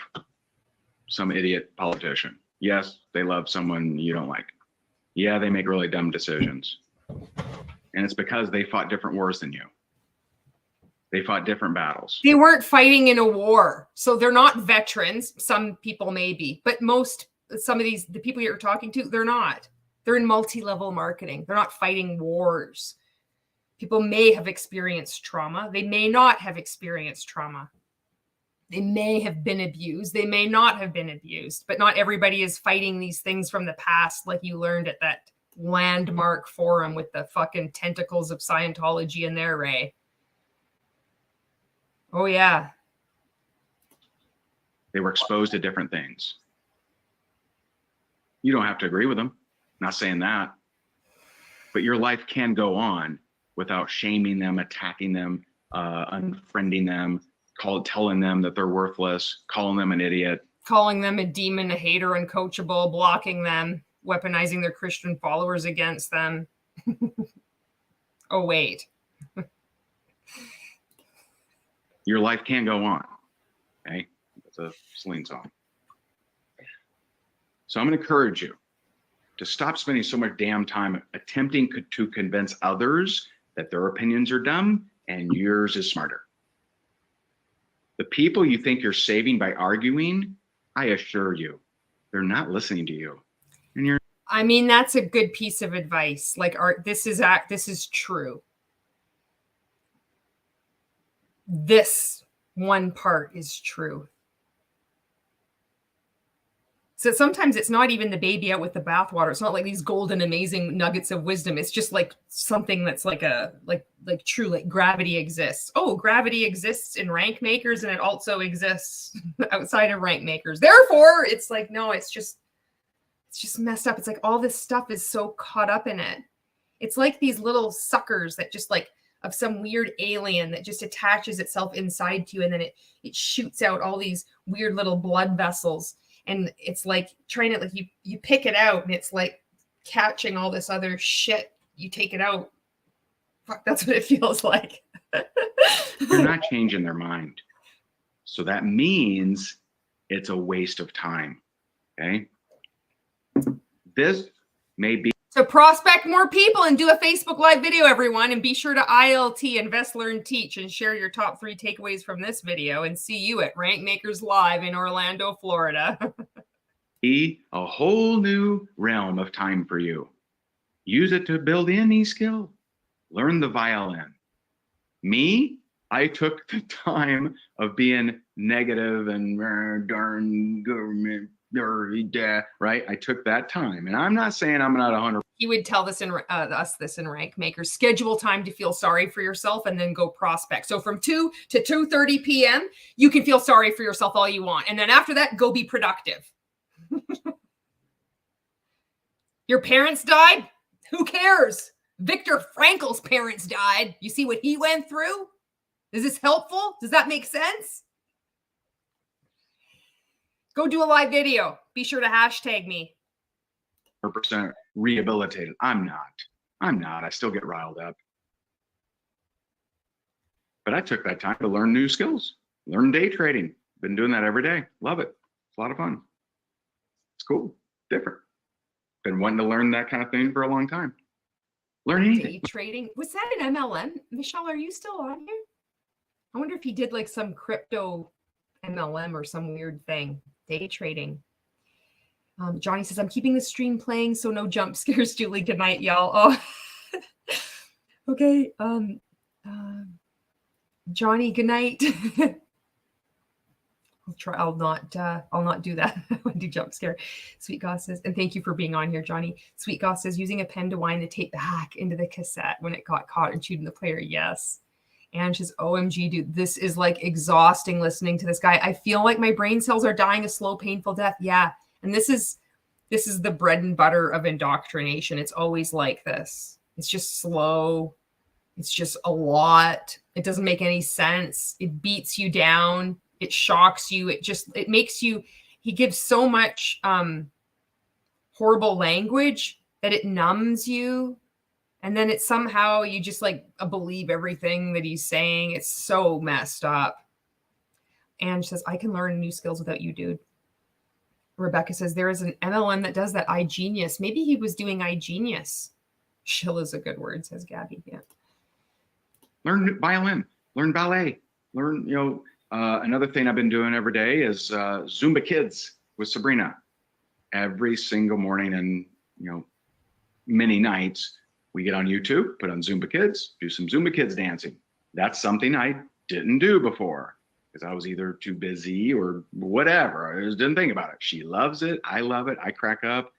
some idiot politician. Yes, they love someone you don't like. Yeah, they make really dumb decisions. And it's because they fought different wars than you. They fought different battles. They weren't fighting in a war. So they're not veterans. Some people may be, but some of the people you're talking to, they're not. They're in multi-level marketing. They're not fighting wars. People may have experienced trauma. They may not have experienced trauma. They may have been abused. They may not have been abused, but not everybody is fighting these things from the past like you learned at that landmark forum with the fucking tentacles of Scientology in there, Ray. Oh, yeah. They were exposed to different things. You don't have to agree with them. Not saying that. But your life can go on without shaming them, attacking them, unfriending them, telling them that they're worthless, calling them an idiot. Calling them a demon, a hater, uncoachable, blocking them, weaponizing their Christian followers against them. Oh, wait. Your life can go on. Okay? That's a Celine song. So I'm going to encourage you to stop spending so much damn time attempting to convince others that their opinions are dumb and yours is smarter. The people you think you're saving by arguing, I assure you, they're not listening to you. And you're. I mean, that's a good piece of advice. Like, Art, this is true. This one part is true. So sometimes it's not even the baby out with the bathwater. It's not like these golden, amazing nuggets of wisdom. It's just like something that's like true, like gravity exists. Oh, gravity exists in rank makers and it also exists outside of rank makers. Therefore, it's like, no, it's just messed up. It's like all this stuff is so caught up in it. It's like these little suckers that just like of some weird alien that just attaches itself inside to you. And then it shoots out all these weird little blood vessels. And it's like trying to, like, you pick it out and it's like catching all this other shit. You take it out. Fuck, that's what it feels like. You're not changing their mind. So that means it's a waste of time. Okay. This may be. So prospect more people and do a Facebook Live video, everyone. And be sure to ILT, Invest, Learn, Teach, and share your top 3 takeaways from this video. And see you at Rank Makers Live in Orlando, Florida. A whole new realm of time for you. Use it to build any skill. Learn the violin. Me, I took the time of being negative and darn government. Right? I took that time, and I'm not saying I'm not 100. He would tell this in us this in Rank Makers. Schedule time to feel sorry for yourself, and then go prospect. So from 2 to 2:30 p.m., you can feel sorry for yourself all you want, and then after that, go be productive. Your parents died? Who cares? Viktor Frankl's parents died. You see what he went through? Is this helpful? Does that make sense? Go do a live video. Be sure to hashtag me. 100% rehabilitated. I'm not. I still get riled up. But I took that time to learn new skills, learn day trading. Been doing that every day. Love it. It's a lot of fun. It's cool. Different. Been wanting to learn that kind of thing for a long time. Learn anything. Day trading. Was that an MLM? Michelle, are you still on here? I wonder if he did like some crypto MLM or some weird thing. Day trading. Johnny says, I'm keeping the stream playing, so no jump scares. Julie, good night, y'all. Oh, okay. Johnny, good night. I'll not do that. I want to do jump scare. Sweet Goss says, and thank you for being on here, Johnny. Sweet Goss says, using a pen to wind the tape back into the cassette when it got caught and chewed in the player. Yes. And she's OMG, dude, this is like exhausting listening to this guy. I feel like my brain cells are dying a slow, painful death. Yeah. And this is the bread and butter of indoctrination. It's always like this. It's just slow. It's just a lot. It doesn't make any sense. It beats you down. It shocks you. It makes you, he gives so much horrible language that it numbs you. And then it's somehow you just like believe everything that he's saying. It's so messed up. And she says, I can learn new skills without you, dude. Rebecca says, there is an MLM that does that. iGenius. Maybe he was doing iGenius. Shill is a good word, says Gabby. Yeah. Learn violin, learn ballet, learn, another thing I've been doing every day is Zumba Kids with Sabrina. Every single morning and, many nights, we get on YouTube, put on Zumba Kids, do some Zumba Kids dancing. That's something I didn't do before. because I was either too busy or whatever. I just didn't think about it. She loves it. I love it. I crack up.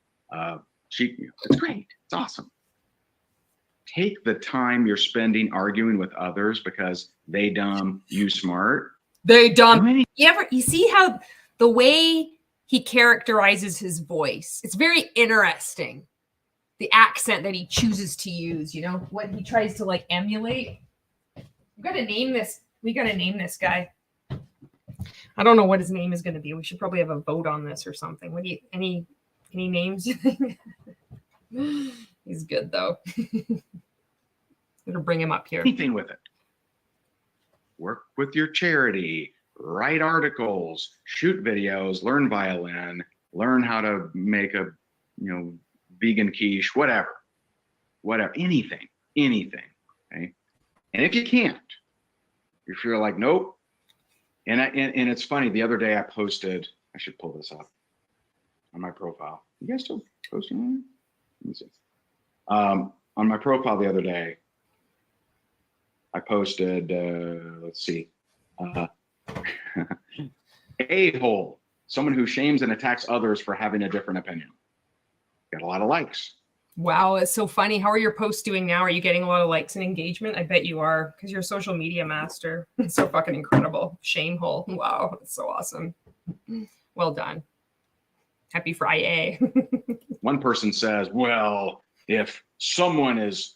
It's great. It's awesome. Take the time you're spending arguing with others because they dumb, you smart. They dumb. You see how the way he characterizes his voice, it's very interesting. The accent that he chooses to use, you know, what he tries to like emulate. We got to name this guy. I don't know what his name is going to be. We should probably have a vote on this or something. What do you, any names you think? He's good though. I'm gonna bring him up here. Anything with it. Work with your charity, write articles, shoot videos, learn violin, learn how to make a, vegan quiche, whatever, anything. Okay. And if you can't, if you're like, nope. And it's funny, the other day I posted, I should pull this up on my profile. You guys still posting on it? Let me see. On my profile the other day, I posted, let's see, a-hole, someone who shames and attacks others for having a different opinion. Got a lot of likes. Wow, it's so funny. How are your posts doing now? Are you getting a lot of likes and engagement? I bet you are, because you're a social media master. It's so fucking incredible. Shame hole. Wow, it's so awesome. Well done. Happy Friday. One person says, well, if someone is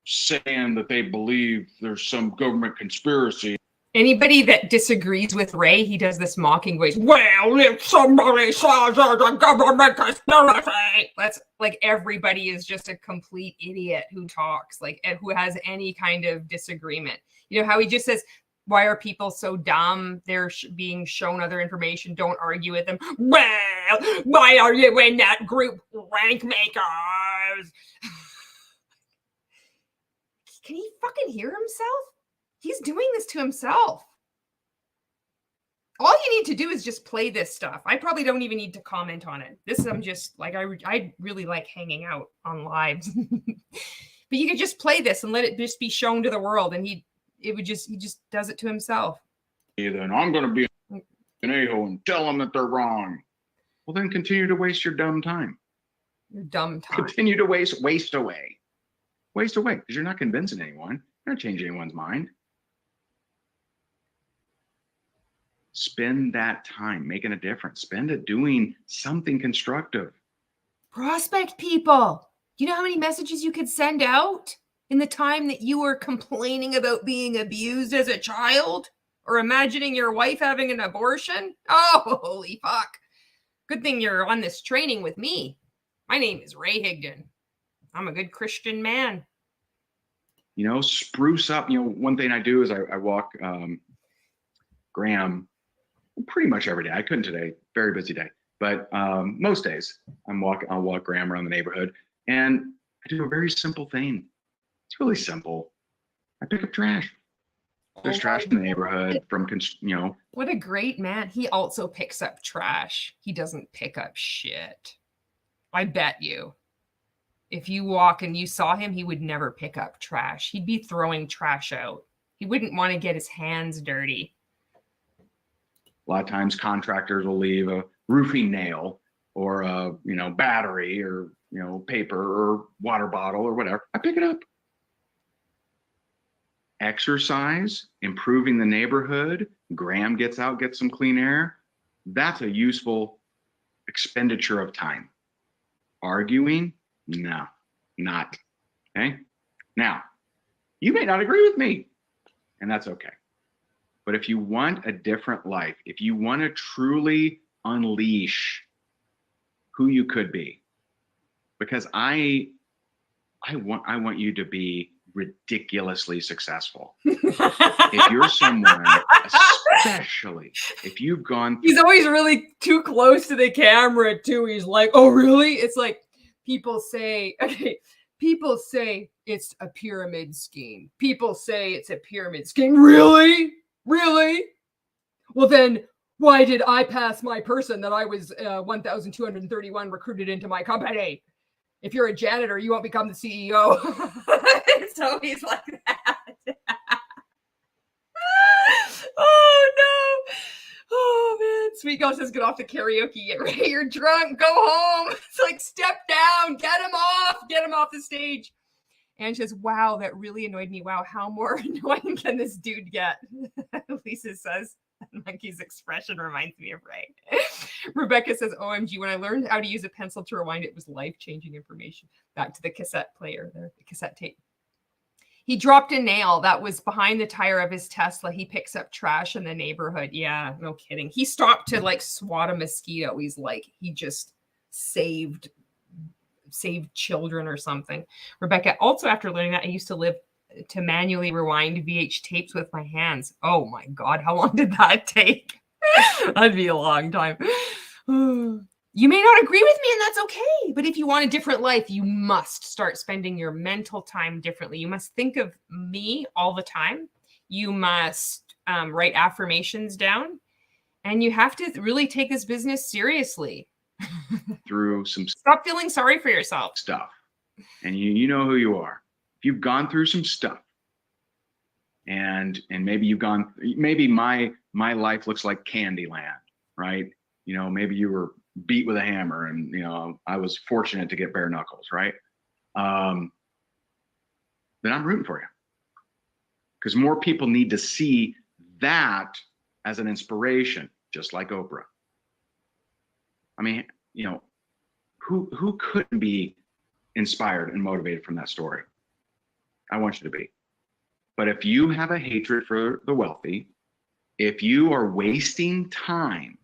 saying that they believe there's some government conspiracy. Anybody that disagrees with Ray, he does this mocking voice. Well, if somebody says there's a government conspiracy. That's like everybody is just a complete idiot who talks, like who has any kind of disagreement. You know how he just says, why are people so dumb? They're being shown other information. Don't argue with them. Well, why are you in that group, rank makers? Can he fucking hear himself? He's doing this to himself. All you need to do is just play this stuff. I probably don't even need to comment on it. I'm just like, I really like hanging out on lives. But you could just play this and let it just be shown to the world. And he just does it to himself. Then I'm going to be an a-hole and tell them that they're wrong. Well, then continue to waste your dumb time. Your dumb time. Continue to waste away. Waste away, because you're not convincing anyone. You're not changing anyone's mind. Spend that time making a difference. Spend it doing something constructive. Prospect people. Do you know how many messages you could send out in the time that you were complaining about being abused as a child or imagining your wife having an abortion? Oh, holy fuck. Good thing you're on this training with me. My name is Ray Higdon. I'm a good Christian man. Spruce up. One thing I do is I walk Graham pretty much every day. I couldn't today, very busy day, but most days I'll walk Graham around the neighborhood, and I do a very simple thing. It's really simple. I pick up trash. There's trash in the neighborhood from, What a great man. He also picks up trash. He doesn't pick up shit. I bet you. If you walk and you saw him, he would never pick up trash. He'd be throwing trash out. He wouldn't want to get his hands dirty. A lot of times contractors will leave a roofing nail or a, battery or, paper or water bottle or whatever. I pick it up. Exercise, improving the neighborhood. Graham gets out, gets some clean air. That's a useful expenditure of time. Arguing? No, not. Okay. Now, you may not agree with me, and that's okay. But if you want a different life, if you want to truly unleash who you could be, because I want you to be ridiculously successful. If you're someone, especially if you've gone He's always really too close to the camera too. He's like, oh really? It's like people say it's a pyramid scheme. People say it's a pyramid scheme. Really? Well then why did I pass my person that I was 1,231 recruited into my company? If you're a janitor, you won't become the CEO. So he's like that. Oh Sweet Girl says, get off the karaoke. Ray, you're drunk. Go home. It's like, step down. Get him off. Get him off the stage. And she says, wow, that really annoyed me. Wow, how more annoying can this dude get? Lisa says, Monkey's expression reminds me of Ray. Rebecca says, OMG, when I learned how to use a pencil to rewind, it was life-changing information. Back to the cassette player there, the cassette tape. He dropped a nail that was behind the tire of his Tesla. He picks up trash in the neighborhood. Yeah, no kidding. He stopped to like swat a mosquito. He's like, he just saved children or something. Rebecca, also after learning that, I used to live to manually rewind VH tapes with my hands. Oh my God, how long did that take? That'd be a long time. You may not agree with me, and that's okay. But if you want a different life, you must start spending your mental time differently. You must think of me all the time. You must write affirmations down. And you have to really take this business seriously. Through some Stop feeling sorry for yourself. stuff. And you know who you are. If you've gone through some stuff, and maybe my life looks like Candyland, right? You know, maybe you were beat with a hammer, and you know, I was fortunate to get bare knuckles, right? Then I'm rooting for you, because more people need to see that as an inspiration, just like Oprah. I mean, you know, who couldn't be inspired and motivated from that story? I want you to be. But if you have a hatred for the wealthy, if you are wasting time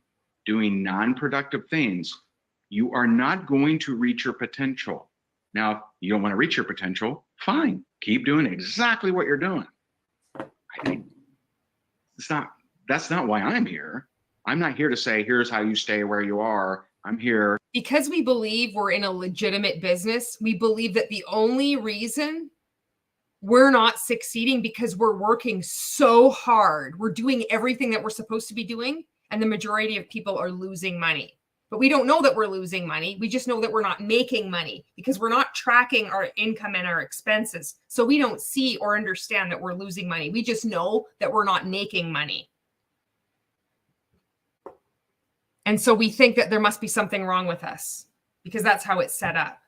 doing non-productive things, you are not going to reach your potential. Now, if you don't want to reach your potential, fine. Keep doing exactly what you're doing. I think that's not why I'm here. I'm not here to say, here's how you stay where you are. I'm here. Because we believe we're in a legitimate business, we believe that the only reason we're not succeeding because we're working so hard, we're doing everything that we're supposed to be doing, and the majority of people are losing money. But we don't know that we're losing money. We just know that we're not making money because we're not tracking our income and our expenses. So we don't see or understand that we're losing money. We just know that we're not making money. And so we think that there must be something wrong with us because that's how it's set up.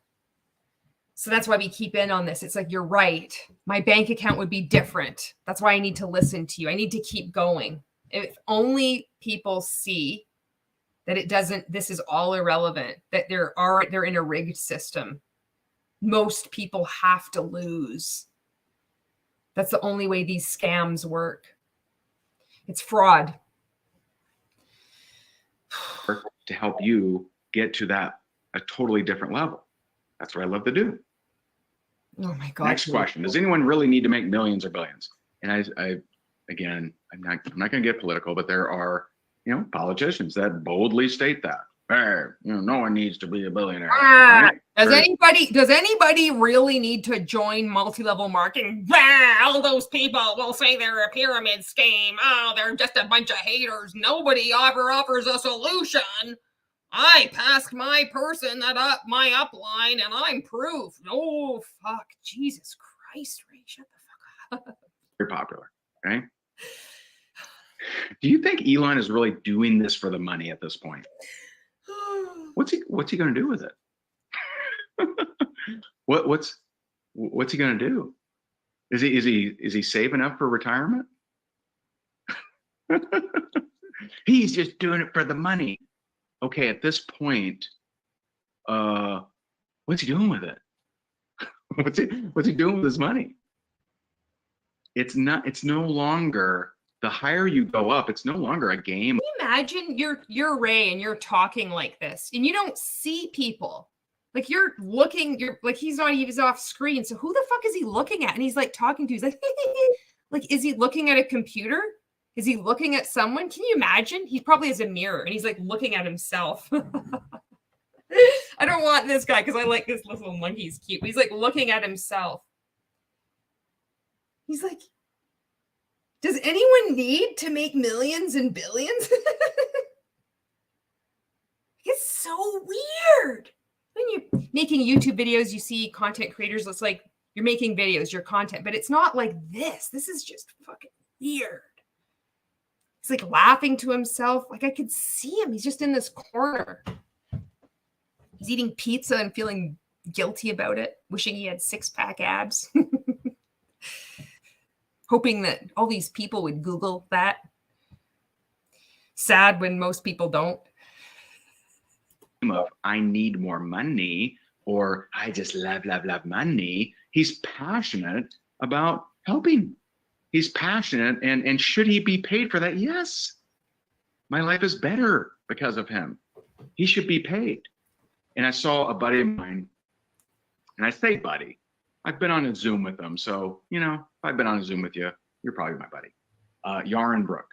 So that's why we keep in on this. It's like, you're right. My bank account would be different. That's why I need to listen to you. I need to keep going. If only people see that this is all irrelevant, that they're in a rigged system. Most people have to lose. That's the only way these scams work. It's fraud. To help you get to a totally different level. That's what I love to do. Oh my God. Next question. Does anyone really need to make millions or billions? And I'm not going to get political, but there are, you know, politicians that boldly state that. Hey, you know, no one needs to be a billionaire. Right? Does anybody really need to join multi-level marketing? All those people will say they're a pyramid scheme. Oh, they're just a bunch of haters. Nobody offers a solution. I passed my person my upline, and I'm proof. Oh, fuck. Jesus Christ, Ray, shut the fuck up. Very popular, right? Do you think Elon is really doing this for the money at this point? What's he going to do with it? What's he going to do? Is he saving up for retirement? He's just doing it for the money. Okay, at this point, what's he doing with it? What's he doing with his money? It's no longer, the higher you go up, it's no longer a game. Can you imagine you're Ray and you're talking like this and you don't see people. Like he's off screen. So who the fuck is he looking at? And he's like talking to, he's like, like, is he looking at a computer? Is he looking at someone? Can you imagine? He probably has a mirror and he's like looking at himself. I don't want this guy because I like this little monkey. He's cute. He's like looking at himself. He's like, does anyone need to make millions and billions? It's so weird. When you're making YouTube videos, you see content creators, it's like you're making videos, your content, but it's not like this. This is just fucking weird. He's like laughing to himself. Like I could see him. He's just in this corner. He's eating pizza and feeling guilty about it, wishing he had 6-pack abs. Hoping that all these people would Google that. Sad when most people don't. Of I need more money, or I just love money. He's passionate about helping. He's passionate, and should he be paid for that? Yes. My life is better because of him. He should be paid. And I saw a buddy of mine, and I say buddy, I've been on a Zoom with him. So, you know, if I've been on a Zoom with you, you're probably my buddy. Yaron Brook.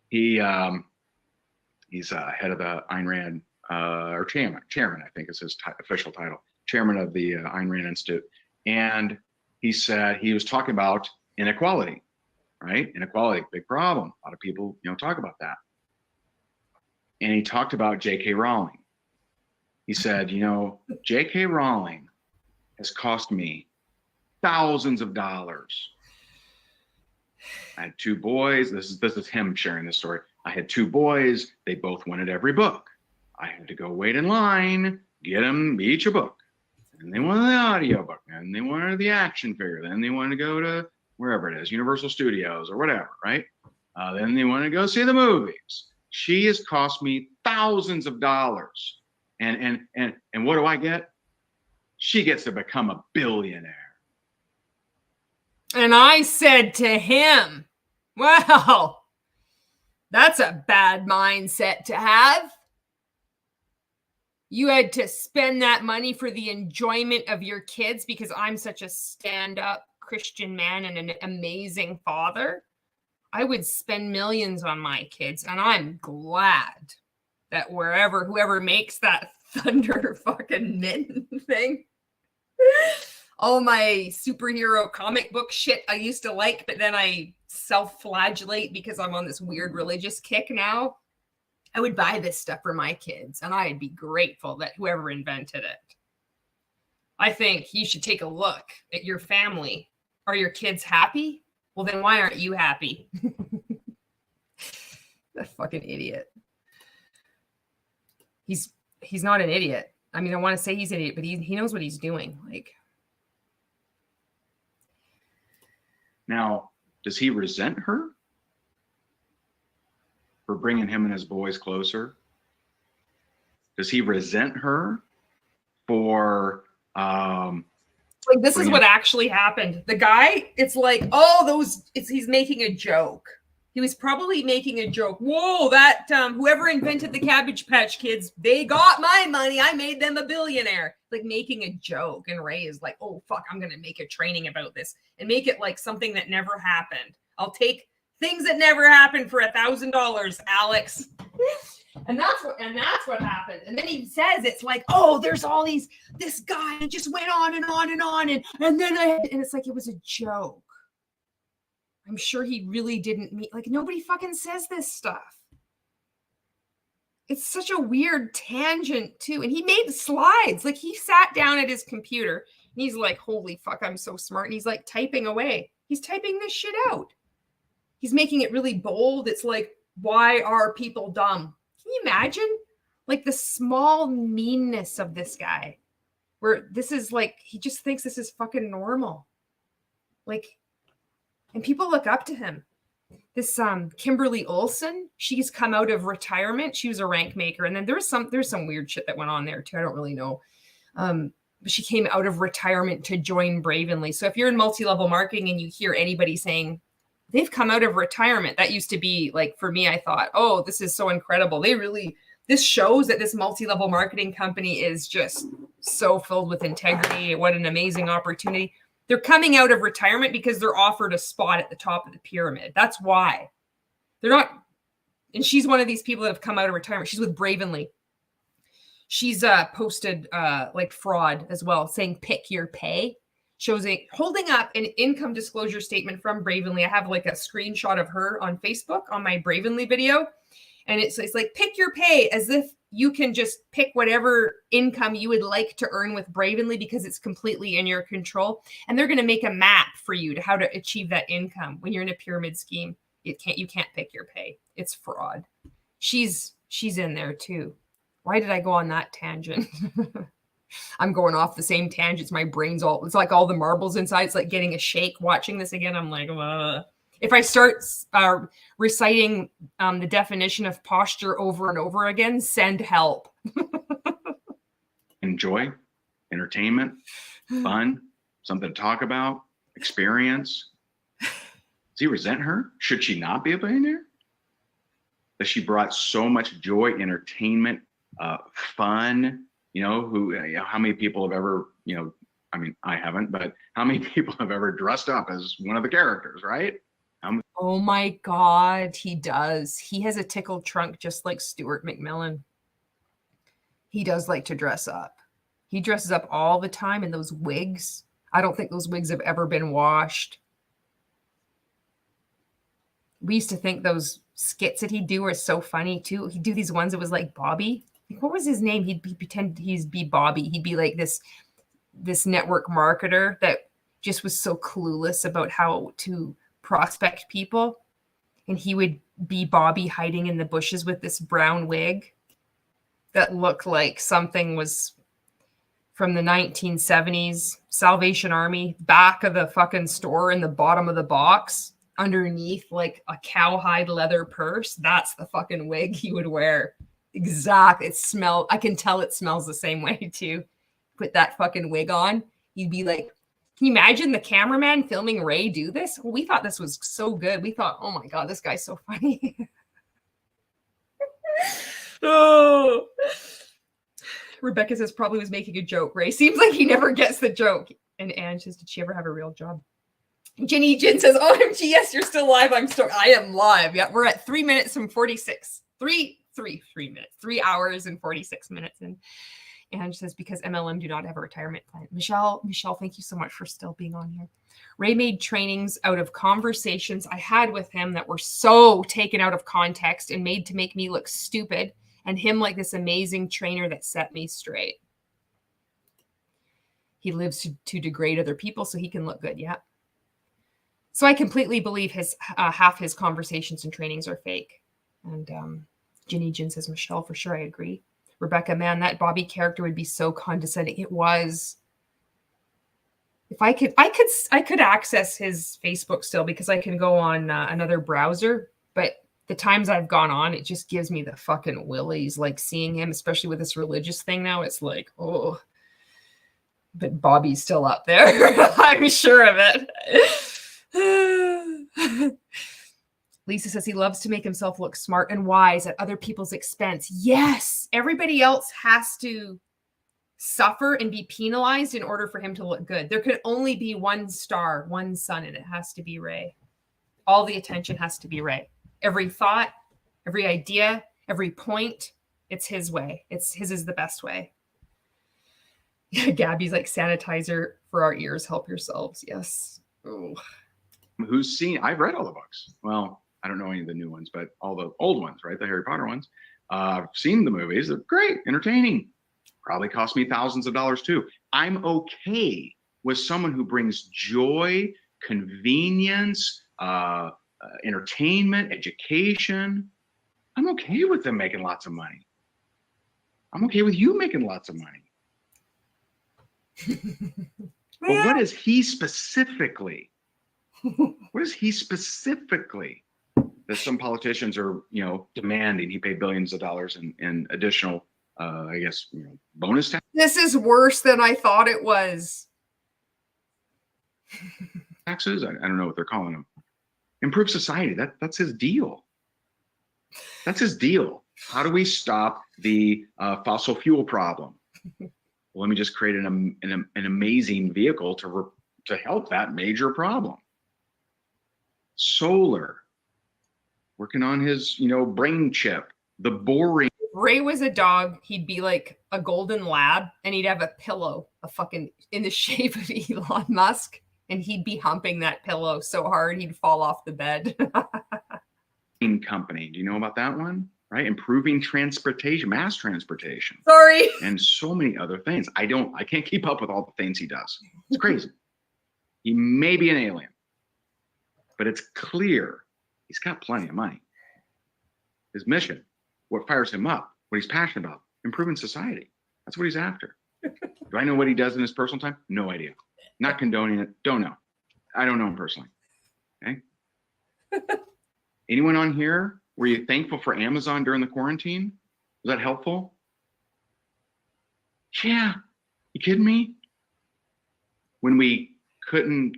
He's head of the Ayn Rand, or chairman, I think is his official title, chairman of the Ayn Rand Institute. And he said, he was talking about inequality, right? Inequality, big problem. A lot of people, you know, talk about that. And he talked about J.K. Rowling. He said, you know, J.K. Rowling has cost me thousands of dollars. I had 2 boys. This is him sharing this story. I had 2 boys. They both wanted every book. I had to go wait in line, get them each a book. And they wanted the audiobook, and they wanted the action figure. Then they wanted to go to wherever it is, Universal Studios or whatever, right? Then they wanted to go see the movies. She has cost me thousands of dollars. And what do I get? She gets to become a billionaire. And I said to him, well, that's a bad mindset to have. You had to spend that money for the enjoyment of your kids because I'm such a stand-up Christian man and an amazing father. I would spend millions on my kids, and I'm glad that whoever makes that thunder fucking mitten thing, all my superhero comic book shit I used to like, but then I self-flagellate because I'm on this weird religious kick now. I would buy this stuff for my kids, and I'd be grateful that whoever invented it. I think you should take a look at your family. Are your kids happy? Well, then why aren't you happy? That fucking idiot. He's not an idiot. I mean, I want to say he's an idiot, but he knows what he's doing. Like, now, does he resent her for bringing him and his boys closer? Does he resent her for like, this is what actually happened. The guy, it's like, he's making a joke. He was probably making a joke. Whoa, that whoever invented the Cabbage Patch Kids, they got my money. I made them a billionaire. Like making a joke. And Ray is like, oh, fuck, I'm going to make a training about this and make it like something that never happened. I'll take things that never happened for $1,000, Alex. And that's what happened. And then he says it's like, oh, there's all this guy, it just went on and on and on. And then it's like, it was a joke. I'm sure he really didn't mean, like, nobody fucking says this stuff. It's such a weird tangent too. And he made slides. Like, he sat down at his computer and he's like, holy fuck, I'm so smart. And he's like typing away. He's typing this shit out. He's making it really bold. It's like, why are people dumb? Can you imagine? Like the small meanness of this guy, where this is like, he just thinks this is fucking normal. Like, and people look up to him. This Kimberly Olsen, she's come out of retirement. She was a rank maker. And then there's some weird shit that went on there too. I don't really know. But she came out of retirement to join Bravenly. So if you're in multi-level marketing and you hear anybody saying they've come out of retirement, that used to be like, for me, I thought, oh, this is so incredible. This shows that this multi-level marketing company is just so filled with integrity. What an amazing opportunity. They're coming out of retirement because they're offered a spot at the top of the pyramid. That's why. They're not. And she's one of these people that have come out of retirement. She's with Bravenly. She's posted like fraud as well, saying pick your pay. Holding up an income disclosure statement from Bravenly. I have like a screenshot of her on Facebook on my Bravenly video. And it's like, pick your pay, as if you can just pick whatever income you would like to earn with Bravenly because it's completely in your control. And they're going to make a map for you to how to achieve that income when you're in a pyramid scheme. You can't pick your pay. It's fraud. She's in there too. Why did I go on that tangent? I'm going off the same tangents. My brain's it's like all the marbles inside. It's like getting a shake watching this again. I'm like, if I start reciting the definition of posture over and over again, send help. Enjoy, entertainment, fun, something to talk about, experience. Does he resent her? Should she not be a billionaire? That she brought so much joy, entertainment, fun. How many people have ever, I mean, I haven't, but how many people have ever dressed up as one of the characters, right? Oh my God, he does. He has a tickled trunk just like Stuart McMillan. He does like to dress up. He dresses up all the time in those wigs. I don't think those wigs have ever been washed. We used to think those skits that he'd do were so funny too. He'd do these ones that was like Bobby. What was his name? He'd pretend he'd be Bobby. He'd be like this network marketer that just was so clueless about how to prospect people. And he would be Bobby hiding in the bushes with this brown wig that looked like something was from the 1970s, Salvation Army, back of the fucking store in the bottom of the box, underneath like a cowhide leather purse. That's the fucking wig he would wear. Exactly. I can tell it smells the same way too. Put that fucking wig on. You'd be like, can you imagine the cameraman filming Ray do this? Well, we thought this was so good. We thought, oh my God, this guy's so funny. Oh. Rebecca says probably was making a joke. Ray seems like he never gets the joke. And Anne says, did she ever have a real job? Ginny Jin says, OMG, yes, you're still live. I am live. Yeah, we're at 3 minutes and 46. 3 minutes. 3 hours and 46 minutes. And Anne says, because MLM do not have a retirement plan. Michelle, thank you so much for still being on here. Ray made trainings out of conversations I had with him that were so taken out of context and made to make me look stupid. And him like this amazing trainer that set me straight. He lives to degrade other people so he can look good. Yeah. So I completely believe half his conversations and trainings are fake. And Ginny Jin says, Michelle, for sure, I agree. Rebecca, man, that Bobby character would be so condescending. It was. If I could access his Facebook still because I can go on another browser, but the times I've gone on, it just gives me the fucking willies, like seeing him, especially with this religious thing now. It's like, oh, but Bobby's still up there. I'm sure of it. Lisa says he loves to make himself look smart and wise at other people's expense. Yes, everybody else has to suffer and be penalized in order for him to look good. There could only be one star, one sun, and it has to be Ray. All the attention has to be Ray. Every thought, every idea, every point, it's his way. His is the best way. Gabby's like, sanitizer for our ears. Help yourselves. Yes. Ooh. Who's seen? I've read all the books. Well, I don't know any of the new ones, but all the old ones, right? The Harry Potter ones. I've seen the movies. They're great, entertaining. Probably cost me thousands of dollars too. I'm okay with someone who brings joy, convenience, entertainment, education. I'm okay with them making lots of money. I'm okay with you making lots of money. But what is he specifically? What is he specifically that some politicians are, demanding? He paid billions of dollars in additional, bonus tax. This is worse than I thought it was. Taxes? I don't know what they're calling them. Improve society. That's his deal. That's his deal. How do we stop the fossil fuel problem? Well, let me just create an amazing vehicle to help that major problem. Solar. Working on his, brain chip. The boring. If Ray was a dog, he'd be like a golden lab, and he'd have a pillow, in the shape of Elon Musk. And he'd be humping that pillow so hard he'd fall off the bed. Company. Do you know about that one? Right? Improving transportation, mass transportation. Sorry. And so many other things. I can't keep up with all the things he does. It's crazy. He may be an alien, but it's clear He's got plenty of money. His mission, what fires him up, what he's passionate about, improving society. That's what he's after. Do I know what he does in his personal time? No idea. Not condoning it. Don't know. I don't know him personally. Okay. Anyone on here, were you thankful for Amazon during the quarantine? Was that helpful? Yeah. You kidding me? When we couldn't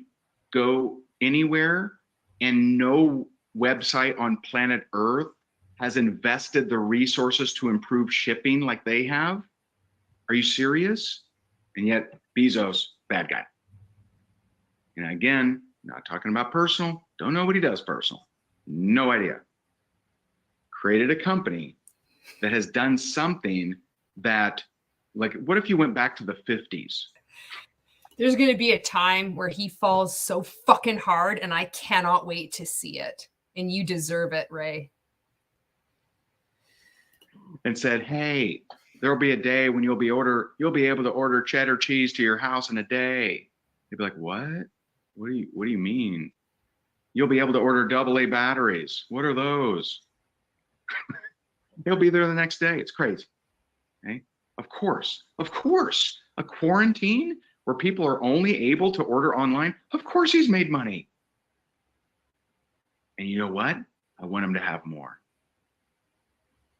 go anywhere and no website on planet Earth has invested the resources to improve shipping like they have? Are you serious? And yet Bezos, bad guy. And again, not talking about personal, don't know what he does personal. No idea. Created a company that has done something that, like, what if you went back to the 50s? There's going to be a time where he falls so fucking hard, and I cannot wait to see it. And you deserve it, Ray. And said, hey, there'll be a day when you'll be able to order cheddar cheese to your house in a day. You'd be like, what? What do you mean? You'll be able to order AA batteries. What are those? He'll be there the next day. It's crazy. Okay? Of course, a quarantine where people are only able to order online. Of course he's made money. And you know what? I want him to have more.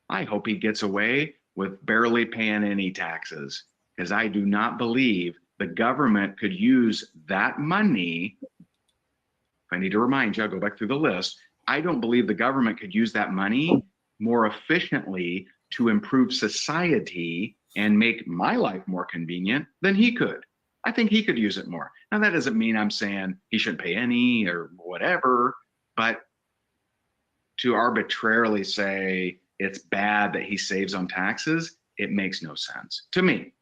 I hope he gets away with barely paying any taxes, because I do not believe the government could use that money. If I need to remind you, I'll go back through the list. I don't believe the government could use that money more efficiently to improve society and make my life more convenient than he could. I think he could use it more. Now, that doesn't mean I'm saying he shouldn't pay any or whatever, but to arbitrarily say it's bad that he saves on taxes, it makes no sense to me.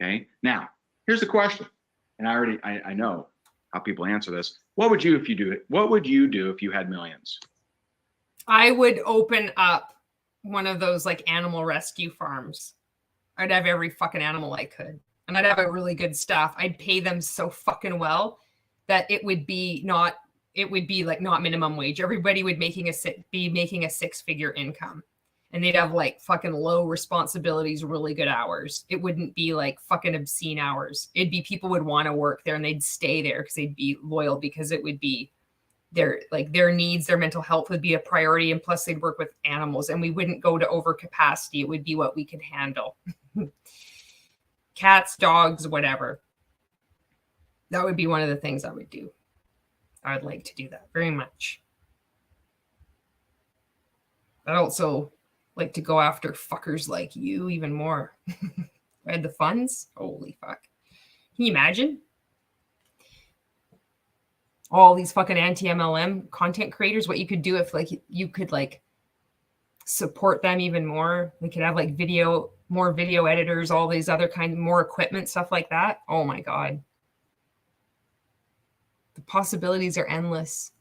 Okay. Now, here's the question. And I know how people answer this. What would you do if you had millions? I would open up one of those like animal rescue farms. I'd have every fucking animal I could. And I'd have a really good staff. I'd pay them so fucking well that it would be like not minimum wage. Everybody would be making a 6-figure income, and they'd have like fucking low responsibilities, really good hours. It wouldn't be like fucking obscene hours. It'd be people would want to work there and they'd stay there because they'd be loyal, because it would be their needs, their mental health would be a priority. And plus they'd work with animals, and we wouldn't go to overcapacity. It would be what we could handle. Cats, dogs, whatever. That would be one of the things I would do. I would like to do that very much. I'd also like to go after fuckers like you even more. I had the funds. Holy fuck. Can you imagine? All these fucking anti-MLM content creators, what you could do if like you could like support them even more. We could have like more video editors, all these other kinds, more equipment, stuff like that. Oh my God. The possibilities are endless.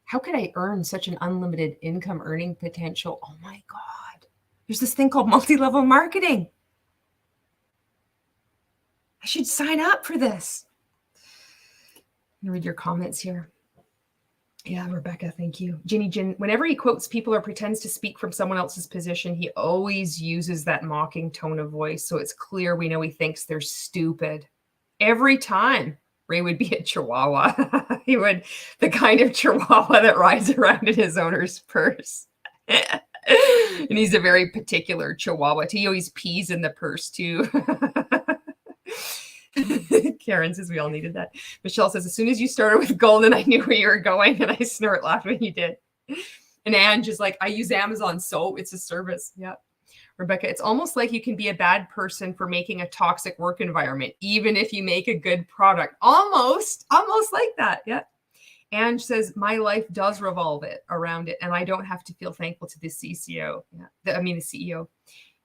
How could I earn such an unlimited income earning potential? Oh my God. There's this thing called multi-level marketing. I should sign up for this. I'm gonna read your comments here. Yeah, Rebecca, thank you. Ginny Jin, whenever he quotes people or pretends to speak from someone else's position, he always uses that mocking tone of voice. So it's clear we know he thinks they're stupid. Every time. Ray would be a chihuahua. He would, the kind of chihuahua that rides around in his owner's purse. And he's a very particular chihuahua. He always pees in the purse too. Karen says we all needed that. Michelle says, as soon as you started with golden, I knew where you were going, and I snort laughed when you did. And Ange is like, I use Amazon soap. It's a service. Yeah. Rebecca, it's almost like you can be a bad person for making a toxic work environment, even if you make a good product. Almost like that. Yeah. Ange says, my life does revolve around it, and I don't have to feel thankful to the CCO. Yeah. The CEO.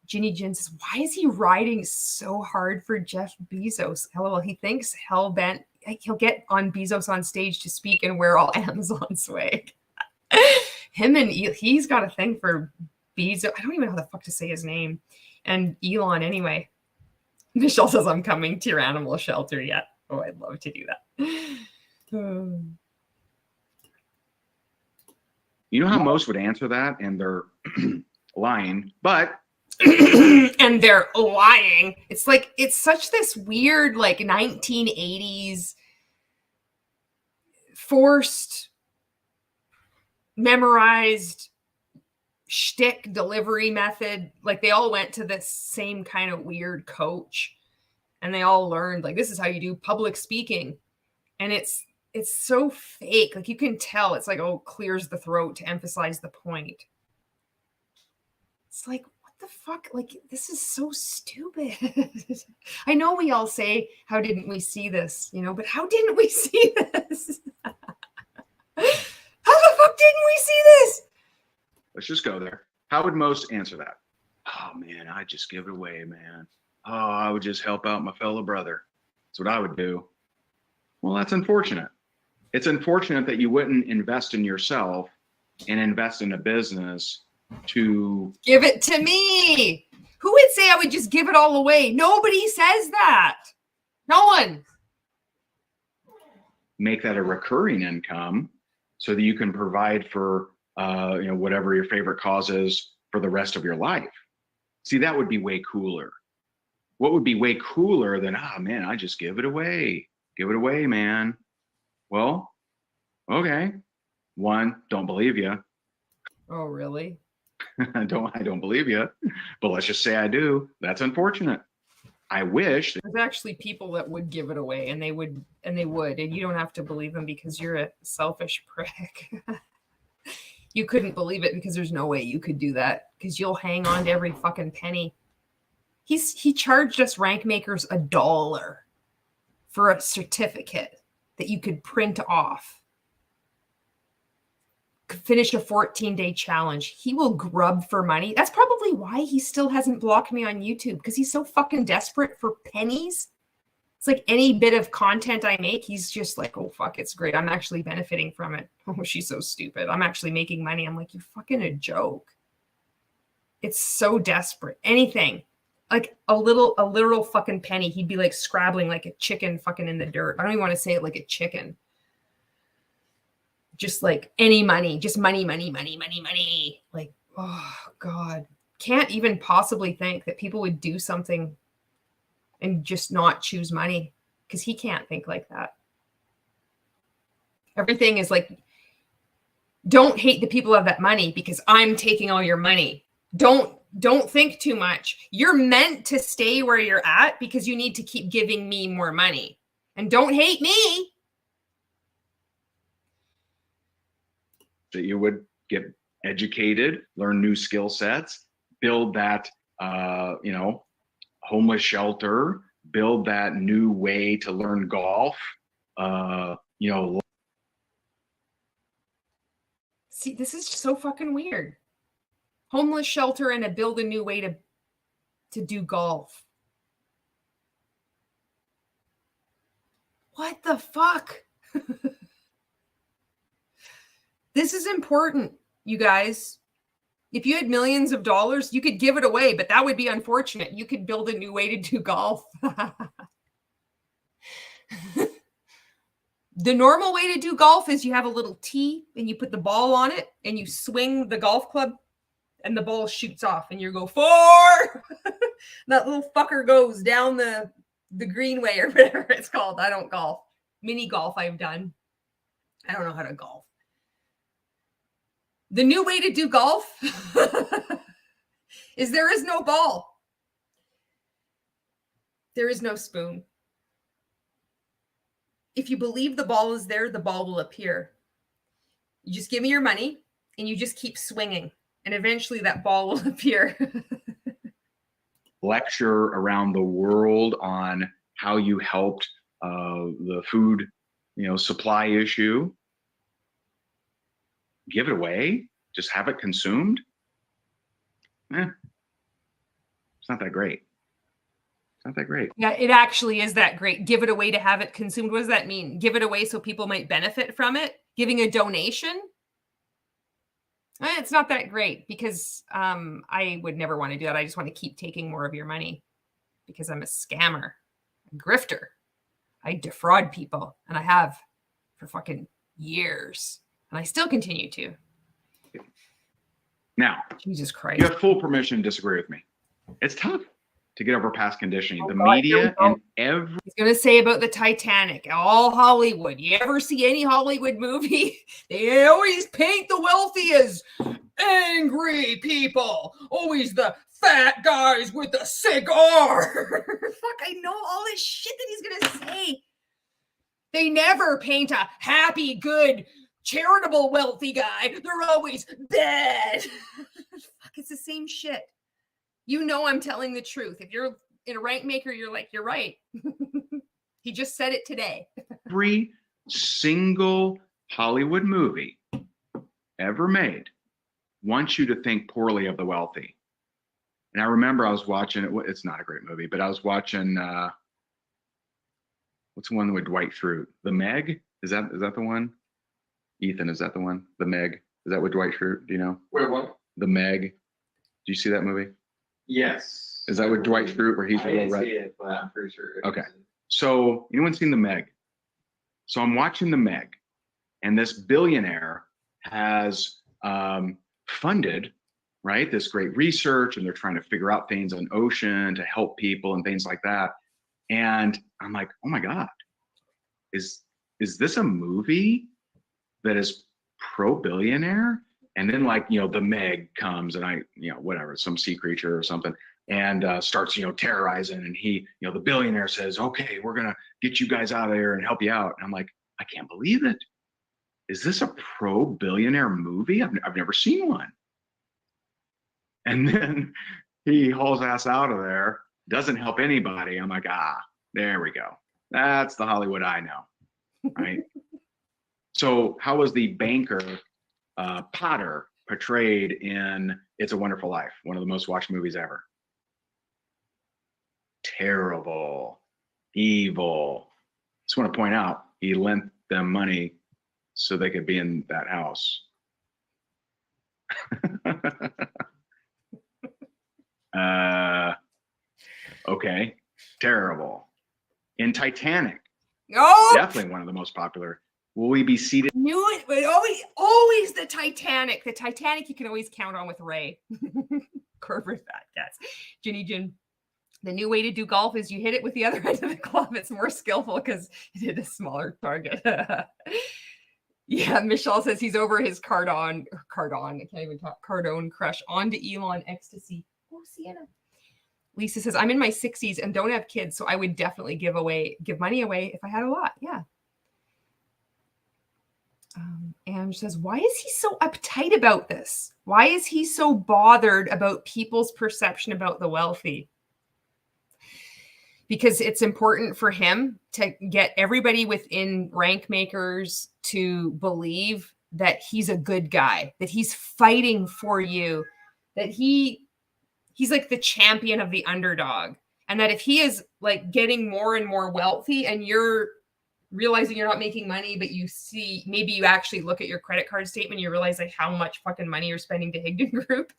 Ginny Jin says, why is he riding so hard for Jeff Bezos? LOL, he thinks hell-bent. He'll get on Bezos on stage to speak and wear all Amazon swag. He's got a thing for Bezos. I don't even know how the fuck to say his name. And Elon anyway. Michelle says, I'm coming to your animal shelter yet. Oh, I'd love to do that. You know how most would answer that, and they're lying, but and they're lying. It's like, it's such this weird, like 1980s forced, memorized shtick delivery method. Like they all went to this same kind of weird coach, and they all learned like, this is how you do public speaking. And it's so fake. Like you can tell it's like, oh, clears the throat to emphasize the point. It's like, what the fuck? Like, this is so stupid. I know we all say, how didn't we see this? You know, but how didn't we see this? How the fuck didn't we see this? let's just go there. How would most answer that? Oh man, I'd just give it away, man. Oh, I would just help out my fellow brother. That's what I would do. Well, that's unfortunate. It's unfortunate that you wouldn't invest in yourself and invest in a business to Give it to me. Who would say I would just give it all away? Nobody says that. No one. make that a recurring income so that you can provide for whatever your favorite cause is for the rest of your life. See, that would be way cooler. What would be way cooler than, man, I just give it away. Give it away, man. Well, okay. One, don't believe you. Oh, really? I don't believe you. But let's just say I do. That's unfortunate. I wish. There's actually people that would give it away, and they would, and you don't have to believe them because you're a selfish prick. You couldn't believe it because there's no way you could do that because you'll hang on to every fucking penny. He charged us rank makers $1 for a certificate that you could print off. Could finish a 14-day challenge. He will grub for money. That's probably why he still hasn't blocked me on YouTube, because he's so fucking desperate for pennies. It's like any bit of content I make, he's just like, oh, fuck, it's great. I'm actually benefiting from it. Oh, she's so stupid. I'm actually making money. I'm like, you're fucking a joke. It's so desperate. Anything. Like a literal fucking penny. He'd be like scrabbling like a chicken fucking in the dirt. I don't even want to say it like a chicken. Just like any money, just money. Like, oh God. Can't even possibly think that people would do something and just not choose money, because he can't think like that. Everything is like, don't hate the people who have that money because I'm taking all your money. Don't think too much. You're meant to stay where you're at because you need to keep giving me more money. And don't hate me. That you would get educated, learn new skill sets, build that, homeless shelter, build that new way to learn golf, See, this is so fucking weird. Homeless shelter and build a new way to do golf. What the fuck? This is important, you guys. If you had millions of dollars, you could give it away, but that would be unfortunate. You could build a new way to do golf. The normal way to do golf is you have a little tee and you put the ball on it and you swing the golf club and the ball shoots off and you go 4. That little fucker goes down the greenway or whatever it's called. I don't golf. Mini golf I've done. I don't know how to golf. The new way to do golf is there is no ball. There is no spoon. If you believe the ball is there, the ball will appear. You just give me your money and you just keep swinging, and eventually that ball will appear. Lecture around the world on how you helped the food, supply issue. Give it away, just have it consumed. It's not that great. It's not that great. Yeah, it actually is that great. Give it away to have it consumed. What does that mean? Give it away so people might benefit from it? Giving a donation? It's not that great because I would never want to do that. I just want to keep taking more of your money because I'm a scammer, a grifter. I defraud people, and I have for fucking years. And I still continue to. Now, Jesus Christ. you have full permission to disagree with me. It's tough to get over past conditioning. Oh the God, media and every He's gonna say about the Titanic, all Hollywood. You ever see any Hollywood movie? They always paint the wealthy as angry people. Always the fat guys with the cigar. Fuck, I know all this shit that he's gonna say. They never paint a happy, good, charitable, wealthy guy. They're always bad. Fuck, it's the same shit. You know I'm telling the truth. If you're in a rank maker, you're like, you're right. He just said it today. every single Hollywood movie ever made wants you to think poorly of the wealthy. And I remember I was watching it. It's not a great movie, but I was watching what's the one with Dwight Schrute? The Meg? Is that the one? Ethan, is that the one? The Meg? Is that with Dwight Schrute? Do you know? Wait, what? The Meg. Do you see that movie? Yes. Is that with Dwight Schrute where he's I a little didn't red? see it, but I'm pretty sure. Okay. So anyone seen The Meg? So I'm watching The Meg, and this billionaire has funded, right, this great research, and they're trying to figure out things on ocean to help people and things like that. And I'm like, oh my God, is this a movie that is pro-billionaire? And then, like, you know, the Meg comes, and whatever, some sea creature or something, and starts, terrorizing. And he, the billionaire says, okay, we're going to get you guys out of there and help you out. And I'm like, I can't believe it. Is this a pro-billionaire movie? I've never seen one. And then he hauls ass out of there, doesn't help anybody. I'm like, there we go. That's the Hollywood I know, right? So how was the banker Potter portrayed in It's a Wonderful Life, one of the most watched movies ever? Terrible, evil. Just want to point out, he lent them money so they could be in that house. Okay, terrible. In Titanic, definitely one of the most popular. Will we be seated? Knew it, but always the Titanic. The Titanic you can always count on with Ray. Corporate fat cats. Ginny Gin. The new way to do golf is you hit it with the other end of the club. It's more skillful because it hit a smaller target. Yeah, Michelle says he's over his Cardone. I can't even talk. Cardone crush onto Elon ecstasy. Oh, Sienna. Lisa says, I'm in my 60s and don't have kids, so I would definitely give money away if I had a lot. Yeah. And she says, why is he so uptight about this? Why is he so bothered about people's perception about the wealthy? Because it's important for him to get everybody within rank makers to believe that he's a good guy, that he's fighting for you, that he's like the champion of the underdog. And that if he is like getting more and more wealthy and you're realizing you're not making money, but you see, maybe you actually look at your credit card statement, you realize like how much fucking money you're spending to Higdon Group.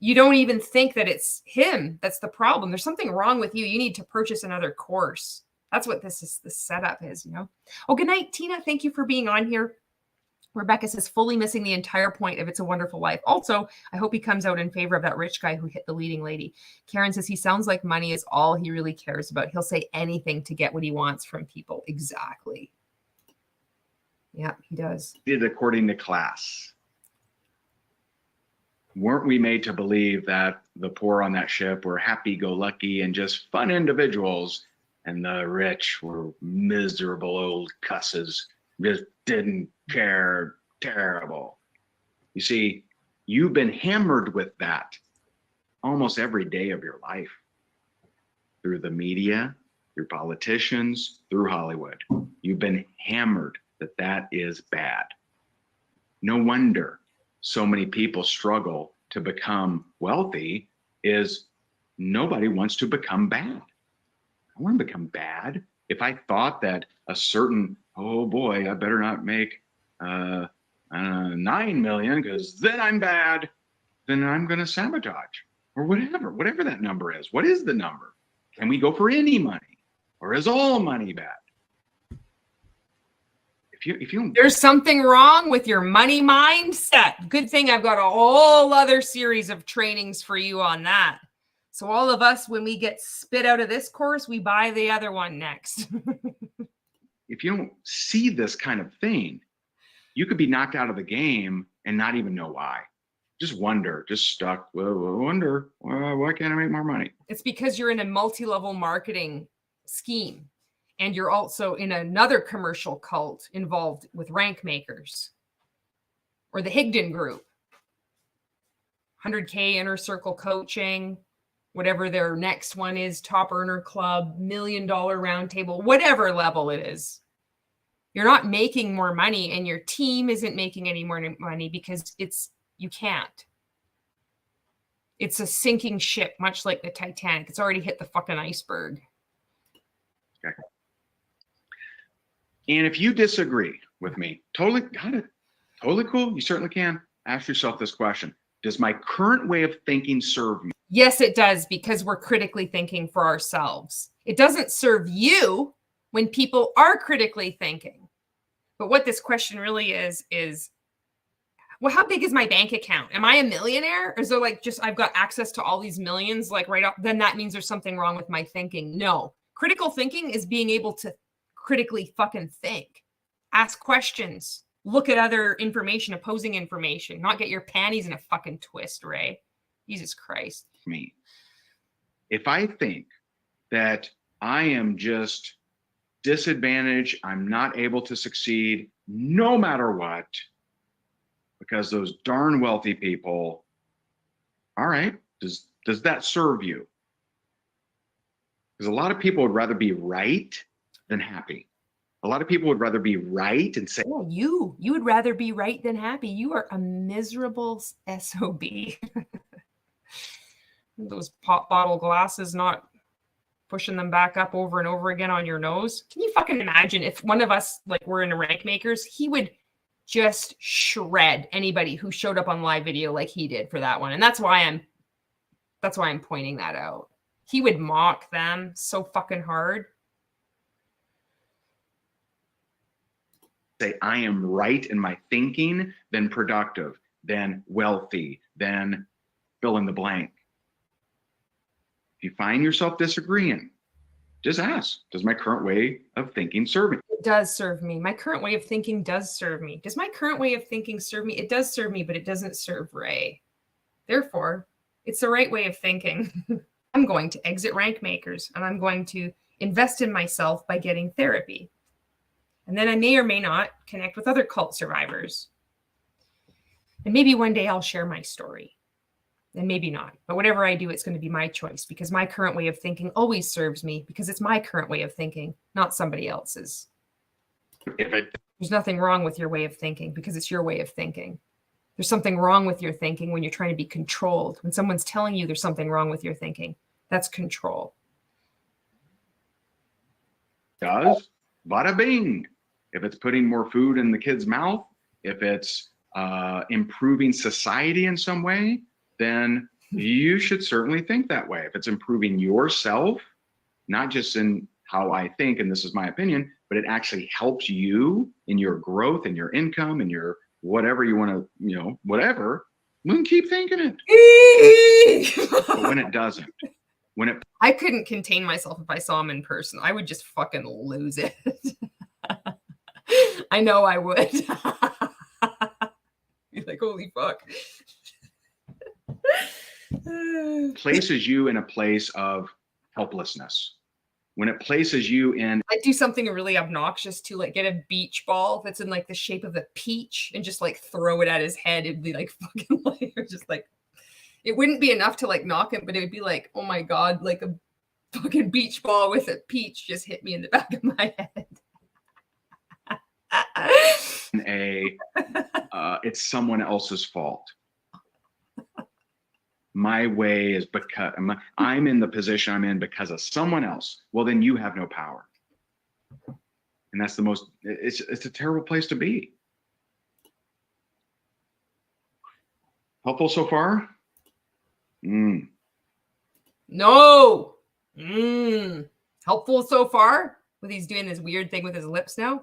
You don't even think that it's him that's the problem. There's something wrong with you. You need to purchase another course. That's what this setup is, Oh, good night, Tina. Thank you for being on here. Rebecca says, fully missing the entire point of It's a Wonderful Life. Also, I hope he comes out in favor of that rich guy who hit the leading lady. Karen says, he sounds like money is all he really cares about. He'll say anything to get what he wants from people. Exactly. Yeah, he does. Did according to class. Weren't we made to believe that the poor on that ship were happy-go-lucky and just fun individuals, and the rich were miserable old cusses, just didn't care, terrible? You see, you've been hammered with that almost every day of your life, through the media, through politicians, through Hollywood. You've been hammered that is bad. No wonder so many people struggle to become wealthy, is nobody wants to become bad. I want to become bad. If I thought that a certain, oh boy, I better not make 9 million because then I'm bad, then I'm going to sabotage or whatever that number is. What is the number? Can we go for any money, or is all money bad? if you There's something wrong with your money mindset. Good thing I've got a whole other series of trainings for you on that. So all of us, when we get spit out of this course, we buy the other one next. if you don't see this kind of thing, you could be knocked out of the game and not even know why. Just wonder, just stuck. Wonder, why can't I make more money? It's because you're in a multi-level marketing scheme. And you're also in another commercial cult involved with rank makers or the Higdon group, 100K inner circle coaching, whatever their next one is, top earner club, $1 million roundtable, whatever level it is. You're not making more money and your team isn't making any more money because you can't. It's a sinking ship, much like the Titanic. It's already hit the fucking iceberg. Okay. And if you disagree with me, totally got it. Totally cool. You certainly can. Ask yourself this question. Does my current way of thinking serve me? Yes, it does, because we're critically thinking for ourselves. It doesn't serve you when people are critically thinking. But what this question really is, well, how big is my bank account? Am I a millionaire? Or is there like just I've got access to all these millions, like right up? Then that means there's something wrong with my thinking. No. Critical thinking is being able to critically fucking think, ask questions, look at other information, opposing information, not get your panties in a fucking twist, Ray. Jesus Christ. Me. If I think that I am just disadvantaged, I'm not able to succeed no matter what, because those darn wealthy people, all right, does that serve you? Because a lot of people would rather be right than happy. A lot of people would rather be right and say, oh, you would rather be right than happy. You are a miserable SOB. Those pop bottle glasses, not pushing them back up over and over again on your nose. Can you fucking imagine if one of us, like we're in a rank makers, he would just shred anybody who showed up on live video like he did for that one. And that's why I'm pointing that out. He would mock them so fucking hard. Say I am right in my thinking, then productive, then wealthy, then fill in the blank. If you find yourself disagreeing, just ask, does my current way of thinking serve me? It does serve me. My current way of thinking does serve me. Does my current way of thinking serve me? It does serve me, but it doesn't serve Ray. Therefore, it's the right way of thinking. I'm going to exit rank makers and I'm going to invest in myself by getting therapy. And then I may or may not connect with other cult survivors. And maybe one day I'll share my story. And maybe not. But whatever I do, it's going to be my choice because my current way of thinking always serves me because it's my current way of thinking, not somebody else's. There's nothing wrong with your way of thinking because it's your way of thinking. There's something wrong with your thinking when you're trying to be controlled. When someone's telling you there's something wrong with your thinking, that's control. Does bada bing. If it's putting more food in the kid's mouth, if it's improving society in some way, then you should certainly think that way. If it's improving yourself, not just in how I think, and this is my opinion, but it actually helps you in your growth and your income and your whatever you want to, whatever, we can keep thinking it. But when it doesn't, I couldn't contain myself if I saw him in person. I would just fucking lose it. I know I would. Be like, holy fuck. places you in a place of helplessness. When it places you in, I'd do something really obnoxious to like get a beach ball that's in like the shape of a peach and just like throw it at his head. It'd be like fucking like just like it wouldn't be enough to like knock him, but it would be like, oh my god, like a fucking beach ball with a peach just hit me in the back of my head. It's someone else's fault. My way is because I'm in the position I'm in because of someone else. Well, then you have no power. And that's it's a terrible place to be. Helpful so far? No. Helpful so far? With he's doing this weird thing with his lips now?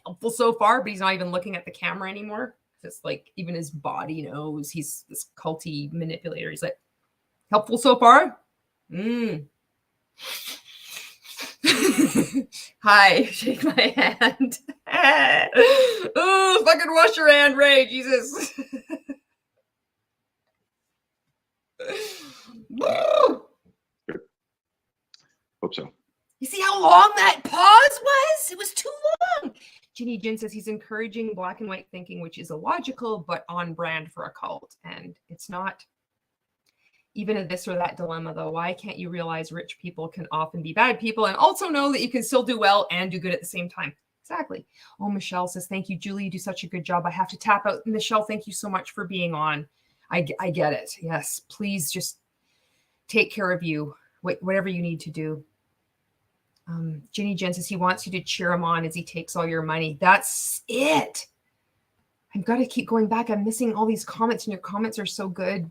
helpful so far, but he's not even looking at the camera anymore. It's like even his body knows he's this culty manipulator. He's like, helpful so far? Hi, shake my hand. Oh, fucking wash your hand, Ray. Jesus. Hope so. You see how long that pause was? It was too long. Ginny Jin says he's encouraging black and white thinking, which is illogical, but on brand for a cult. And it's not even a this or that dilemma, though. Why can't you realize rich people can often be bad people and also know that you can still do well and do good at the same time? Exactly. Oh, Michelle says, thank you, Julie. You do such a good job. I have to tap out. Michelle, thank you so much for being on. I get it. Yes, please just take care of you, whatever you need to do. Ginny Jen says he wants you to cheer him on as he takes all your money. That's it. I've got to keep going back. I'm missing all these comments, and your comments are so good.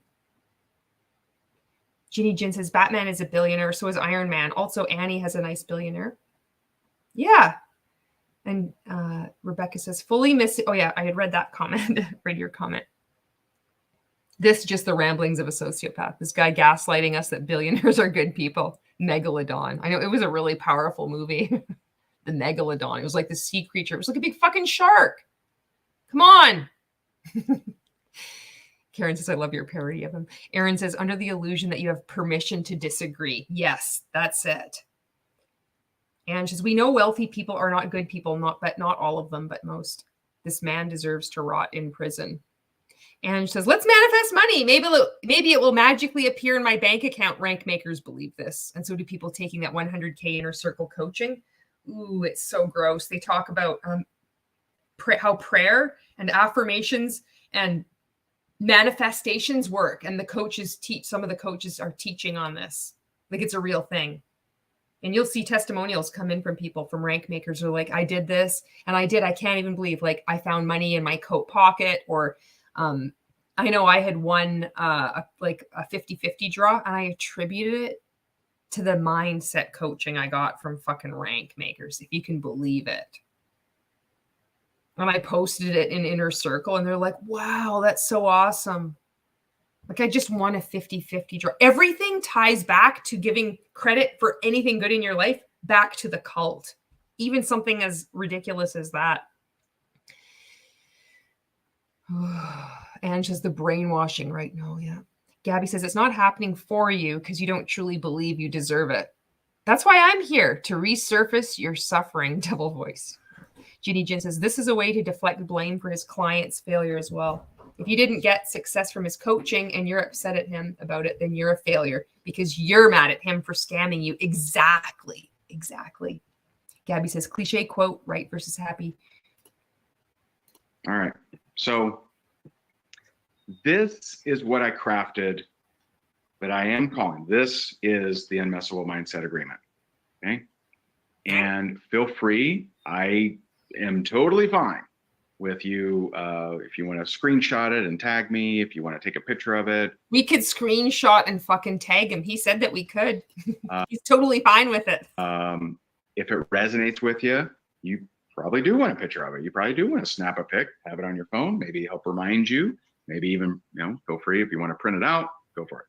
Ginny Jen says Batman is a billionaire, so is Iron Man. Also, Annie has a nice billionaire. Yeah. And Rebecca says fully missing. Oh, yeah, I had read that comment. Read your comment. This is just the ramblings of a sociopath. This guy gaslighting us that billionaires are good people. Megalodon. I know it was a really powerful movie. The Megalodon. It was like the sea creature. It was like a big fucking shark. Come on. Karen says, I love your parody of him. Aaron says, under the illusion that you have permission to disagree. Yes, that's it. And says, we know wealthy people are not good people, but not all of them, but most. This man deserves to rot in prison. And she says, let's manifest money. Maybe it will magically appear in my bank account. Rank makers believe this. And so do people taking that 100K inner circle coaching. Ooh, it's so gross. They talk about how prayer and affirmations and manifestations work. And the coaches some of the coaches are teaching on this. Like it's a real thing. And you'll see testimonials come in from people, from rank makers who are like, I did this and I can't even believe, like I found money in my coat pocket, or I know I had won like a 50-50 draw, and I attributed it to the mindset coaching I got from fucking rank makers, if you can believe it. And I posted it in Inner Circle, and they're like, wow, that's so awesome. Like I just won a 50-50 draw. Everything ties back to giving credit for anything good in your life back to the cult. Even something as ridiculous as that. And says the brainwashing right now. Yeah. Gabby says it's not happening for you because you don't truly believe you deserve it. That's why I'm here, to resurface your suffering, devil voice. Ginny Jin says this is a way to deflect blame for his client's failure as well. If you didn't get success from his coaching and you're upset at him about it, then you're a failure because you're mad at him for scamming you. Exactly. Gabby says cliche quote, right versus happy. All right. So this is what I crafted that I am calling. This is the Unmessable Mindset Agreement. Okay. And feel free. I am totally fine with you. If you want to screenshot it and tag me, if you want to take a picture of it. We could screenshot and fucking tag him. He said that we could. He's totally fine with it. If it resonates with you, you probably do want a picture of it. You probably do want to snap a pic, have it on your phone, maybe help remind you, maybe even, feel free. If you want to print it out, go for it.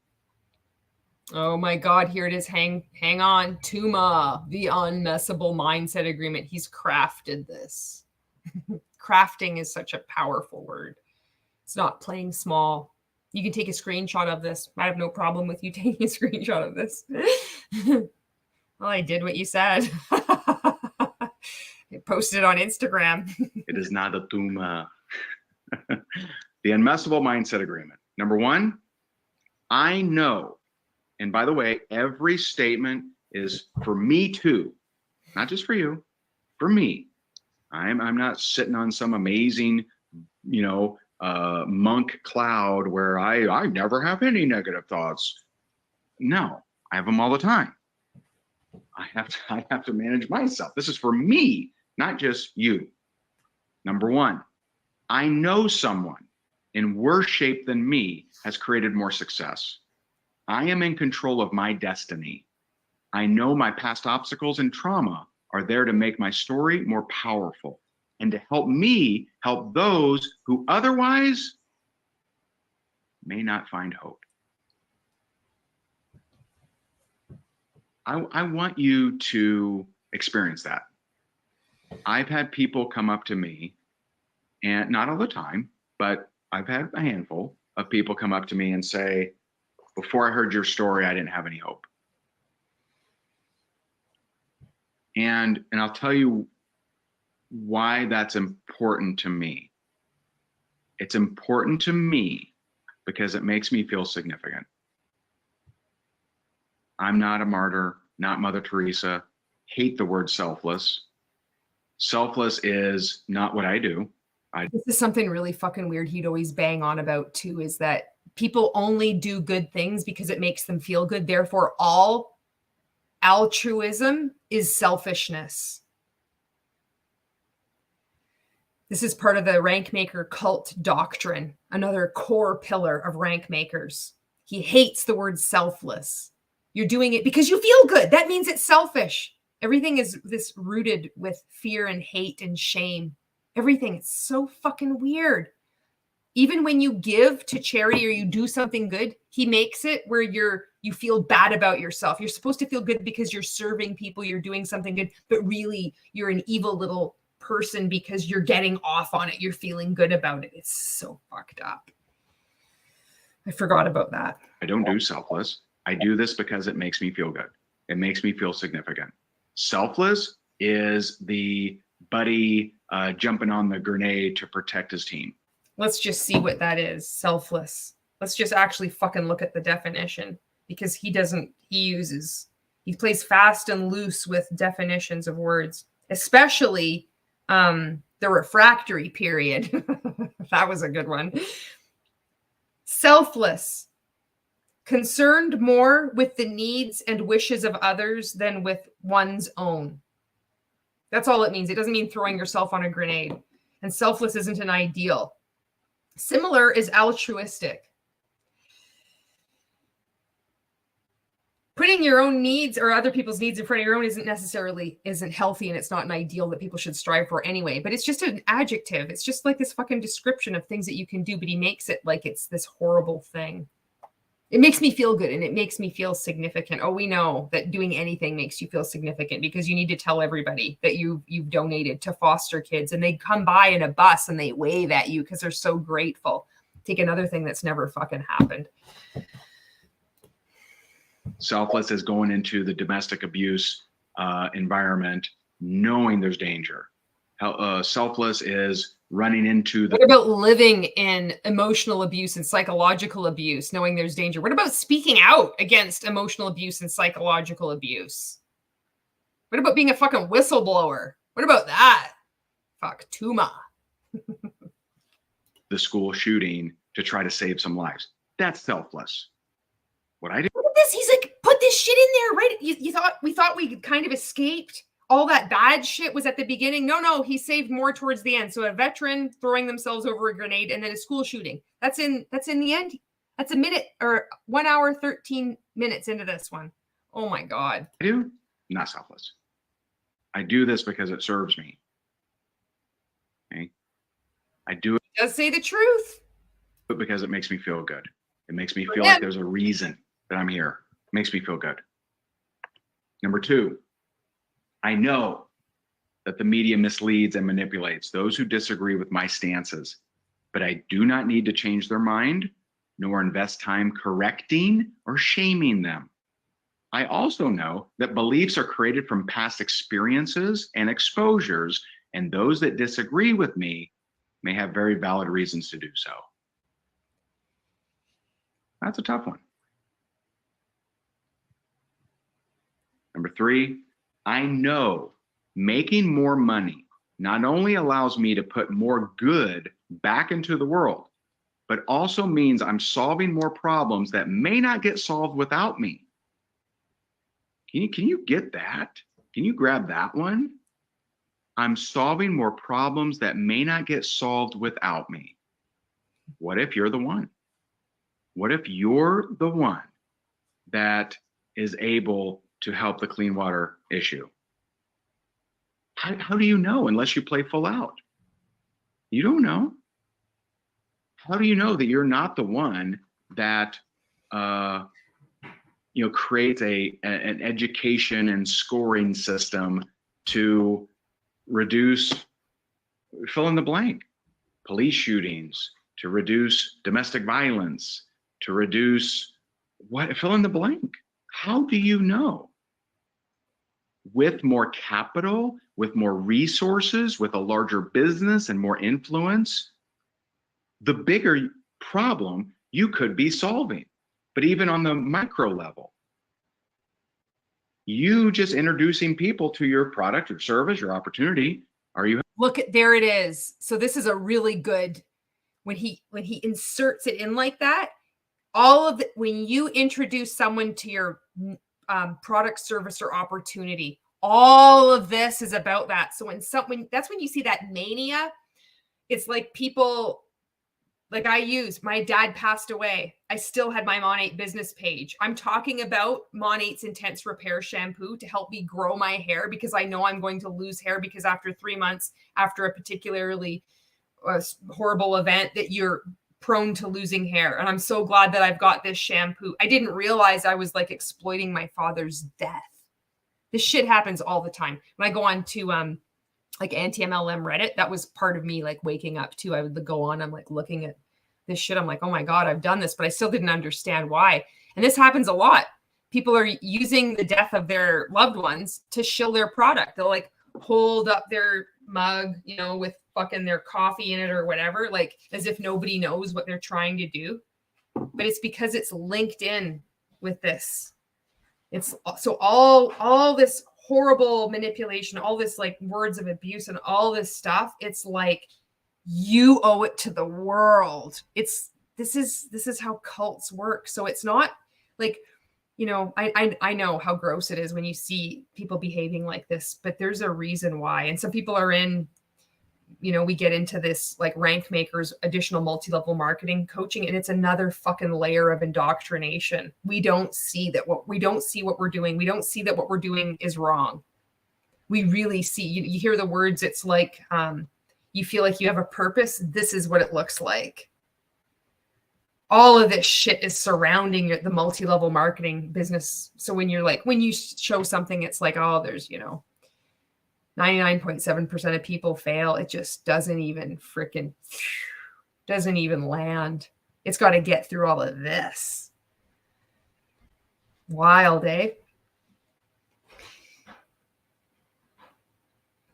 Oh my God, here it is. Hang on. Tuma, the Unmessable Mindset Agreement. He's crafted this. Crafting is such a powerful word. It's not playing small. You can take a screenshot of this. I have no problem with you taking a screenshot of this. Well, I did what you said. I posted it on Instagram. It is not a tuma. The Unmessable Mindset Agreement. Number one, I know. And by the way, every statement is for me too, not just for you, for me. I'm not sitting on some amazing, monk cloud where I never have any negative thoughts. No, I have them all the time. I have to manage myself. This is for me, not just you. Number one, I know someone in worse shape than me has created more success. I am in control of my destiny. I know my past obstacles and trauma are there to make my story more powerful. and to help me help those who otherwise may not find hope. I want you to experience that. I've had people come up to me, and not all the time, but I've had a handful of people come up to me and say, before I heard your story, I didn't have any hope. And I'll tell you why that's important to me. It's important to me because it makes me feel significant. I'm not a martyr, not Mother Teresa. Hate the word selfless. Selfless is not what I do. This is something really fucking weird he'd always bang on about too, is that people only do good things because it makes them feel good. Therefore, all altruism is selfishness. This is part of the rank maker cult doctrine, another core pillar of rank makers. He hates the word selfless. You're doing it because you feel good. That means it's selfish. Everything is this rooted with fear and hate and shame. Everything. It's so fucking weird. Even when you give to charity or you do something good, he makes it where you feel bad about yourself. You're supposed to feel good because you're serving people, you're doing something good, but really you're an evil little person because you're getting off on it. You're feeling good about it. It's so fucked up. I forgot about that. I don't do selfless. I do this because it makes me feel good. It makes me feel significant. Selfless is the buddy jumping on the grenade to protect his team. Let's just see what that is. Selfless. Let's just actually fucking look at the definition, because he plays fast and loose with definitions of words, especially the refractory period. That was a good one. Selfless. Concerned more with the needs and wishes of others than with one's own. That's all it means. It doesn't mean throwing yourself on a grenade. And selfless isn't an ideal. Similar is altruistic. Putting your own needs or other people's needs in front of your own isn't healthy, and it's not an ideal that people should strive for anyway. But it's just an adjective. It's just like this fucking description of things that you can do, but he makes it like it's this horrible thing. It makes me feel good and it makes me feel significant. Oh, we know that doing anything makes you feel significant because you need to tell everybody that you've donated to foster kids, and they come by in a bus and they wave at you because they're so grateful. Take another thing that's never fucking happened. Selfless is going into the domestic abuse environment knowing there's danger. Selfless is running into the... What about living in emotional abuse and psychological abuse, knowing there's danger? What about speaking out against emotional abuse and psychological abuse? What about being a fucking whistleblower? What about that? Fuck, Tuma. The school shooting to try to save some lives. That's selfless. What I do... Look at this. He's like, put this shit in there, right? We thought we kind of escaped. All that bad shit was at the beginning. No, he saved more towards the end. So a veteran throwing themselves over a grenade and then a school shooting. That's in the end. That's a minute or 1 hour, 13 minutes into this one. Oh my God. I do? I'm not selfless. I do this because it serves me. Okay? I do it. Does say the truth. Because it makes me feel good. It makes me feel like there's a reason that I'm here. It makes me feel good. Number 2. I know that the media misleads and manipulates those who disagree with my stances, but I do not need to change their mind, nor invest time correcting or shaming them. I also know that beliefs are created from past experiences and exposures, and those that disagree with me may have very valid reasons to do so. That's a tough one. Number 3, I know making more money not only allows me to put more good back into the world, but also means I'm solving more problems that may not get solved without me. Can you get that? Can you grab that one? I'm solving more problems that may not get solved without me. What if you're the one? What if you're the one that is able to help the clean water issue? How do you know unless you play full out? You don't know. How do you know that you're not the one that creates an education and scoring system to reduce, fill in the blank, police shootings, to reduce domestic violence, to reduce what, fill in the blank. How do you know? With more capital, with more resources, with a larger business and more influence, the bigger problem you could be solving. But even on the micro level, you just introducing people to your product or service, your opportunity, are you? Look at, there it is. So this is a really good, when he inserts it in like that, all of it, when you introduce someone to your product, service, or opportunity, all of this is about that. So when that's when you see that mania, it's like people, like my dad passed away. I still had my Mon8 business page. I'm talking about Mon8's Intense Repair Shampoo to help me grow my hair, because I know I'm going to lose hair, because after 3 months, after a particularly horrible event, that you're prone to losing hair. And I'm so glad that I've got this shampoo. I didn't realize I was like exploiting my father's death. This shit happens all the time. When I go on to like anti-MLM Reddit, that was part of me like waking up too. I would go on, I'm like looking at this shit. I'm like, oh my God, I've done this, but I still didn't understand why. And this happens a lot. People are using the death of their loved ones to shill their product. They'll like hold up their mug, with fucking their coffee in it or whatever, like as if nobody knows what they're trying to do. But it's because it's linked in with this. It's so all this horrible manipulation, all this like words of abuse and all this stuff. It's like, you owe it to the world. This is how cults work. So it's not like, I know how gross it is when you see people behaving like this, but there's a reason why. And some people are in, we get into this like rank makers, additional multi-level marketing coaching, and it's another fucking layer of indoctrination. We don't see what we're doing. We don't see that what we're doing is wrong. We really see, you hear the words. It's like, you feel like you have a purpose. This is what it looks like. All of this shit is surrounding the multi-level marketing business. So when you show something, it's like, oh, there's, 99.7% of people fail. It just doesn't even land. It's got to get through all of this. Wild, eh?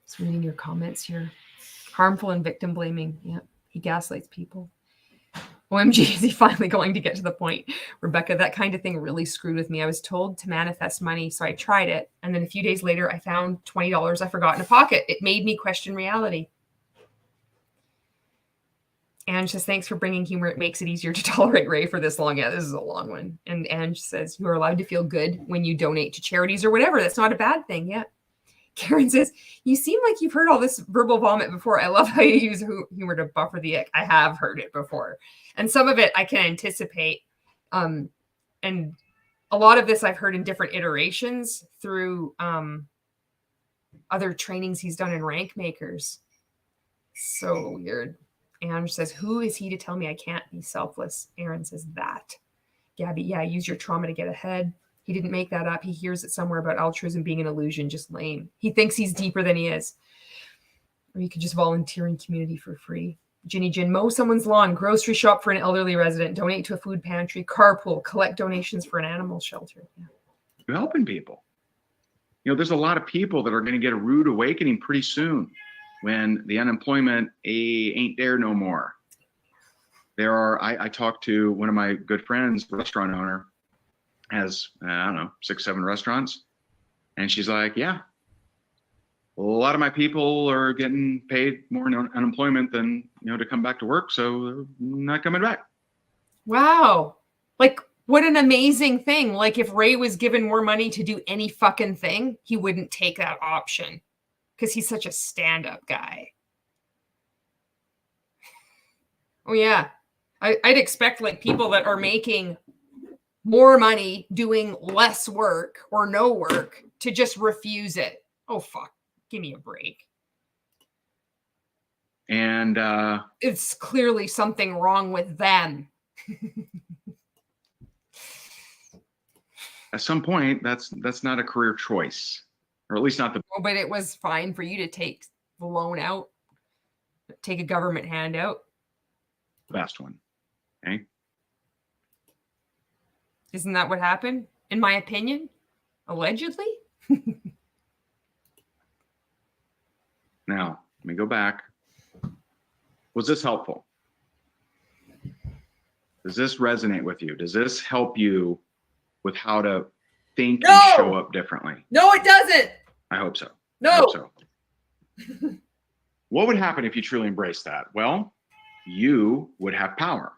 Just reading your comments here. Harmful and victim blaming. Yeah, he gaslights people. OMG, is he finally going to get to the point? Rebecca, that kind of thing really screwed with me. I was told to manifest money, so I tried it. And then a few days later, I found $20 I forgot in a pocket. It made me question reality. Ange says, thanks for bringing humor. It makes it easier to tolerate Ray for this long. Yeah, this is a long one. And Ange says, you are allowed to feel good when you donate to charities or whatever. That's not a bad thing. Yeah. Karen says, you seem like you've heard all this verbal vomit before. I love how you use humor to buffer the ick. I have heard it before. And some of it I can anticipate. And a lot of this I've heard in different iterations through other trainings he's done in rank makers. So weird. Ange says, who is he to tell me I can't be selfless? Aaron says that. Gabby, yeah, use your trauma to get ahead. He didn't make that up. He hears it somewhere about altruism being an illusion, just lame. He thinks he's deeper than he is. Or you could just volunteer in community for free. Ginny Gin, mow someone's lawn, grocery shop for an elderly resident, donate to a food pantry, carpool, collect donations for an animal shelter. Yeah. You're helping people. There's a lot of people that are going to get a rude awakening pretty soon when the unemployment ain't there no more. I talked to one of my good friends, restaurant owner, has, 6, 7 restaurants. And she's like, yeah, a lot of my people are getting paid more in unemployment than, to come back to work. So they're not coming back. Wow. Like, what an amazing thing. Like, if Ray was given more money to do any fucking thing, he wouldn't take that option because he's such a stand-up guy. Oh, yeah. I'd expect like people that are making more money doing less work or no work to just refuse it. Oh, fuck. Give me a break. And It's clearly something wrong with them. at some point, that's not a career choice, or at least not the Oh, but it was fine for you to take the loan out, take a government handout. best one. Okay. Isn't that what happened? In my opinion, allegedly. Now, let me go back. Was this helpful? Does this resonate with you? Does this help you with how to think and show up differently? No, it doesn't. I hope so. No. I hope so. What would happen if you truly embraced that? Well, you would have power.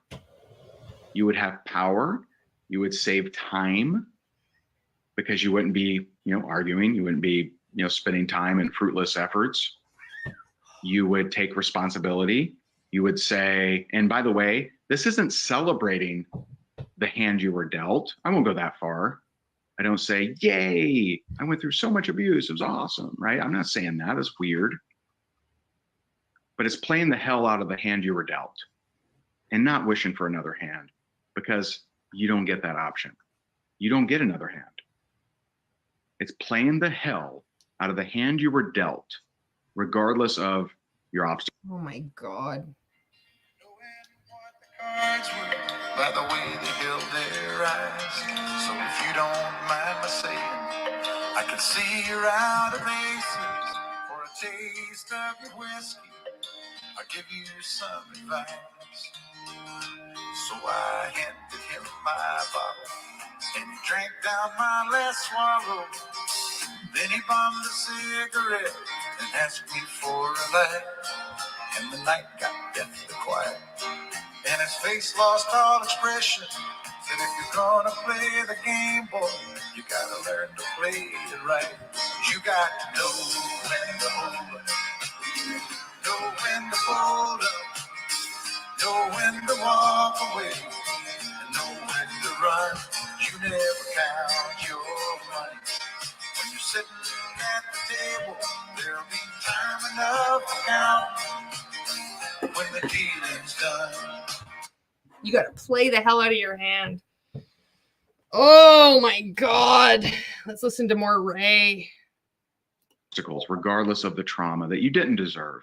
You would have power. You would save time because you wouldn't be, arguing. You wouldn't be, spending time in fruitless efforts. You would take responsibility. You would say, and by the way, this isn't celebrating the hand you were dealt. I won't go that far. I don't say, yay, I went through so much abuse. It was awesome, right? I'm not saying that. It's weird. But it's playing the hell out of the hand you were dealt and not wishing for another hand, because you don't get that option. You don't get another hand. It's playing the hell out of the hand you were dealt, regardless of your obstacle. Oh my God. By the way they held their eyes. So if you don't mind my saying, I can see you're out of aces. For a taste of your whiskey, I'll give you some advice. So I handed him my bottle, and he drank down my last swallow. Then he bombed a cigarette and asked me for a light. And the night got deathly quiet, and his face lost all expression. Said, if you're gonna play the game, boy, you gotta learn to play it right. You got to know when to hold up, know when to fold up, know when to walk away, and know when to run. You never count your money. When you're sitting at the table, there'll be time enough to count when the dealing's done. You got to play the hell out of your hand. Oh my God. Let's listen to more Ray. Obstacles, regardless of the trauma that you didn't deserve,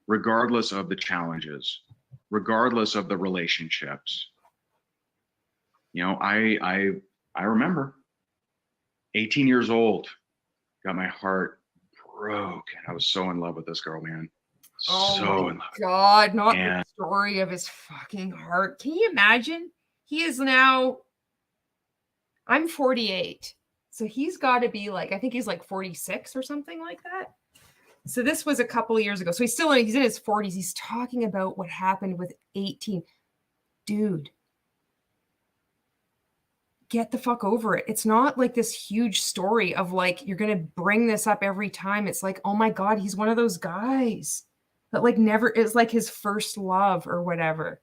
regardless of the challenges, regardless of the relationships. I remember 18 years old, got my heart broke, and I was so in love with this girl, man. So in love. God, not the story of his fucking heart. Can you imagine? He is now, I'm 48. So he's got to be like, I think he's like 46 or something like that. So this was a couple of years ago. So he's in his 40s. He's talking about what happened with 18. Dude, get the fuck over it. It's not like this huge story of like, you're going to bring this up every time. It's like, oh my God, he's one of those guys that like never is like his first love or whatever.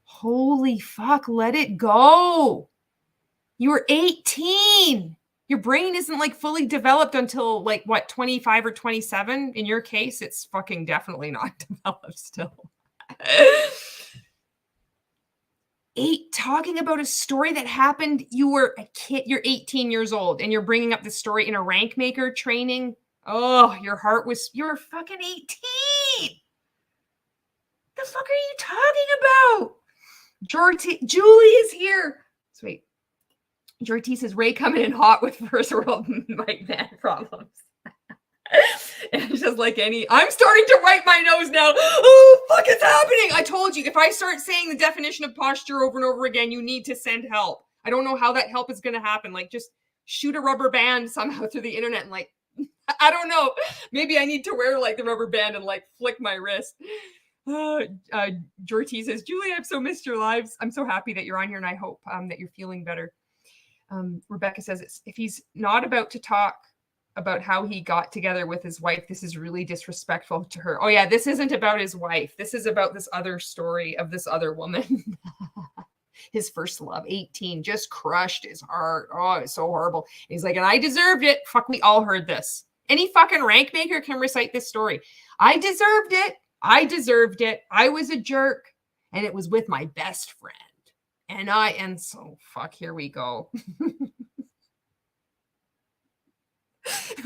Holy fuck, let it go. You were 18. Your brain isn't like fully developed until like what, 25 or 27? In your case, it's fucking definitely not developed still. Talking about a story that happened, you were a kid, you're 18 years old, and you're bringing up the story in a rank maker training. Oh, you were fucking 18. The fuck are you talking about? Julie is here. Sweet. Jorty says, Ray coming in hot with first world mic man problems. And it's just like I'm starting to write my nose now. Oh, fuck, it's happening. I told you, if I start saying the definition of posture over and over again, you need to send help. I don't know how that help is going to happen. Like, just shoot a rubber band somehow through the internet and like, I don't know. Maybe I need to wear like the rubber band and like flick my wrist. Jorty says, Julie, I've so missed your lives. I'm so happy that you're on here, and I hope that you're feeling better. Rebecca says, if he's not about to talk about how he got together with his wife, this is really disrespectful to her. Oh yeah, this isn't about his wife. This is about this other story of this other woman. His first love, 18, just crushed his heart. Oh, it's so horrible. And he's like, and I deserved it. Fuck, we all heard this. Any fucking rank maker can recite this story. I deserved it. I deserved it. I was a jerk, and it was with my best friend. And so fuck, here we go.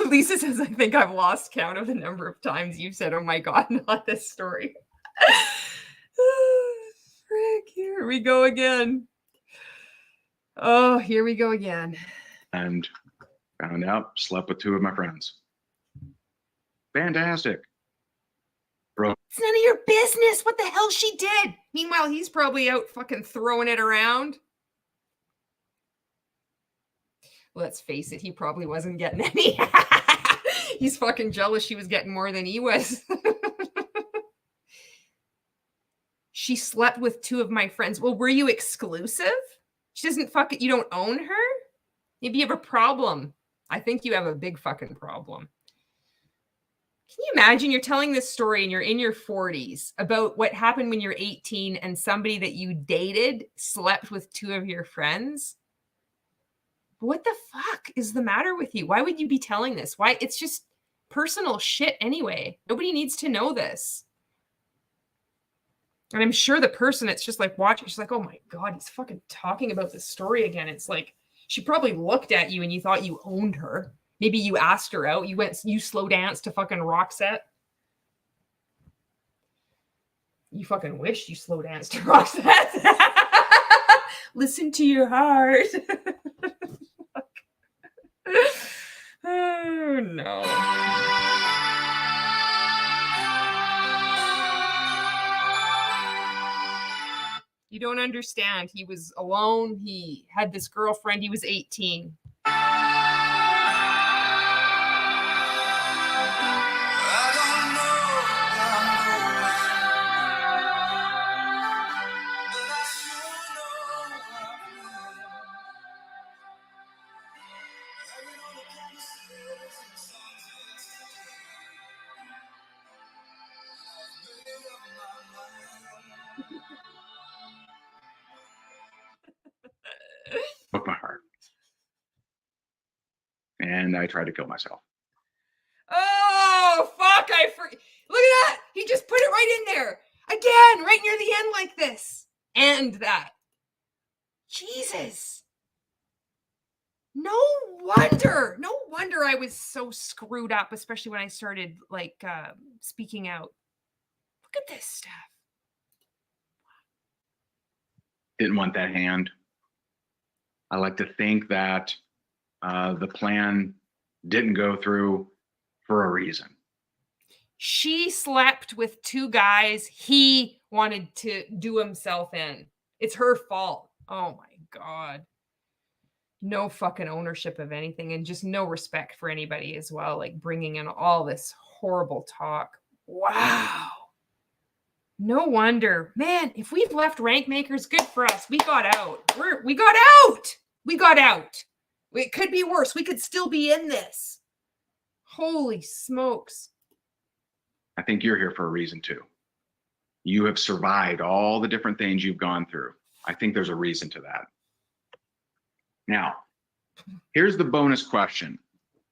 Lisa says, I think I've lost count of the number of times you've said, oh my God, not this story. Frick, here we go again. Oh, here we go again. And found out, slept with 2 of my friends. Fantastic. It's none of your business what the hell she did. Meanwhile, he's probably out fucking throwing it around. Let's face it, he probably wasn't getting any. He's fucking jealous she was getting more than he was. She slept with 2 of my friends. Well, were you exclusive? She doesn't fucking, you don't own her? Maybe you have a problem. I think you have a big fucking problem. Can you imagine you're telling this story and you're in your 40s about what happened when you're 18 and somebody that you dated slept with 2 of your friends? What the fuck is the matter with you? Why would you be telling this? Why? It's just personal shit anyway. Nobody needs to know this. And I'm sure the person that's just like watching, she's like, oh my God, he's fucking talking about this story again. It's like, she probably looked at you and you thought you owned her. Maybe you asked her out. You slow danced to fucking Roxette. You fucking wish you slow danced to Roxette. Listen to your heart. Oh no. You don't understand. He was alone. He had this girlfriend. He was 18. Broke my heart. And I tried to kill myself. Oh, fuck. Look at that. He just put it right in there. Again, right near the end like this. And that. Jesus. No wonder I was so screwed up, especially when I started like speaking out. Look at this stuff. Didn't want that hand. I like to think that the plan didn't go through for a reason. She slept with 2 guys he wanted to do himself in. It's her fault. Oh my God. No fucking ownership of anything and just no respect for anybody as well. Like bringing in all this horrible talk. Wow. No wonder. Man, if we've left rank makers, good for us. We got out. We got out. We got out. It could be worse. We could still be in this. Holy smokes. I think you're here for a reason too. You have survived all the different things you've gone through. I think there's a reason to that. Now, here's the bonus question.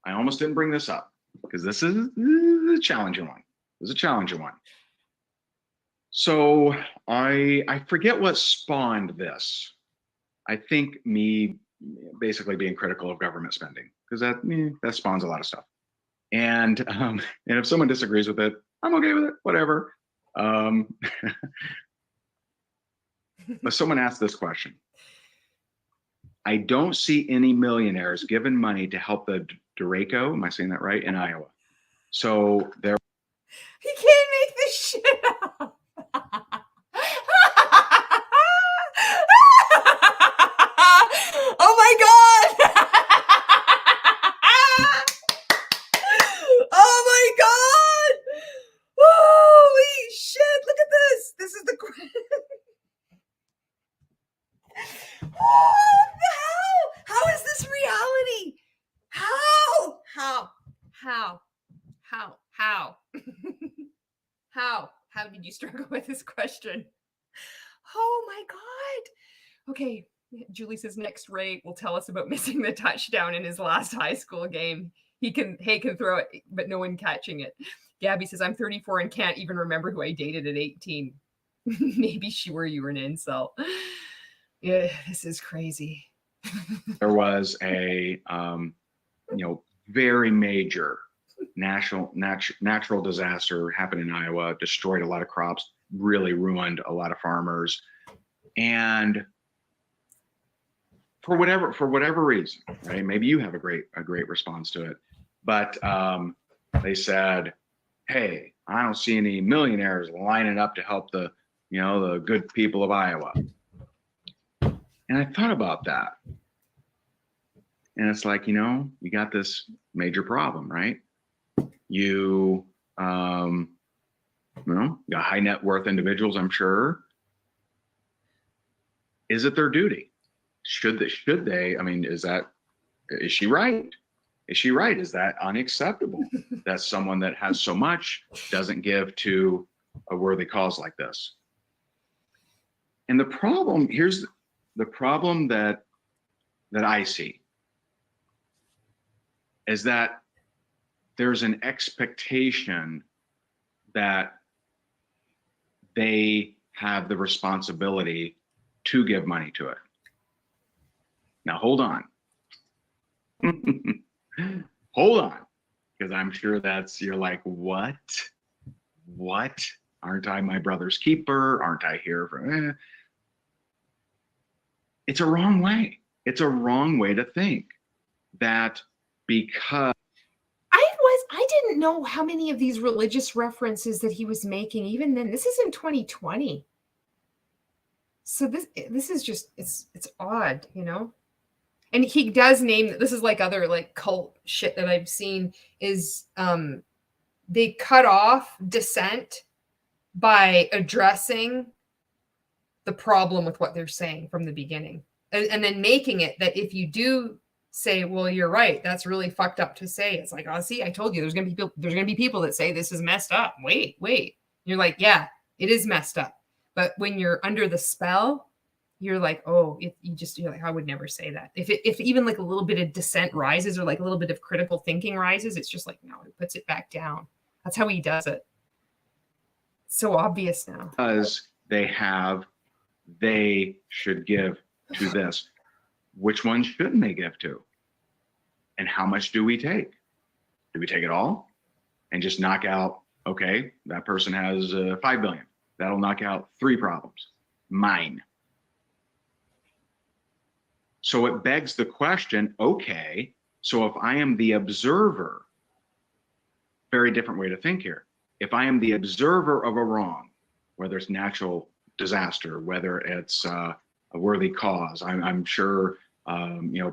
I almost didn't bring this up because this is a challenging one. This is a challenging one. So I forget what spawned this. I think me basically being critical of government spending because that spawns a lot of stuff. And if someone disagrees with it, I'm okay with it, whatever. But someone asked this question. I don't see any millionaires given money to help the Durango, am I saying that right, in Iowa. So there. He can't make this shit up. Oh my God. Oh my God. Holy shit. Look at this. This is the oh, how is this reality? How did you struggle with this question? Oh my God. Okay, Julie says next Ray will tell us about missing the touchdown in his last high school game. Hay can throw it, but no one catching it. Gabby says, I'm 34 and can't even remember who I dated at 18. Maybe you were an incel. Yeah, this is crazy. There was a, very major natural disaster happened in Iowa, destroyed a lot of crops, really ruined a lot of farmers. And for whatever reason, right? Maybe you have a great response to it, but they said, "Hey, I don't see any millionaires lining up to help the good people of Iowa." And I thought about that, and it's like, you got this major problem, right? You got high net worth individuals, I'm sure. Is it their duty? Should they? I mean, is she right? Is she right? Is that unacceptable that someone that has so much doesn't give to a worthy cause like this? And here's the problem that I see is that there's an expectation that they have the responsibility to give money to it. Now, hold on. Hold on. Because I'm sure you're like, what? What? Aren't I my brother's keeper? Aren't I here for, It's a wrong way. It's a wrong way to think that because I didn't know how many of these religious references that he was making even then. This is in 2020. So this is just, it's odd, And he does name, this is like other like cult shit that I've seen, is they cut off dissent by addressing the problem with what they're saying from the beginning. And then making it that if you do say, well, you're right, that's really fucked up to say. It's like, oh, see, I told you there's gonna be people that say this is messed up. Wait. You're like, yeah, it is messed up. But when you're under the spell, you're like, oh, you're like, I would never say that. If even like a little bit of dissent rises or like a little bit of critical thinking rises, it's just like, no, it puts it back down. That's how he does it. It's so obvious now. Because they should give to this. Which one shouldn't they give to? And how much do we take? Do we take it all and just knock out, okay, that person has 5 billion. That'll knock out 3 problems. Mine. So it begs the question, okay, so if I am the observer, very different way to think here. If I am the observer of a wrong, whether it's natural disaster, whether it's a worthy cause, I'm sure,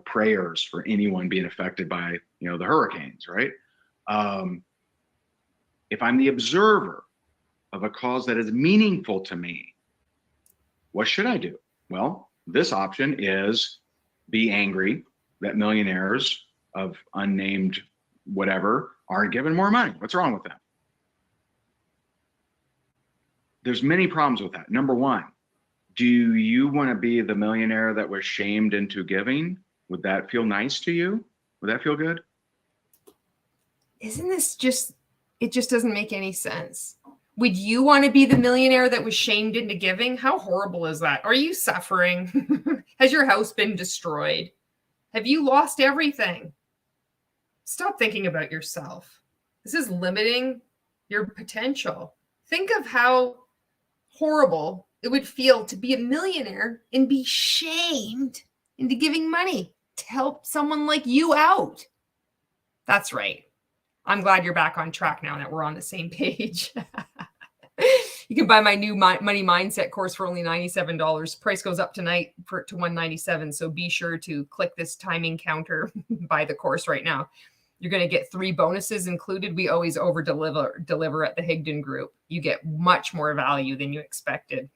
prayers for anyone being affected by, the hurricanes, right? If I'm the observer of a cause that is meaningful to me, what should I do? Well, this option is be angry that millionaires of unnamed whatever aren't given more money. What's wrong with that? There's many problems with that. Number one, do you want to be the millionaire that was shamed into giving? Would that feel nice to you? Would that feel good? Isn't this it just doesn't make any sense. Would you want to be the millionaire that was shamed into giving? How horrible is that? Are you suffering? Has your house been destroyed? Have you lost everything? Stop thinking about yourself. This is limiting your potential. Think of how horrible it would feel to be a millionaire and be shamed into giving money to help someone like you out. That's right. I'm glad you're back on track now that we're on the same page. You can buy my new money mindset course for only $97. Price goes up tonight to $197. So be sure to click this timing counter, buy the course right now. You're going to get 3 bonuses included. We always over deliver at the Higdon group. You get much more value than you expected.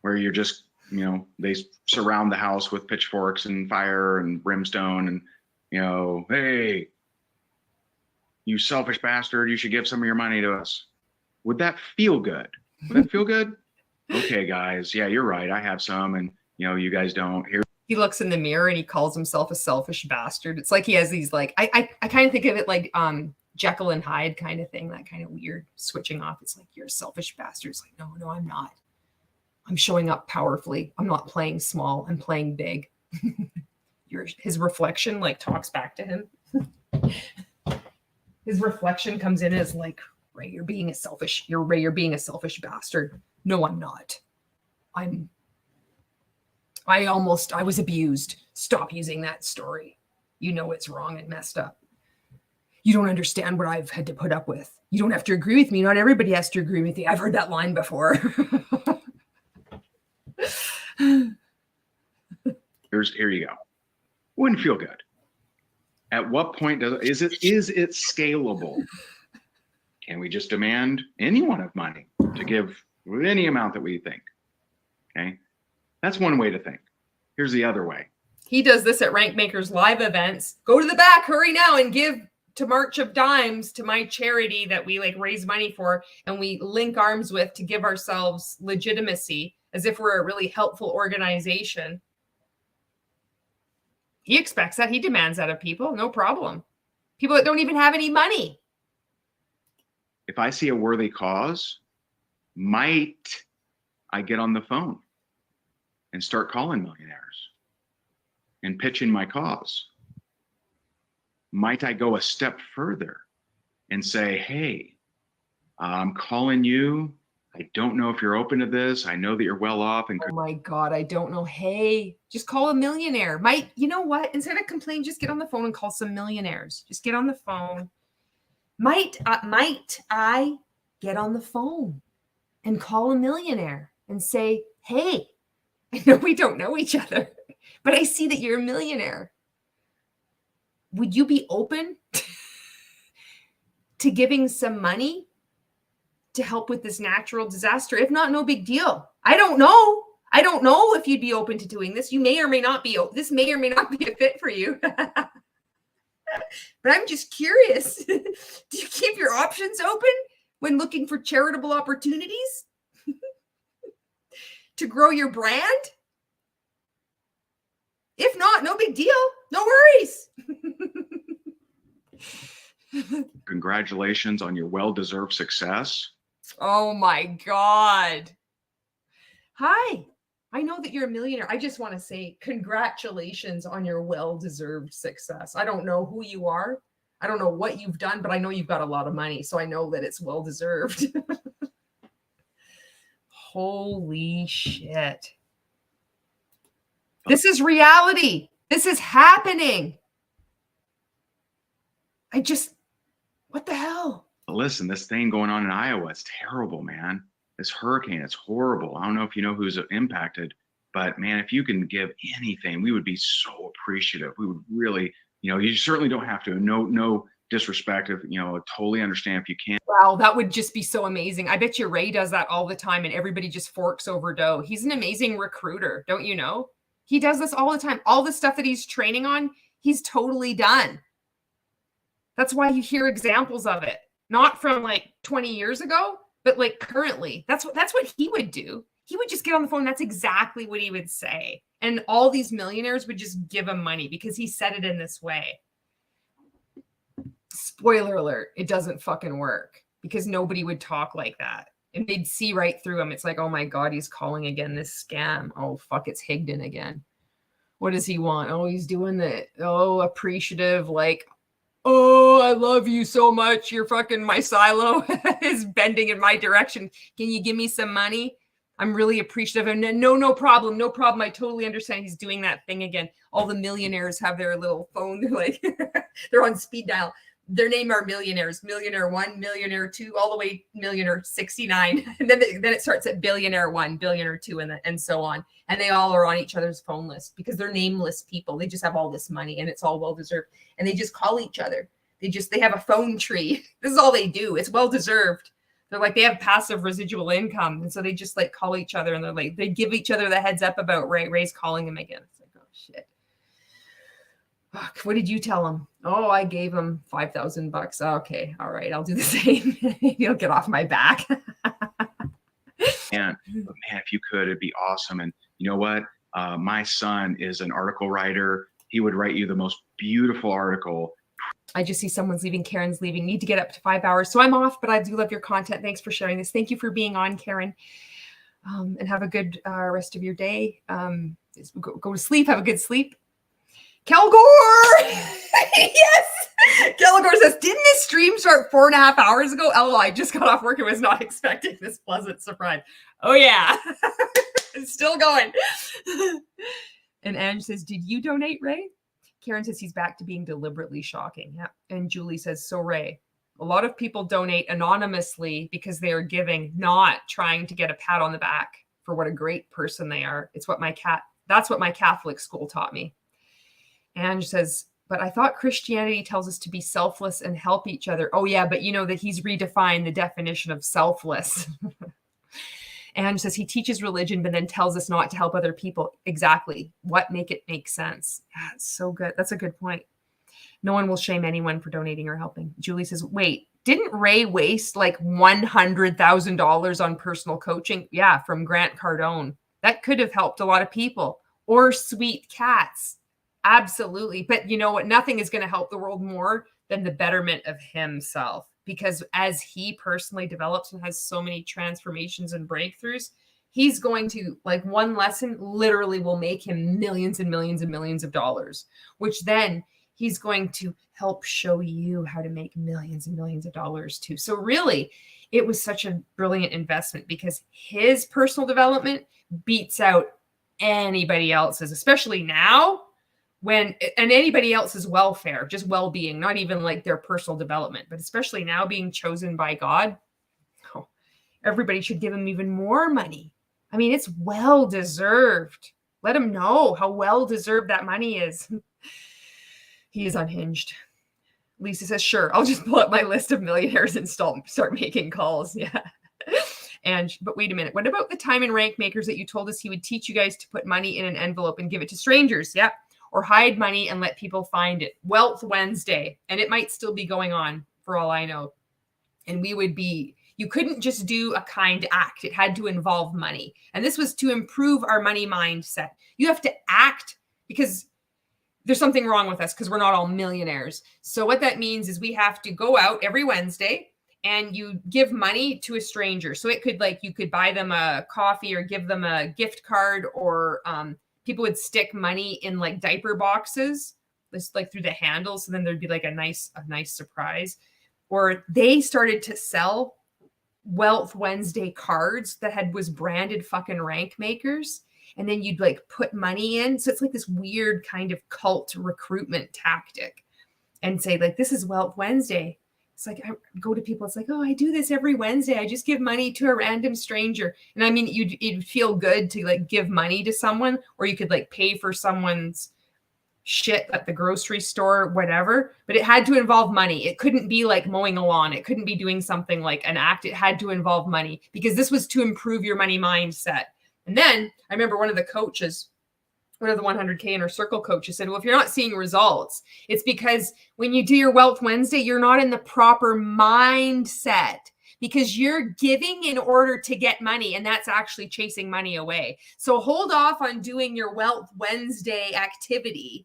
Where you're just, they surround the house with pitchforks and fire and brimstone and, hey, you selfish bastard, you should give some of your money to us. Would that feel good? Would that feel good? Okay, guys. Yeah, you're right. I have some and, you guys don't. Here, He looks in the mirror and he calls himself a selfish bastard. It's like he has these like I kind of think of it like Jekyll and Hyde kind of thing, that kind of weird switching off. It's like, you're a selfish bastard. It's like, no, I'm not. I'm showing up powerfully. I'm not playing small. I'm playing big. His reflection like talks back to him. His reflection comes in as like, Ray, you're being a selfish bastard. No, I'm not. I was abused. Stop using that story. You know it's wrong and messed up. You don't understand what I've had to put up with. You don't have to agree with me. Not everybody has to agree with you. I've heard that line before. Here you go. Wouldn't feel good. At what point is it scalable? Can we just demand anyone of money to give any amount that we think? Okay. That's one way to think. Here's the other way. He does this at Rank Makers live events. Go to the back, hurry now, and give to March of Dimes, to my charity that we like raise money for and we link arms with to give ourselves legitimacy as if we're a really helpful organization. He expects that. He demands that of people. No problem. People that don't even have any money. If I see a worthy cause, might I get on the phone and start calling millionaires and pitching my cause? Might I go a step further and say, hey, I'm calling you. I don't know if you're open to this. I know that you're well off. And oh my God, I don't know. Hey, just call a millionaire. You know what? Instead of complaining, just get on the phone and call some millionaires. Just get on the phone. Might I get on the phone and call a millionaire and say, hey, I know we don't know each other, but I see that you're a millionaire. Would you be open to giving some money to help with this natural disaster? If not, no big deal. I don't know. I don't know if you'd be open to doing this. You may or may not be. This may or may not be a fit for you. But I'm just curious. Do you keep your options open when looking for charitable opportunities to grow your brand? If not, no big deal. No worries. congratulations on your well-deserved success. Oh my God. Hi. I know that you're a millionaire. I just want to say congratulations on your well-deserved success. I don't know who you are. I don't know what you've done, but I know you've got a lot of money. So I know that it's well-deserved. Holy shit. This is reality. This is happening. What the hell? Listen, this thing going on in Iowa, it's terrible, man. This hurricane, it's horrible. I don't know if you know who's impacted, but man, if you can give anything, we would be so appreciative. We would really, you certainly don't have to. No disrespect. Totally understand if you can't. Wow, that would just be so amazing. I bet you Ray does that all the time and everybody just forks over dough. He's an amazing recruiter, don't you know? He does this all the time. All the stuff that he's training on, he's totally done. That's why you hear examples of it. Not from like 20 years ago, but like currently. That's what he would do. He would just get on the phone. That's exactly what he would say. And all these millionaires would just give him money because he said it in this way. Spoiler alert, it doesn't fucking work because nobody would talk like that. And they'd see right through him. It's like, oh my God, he's calling again, this scam. Oh, fuck, it's Higdon again. What does he want? Oh, he's doing the, appreciative, like, oh, I love you so much. You're fucking, my silo is bending in my direction. Can you give me some money? I'm really appreciative. And no problem. No problem. I totally understand. He's doing that thing again. All the millionaires have their little phone. They're like, they're on speed dial. Their name are millionaires, millionaire 1, millionaire 2, all the way millionaire 69. And then it starts at billionaire 1, billionaire 2, and so on. And they all are on each other's phone list because they're nameless people. They just have all this money and it's all well-deserved. And they just call each other. They have a phone tree. This is all they do. It's well-deserved. They're like, they have passive residual income. And so they just like call each other and they're like, they give each other the heads up about Ray's calling him again. It's like, oh shit. Fuck, what did you tell him? Oh, I gave him $5,000. Okay. All right. I'll do the same. He'll get off my back. But man, if you could, it'd be awesome. And you know what? My son is an article writer. He would write you the most beautiful article. I just see someone's leaving. Karen's leaving. Need to get up to 5 hours. So I'm off, but I do love your content. Thanks for sharing this. Thank you for being on, Karen. And have a good rest of your day. Go to sleep. Have a good sleep. Kelgore! Yes! Kelgore says, didn't this stream start 4.5 hours ago? LOL, I just got off work and was not expecting this pleasant surprise. Oh, yeah. It's still going. And Ange says, did you donate, Ray? Karen says he's back to being deliberately shocking. Yeah. And Julie says, so Ray, a lot of people donate anonymously because they are giving, not trying to get a pat on the back for what a great person they are. That's what my Catholic school taught me. Ange says, but I thought Christianity tells us to be selfless and help each other. Oh yeah, but you know that he's redefined the definition of selfless. Ange says he teaches religion, but then tells us not to help other people. Exactly. What make it make sense? Yeah, it's so good. That's a good point. No one will shame anyone for donating or helping. Julie says, wait, didn't Ray waste like $100,000 on personal coaching? Yeah, from Grant Cardone. That could have helped a lot of people. Or sweet cats. Absolutely. But you know what? Nothing is going to help the world more than the betterment of himself. Because as he personally develops and has so many transformations and breakthroughs, he's going to, like, one lesson literally will make him millions and millions and millions of dollars, which then he's going to help show you how to make millions and millions of dollars too. So really, it was such a brilliant investment because his personal development beats out anybody else's, especially now. And anybody else's welfare, just well-being, not even like their personal development, but especially now being chosen by God, everybody should give him even more money. I mean, it's well-deserved. Let him know how well-deserved that money is. He is unhinged. Lisa says, sure, I'll just pull up my list of millionaires and start making calls. Yeah. But wait a minute. What about the time and rank makers that you told us he would teach you guys to put money in an envelope and give it to strangers? Yeah. Or hide money and let people find it. Wealth Wednesday. And it might still be going on for all I know. And you couldn't just do a kind act. It had to involve money. And this was to improve our money mindset. You have to act because there's something wrong with us because we're not all millionaires. So what that means is we have to go out every Wednesday and you give money to a stranger. So it could, like, you could buy them a coffee or give them a gift card, or people would stick money in like diaper boxes, just like through the handles. So then there'd be like a nice surprise. Or they started to sell Wealth Wednesday cards that was branded fucking rank makers. And then you'd like put money in. So it's like this weird kind of cult recruitment tactic and say like, this is Wealth Wednesday. It's like, I go to people. It's like, oh, I do this every Wednesday. I just give money to a random stranger. And I mean, you'd feel good to like give money to someone, or you could like pay for someone's shit at the grocery store, whatever. But it had to involve money. It couldn't be like mowing a lawn. It couldn't be doing something like an act. It had to involve money because this was to improve your money mindset. And then I remember one of the 100K Inner Circle coaches said, well, if you're not seeing results, it's because when you do your Wealth Wednesday, you're not in the proper mindset because you're giving in order to get money. And that's actually chasing money away. So hold off on doing your Wealth Wednesday activity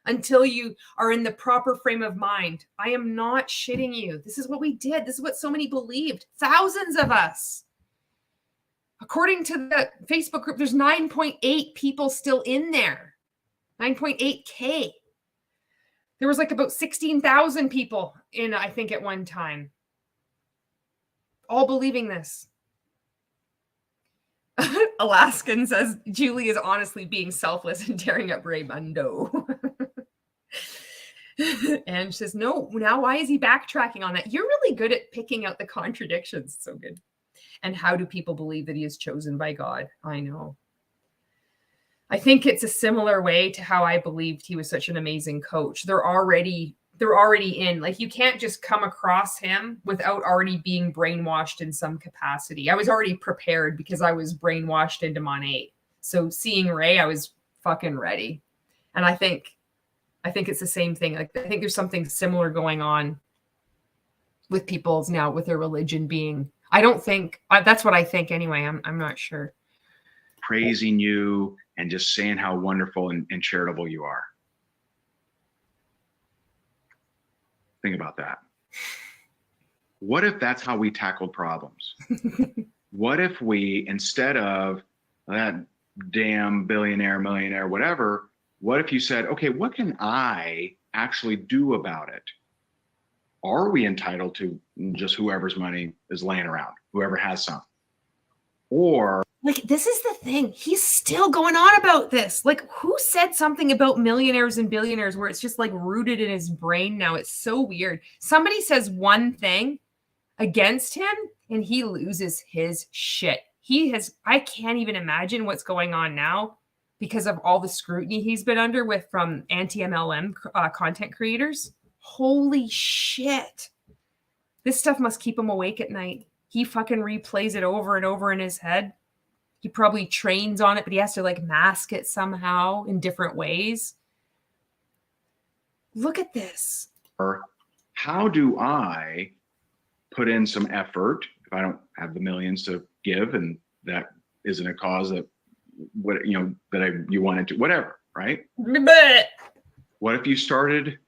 until you are in the proper frame of mind. I am not shitting you. This is what we did. This is what so many believed. Thousands of us. According to the Facebook group, there's 9.8 people still in there. 9.8K. There was like about 16,000 people in, I think, at one time. All believing this. Alaskan says, Julie is honestly being selfless and tearing up Raymundo. And she says, no, now why is he backtracking on that? You're really good at picking out the contradictions. So good. And how do people believe that he is chosen by God? I know. I think it's a similar way to how I believed he was such an amazing coach. They're already in. Like, you can't just come across him without already being brainwashed in some capacity. I was already prepared because I was brainwashed into Monet. So seeing Ray, I was fucking ready. And I think it's the same thing. Like, I think there's something similar going on with people's now with their religion being. I don't think that's what I think anyway. I'm not sure. Praising you and just saying how wonderful and charitable you are. Think about that. What if that's how we tackled problems? What if we, instead of that damn billionaire, millionaire, whatever, what if you said, okay, what can I actually do about it? Are we entitled to just whoever's money is laying around, whoever has some? Or like, this is the thing. He's still going on about this. Like, who said something about millionaires and billionaires where it's just like rooted in his brain now? It's so weird. Somebody says one thing against him and he loses his shit. I can't even imagine what's going on now because of all the scrutiny he's been under with from anti-MLM content creators. Holy shit. This stuff must keep him awake at night. He fucking replays it over and over in his head. He probably trains on it, but he has to like mask it somehow in different ways. Look at this. how do I put in some effort if I don't have the millions to give, and that isn't a cause that you wanted to, whatever, right? But What if you started,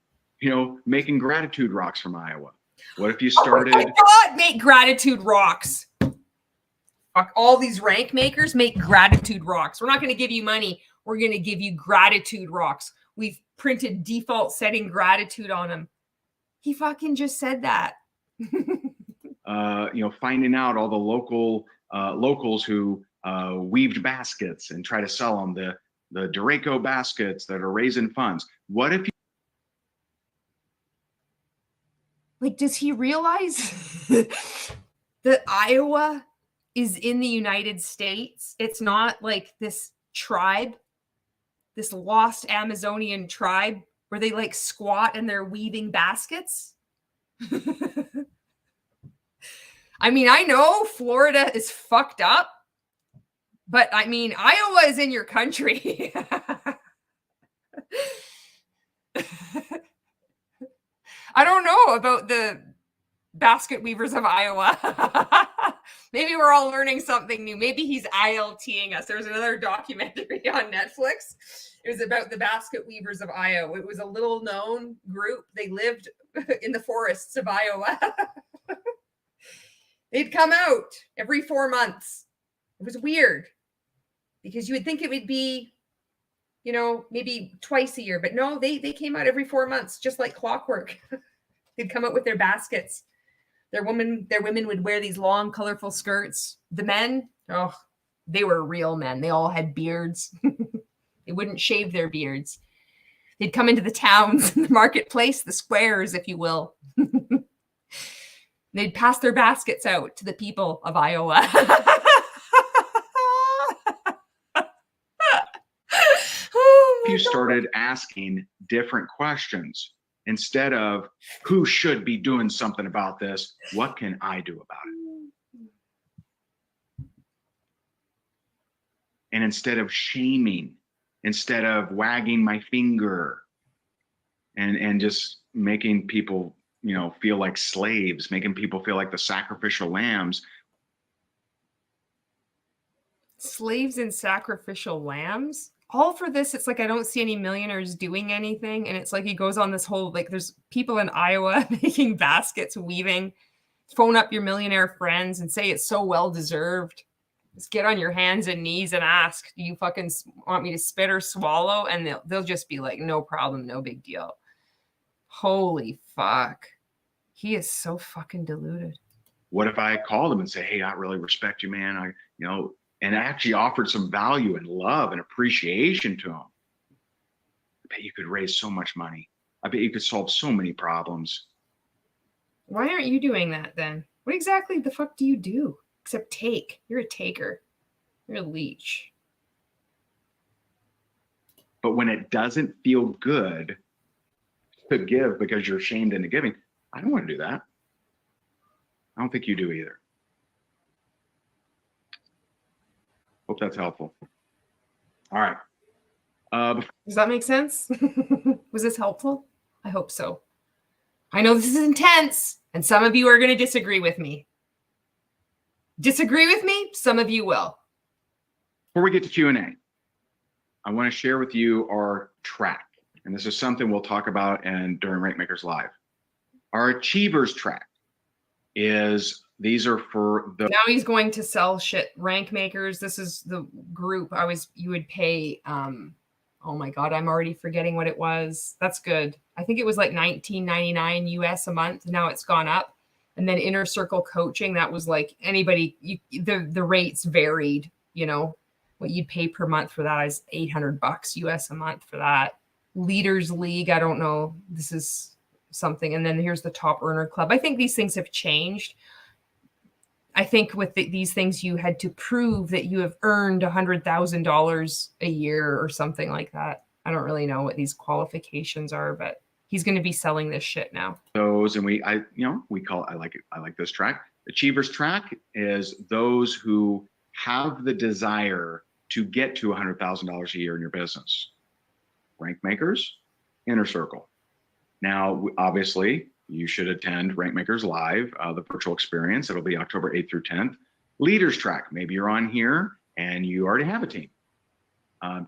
making gratitude rocks from Iowa? What if you started? Oh my God, make gratitude rocks. Fuck, all these rank makers make gratitude rocks. We're not going to give you money. We're going to give you gratitude rocks. We've printed default setting gratitude on them. He fucking just said that. Finding out all the locals who weaved baskets and try to sell them, the Dureco baskets that are raising funds. What if you? Like, does he realize that Iowa is in the United States? It's not like this tribe, this lost Amazonian tribe where they like squat and they're weaving baskets. I mean, I know Florida is fucked up, but I mean, Iowa is in your country. I don't know about the basket weavers of Iowa. Maybe we're all learning something new. Maybe he's ILTing us. There's another documentary on Netflix. It was about the basket weavers of Iowa. It was a little known group. They lived in the forests of Iowa. They'd come out every 4 months. It was weird because you would think it would be, maybe twice a year, but no, they came out every 4 months, just like clockwork. They'd come out with their baskets. Their women would wear these long, colorful skirts. The men, they were real men. They all had beards. They wouldn't shave their beards. They'd come into the towns, the marketplace, the squares, if you will. They'd pass their baskets out to the people of Iowa. If you started asking different questions instead of who should be doing something about this, what can I do about it? And instead of shaming, instead of wagging my finger and just making people, feel like slaves, making people feel like the sacrificial lambs. Slaves and sacrificial lambs? All for this, it's like I don't see any millionaires doing anything. And it's like he goes on this whole, like, there's people in Iowa making baskets, weaving. Phone up your millionaire friends and say it's so well deserved. Just get on your hands and knees and ask, do you fucking want me to spit or swallow? And they'll just be like, no problem, no big deal. Holy fuck. He is so fucking deluded. What if I called him and say, hey, I really respect you, man. And I actually offered some value and love and appreciation to him. I bet you could raise so much money. I bet you could solve so many problems. Why aren't you doing that then? What exactly the fuck do you do? Except take. You're a taker. You're a leech. But when it doesn't feel good to give because you're shamed into giving, I don't want to do that. I don't think you do either. Hope that's helpful. All right. Does that make sense? Was this helpful? I hope so. I know this is intense, and some of you are going to disagree with me. Disagree with me? Some of you will. Before we get to Q&A, I want to share with you our track. And this is something we'll talk about during Rank Makers Live. Our Achievers track these are for the. Now he's going to sell shit. Rank Makers. This is the group you would pay. Oh my God, I'm already forgetting what it was. That's good. I think it was like $19.99 US a month. Now it's gone up. And then Inner Circle Coaching, that was like anybody, the rates varied, you know, what you'd pay per month for that is $800 US a month for that. Leaders League, I don't know. This is something. And then here's the Top Earner Club. I think these things have changed. I think with these things, you had to prove that you have earned $100,000 a year or something like that. I don't really know what these qualifications are, but he's going to be selling this shit now. Those, and I like this track. Achievers track is those who have the desire to get to $100,000 a year in your business. Rank Makers, Inner Circle. Now, obviously, you should attend Rank Makers Live, the virtual experience. It'll be October 8th through 10th. Leaders track. Maybe you're on here and you already have a team.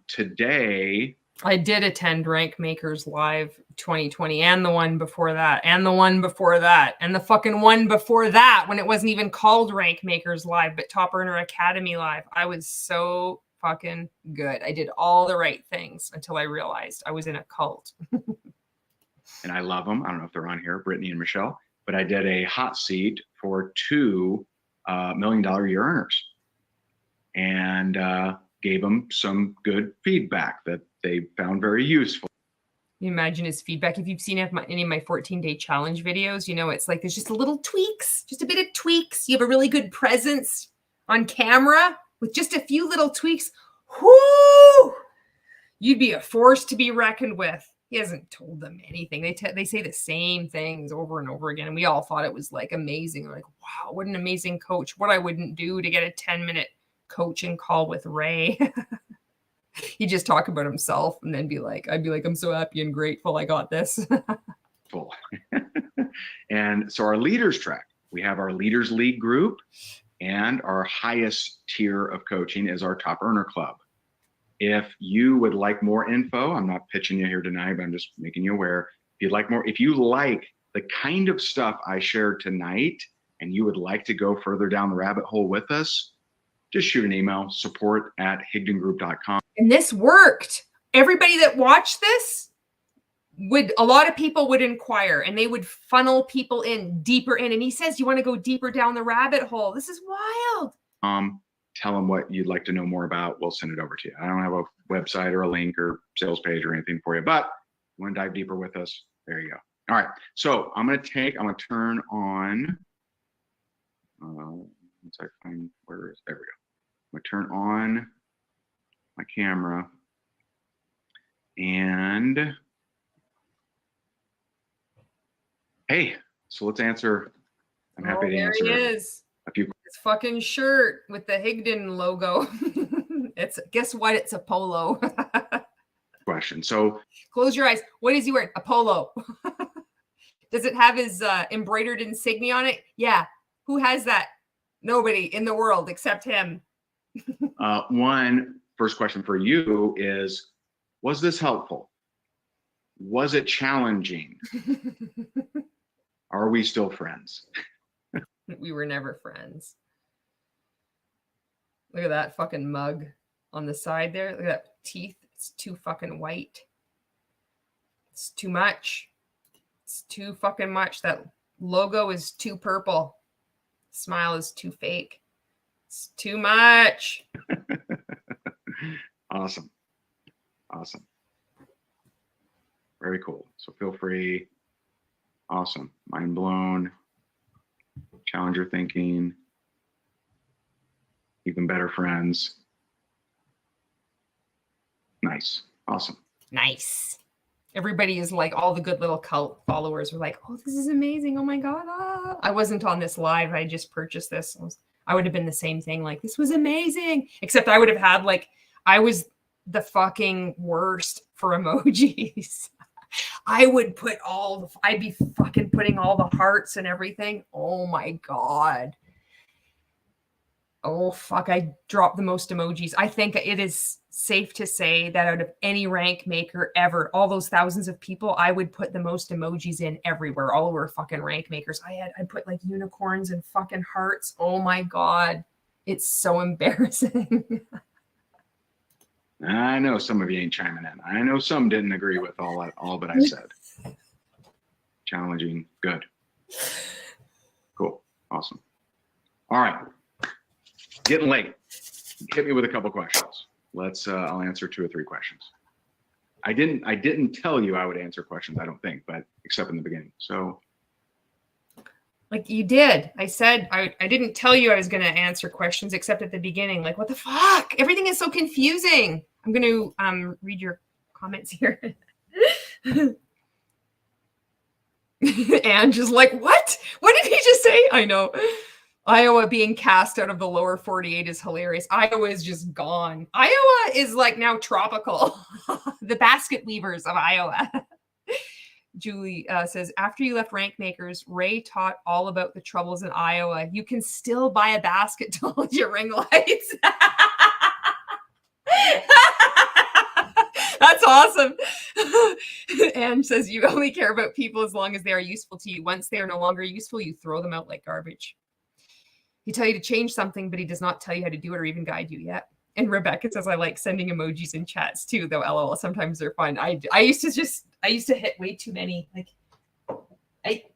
Today, I did attend Rank Makers Live 2020 and the one before that and the one before that and the fucking one before that when it wasn't even called Rank Makers Live, but Top Earner Academy Live. I was so fucking good. I did all the right things until I realized I was in a cult. And I love them. I don't know if they're on here, Brittany and Michelle, but I did a hot seat for 2 $1 million a year earners and gave them some good feedback that they found very useful. You imagine his feedback. If you've seen any of my 14-day challenge videos, you know, it's like there's just a little tweaks, just a bit of tweaks. You have a really good presence on camera with just a few little tweaks. Whoo! You'd be a force to be reckoned with. He hasn't told them anything. They say the same things over and over again. And we all thought it was like amazing. Like, wow, what an amazing coach. What I wouldn't do to get a 10-minute coaching call with Ray. He'd just talk about himself and then I'd be like, I'm so happy and grateful I got this. And so our leaders track, we have our Leaders League group, and our highest tier of coaching is our Top Earner Club. If you would like more info, I'm not pitching you here tonight, but I'm just making you aware. If you like the kind of stuff I shared tonight and you would like to go further down the rabbit hole with us, just shoot an email, support@higdongroup.com. And this worked. Everybody that watched this a lot of people would inquire and they would funnel people in deeper in. And he says, you want to go deeper down the rabbit hole. This is wild. Tell them what you'd like to know more about. We'll send it over to you. I don't have a website or a link or sales page or anything for you, but you want to dive deeper with us, there you go. All right. So I'm going to turn on, once I find there we go. I'm going to turn on my camera and hey, so let's answer. I'm happy to answer. There he is. A few. His fucking shirt with the Higdon logo. Guess what? It's a polo. Question. So close your eyes. What is he wearing? A polo. Does it have his embroidered insignia on it? Yeah. Who has that? Nobody in the world except him. First question for you is, was this helpful? Was it challenging? Are we still friends? We were never friends. Look at that fucking mug on the side there. Look at that teeth. It's too fucking white. It's too much. It's too fucking much. That logo is too purple. Smile is too fake. It's too much. Awesome. Very cool. So feel free. Awesome. Mind blown. Challenge your thinking. Even better friends. Nice. Awesome. Nice. Everybody is like, all the good little cult followers were like, oh, this is amazing. Oh my God. Ah. I wasn't on this live. I just purchased this. I would have been the same thing. Like, this was amazing. Except I would have had I was the fucking worst for emojis. I'd be fucking putting all the hearts and everything. Oh my God. Oh, fuck. I dropped the most emojis. I think it is safe to say that out of any rank maker ever, all those thousands of people, I would put the most emojis in everywhere, all over fucking rank makers. I'd put like unicorns and fucking hearts. Oh my God. It's so embarrassing. I know some of you ain't chiming in. I know some didn't agree with all that I said. Challenging. Good. Cool. Awesome. All right. Getting late. Hit me with a couple questions. I'll answer 2 or 3 questions. I didn't tell you I would answer questions, I don't think, but except in the beginning. So like you did. I said, I didn't tell you I was going to answer questions except at the beginning. Like, what the fuck? Everything is so confusing. I'm going to read your comments here. And just like, what? What did he just say? I know. Iowa being cast out of the lower 48 is hilarious. Iowa is just gone. Iowa is like now tropical. The basket weavers of Iowa. Julie says, after you left Rank Makers, Ray taught all about the troubles in Iowa. You can still buy a basket to hold your ring lights. That's awesome. Anne says, you only care about people as long as they are useful to you. Once they are no longer useful, you throw them out like garbage. He tell you to change something, but he does not tell you how to do it or even guide you yet. And Rebecca says, I like sending emojis in chats too, though LOL, sometimes they're fun. I used to hit way too many. Like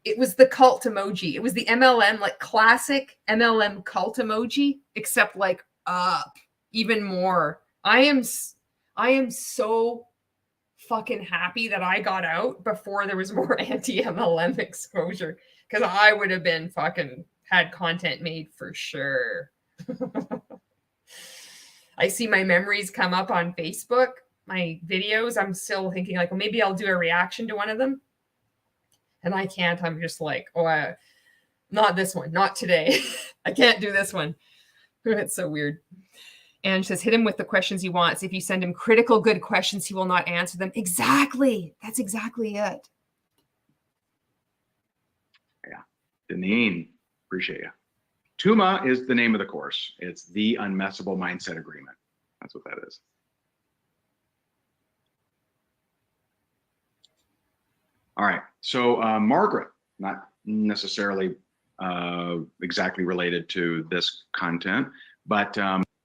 it was the cult emoji. It was the MLM, like classic MLM cult emoji, except like up even more. I am so fucking happy that I got out before there was more anti-MLM exposure, because I would have been fucking had content made for sure. I see my memories come up on Facebook, my videos. I'm still thinking like, well, maybe I'll do a reaction to one of them. And I can't. I'm just like, oh, not this one, not today. I can't do this one. It's so weird. And she says, hit him with the questions he wants. If you send him critical good questions, he will not answer them. Exactly. That's exactly it. yeah, Deneen, appreciate you. TUMA is the name of the course. It's the Unmessable Mindset Agreement. That's what that is. All right. So Margaret, not necessarily exactly related to this content, but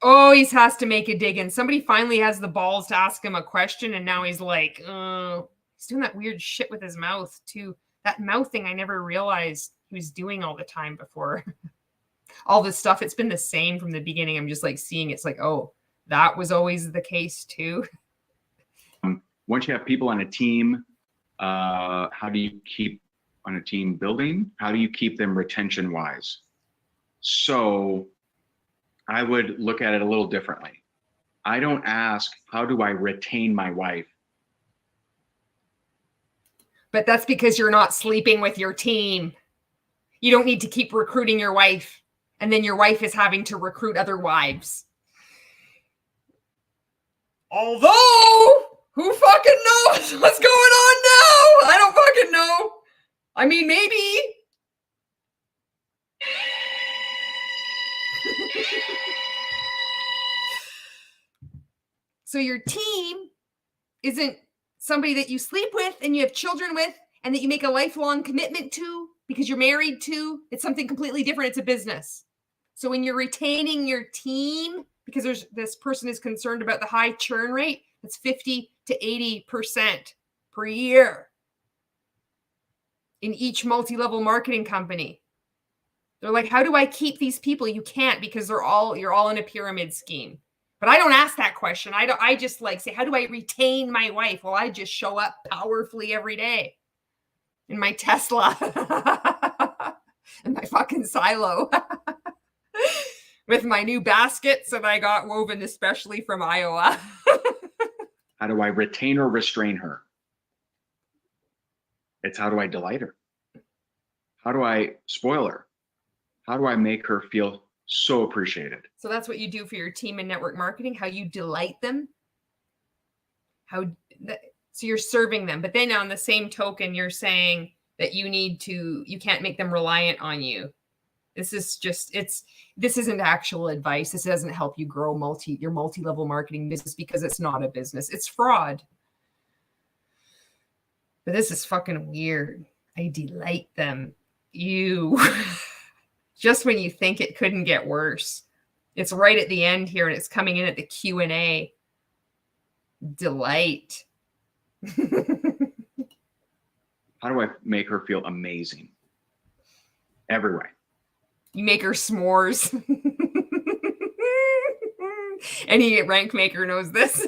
oh, he has to make a dig in. Somebody finally has the balls to ask him a question, and now he's like, he's doing that weird shit with his mouth too. That mouth thing I never realized he was doing all the time before. All this stuff, it's been the same from the beginning. I'm just like seeing it's like, oh, that was always the case too. Once you have people on a team, how do you keep on a team building? How do you keep them retention wise? So I would look at it a little differently. I don't ask, how do I retain my wife? But that's because you're not sleeping with your team. You don't need to keep recruiting your wife. And then your wife is having to recruit other wives. Although, who fucking knows what's going on now? I don't fucking know. I mean, maybe. So your team isn't somebody that you sleep with and you have children with and that you make a lifelong commitment to because you're married to. It's something completely different. It's a business. So when you're retaining your team, because this person is concerned about the high churn rate, that's 50 to 80% per year in each multi-level marketing company. They're like, how do I keep these people? You can't, because you're all in a pyramid scheme. But I don't ask that question. I just like say, how do I retain my wife? Well, I just show up powerfully every day in my Tesla and my fucking silo with my new baskets that I got woven especially from Iowa. How do I retain or restrain her? It's how do I delight her? How do I spoil her? How do I make her feel so appreciated? So that's what you do for your team in network marketing, how you delight them. So you're serving them. But then on the same token, you're saying that you can't make them reliant on you. This is just, this isn't actual advice. This doesn't help you grow your multi-level marketing business because it's not a business. It's fraud. But this is fucking weird. I delight them. You just when you think it couldn't get worse. It's right at the end here and it's coming in at the Q&A. Delight. How do I make her feel amazing? Every way. You make her s'mores. Any rank maker knows this.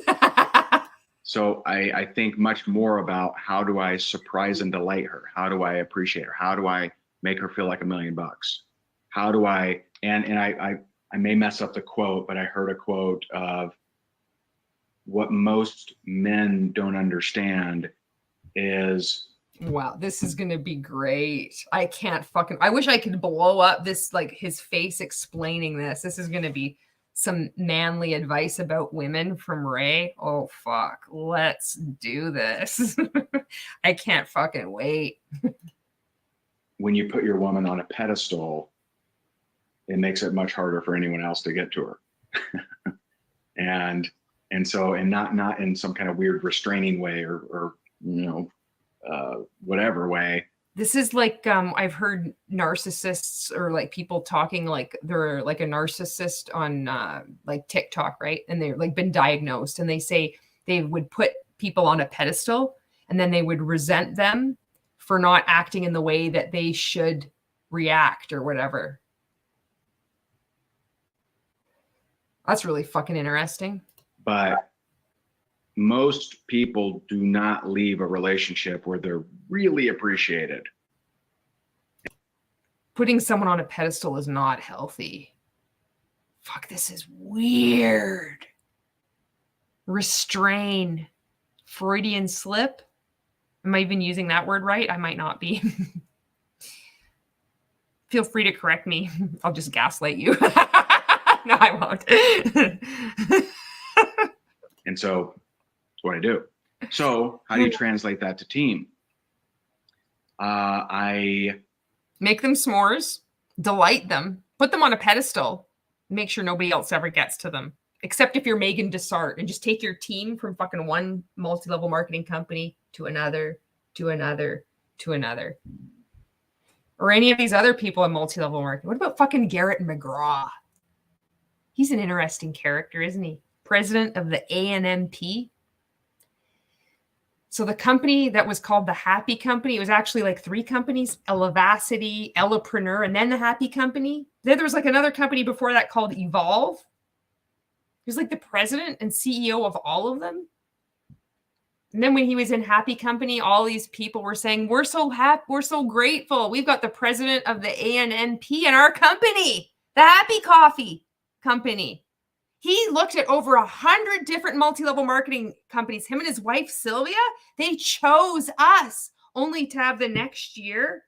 So I think much more about how do I surprise and delight her? How do I appreciate her? How do I make her feel like $1 million? How do I, and I may mess up the quote, but I heard a quote of what most men don't understand is, wow, this is going to be great. I wish I could blow up this, like his face explaining this. This is going to be some manly advice about women from Ray. Oh, fuck. Let's do this. I can't fucking wait. when you put your woman on a pedestal, it makes it much harder for anyone else to get to her. and not in some kind of weird restraining way or whatever way. This is like, I've heard narcissists or like people talking like they're like a narcissist on like TikTok, right? And they're like been diagnosed and they say they would put people on a pedestal and then they would resent them for not acting in the way that they should react or whatever. That's really fucking interesting. But most people do not leave a relationship where they're really appreciated. Putting someone on a pedestal is not healthy. Fuck, this is weird. Restrain. Freudian slip. Am I even using that word right? I might not be. Feel free to correct me. I'll just gaslight you. No, I won't. And so that's what I do. So how do you translate that to team? I make them s'mores, delight them, put them on a pedestal, make sure nobody else ever gets to them, except if you're Megan Dessart, and just take your team from fucking one multi-level marketing company to another, to another, to another. Or any of these other people in multi-level marketing. What about fucking Garrett McGraw? He's an interesting character, isn't he? President of the ANMP. So the company that was called the Happy Company, it was actually like 3 companies, Elevacity, Ellepreneur, and then the Happy Company. Then there was like another company before that called Evolve. He was like the president and CEO of all of them. And then when he was in Happy Company, all these people were saying, we're so happy, we're so grateful. We've got the president of the ANMP in our company, the Happy Coffee Company. He looked at over 100 different multi-level marketing companies. Him and his wife, Sylvia, they chose us only to have the next year.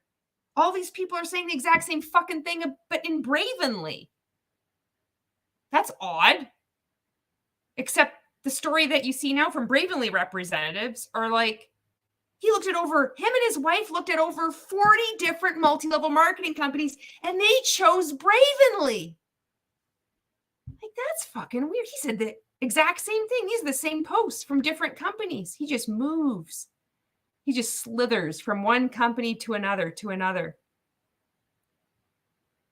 All these people are saying the exact same fucking thing, but in Bravenly. That's odd. Except the story that you see now from Bravenly representatives are like, him and his wife looked at over 40 different multi-level marketing companies and they chose Bravenly. Like, that's fucking weird. He said the exact same thing. These are the same posts from different companies. He just moves. He just slithers from one company to another to another.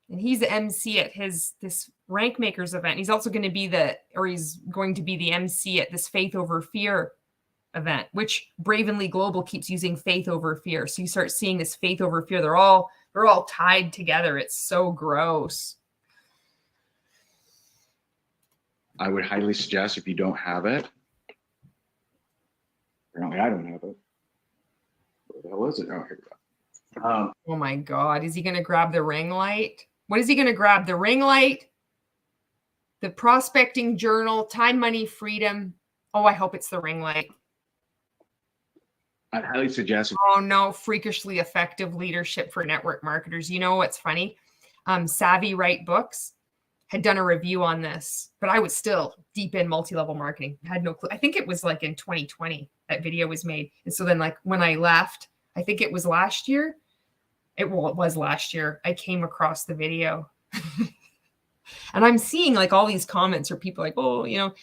And he's the MC at this Rank Makers event. He's also going to be he's going to be the MC at this Faith Over Fear event, which Bravenly Global keeps using faith over fear. So you start seeing this faith over fear. They're all tied together. It's so gross. I would highly suggest, if you don't have it, apparently I don't have it. Where the hell is it? Oh, here we go. Oh my God. Is he going to grab the ring light? What is he going to grab? The ring light, the prospecting journal, time, money, freedom. Oh, I hope it's the ring light. I'd highly suggest. Oh no, freakishly effective leadership for network marketers. You know what's funny? Savvy Write Books had done a review on this, but I was still deep in multi-level marketing. I had no clue. I think it was like in 2020 that video was made. And so then like when I left, I think it was last year, It was last year. I came across the video. And I'm seeing like all these comments or people like, oh, you know,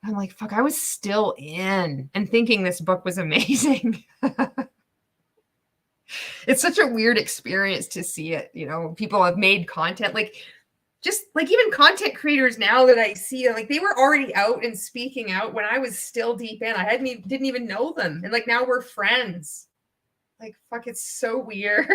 I'm like, fuck, I was still in and thinking this book was amazing. It's such a weird experience to see it. You know, people have made content like just like even content creators now that I see, like they were already out and speaking out when I was still deep in. I didn't even know them. And like now we're friends. Like, fuck, it's so weird.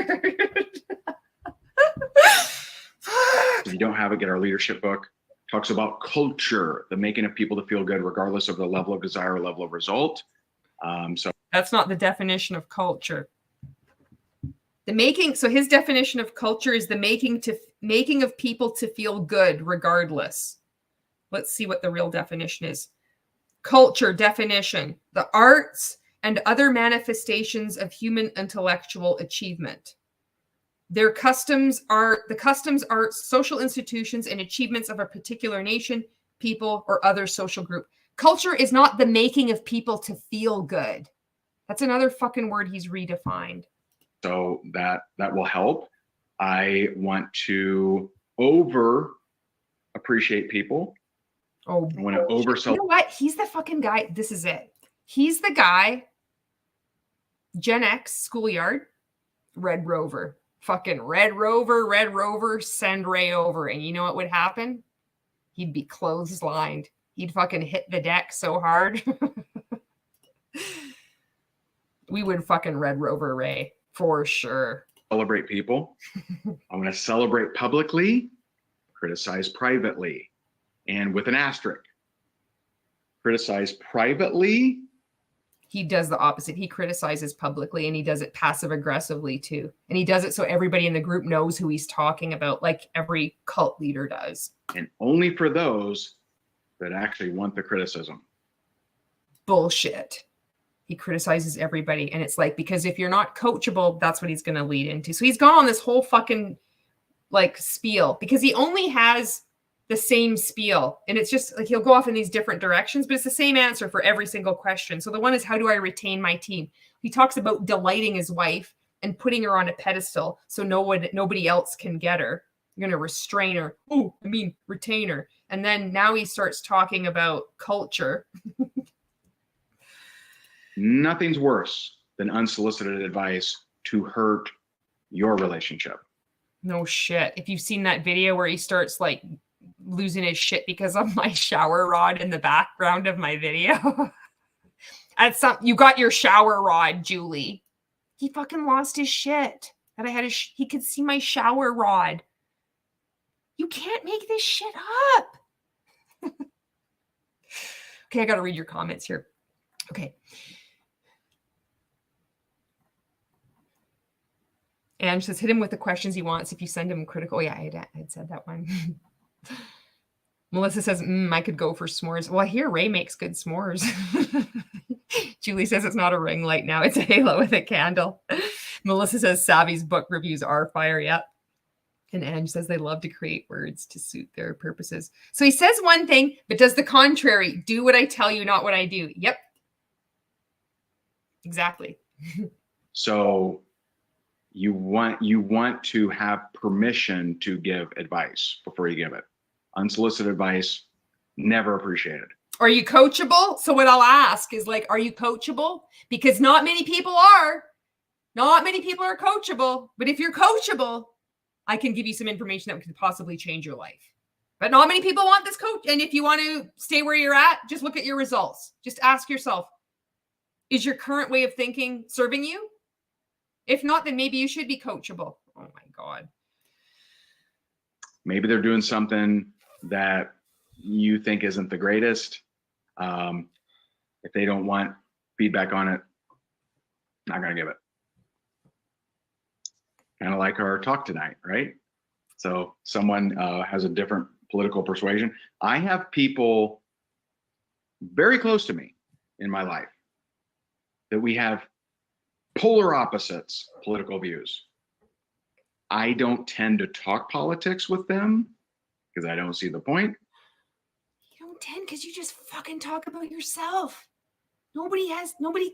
If you don't have it, get our leadership book. Talks about culture, the making of people to feel good, regardless of the level of desire or level of result. So that's not the definition of culture. The making, so his definition of culture is the making of people to feel good regardless. Let's see what the real definition is. Culture definition: the arts and other manifestations of human intellectual achievement. The customs, arts, social institutions, and achievements of a particular nation, people, or other social group. Culture is not the making of people to feel good. That's another fucking word he's redefined. So that will help. I want to over appreciate people. Oh, I want to oversell. You know what? He's the fucking guy. This is it. He's the guy. Gen X, schoolyard, Red Rover. Fucking Red Rover, send Ray over. And you know what would happen? He'd be clotheslined. He'd fucking hit the deck so hard. We would fucking Red Rover Ray for sure. Celebrate people. I'm going to celebrate publicly, criticize privately, and with an asterisk. Criticize privately. He does the opposite. He criticizes publicly and he does it passive aggressively too. And he does it so everybody in the group knows who he's talking about, like every cult leader does. And only for those that actually want the criticism. Bullshit. He criticizes everybody. And it's like, because if you're not coachable, that's what he's going to lead into. So he's gone on this whole fucking like spiel because he only has the same spiel. And it's just like, he'll go off in these different directions, but it's the same answer for every single question. So the one is, how do I retain my team? He talks about delighting his wife and putting her on a pedestal so nobody else can get her. You're going to restrain her. Oh, I mean, retain her. And then now he starts talking about culture. Nothing's worse than unsolicited advice to hurt your relationship. No shit. If you've seen that video where he starts like losing his shit because of my shower rod in the background of my video. You got your shower rod, Julie. He fucking lost his shit. That I had he could see my shower rod. You can't make this shit up. Okay, I got to read your comments here. Okay. And says, hit him with the questions he wants if you send him critical. Oh, yeah, I'd said that one. Melissa says, I could go for s'mores. Well, I hear Ray makes good s'mores. Julie says it's not a ring light now. It's a halo with a candle. Melissa says Savvy's book reviews are fire. Yep. And Ange says they love to create words to suit their purposes. So he says one thing, but does the contrary. Do what I tell you, not what I do. Yep. Exactly. So you want to have permission to give advice before you give it. Unsolicited advice, never appreciated. Are you coachable? So what I'll ask is like, are you coachable? Because not many people are. Not many people are coachable. But if you're coachable, I can give you some information that could possibly change your life. But not many people want this coach. And if you want to stay where you're at, just look at your results. Just ask yourself, is your current way of thinking serving you? If not, then maybe you should be coachable. Oh my God. Maybe they're doing something that you think isn't the greatest. If they don't want feedback on it, not going to give it. Kind of like our talk tonight, right? So someone has a different political persuasion. I have people very close to me in my life that we have polar opposites political views. I don't tend to talk politics with them because I don't see the point. You don't tend because you just fucking talk about yourself. Nobody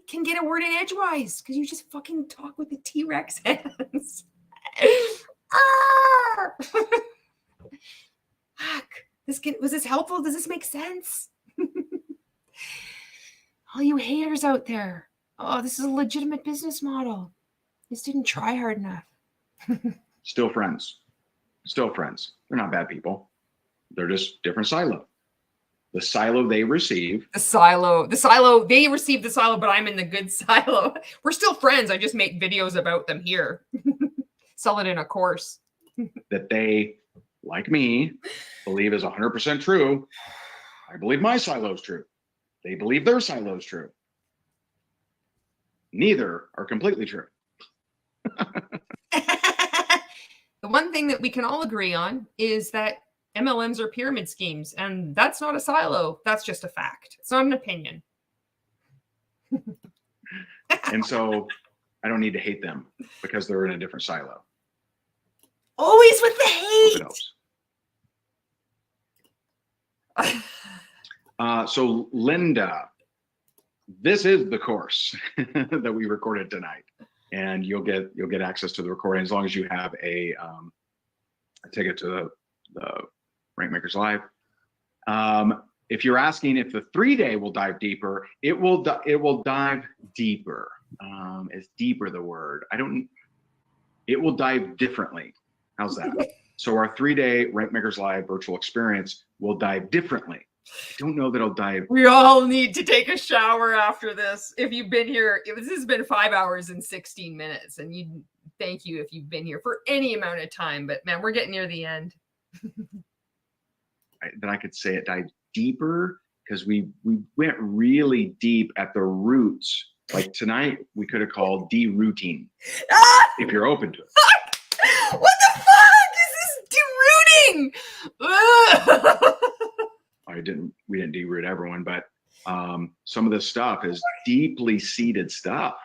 can get a word in edgewise because you just fucking talk with the T-Rex hands. Ah! Fuck. Was this helpful? Does this make sense? All you haters out there. Oh, this is a legitimate business model. This didn't try hard enough. Still friends. Still friends. They're not bad people. They're just different silo. The silo they receive. The silo, they received the silo, but I'm in the good silo. We're still friends. I just make videos about them here. Sell it in a course. That they, like me, believe is 100% true. I believe my silo is true. They believe their silo is true. Neither are completely true. The one thing that we can all agree on is that MLMs are pyramid schemes, and that's not a silo. That's just a fact. It's not an opinion. And so I don't need to hate them because they're in a different silo. Always with the Hope it hate. helps. So Linda, this is the course that we recorded tonight, and you'll get access to the recording as long as you have a ticket to the Rankmakers Live. If you're asking if the 3-day will dive deeper, it will dive deeper. Is deeper the word? It will dive differently. How's that? So our 3-day Rankmakers Live virtual experience will dive differently. I don't know that it'll dive. We all need to take a shower after this. If you've been here, this has been 5 hours and 16 minutes, and thank you if you've been here for any amount of time. But man, we're getting near the end. That I could say it dives deeper because we went really deep at the roots. Like tonight, we could have called derooting if you're open to it. What the fuck is this derooting? We didn't deroot everyone, but some of this stuff is deeply seated stuff.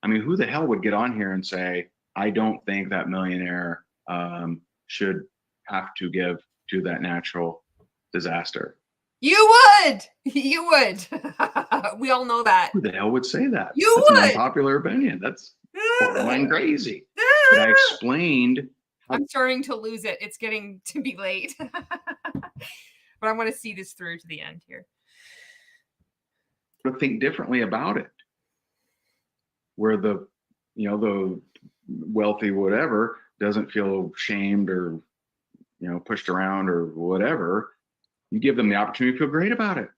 I mean, who the hell would get on here and say, I don't think that millionaire should have to give to that natural disaster? You would. We all know that. Who the hell would say that? That's an unpopular opinion. That's borderline crazy. But I explained. I'm starting to lose it. It's getting to be late. But I want to see this through to the end here. To think differently about it. Where the wealthy whatever doesn't feel shamed or pushed around or whatever. You give them the opportunity to feel great about it.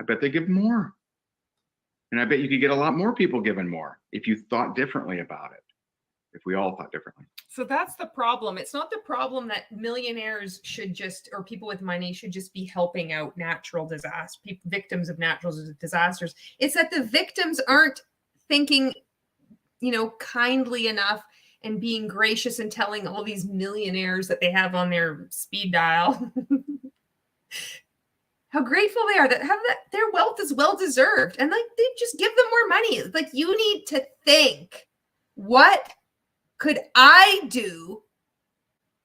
I bet they give more. And I bet you could get a lot more people giving more if you thought differently about it. If we all thought differently. So that's the problem. It's not the problem that millionaires should just, or people with money should just be helping out natural disasters, victims of natural disasters. It's that the victims aren't thinking, kindly enough and being gracious and telling all these millionaires that they have on their speed dial how grateful they are that their wealth is well deserved, and like they just give them more money. Like, you need to think, what could I do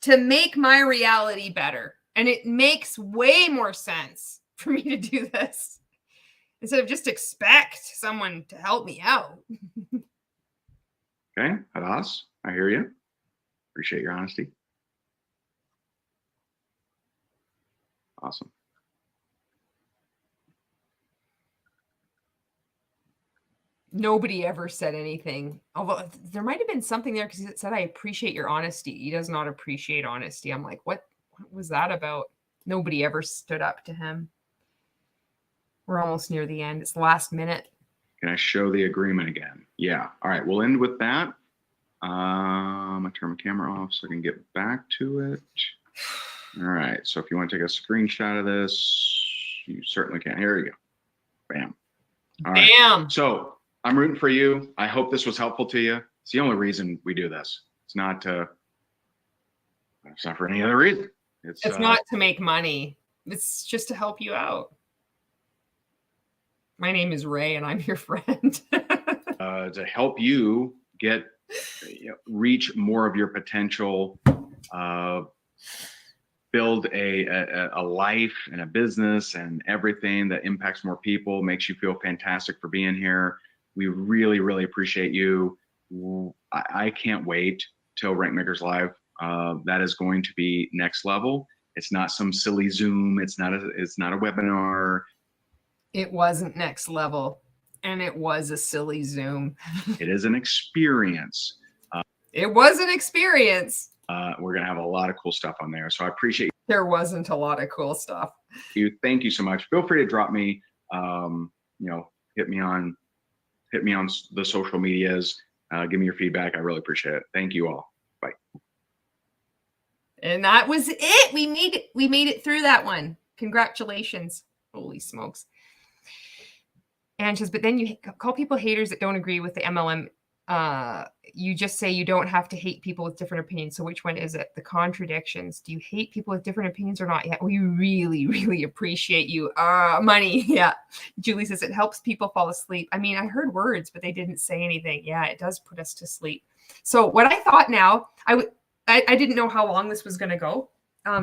to make my reality better? And it makes way more sense for me to do this instead of just expect someone to help me out. Okay, Hadas, I hear you. Appreciate your honesty. Awesome. Nobody ever said anything. Although there might have been something there because it said, I appreciate your honesty. He does not appreciate honesty. I'm like, what was that about? Nobody ever stood up to him. We're almost near the end. It's the last minute. Can I show the agreement again? Yeah. All right. We'll end with that. I'm going to turn my camera off so I can get back to it. All right. So if you want to take a screenshot of this, you certainly can. Here you go. Bam. All right. Bam. So I'm rooting for you. I hope this was helpful to you. It's the only reason we do this. It's not for any other reason. It's not to make money. It's just to help you out. My name is Ray, and I'm your friend. To help you get reach more of your potential, build a life and a business and everything that impacts more people, makes you feel fantastic for being here. We really, really appreciate you. I can't wait till Rank Makers Live. That is going to be next level. It's not some silly Zoom. It's not a webinar. It wasn't next level, and it was a silly Zoom. It is an experience. It was an experience. We're going to have a lot of cool stuff on there. So I appreciate There wasn't a lot of cool stuff. you. Thank you so much. Feel free to drop me, hit me on the social medias. Give me your feedback. I really appreciate it. Thank you all. Bye. And that was it. We made it through that one. Congratulations. Holy smokes. And says, but then you call people haters that don't agree with the MLM. You just say you don't have to hate people with different opinions. So which one is it? The contradictions. Do you hate people with different opinions or not yet? We really, really appreciate you. Money. Yeah. Julie says it helps people fall asleep. I mean, I heard words, but they didn't say anything. Yeah, it does put us to sleep. So what I thought now, I didn't know how long this was going to go. I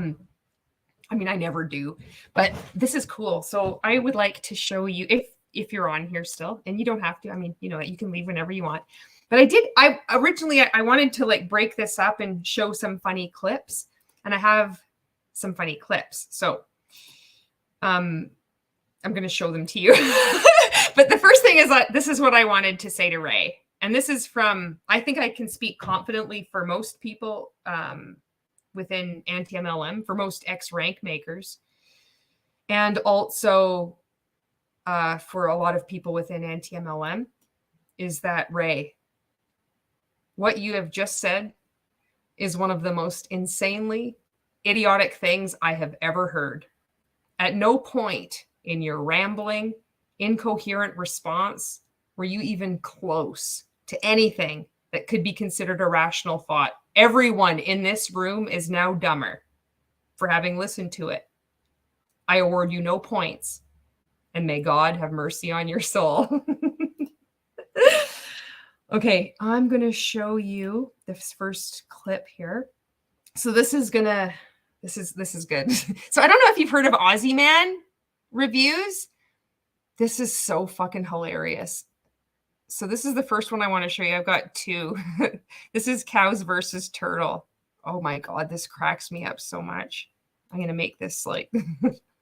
mean, I never do, but this is cool. So I would like to show you if you're on here still, and you don't have to, I mean, you can leave whenever you want, but I originally wanted to like break this up and show some funny clips, and I have some funny clips. So, I'm going to show them to you, but the first thing is that this is what I wanted to say to Ray. And this is from, I think I can speak confidently for most people, within anti-MLM, for most ex-rank makers, and also for a lot of people within anti-MLM, is that, Ray, what you have just said is one of the most insanely idiotic things I have ever heard. At no point in your rambling, incoherent response were you even close to anything that could be considered a rational thought. Everyone in this room is now dumber for having listened to it. I award you no points, and may God have mercy on your soul. Okay, I'm going to show you this first clip here. So this is good. So I don't know if you've heard of Aussie Man reviews. This is so fucking hilarious. So this is the first one I want to show you. I've got two. This is cows versus turtle. Oh my God, this cracks me up so much. I'm going to make this like,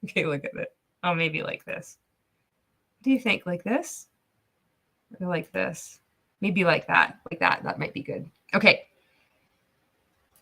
okay, look at it. Oh, maybe like this. What do you think? Like this? Or like this? Maybe like that. Like that. That might be good. Okay.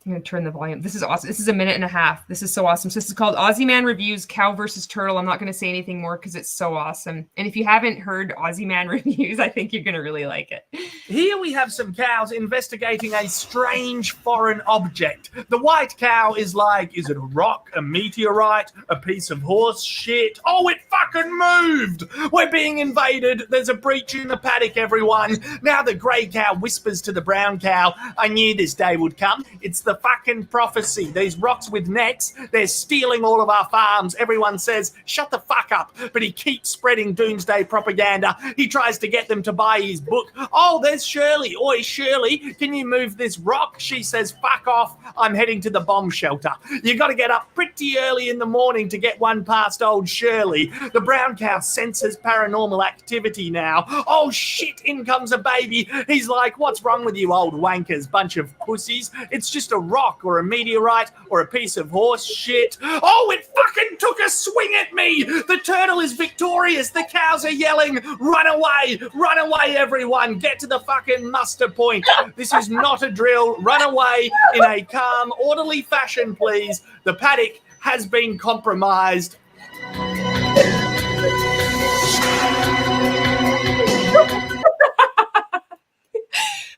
I'm going to turn the volume. This is awesome. This is 1.5 minutes. This is so awesome. So this is called Aussie Man Reviews Cow versus Turtle. I'm not going to say anything more because it's so awesome. And if you haven't heard Aussie Man Reviews, I think you're going to really like it. Here we have some cows investigating a strange foreign object. The white cow is like, is it a rock, a meteorite, a piece of horse shit? Oh, it fucking moved! We're being invaded. There's a breach in the paddock, everyone. Now the grey cow whispers to the brown cow, I knew this day would come. It's the fucking prophecy. These rocks with necks, they're stealing all of our farms. Everyone says, shut the fuck up. But he keeps spreading doomsday propaganda. He tries to get them to buy his book. Oh, there's Shirley. Oi, Shirley, can you move this rock? She says, fuck off. I'm heading to the bomb shelter. You got to get up pretty early in the morning to get one past old Shirley. The brown cow senses paranormal activity now. Oh, shit, in comes a baby. He's like, what's wrong with you old wankers, bunch of pussies? It's just a rock or a meteorite or a piece of horse shit. Oh, it fucking took a swing at me. The turtle is victorious. The cows are yelling, run away, everyone. Get to the fucking muster point. This is not a drill. Run away in a calm, orderly fashion, please. The paddock has been compromised.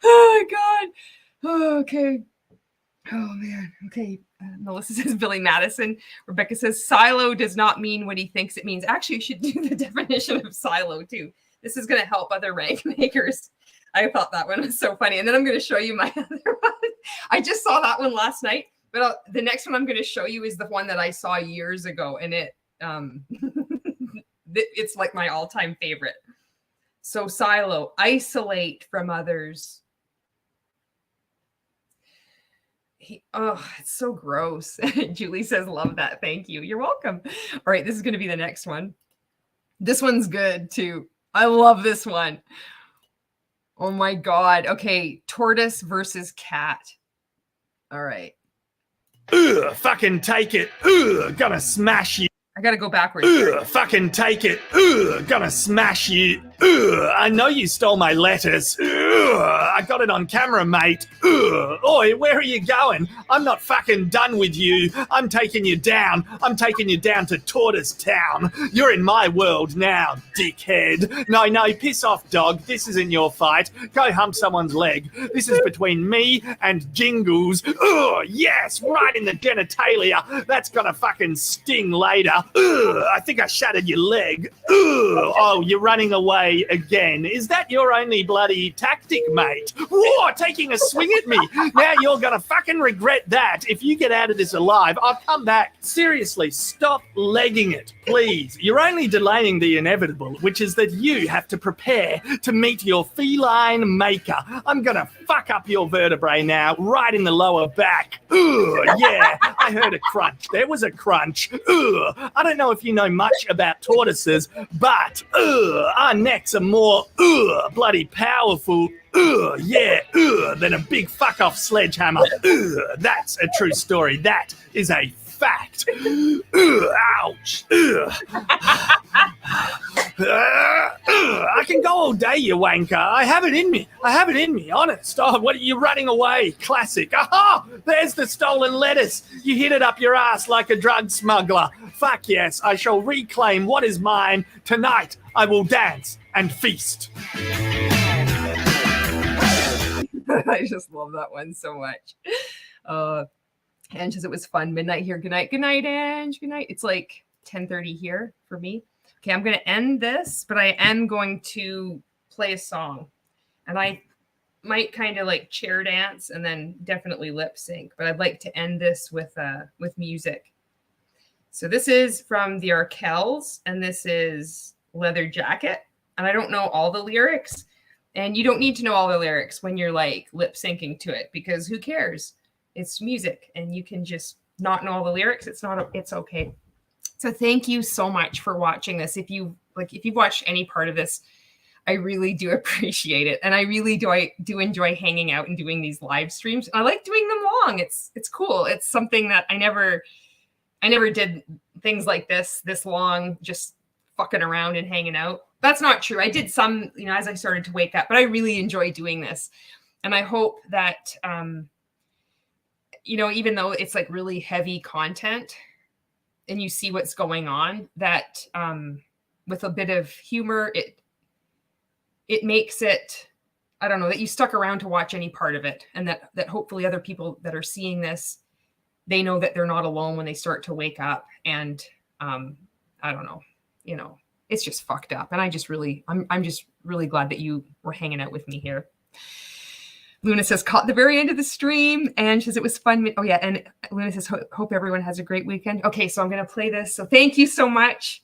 Oh, God. Oh, okay. Oh, man. Okay. Melissa says Billy Madison. Rebecca says silo does not mean what he thinks it means. Actually, you should do the definition of silo, too. This is going to help other rank makers. I thought that one was so funny. And then I'm going to show you my other one. I just saw that one last night. But the next one I'm going to show you is the one that I saw years ago. And it's like my all-time favorite. So silo, isolate from others. It's so gross. Julie says, love that. Thank you. You're welcome. All right, this is going to be the next one. This one's good too. I love this one. Oh my God. Okay, tortoise versus cat. All right. Ugh, fucking take it. Ugh, gonna smash you. I got to go backwards. Ugh, fucking take it. Ugh, gonna smash you. Ugh, I know you stole my letters. Ugh, I got it on camera, mate. Ugh, oi, where are you going? I'm not fucking done with you. I'm taking you down. I'm taking you down to Tortoise Town. You're in my world now, dickhead. No, piss off, dog. This isn't your fight. Go hump someone's leg. This is between me and Jingles. Ugh, yes, right in the genitalia. That's gonna fucking sting later. Ugh, I think I shattered your leg. Ugh, oh, you're running away again. Is that your only bloody tactic, mate? Whoa, taking a swing at me. Now you're gonna fucking regret that. If you get out of this alive, I'll come back. Seriously, stop legging it, please. You're only delaying the inevitable, which is that you have to prepare to meet your feline maker. I'm gonna fuck up your vertebrae now, right in the lower back. Ugh, yeah, I heard a crunch. There was a crunch. Ugh, I don't know if you know much about tortoises, but our necks are more bloody powerful. Yeah, than a big fuck off sledgehammer. That's a true story. That is a fact. Ouch. I can go all day, you wanker. I have it in me. Honest. Oh, what are you running away? Classic. Aha! There's the stolen lettuce. You hid it up your ass like a drug smuggler. Fuck yes, I shall reclaim what is mine. Tonight, I will dance and feast. I just love that one so much. Ange says it was fun. Midnight here. Good night. Good night, Ange. Good night. It's like 10:30 here for me. Okay, I'm going to end this, but I am going to play a song. And I might kind of like chair dance and then definitely lip sync, but I'd like to end this with music. So this is from the Arkells, and this is Leather Jacket. And I don't know all the lyrics. And you don't need to know all the lyrics when you're like lip syncing to it, because who cares? It's music and you can just not know all the lyrics. It's okay. So thank you so much for watching this. If you've watched any part of this, I really do appreciate it. And I really do enjoy hanging out and doing these live streams. I like doing them long. It's cool. It's something that I never did things like this long, just fucking around and hanging out. That's not true. I did some, as I started to wake up, but I really enjoy doing this. And I hope that, even though it's like really heavy content and you see what's going on, that with a bit of humor, it makes it, I don't know, that you stuck around to watch any part of it. And that hopefully other people that are seeing this, they know that they're not alone when they start to wake up. And I don't know, it's just fucked up. And I'm just really glad that you were hanging out with me here. Luna says, caught the very end of the stream. And says, it was fun. Oh yeah. And Luna says, hope everyone has a great weekend. Okay. So I'm going to play this. So thank you so much.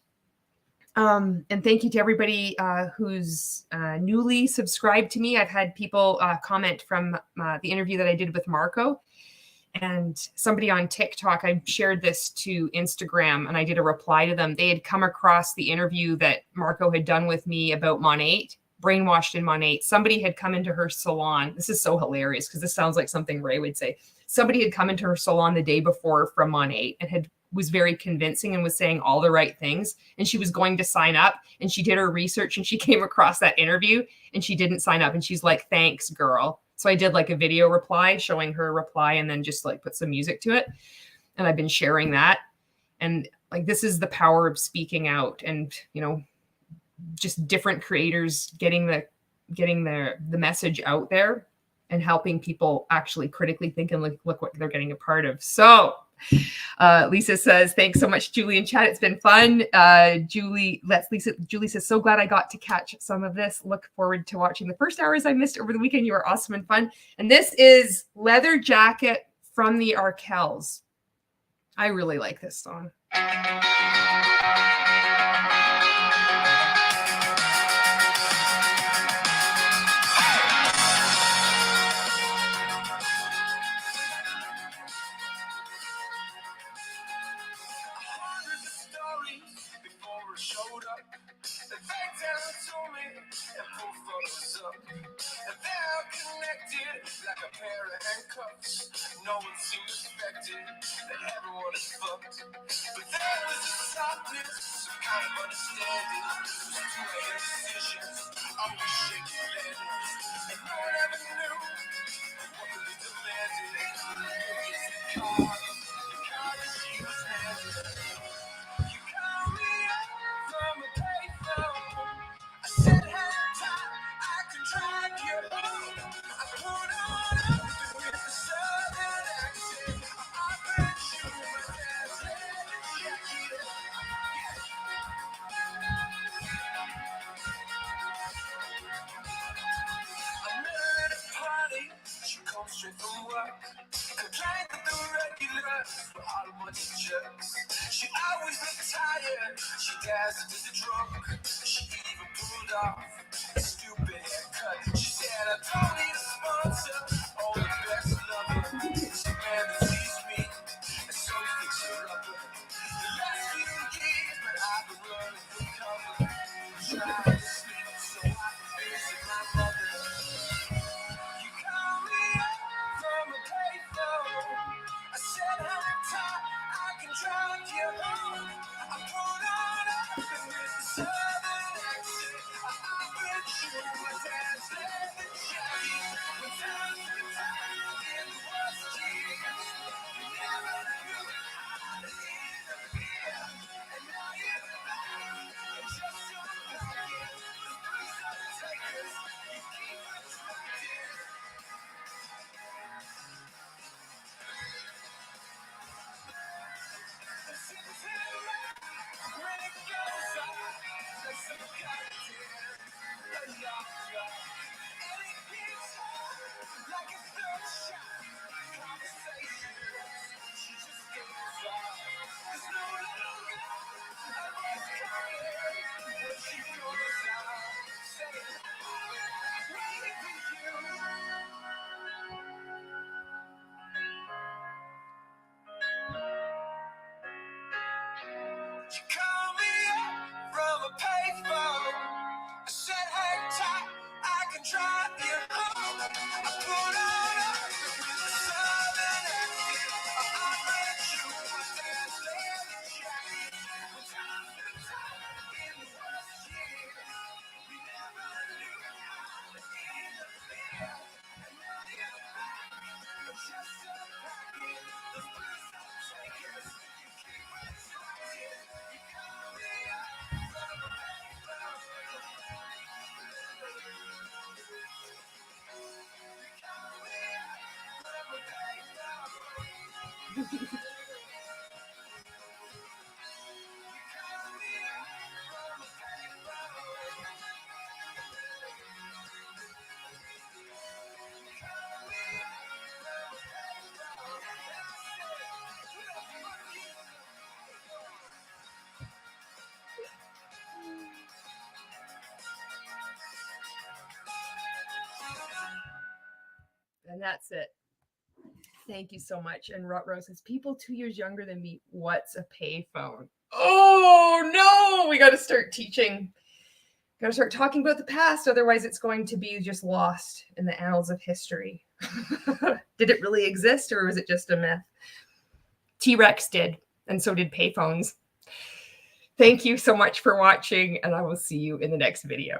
And thank you to everybody who's newly subscribed to me. I've had people comment from the interview that I did with Marco. And somebody on TikTok, I shared this to Instagram and I did a reply to them. They had come across the interview that Marco had done with me about Monate, Brainwashed in Monate. Somebody had come into her salon. This is so hilarious because this sounds like something Ray would say. Somebody had come into her salon the day before from Monate and was very convincing and was saying all the right things. And she was going to sign up and she did her research and she came across that interview and she didn't sign up. And she's like, thanks, girl. So I did like a video reply showing her reply and then just like put some music to it. And I've been sharing that. And like, this is the power of speaking out and, just different creators getting the message out there and helping people actually critically think and look what they're getting a part of. So Lisa says, thanks so much, Julie and Chad. It's been fun. Julie says, so glad I got to catch some of this. Look forward to watching the first hours I missed over the weekend. You were awesome and fun. And this is Leather Jacket from the Arkells. I really like this song. Showed up, and they tell it to me. and pull photos up. And they're connected like a pair of handcuffs. No one seemed expected that everyone is fucked. But there was a softness, some kind of understanding. It was 2 a.m. decisions, always shaking lead. And no one ever knew what could be demanded. It's the card that she was handed. You call me up from a payphone. I said, hang tight, I can drive you home. I put on up with the southern accent. I bet you my dad's leather jacket. I met her at a party, she comes straight from work. Complained that the regulars were all a bunch of jerks. She always looked tired, she danced with the drunk. She even pulled off a stupid haircut. She said, I don't need a sponsor, oh the best lover. It's a man that sees me, and so he thinks you're up. The last few years, but I've been running for cover. Trying to sleep so I can visit my mother. You call me up from a payphone. I said, hang tight, I can drive you home. I put on up with the southern accent. I bet you my dad's leather jacket. When times were tight in the worst years, you never knew how to interfere. And now you're back, and just so lucky. The blues don't take us, you keep attracting. When it goes on, there's some goddamn enough. And it hits hard like a third shot. Conversations, she just goes on. There's no longer a voice calling when she goes on. Saying, waiting for you. You call me up from a payphone. I said, hang tight, I can drive you home. I put on up with the southern accent. I bet you my dad's leather jacket. When times were tight in the worst years, we never knew how to interfere. And now you're back, but just so lucky. The blues don't take us, you keep attracting. You call me up from a payphone. You call me up from a payphone. And that's it. Thank you so much. And Rose says, people 2 years younger than me, what's a payphone? Oh no, we got to start teaching. Got to start talking about the past. Otherwise, it's going to be just lost in the annals of history. Did it really exist, or was it just a myth? T-Rex did, and so did payphones. Thank you so much for watching, and I will see you in the next video.